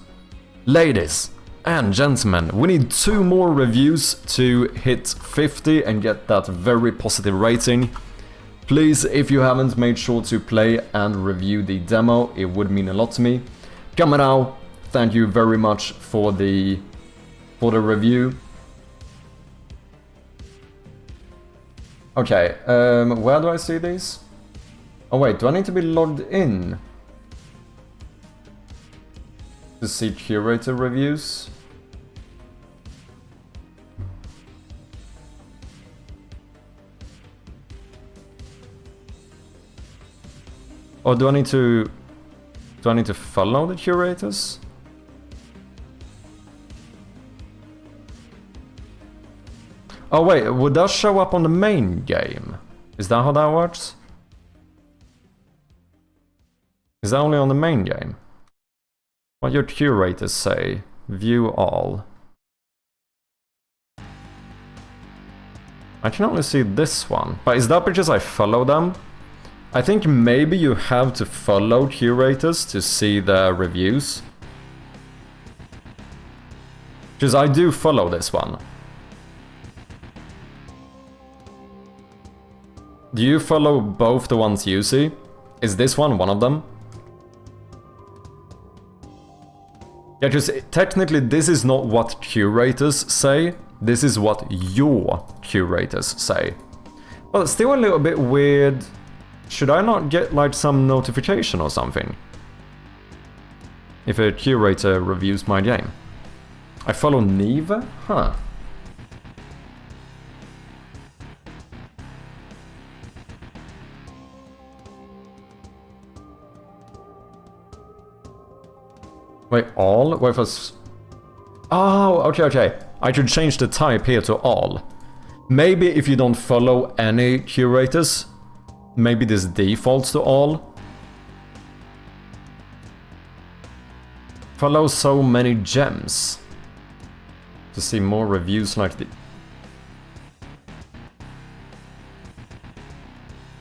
Ladies, and gentlemen, we need 2 more reviews to hit 50 and get that very positive rating. Please, if you haven't, made sure to play and review the demo. It would mean a lot to me. Kamerau, thank you very much for the review. Okay, where do I see these? Oh wait, do I need to be logged in to see curator reviews? Or do I need to follow the curators? Oh wait, would that show up on the main game? Is that how that works? Is that only on the main game? What your curators say? View all. I can only see this one. But is that because I follow them? I think maybe you have to follow curators to see their reviews. Because I do follow this one. Do you follow both the ones you see? Is this one of them? Yeah, because technically this is not what curators say. This is what your curators say. Well, it's still a little bit weird. Should I not get like some notification or something if a curator reviews my game? I follow Neva? Huh. Wait, all? Wait for... Oh, okay. I should change the type here to all. Maybe if you don't follow any curators, maybe this defaults to all. Follow so many gems to see more reviews like this.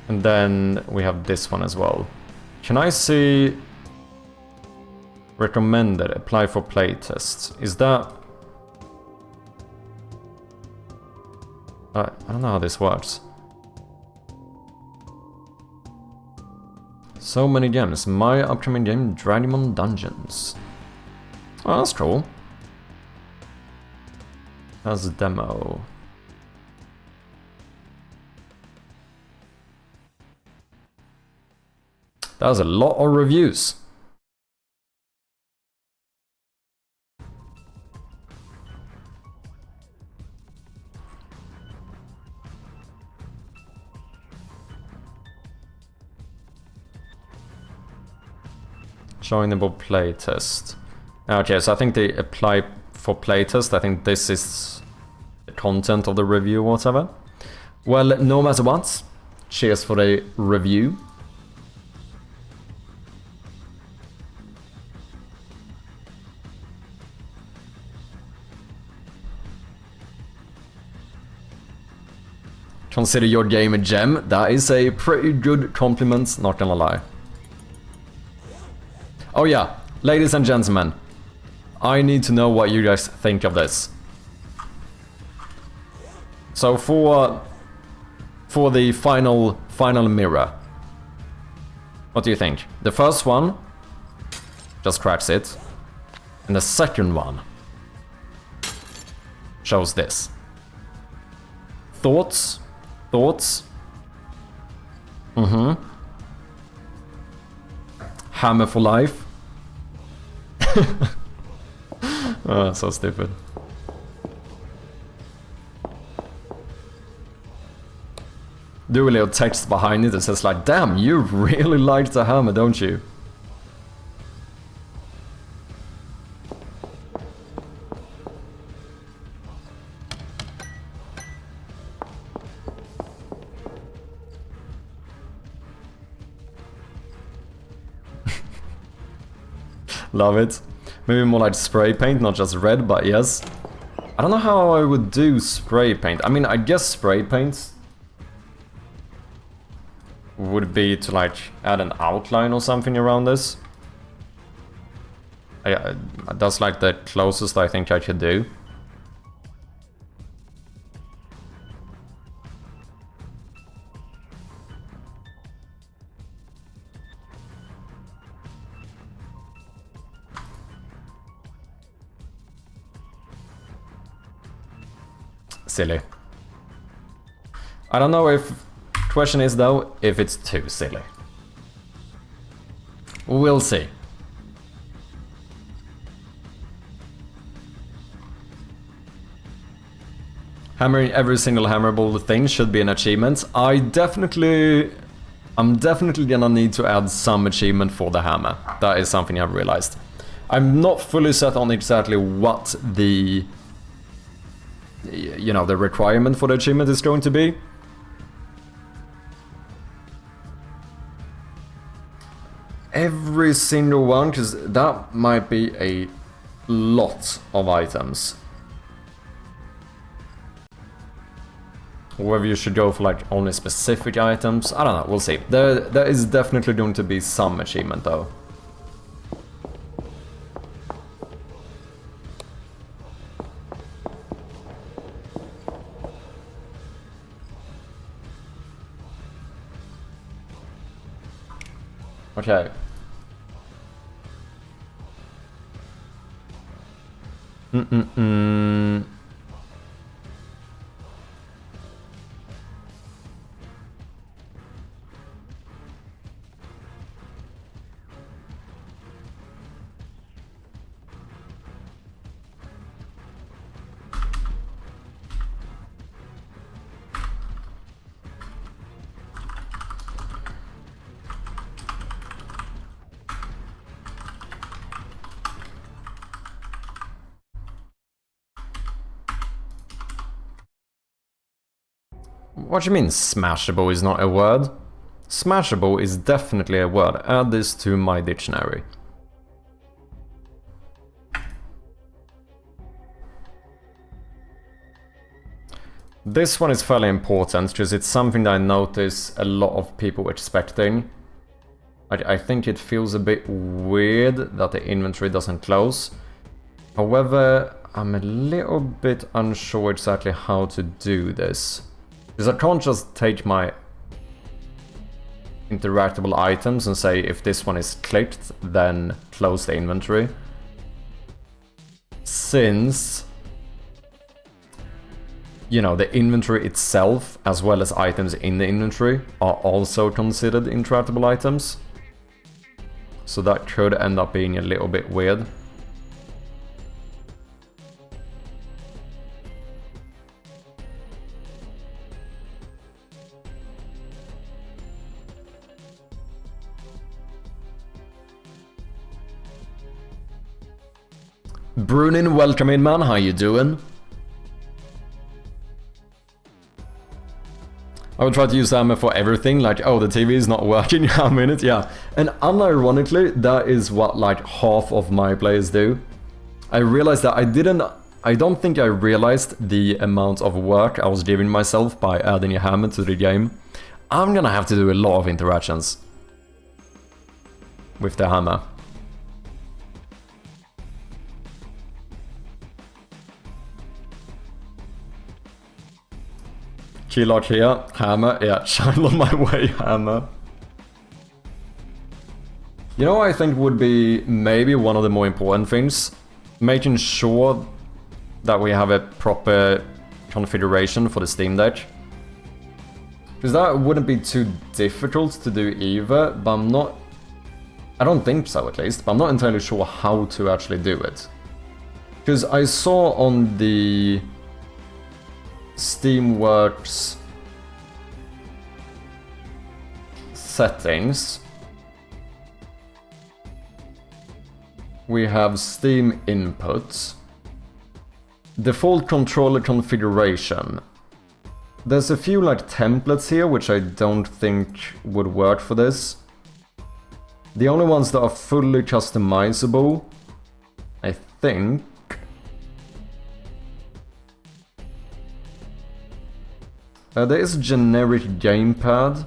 And then we have this one as well. Can I see recommended, apply for playtests? Is that... I don't know how this works. So many games. My upcoming game, Dragon Dungeons. Oh, that's cool. That's a demo. That was a lot of reviews. Joinable playtest. Okay, so I think they apply for playtest. I think this is the content of the review or whatever. Well, no matter what, cheers for the review. Consider your game a gem. That is a pretty good compliment, not gonna lie. Oh yeah, ladies and gentlemen, I need to know what you guys think of this. So for the final mirror, what do you think? The first one just cracks it, and the second one shows this. Thoughts? Thoughts? Hammer for life. Oh, so stupid. Do a little text behind it that says like, damn, you really like the hammer, don't you? Love it. Maybe more like spray paint, not just red, but yes. I don't know how I would do spray paint. I mean, I guess spray paint would be to like add an outline or something around this. That's like the closest I think I could do. Silly. I don't know if... Question is though, if it's too silly. We'll see. Hammering every single hammerable thing should be an achievement. I'm definitely gonna need to add some achievement for the hammer. That is something I've realized. I'm not fully set on exactly what the... you know, the requirement for the achievement is going to be. Every single one, because that might be a lot of items. Or whether you should go for like only specific items, I don't know, we'll see. There is definitely going to be some achievement though. Okay. What do you mean smashable is not a word? Smashable is definitely a word. Add this to my dictionary. This one is fairly important because it's something that I notice a lot of people expecting. I think it feels a bit weird that the inventory doesn't close. However, I'm a little bit unsure exactly how to do this. Because I can't just take my interactable items and say if this one is clicked, then close the inventory. Since, you know, the inventory itself, as well as items in the inventory, are also considered interactable items. So that could end up being a little bit weird. Brunin, welcome in, man. How you doing? I would try to use the hammer for everything, like, oh, the TV is not working, I'm in it, yeah. And unironically, that is what like half of my players do. I realized that I don't think I realized the amount of work I was giving myself by adding a hammer to the game. I'm gonna have to do a lot of interactions with the hammer. Keylock here, hammer, yeah, child on my way, hammer. You know what I think would be maybe one of the more important things? Making sure that we have a proper configuration for the Steam Deck. Because that wouldn't be too difficult to do either, but I don't think so at least, but I'm not entirely sure how to actually do it. Because I saw on the Steamworks settings, we have Steam inputs, default controller configuration. There's a few like templates here which I don't think would work for this. The only ones that are fully customizable, I think, there is a generic gamepad,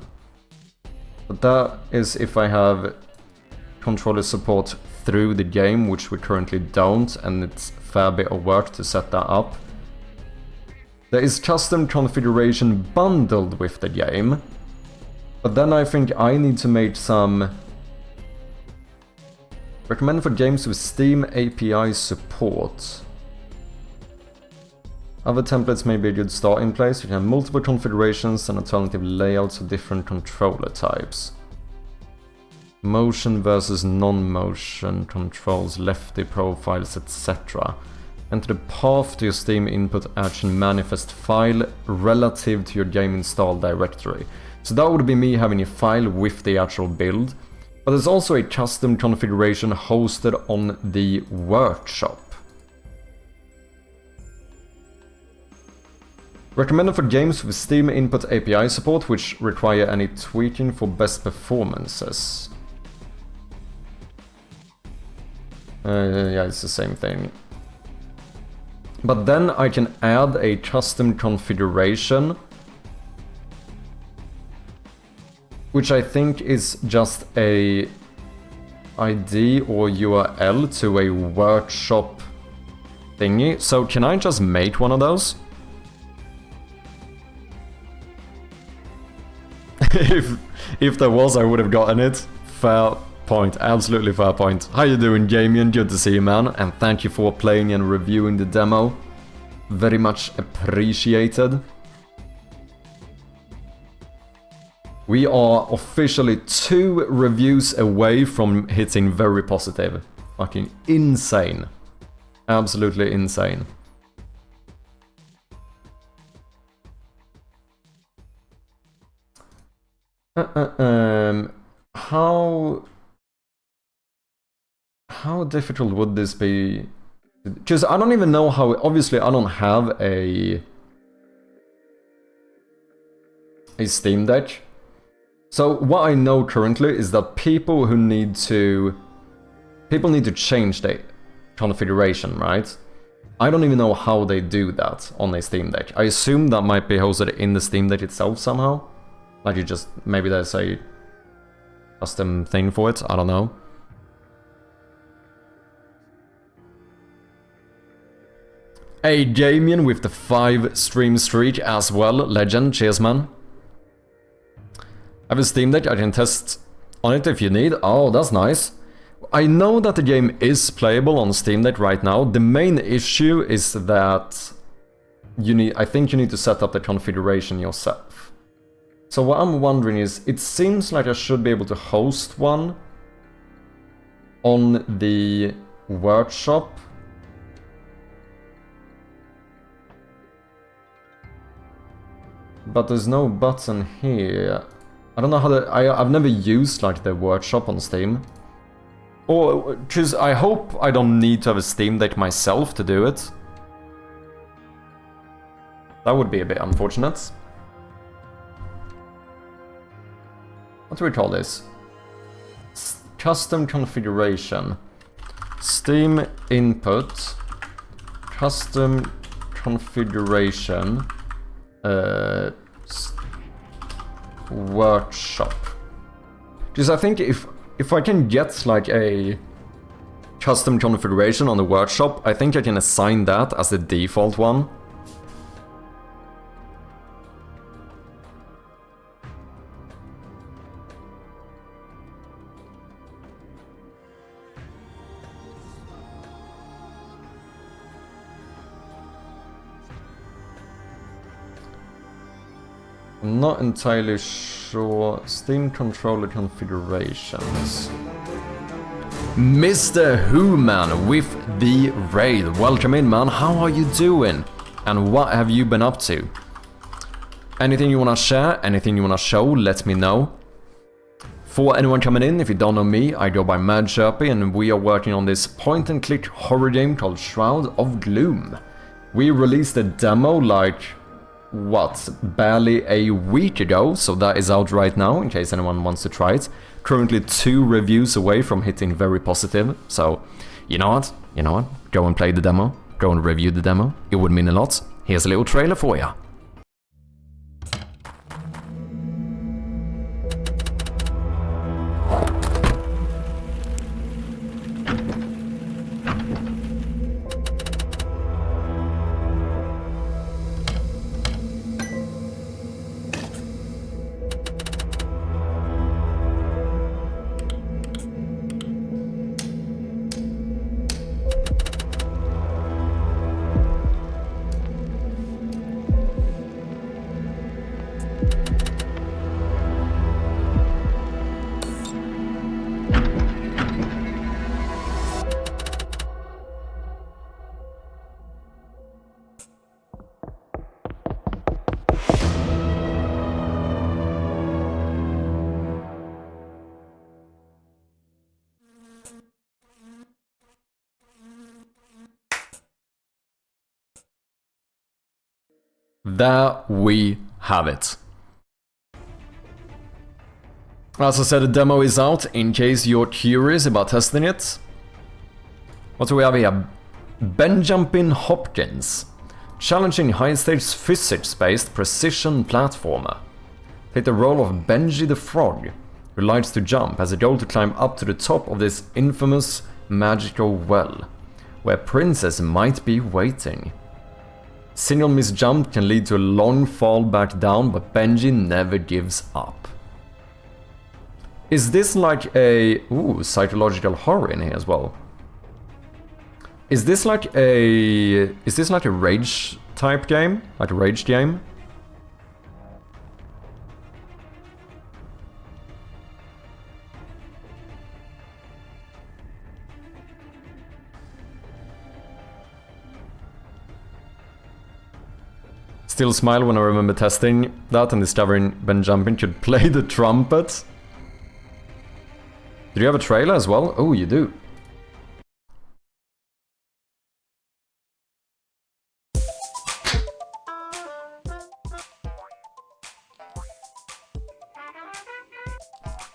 but that is if I have controller support through the game, which we currently don't, and it's a fair bit of work to set that up. There is custom configuration bundled with the game, but then I think I need to make some... Recommended for games with Steam API support. Other templates may be a good starting place. You can have multiple configurations and alternative layouts for different controller types. Motion versus non-motion controls, lefty profiles, etc. Enter the path to your Steam input action manifest file relative to your game install directory. So that would be me having a file with the actual build, but there's also a custom configuration hosted on the workshop. Recommended for games with Steam input API support which require any tweaking for best performances. Yeah, it's the same thing. But then I can add a custom configuration, which I think is just a ID or URL to a workshop thingy. So can I just make one of those? If there was, I would have gotten it. Fair point, absolutely fair point. How you doing, Damien? Good to see you, man, and thank you for playing and reviewing the demo. Very much appreciated. We are officially 2 reviews away from hitting very positive. Fucking insane. Absolutely insane. How difficult would this be? Because I don't even know how. Obviously, I don't have a Steam Deck. So what I know currently is that people need to change the configuration, right? I don't even know how they do that on a Steam Deck. I assume that might be hosted in the Steam Deck itself somehow. Like you just, maybe there's a custom thing for it, I don't know. Hey, Damien with the 5 stream streak as well, legend, cheers man. I have a Steam Deck, I can test on it if you need. Oh, that's nice. I know that the game is playable on Steam Deck right now. The main issue is that I think you need to set up the configuration yourself. So what I'm wondering is, it seems like I should be able to host one on the workshop. But there's no button here. I don't know how to... I've never used like the workshop on Steam. Or, because I hope I don't need to have a Steam Deck myself to do it. That would be a bit unfortunate. What do we call this? Custom configuration. Steam input. Custom configuration. Workshop. Because I think if I can get like a custom configuration on the workshop, I think I can assign that as the default one. I'm not entirely sure. Steam controller configurations. Mr. Who-Man with the raid. Welcome in, man. How are you doing? And what have you been up to? Anything you want to share? Anything you want to show? Let me know. For anyone coming in, if you don't know me, I go by Mad Sherpy, and we are working on this point-and-click horror game called Shroud of Gloom. We released a demo like... what, barely a week ago, so that is out right now in case anyone wants to try it. Currently 2 reviews away from hitting very positive, so you know what, go and play the demo, go and review the demo, it would mean a lot. Here's a little trailer for ya. There we have it. As I said, the demo is out, in case you're curious about testing it. What do we have here? Benjamin Hopkins. Challenging high-stakes physics-based precision platformer. Take the role of Benji the Frog, who likes to jump, has a goal to climb up to the top of this infamous magical well, where Princess might be waiting. Single misjump can lead to a long fall back down, but Benji never gives up. Is this like a... ooh, psychological horror in here as well? Is this like a... is this like a rage type game? Like a rage game? Still smile when I remember testing that and discovering Ben Jumping could play the trumpet. Do you have a trailer as well? Oh, you do.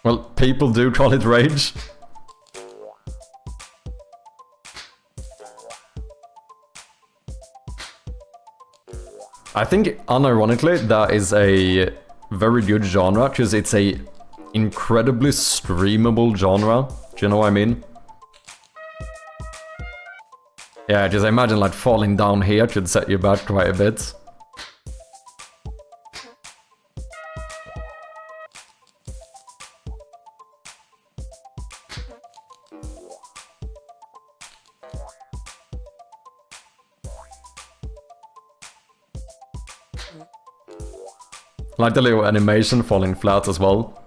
Well, people do call it rage. I think, unironically, that is a very good genre, because it's a incredibly streamable genre. Do you know what I mean? Yeah, just imagine like falling down here could set you back quite a bit. Like the little animation falling flat as well.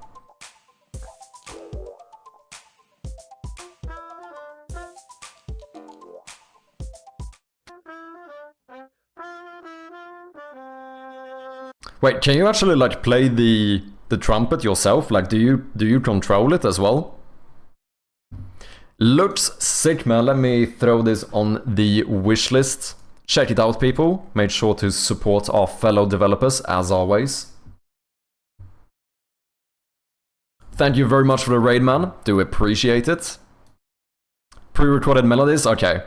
Wait, can you actually like play the trumpet yourself? Like, do you control it as well? Looks sick, man. Let me throw this on the wish list. Check it out, people. Make sure to support our fellow developers as always. Thank you very much for the raid, man. Do appreciate it. Pre-recorded melodies? Okay.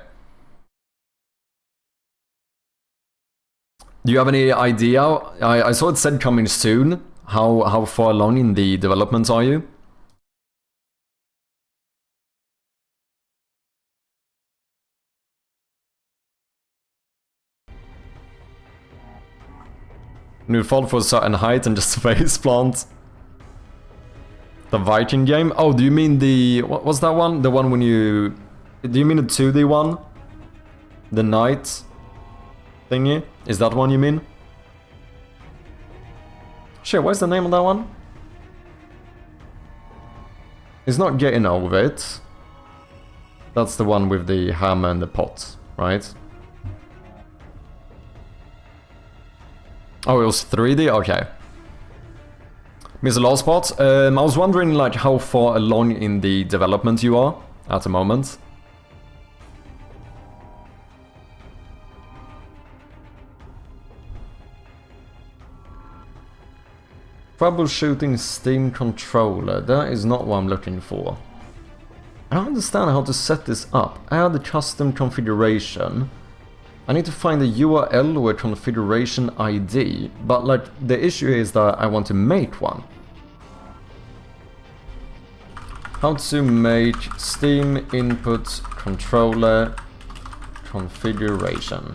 Do you have any idea? I saw it said coming soon. How far along in the development are you? You fall for a certain height and just face plant. The Viking game? Oh, do you mean the... what was that one? The one when you... do you mean the 2D one? The knight thingy? Is that one you mean? Shit, what's the name of that one? It's not Getting Over It. That's the one with the hammer and the pot, right? Oh, it was 3D? Okay. Mr. Last Part, I was wondering like how far along in the development you are at the moment. Troubleshooting Steam controller, that is not what I'm looking for. I don't understand how to set this up. Add a custom configuration. I need to find a URL or a configuration ID, but like the issue is that I want to make one. How to make Steam input controller configuration.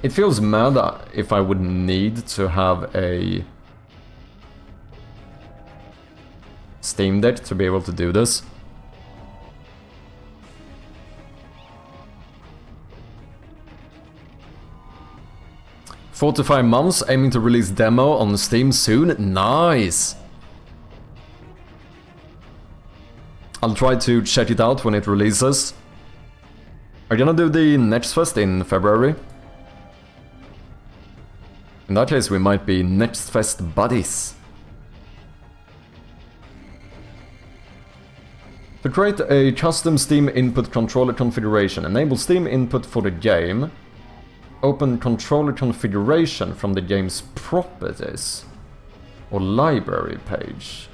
It feels mad that if I would need to have a Steam Deck to be able to do this. 45 months, aiming to release demo on Steam soon. Nice! I'll try to check it out when it releases. Are you gonna do the Next Fest in February? In that case, we might be Next Fest buddies. To create a custom Steam input controller configuration, enable Steam input for the game. Open controller configuration from the game's properties or library page.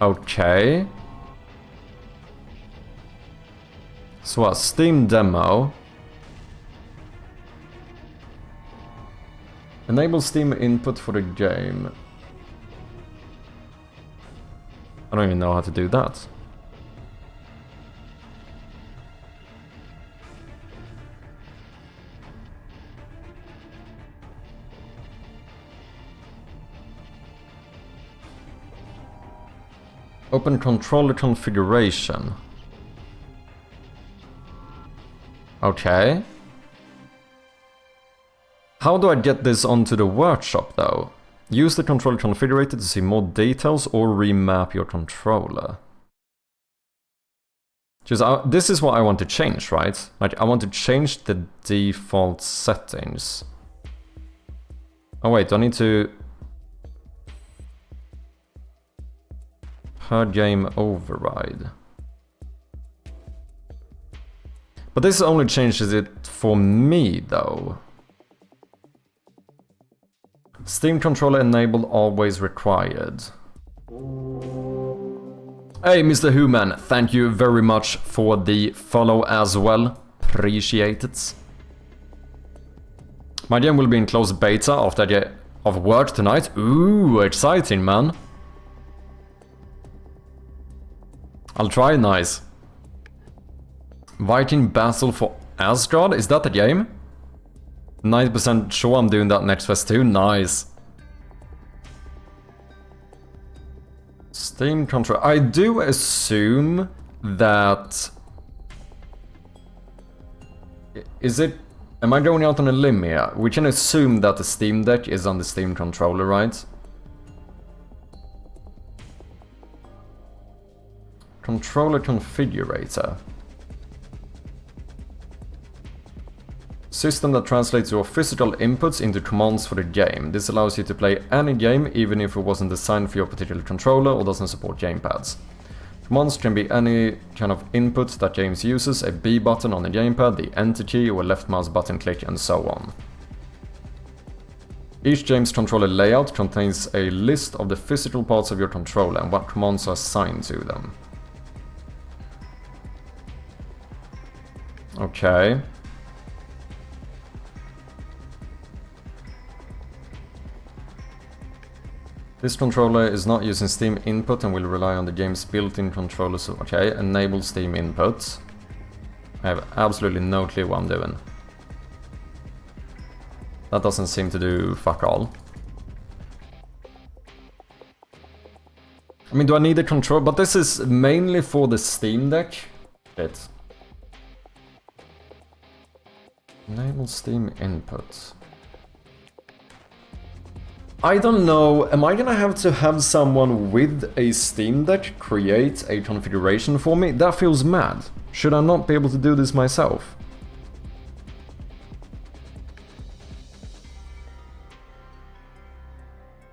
Okay. So a Steam demo. Enable Steam input for the game. I don't even know how to do that. Open controller configuration. Okay. How do I get this onto the workshop though? Use the controller configurator to see more details or remap your controller. Just, this is what I want to change, right? Like, I want to change the default settings. Oh wait, do I need to... Per game override. But this only changes it for me though. Steam controller enabled, always required. Hey Mr. Human, thank you very much for the follow as well. Appreciate it. My game will be in closed beta after I get off work tonight. Ooh, exciting man. I'll try, nice. Viking Battle for Asgard, is that the game? 90% sure I'm doing that next fest too, nice. Steam controller, I do assume that... Is it... Am I going out on a limb here? We can assume that the Steam Deck is on the Steam controller, right? Controller configurator. System that translates your physical inputs into commands for the game. This allows you to play any game even if it wasn't designed for your particular controller or doesn't support gamepads. Commands can be any kind of input that games uses, a B button on the gamepad, the enter key or a left mouse button click and so on. Each game's controller layout contains a list of the physical parts of your controller and what commands are assigned to them. Okay. This controller is not using Steam input and will rely on the game's built-in controller. So, okay, enable Steam input. I have absolutely no clue what I'm doing. That doesn't seem to do fuck all. I mean, do I need a control? But this is mainly for the Steam Deck. Shit. Enable Steam input. I don't know, am I gonna have to have someone with a Steam Deck create a configuration for me? That feels mad. Should I not be able to do this myself?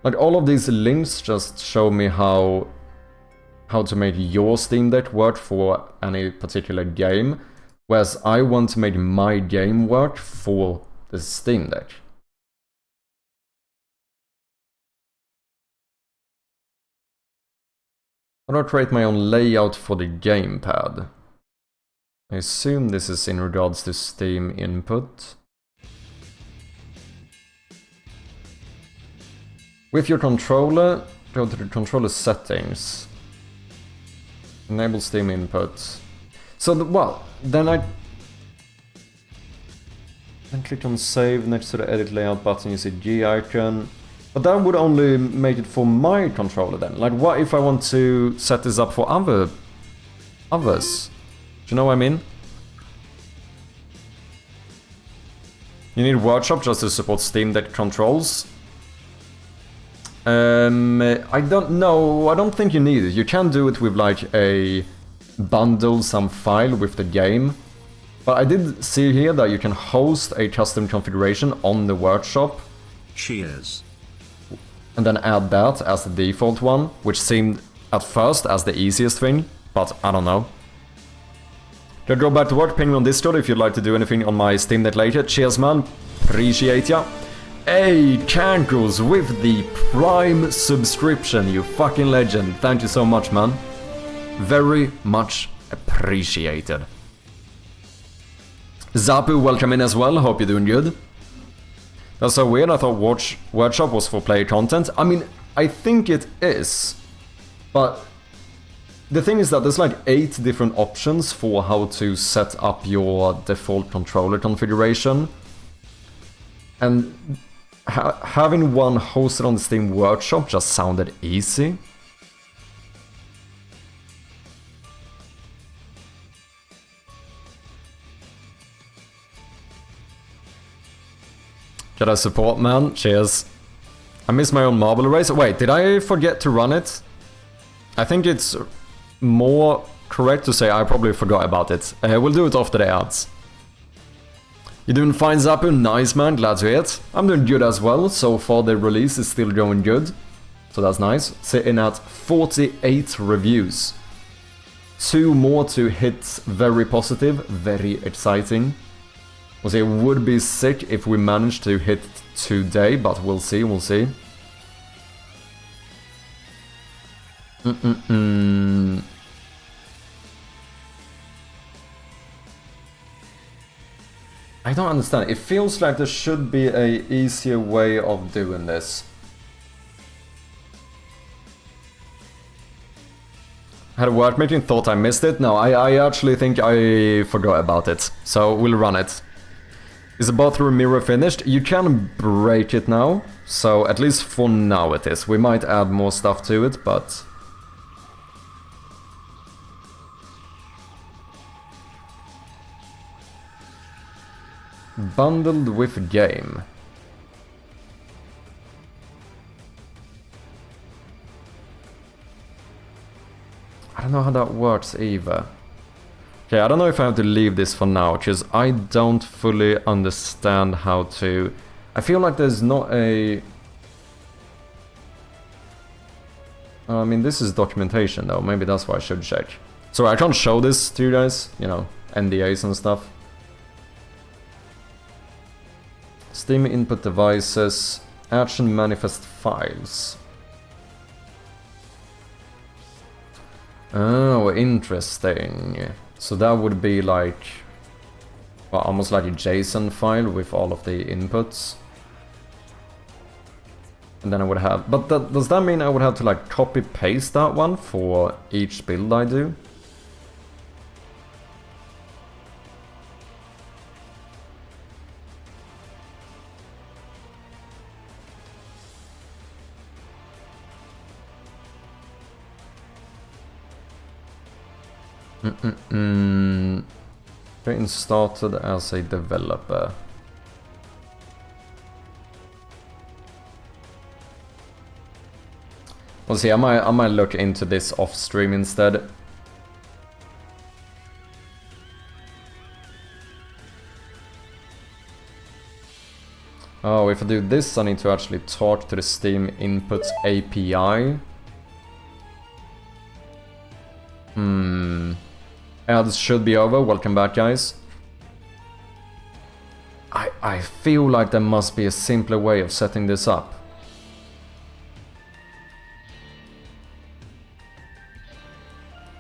Like, all of these links just show me how to make your Steam Deck work for any particular game, whereas I want to make my game work for the Steam Deck. How do I create my own layout for the gamepad? I assume this is in regards to Steam input. With your controller, go to the controller settings. Enable Steam input. So, then click on save. Next to the edit layout button you see G icon. But that would only make it for my controller then. Like, what if I want to set this up for others? Do you know what I mean? You need workshop just to support Steam Deck controls. I don't know, I don't think you need it. You can do it with like a bundle some file with the game. But I did see here that you can host a custom configuration on the workshop. Cheers. And then add that as the default one, which seemed at first as the easiest thing, but I don't know. Can go back to work, ping me on Discord if you'd like to do anything on my Steam Deck later. Cheers man, appreciate ya. Hey, Cankles with the Prime subscription, you fucking legend. Thank you so much, man. Very much appreciated. Zapu, welcome in as well, hope you're doing good. That's so weird, I thought Workshop was for player content. I mean, I think it is. But the thing is that there's like 8 different options for how to set up your default controller configuration. And having one hosted on the Steam Workshop just sounded easy. Can I support, man? Cheers. I miss my own marble race. Wait, did I forget to run it? I think it's more correct to say I probably forgot about it. We'll do it after the ads. You doing fine, Zapu? Nice, man. Glad to hear it. I'm doing good as well. So far, the release is still going good. So that's nice. Sitting at 48 reviews. 2 more to hit very positive. Very exciting. We'll see, it would be sick if we managed to hit today, but we'll see, we'll see. I don't understand. It feels like there should be an easier way of doing this. Had a work meeting, thought I missed it. No, I actually think I forgot about it. So we'll run it. Is the bathroom mirror finished? You can break it now. So at least for now it is. We might add more stuff to it, but... Bundled with game. I don't know how that works either. Okay, I don't know if I have to leave this for now, because I don't fully understand how to... I feel like there's not a... I mean, this is documentation though, maybe that's why I should check. So I can't show this to you guys, you know, NDAs and stuff. Steam input devices, action manifest files. Oh, interesting. So that would be like, well, almost like a JSON file with all of the inputs. And then I would have, but does that mean I would have to like copy paste that one for each build I do? Getting started as a developer. We'll see, I might look into this off stream instead. Oh, if I do this I need to actually talk to the Steam Inputs API. Ads should be over. Welcome back, guys. I feel like there must be a simpler way of setting this up.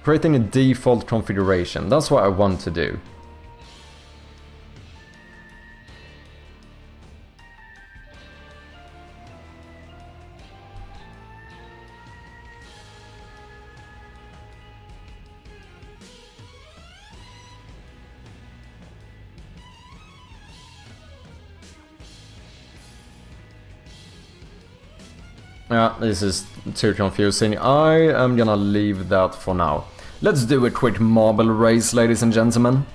Creating a default configuration. That's what I want to do. Yeah, this is too confusing. I am gonna leave that for now. Let's do a quick marble race, ladies and gentlemen.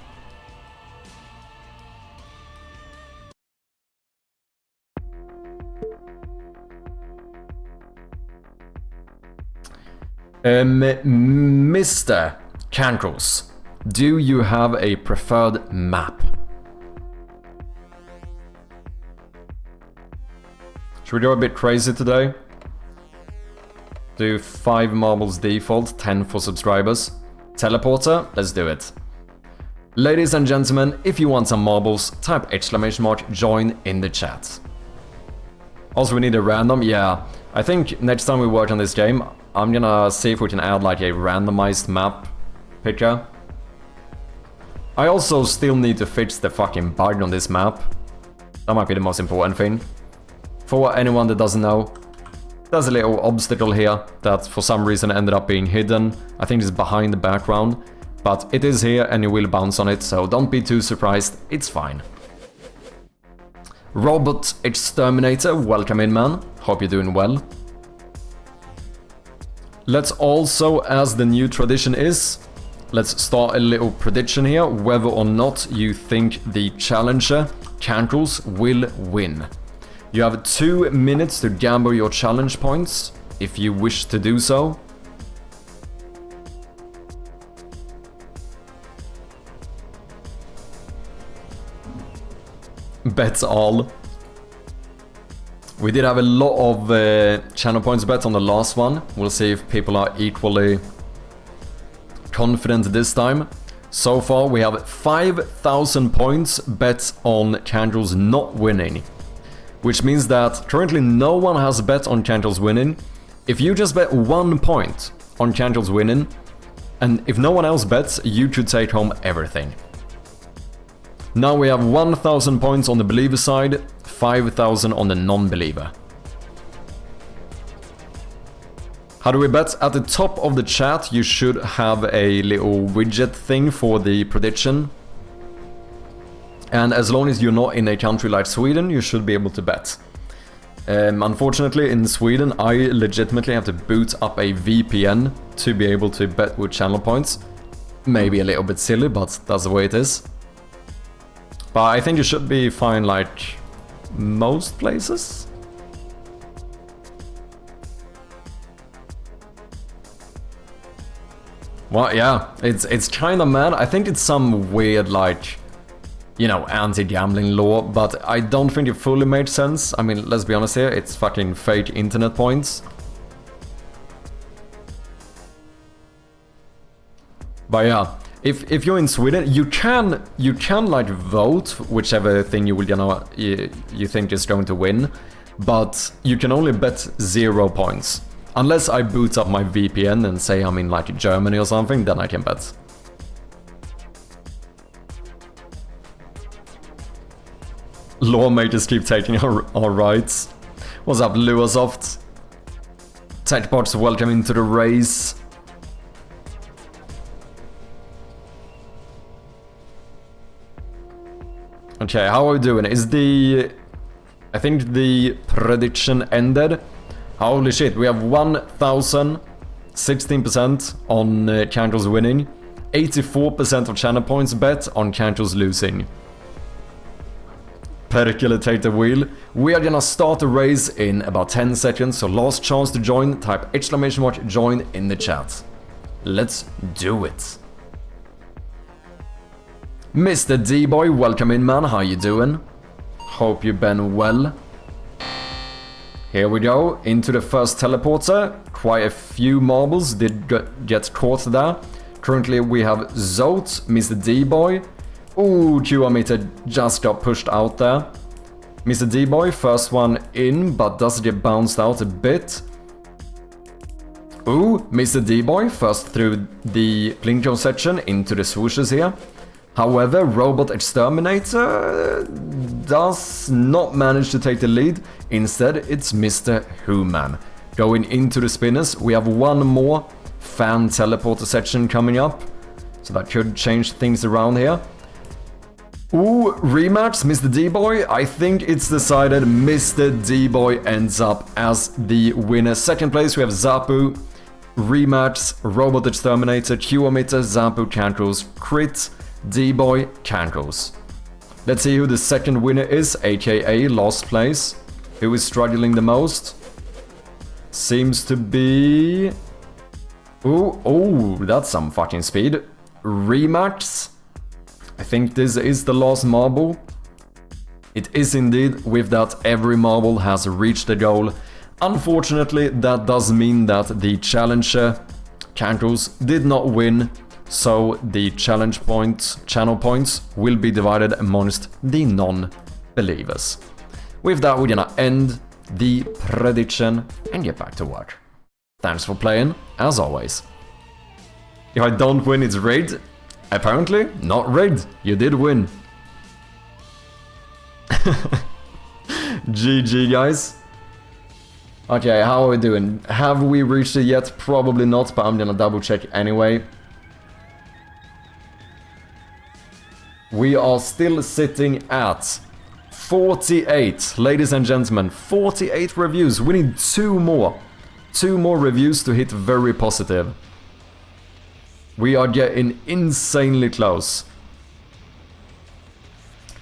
Mr. Cancros, do you have a preferred map? Should we go a bit crazy today? Do 5 marbles default, 10 for subscribers. Teleporter, let's do it. Ladies and gentlemen, if you want some marbles, type !join in the chat. Also, we need a random, yeah. I think next time we work on this game, I'm gonna see if we can add like a randomized map picker. I also still need to fix the fucking bug on this map. That might be the most important thing. For anyone that doesn't know, there's a little obstacle here that for some reason ended up being hidden. I think it's behind the background, but it is here and you will bounce on it, so don't be too surprised, it's fine. Robot Exterminator, welcome in, man. Hope you're doing well. Let's also, as the new tradition is, let's start a little prediction here, whether or not you think the challenger, Cancros, will win. You have 2 minutes to gamble your challenge points, if you wish to do so. Bets all. We did have a lot of channel points bet on the last one. We'll see if people are equally confident this time. So far we have 5,000 points bet on Cancros not winning. Which means that currently no one has bet on Cancros winning. If you just bet 1 point on Cancros winning, and if no one else bets, you could take home everything. Now we have 1,000 points on the believer side, 5,000 on the non-believer. How do we bet? At the top of the chat you should have a little widget thing for the prediction. And as long as you're not in a country like Sweden, you should be able to bet. Unfortunately, in Sweden, I legitimately have to boot up a VPN to be able to bet with channel points. Maybe a little bit silly, but that's the way it is. But I think you should be fine like most places. Well, yeah, it's kind of mad. I think it's some weird like, you know, anti-gambling law, but I don't think it fully made sense. I mean, let's be honest here, it's fucking fake internet points. But yeah, if you're in Sweden, you can like vote whichever thing you think is going to win, but you can only bet 0 points. Unless I boot up my VPN and say I'm in like Germany or something, then I can bet. Lawmakers keep taking our rights. What's up, Luasoft? TechBots, welcome into the race. Okay, how are we doing? I think the prediction ended. Holy shit, we have 1,000, 16% on Cancros winning, 84% of channel points bet on Cancros losing. Percolate the wheel. We are gonna start the race in about 10 seconds, so last chance to join, type !join in the chat. Let's do it. Mr. D-Boy, welcome in, man. How you doing? Hope you've been well. Here we go, into the first teleporter. Quite a few marbles did get caught there. Currently we have Zote, Mr. D-Boy. Ooh, Q-meter just got pushed out there. Mr. D-Boy, first one in, but does get bounced out a bit. Ooh, Mr. D-Boy, first through the Plinko section into the swooshes here. However, Robot Exterminator does not manage to take the lead. Instead, it's Mr. Human. Going into the spinners, we have one more fan teleporter section coming up. So that could change things around here. Ooh, rematch, Mr. D-Boy. I think it's decided Mr. D-Boy ends up as the winner. Second place, we have Zapu. Rematch, Robot Exterminator, Q-Emitter, Zapu, Cancros, Crit, D-Boy, Cancros. Let's see who the second winner is, aka last place. Who is struggling the most? Seems to be Ooh, oh, that's some fucking speed. Remax. I think this is the last marble. It is indeed. With that, every marble has reached the goal. Unfortunately, that does mean that the challenger, Cankles, did not win. So the challenge points, channel points, will be divided amongst the non-believers. With that, we're gonna end the prediction and get back to work. Thanks for playing, as always. If I don't win, it's rigged. Apparently, not rigged. You did win. GG, guys. Okay, how are we doing? Have we reached it yet? Probably not, but I'm gonna double check anyway. We are still sitting at 48, ladies and gentlemen, 48 reviews. We need 2 more. 2 more reviews to hit very positive. We are getting insanely close.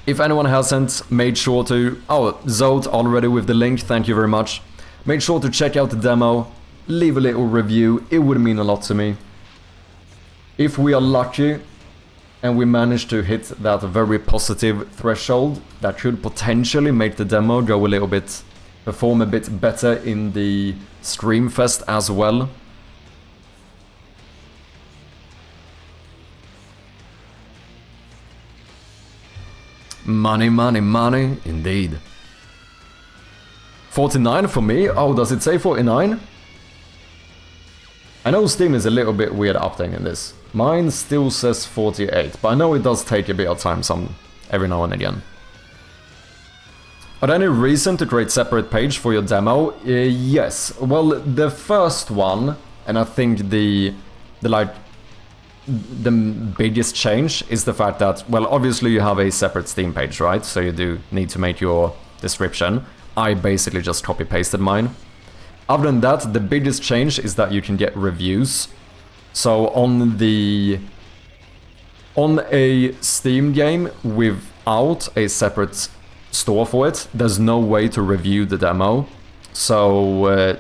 If anyone hasn't, made sure to... Oh, Zod already with the link, thank you very much. Make sure to check out the demo, leave a little review, it would mean a lot to me. If we are lucky and we manage to hit that very positive threshold, that should potentially make the demo go a little bit... perform a bit better in the Streamfest as well. Money, money, money, indeed. 49 for me? Oh, does it say 49? I know Steam is a little bit weird updating this. Mine still says 48, but I know it does take a bit of time every now and again. Are there any reason to create separate page for your demo? Yes. Well, the first one, and I think the biggest change is the fact that, well, obviously you have a separate Steam page, right? So you do need to make your description. I basically just copy-pasted mine. Other than that, the biggest change is that you can get reviews. So on a Steam game without a separate store for it, there's no way to review the demo. So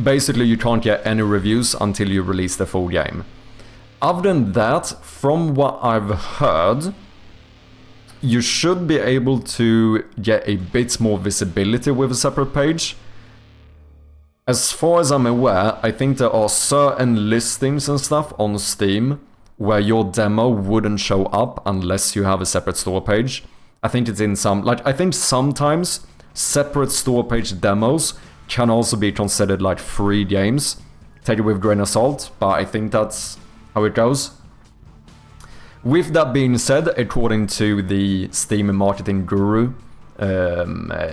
basically you can't get any reviews until you release the full game. Other than that, from what I've heard, you should be able to get a bit more visibility with a separate page. As far as I'm aware, I think there are certain listings and stuff on Steam where your demo wouldn't show up unless you have a separate store page. I think it's in some... I think sometimes separate store page demos can also be considered like free games. Take it with a grain of salt, but I think that's how it goes. With that being said, according to the Steam marketing guru, Mr.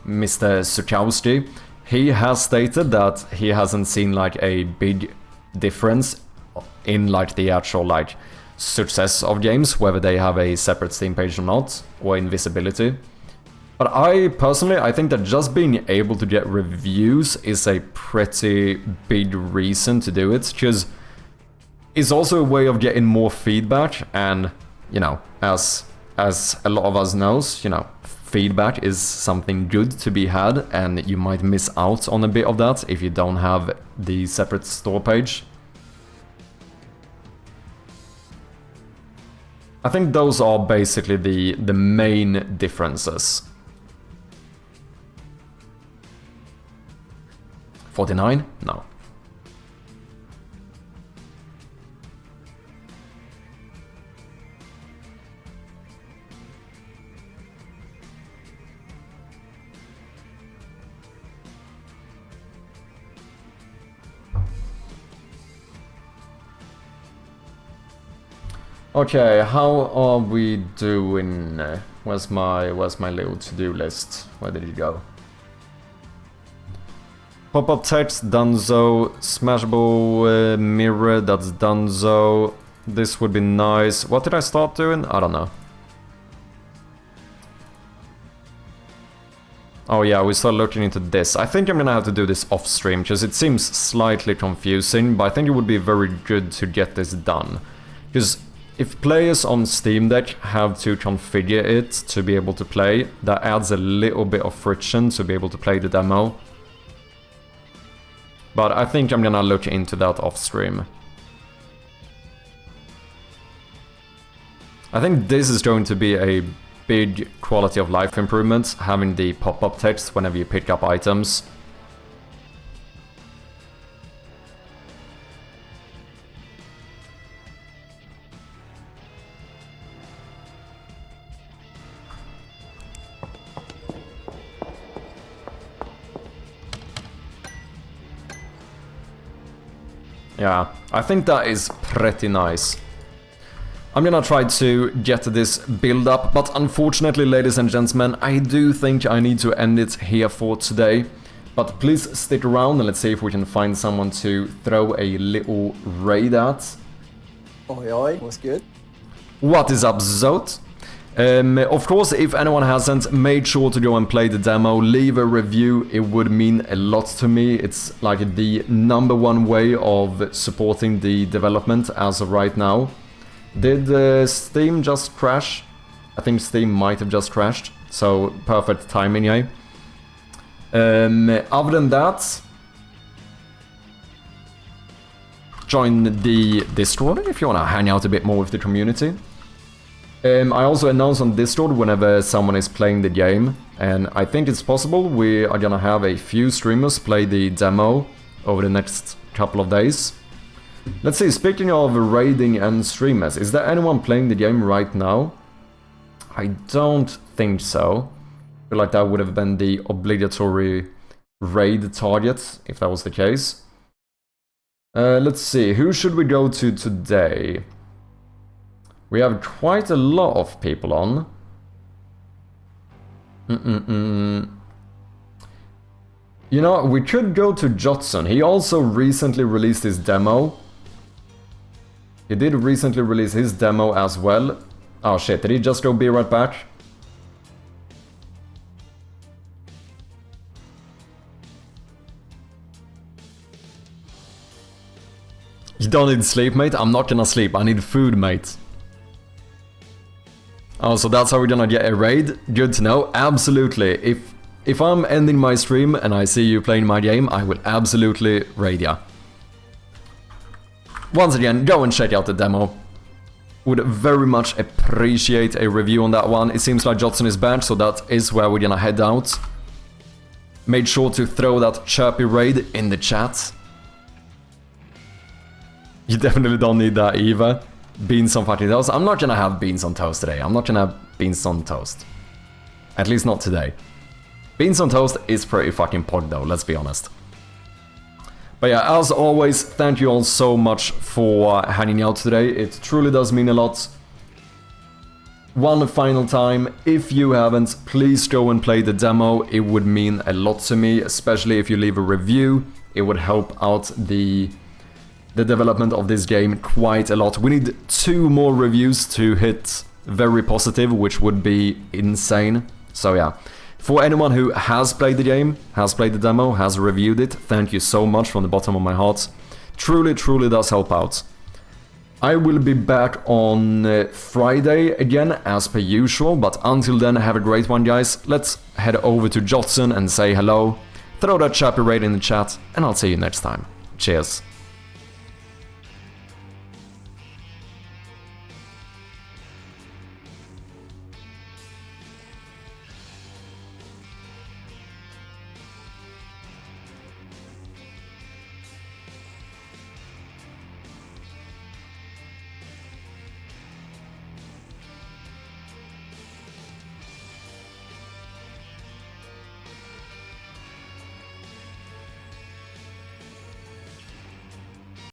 Sukowski, he has stated that he hasn't seen like a big difference in like the actual like success of games, whether they have a separate Steam page or not, or invisibility. But I think that just being able to get reviews is a pretty big reason to do it, because it's also a way of getting more feedback, and, you know, as a lot of us knows, you know, feedback is something good to be had, and you might miss out on a bit of that if you don't have the separate store page. I think those are basically the main differences. 49? No. Okay, how are we doing? Where's my little to-do list? Where did it go? Pop-up text, donezo. Smashable mirror, that's donezo. This would be nice. What did I start doing? I don't know. Oh yeah, we start looking into this. I think I'm gonna have to do this off stream, because it seems slightly confusing, but I think it would be very good to get this done. Because if players on Steam Deck have to configure it to be able to play, that adds a little bit of friction to be able to play the demo. But I think I'm gonna look into that off stream. I think this is going to be a big quality of life improvement, having the pop-up text whenever you pick up items. Yeah, I think that is pretty nice. I'm gonna try to get this build up, but unfortunately, ladies and gentlemen, I do think I need to end it here for today. But please stick around and let's see if we can find someone to throw a little raid at. Oi, oi, what's good? What is up, Zot? Of course, if anyone hasn't, made sure to go and play the demo, leave a review, it would mean a lot to me. It's like the #1 way of supporting the development as of right now. Did Steam just crash? I think Steam might have just crashed, so perfect timing, eh? Other than that, join the Discord if you want to hang out a bit more with the community. I also announce on Discord whenever someone is playing the game, and I think it's possible we are gonna have a few streamers play the demo over the next couple of days. Let's see, speaking of raiding and streamers, is there anyone playing the game right now? I don't think so. I feel like that would have been the obligatory raid target, if that was the case. Let's see, who should we go to today? We have quite a lot of people on. You know, we could go to Jotson. He also recently released his demo. He did recently release his demo as well. Oh shit, did he just go be right back? You don't need sleep, mate? I'm not gonna sleep, I need food, mate. Oh, so that's how we're gonna get a raid? Good to know. Absolutely. If I'm ending my stream and I see you playing my game, I will absolutely raid ya. Once again, go and check out the demo. Would very much appreciate a review on that one. It seems like Jotson is back, so that is where we're gonna head out. Made sure to throw that chirpy raid in the chat. You definitely don't need that either. Beans on fucking toast. I'm not gonna have beans on toast today. I'm not gonna have beans on toast. At least not today. Beans on toast is pretty fucking pog though, let's be honest. But yeah, as always, thank you all so much for hanging out today. It truly does mean a lot. One final time, if you haven't, please go and play the demo. It would mean a lot to me, especially if you leave a review. It would help out the development of this game quite a lot. We need 2 more reviews to hit very positive, which would be insane. So yeah, for anyone who has played the game, has played the demo, has reviewed it, thank you so much from the bottom of my heart. Truly, truly does help out. I will be back on Friday again, as per usual, but until then, have a great one, guys. Let's head over to Jotson and say hello, throw that chappy raid in the chat, and I'll see you next time. Cheers.